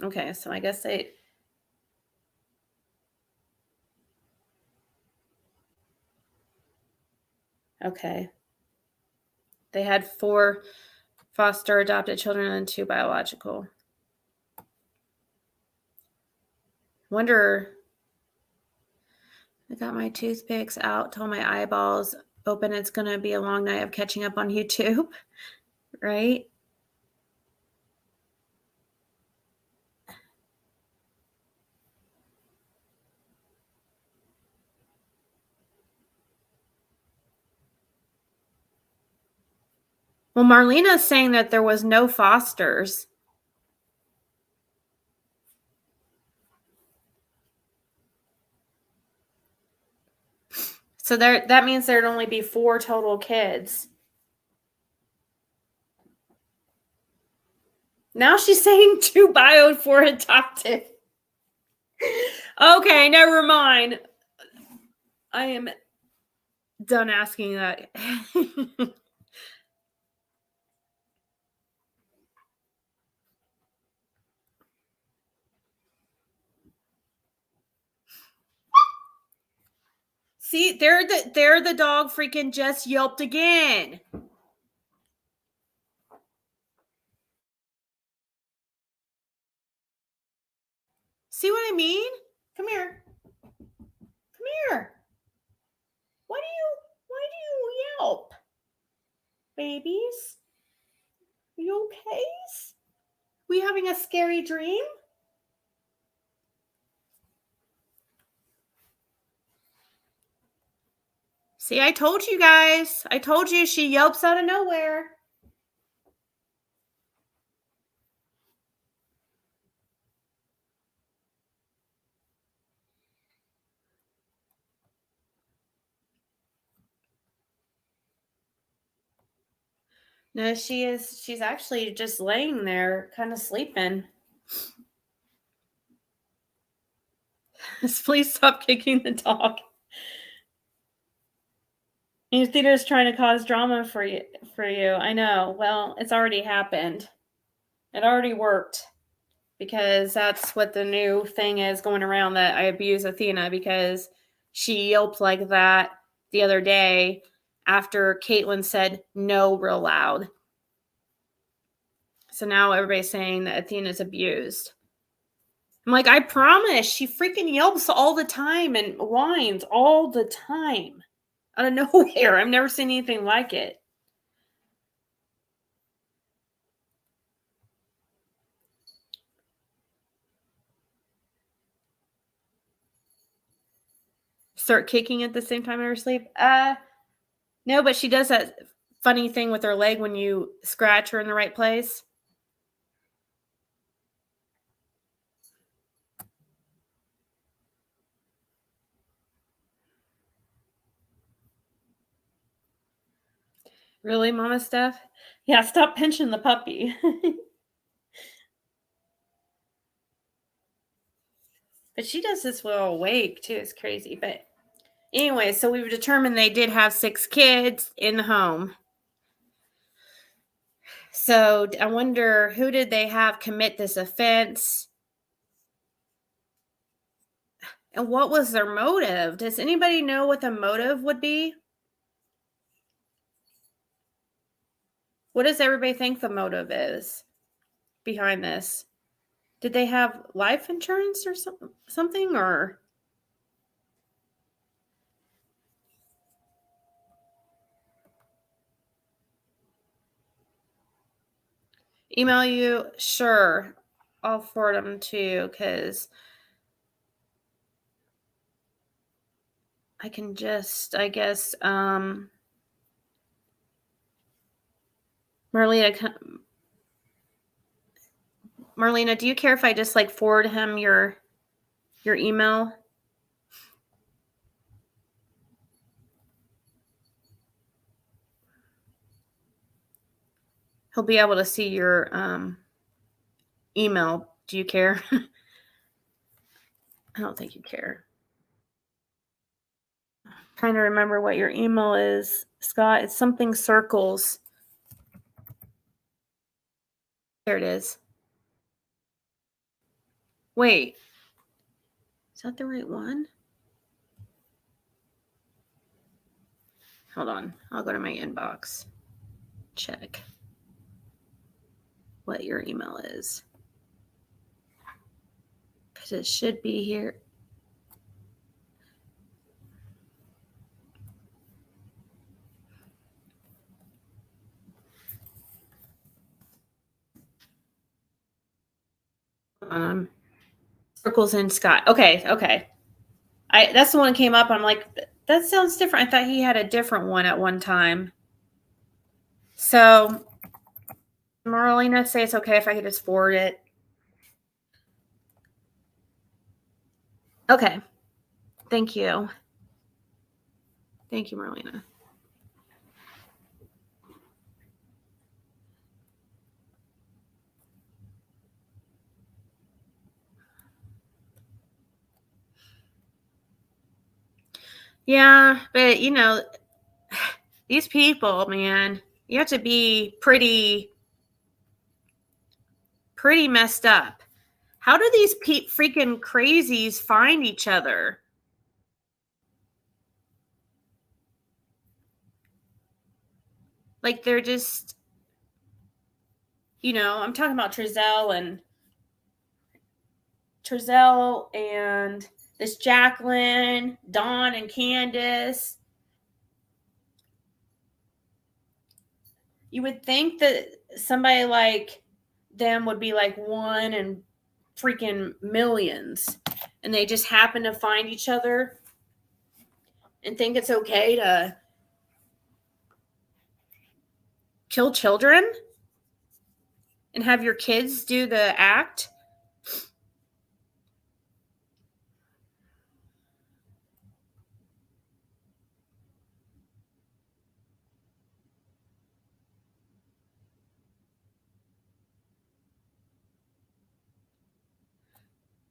Okay, so I guess they... Okay. They had 4 foster adopted children and 2 biological. Wonder... I got my toothpicks out, told my eyeballs open. It's going to be a long night of catching up on YouTube, right? Well, Marlena's saying that there was no fosters. So that means there'd only be 4 total kids. Now she's saying 2 bio, 4 adopted. Okay, never mind. I am done asking that. See, there the dog freaking just yelped again. See what I mean? Come here. Come here. Why do you yelp? Babies? Are you okay? We having a scary dream? See, I told you guys. I told you she yelps out of nowhere. No, she's actually just laying there, kind of sleeping. Please stop kicking the dog. Your theater's trying to cause drama for you. I know. Well, it's already happened. It already worked. Because that's what the new thing is going around, that I abuse Athena because she yelped like that the other day after Caitlin said no real loud. So now everybody's saying that Athena's abused. I'm like, I promise, she freaking yelps all the time and whines all the time. Out of nowhere. I've never seen anything like it. Start kicking at the same time in her sleep? No, but she does that funny thing with her leg when you scratch her in the right place. Really, Mama Steph? Yeah, stop pinching the puppy. But she does this while awake, too. It's crazy. But anyway, so we've determined they did have 6 kids in the home. So I wonder, who did they have commit this offense? And what was their motive? Does anybody know what the motive would be? What does everybody think the motive is behind this? Did they have life insurance or something? Or email you? Sure. I'll forward them to you because I can just, I guess, Marlena, do you care if I just like forward him your email? He'll be able to see your email. Do you care? I don't think you care. I'm trying to remember what your email is, Scott. It's something circles. There it is. Wait. Is that the right one? Hold on. I'll go to my inbox. Check what your email is. Because it should be here. Circles in Scott. Okay. That's the one that came up. I'm like, that sounds different. I thought he had a different one at one time. So, Marlena, say it's okay if I could just forward it. Okay. Thank you. Thank you, Marlena. Yeah, but you know, these people, man, you have to be pretty messed up. How do these freaking crazies find each other? Like they're just, you know, I'm talking about Trezell and this Jacqueline, Dawn and Candace. You would think that somebody like them would be like one in freaking millions, and they just happen to find each other and think it's okay to kill children and have your kids do the act.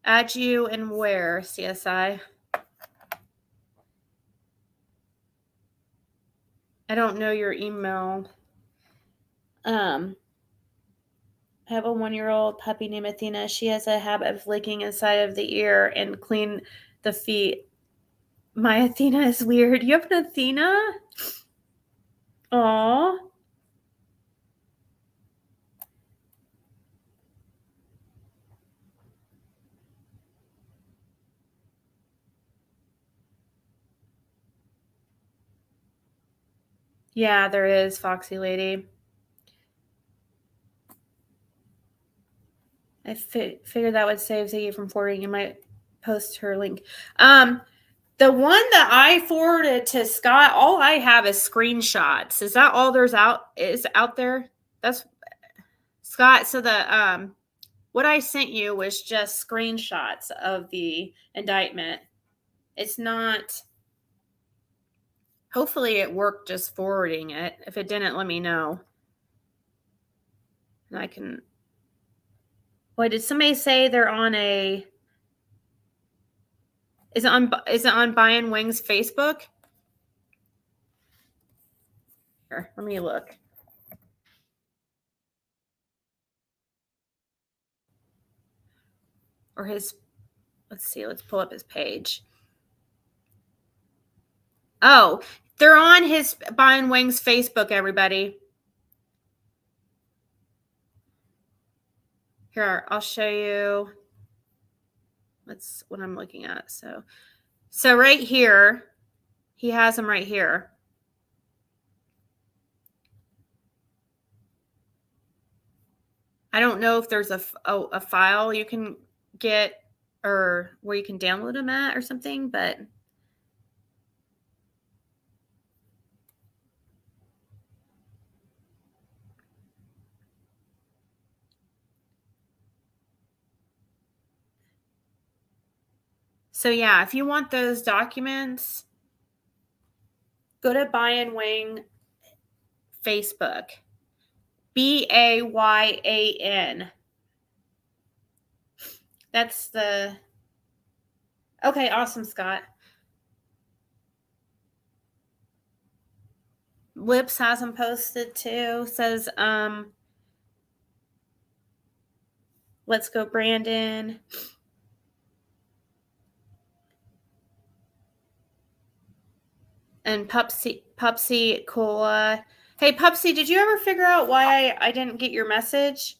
Add you and where, CSI? I don't know your email. I have a 1-year-old puppy named Athena. She has a habit of licking inside of the ear and clean the feet. My Athena is weird. You have an Athena? Aw. Yeah, there is, Foxy Lady. I figured that would save Ziggy from forwarding. You might post her link. The one that I forwarded to Scott, all I have is screenshots. Is that all there's out there? That's Scott. So the what I sent you was just screenshots of the indictment. It's not. Hopefully it worked just forwarding it. If it didn't, let me know. And I can. Wait, did somebody say they're on a? Is it on Buying Wings Facebook? Here, let me look. Or his, let's see, let's pull up his page. Oh, they're on his Buying Wings Facebook, everybody. Here, I'll show you. That's what I'm looking at. So right here, he has them right here. I don't know if there's a file you can get or where you can download them at or something, but so yeah, if you want those documents, go to Bayan Wang Facebook. BAYAN. That's the. Okay, awesome, Scott. Lips has them posted too. Says, let's go, Brandon. And Pupsy Cola. Hey, Pupsy, did you ever figure out why I didn't get your message?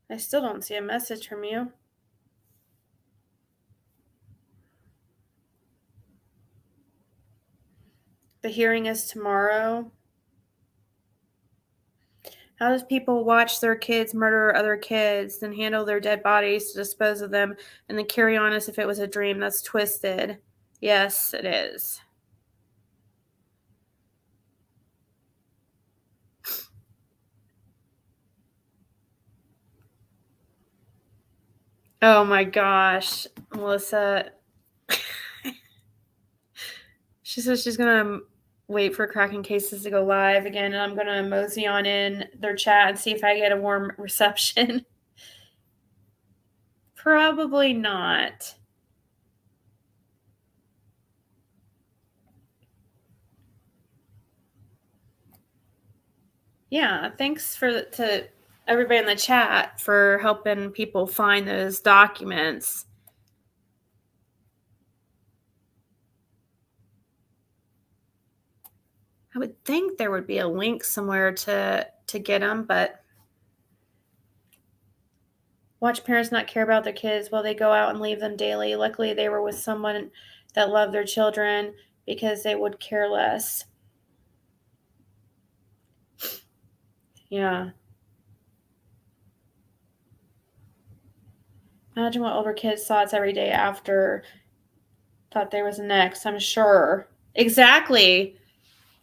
I still don't see a message from you. The hearing is tomorrow. How does people watch their kids murder other kids, then handle their dead bodies to dispose of them, and then carry on as if it was a dream? That's twisted. Yes, it is. Oh my gosh, Melissa. She says she's going to wait for Cracking Cases to go live again, and I'm going to mosey on in their chat and see if I get a warm reception. Probably not. Yeah, thanks to everybody in the chat for helping people find those documents. I would think there would be a link somewhere to get them, but watch parents not care about their kids while they go out and leave them daily. Luckily, they were with someone that loved their children because they would care less. Yeah. Imagine what older kids' thoughts every day after thought there was next, I'm sure. Exactly.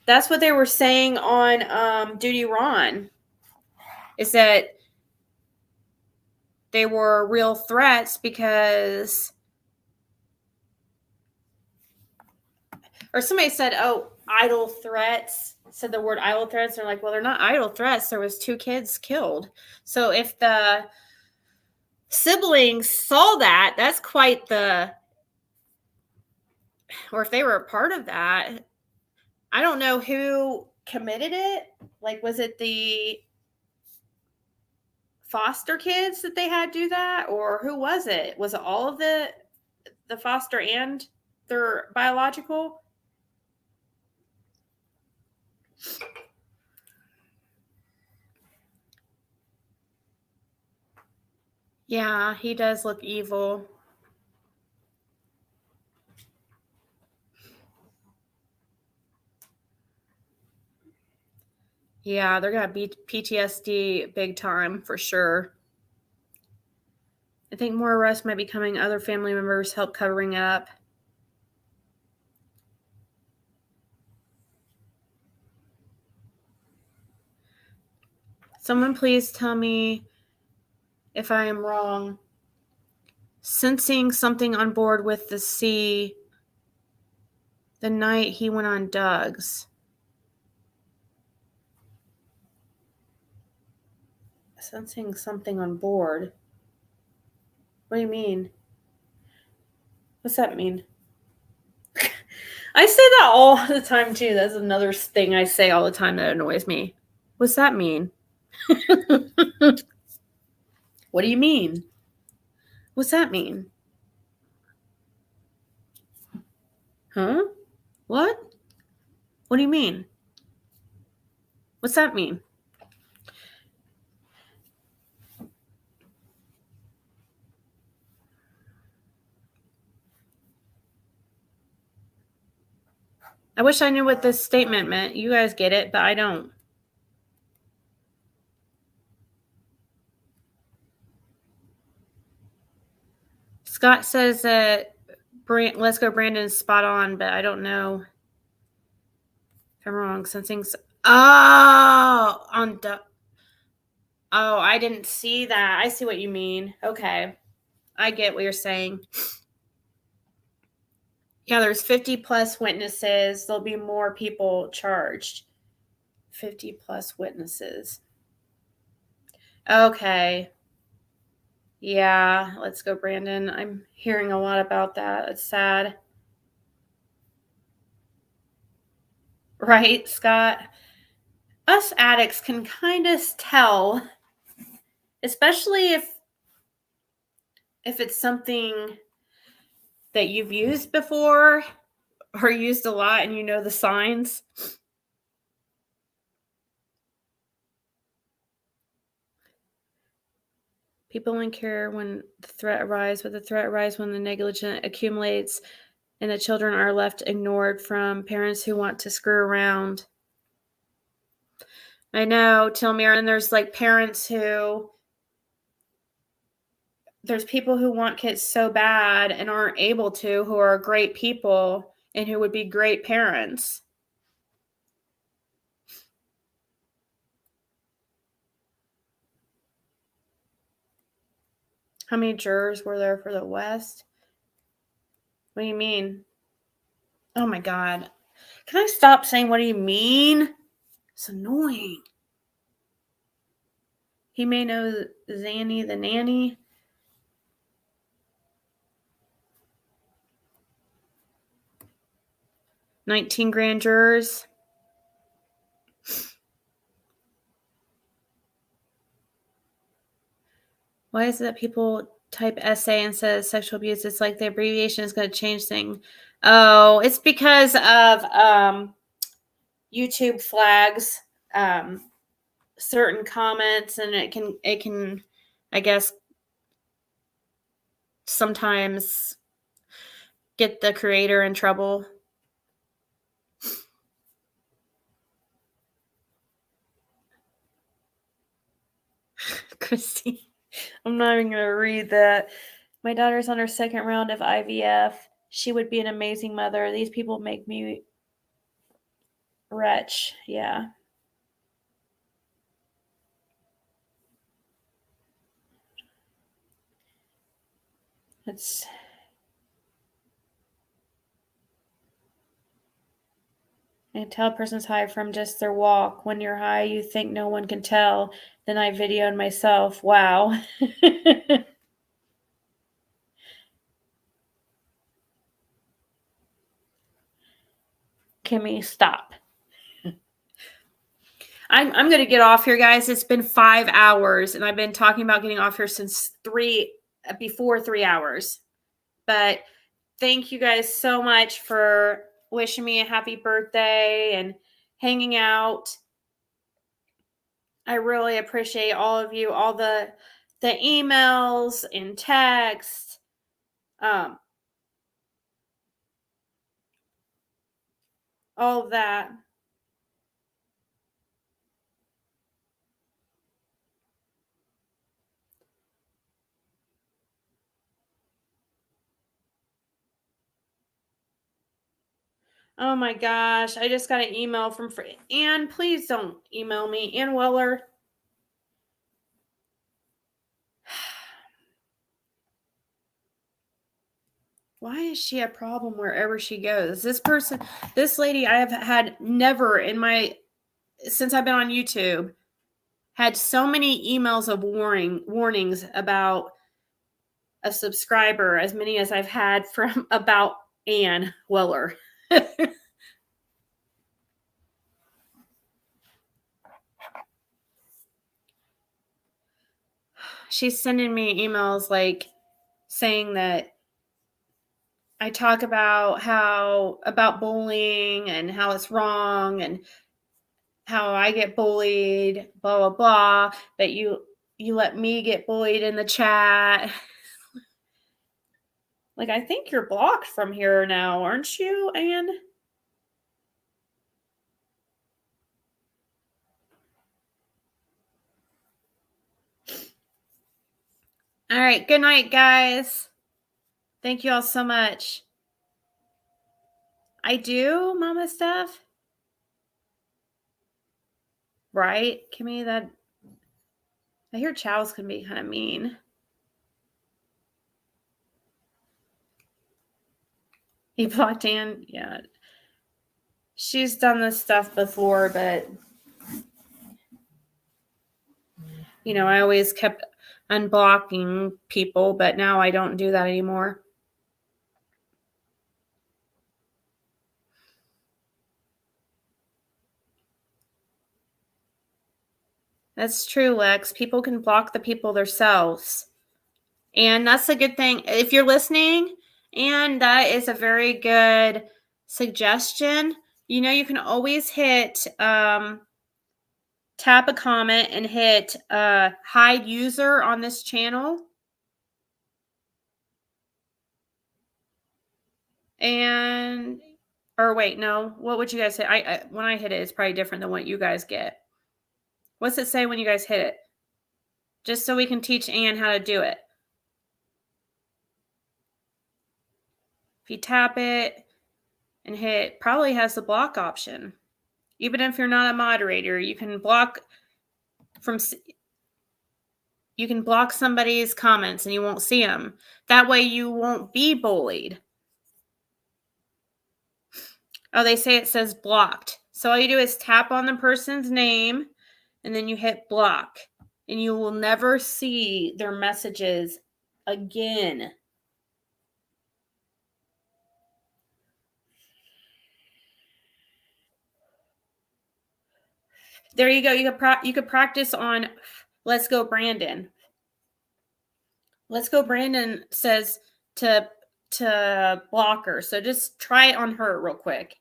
That's what they were saying on Duty Ron, is that they were real threats because, or somebody said, oh, idle threats, said the word idle threats. They're like, well, they're not idle threats. There was 2 kids killed. So if the siblings saw that, that's quite the, or if they were a part of that, I don't know who committed it. Like, was it the foster kids that they had do that, or who was it? Was it all of the foster and their biological? Yeah, he does look evil. Yeah, they're gonna be PTSD big time for sure. I think more arrests might be coming. Other family members help covering it up. Someone please tell me if I am wrong. Sensing something on board with the sea the night he went on Doug's. Sensing something on board. What do you mean? What's that mean? I say that all the time too. That's another thing I say all the time that annoys me. What's that mean? What do you mean? What's that mean? Huh? What? What do you mean? What's that mean? I wish I knew what this statement meant. You guys get it, but I don't. Scott says that Let's Go Brandon is spot on, but I don't know if I'm wrong. Something's oh I didn't see that. I see what you mean. Okay, I get what you're saying. Yeah, there's 50 plus witnesses. There'll be more people charged. 50 plus witnesses. Okay. Yeah, Let's Go Brandon. I'm hearing a lot about that. It's sad. Right, Scott? Us addicts can kind of tell, especially if it's something that you've used before or used a lot and you know the signs. People only care when the threat arises, but the threat arises when the negligence accumulates and the children are left ignored from parents who want to screw around. I know, Tilmira, and there's like parents who, there's people who want kids so bad and aren't able to, who are great people and who would be great parents. How many jurors were there for the West? What do you mean? Oh my God. Can I stop saying what do you mean? It's annoying. He may know Zanny the nanny. $19 grand jurors. Why is it that people type essay instead of sexual abuse? It's like the abbreviation is going to change things. Oh, it's because of YouTube flags certain comments, and it can I guess sometimes get the creator in trouble. Christy, I'm not even going to read that. My daughter's on her second round of IVF. She would be an amazing mother. These people make me wretch. Yeah. It's I can tell a person's high from just their walk. When you're high, you think no one can tell. Then I videoed myself. Wow. Kimmy, stop. I'm going to get off here, guys. It's been 5 hours, and I've been talking about getting off here since before 3 hours. But thank you guys so much for wishing me a happy birthday and hanging out. I really appreciate all of you, all the emails and texts. All of that. Oh my gosh, I just got an email from Ann. Please don't email me. Ann Weller. Why is she a problem wherever she goes? This lady I have had never since I've been on YouTube, had so many emails of warnings about a subscriber, as many as I've had from about Ann Weller. She's sending me emails like saying that I talk about about bullying and how it's wrong and how I get bullied, blah, blah, blah, but you let me get bullied in the chat. Like, I think you're blocked from here now, aren't you, Anne? All right. Good night, guys. Thank you all so much. I do, Mama Steph. Right, Kimmy? That I hear chows can be kind of mean. You blocked Ann? Yeah. She's done this stuff before, but you know, I always kept unblocking people, but now I don't do that anymore. That's true, Lex. People can block the people themselves. And that's a good thing. If you're listening, and that is a very good suggestion. You know, you can always hit tap a comment and hit hide user on this channel. And, or wait, no, what would you guys say? I when I hit it, it's probably different than what you guys get. What's it say when you guys hit it? Just so we can teach Ann how to do it. If you tap it and hit, probably has the block option. Even if you're not a moderator, you can block somebody's comments and you won't see them. That way you won't be bullied. Oh, they say it says blocked. So all you do is tap on the person's name and then you hit block. And you will never see their messages again. There you go. You could practice on Let's Go Brandon. Let's Go Brandon says to block her. So just try it on her real quick.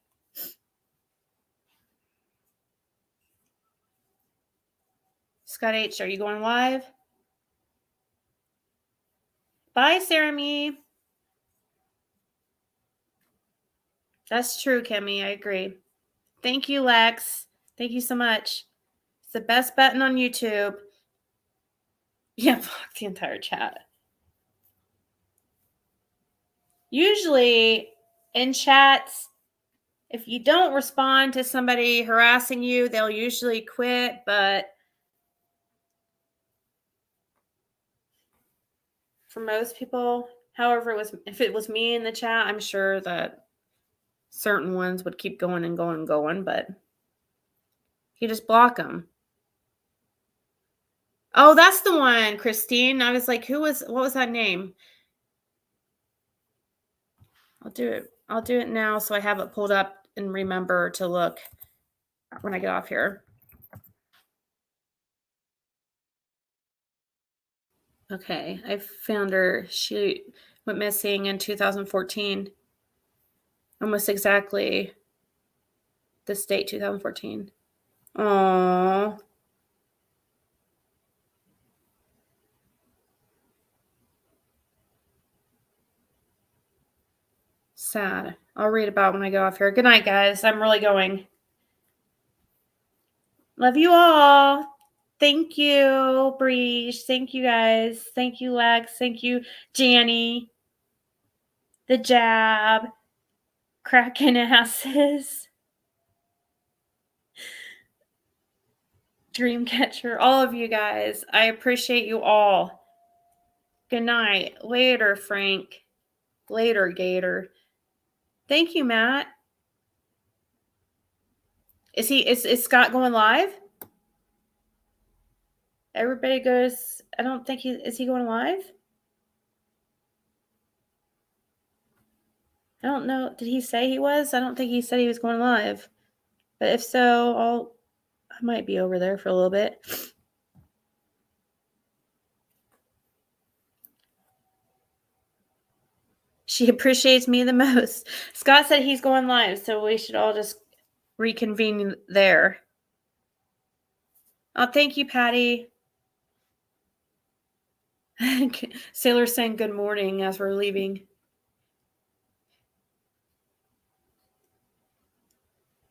Scott H, are you going live? Bye, Sarah Me. That's true, Kimmy. I agree. Thank you, Lex. Thank you so much. It's the best button on YouTube. Yeah, block the entire chat. Usually in chats, if you don't respond to somebody harassing you, they'll usually quit, but for most people, however, if it was me in the chat, I'm sure that certain ones would keep going and going and going, but you just block them. Oh, that's the one, Christine. I was like, what was that name? I'll do it now so I have it pulled up and remember to look when I get off here. Okay, I found her. She went missing in 2014. Almost exactly this date, 2014. Aww. Sad. I'll read about when I go off here. Good night, guys. I'm really going. Love you all. Thank you, Breeze. Thank you, guys. Thank you, Lex. Thank you, Janny. The Jab. Cracking asses. Dreamcatcher. All of you guys. I appreciate you all. Good night. Later, Frank. Later, Gator. Thank you, Matt. Is Scott going live? Everybody goes, I don't think is he going live? I don't know. Did he say he was? I don't think he said he was going live. But if so, I might be over there for a little bit. She appreciates me the most. Scott said he's going live, so we should all just reconvene there. Oh, thank you, Patty. Sailor saying good morning as we're leaving.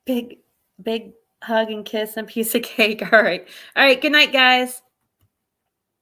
Big hug and kiss and piece of cake. All right. Good night, guys.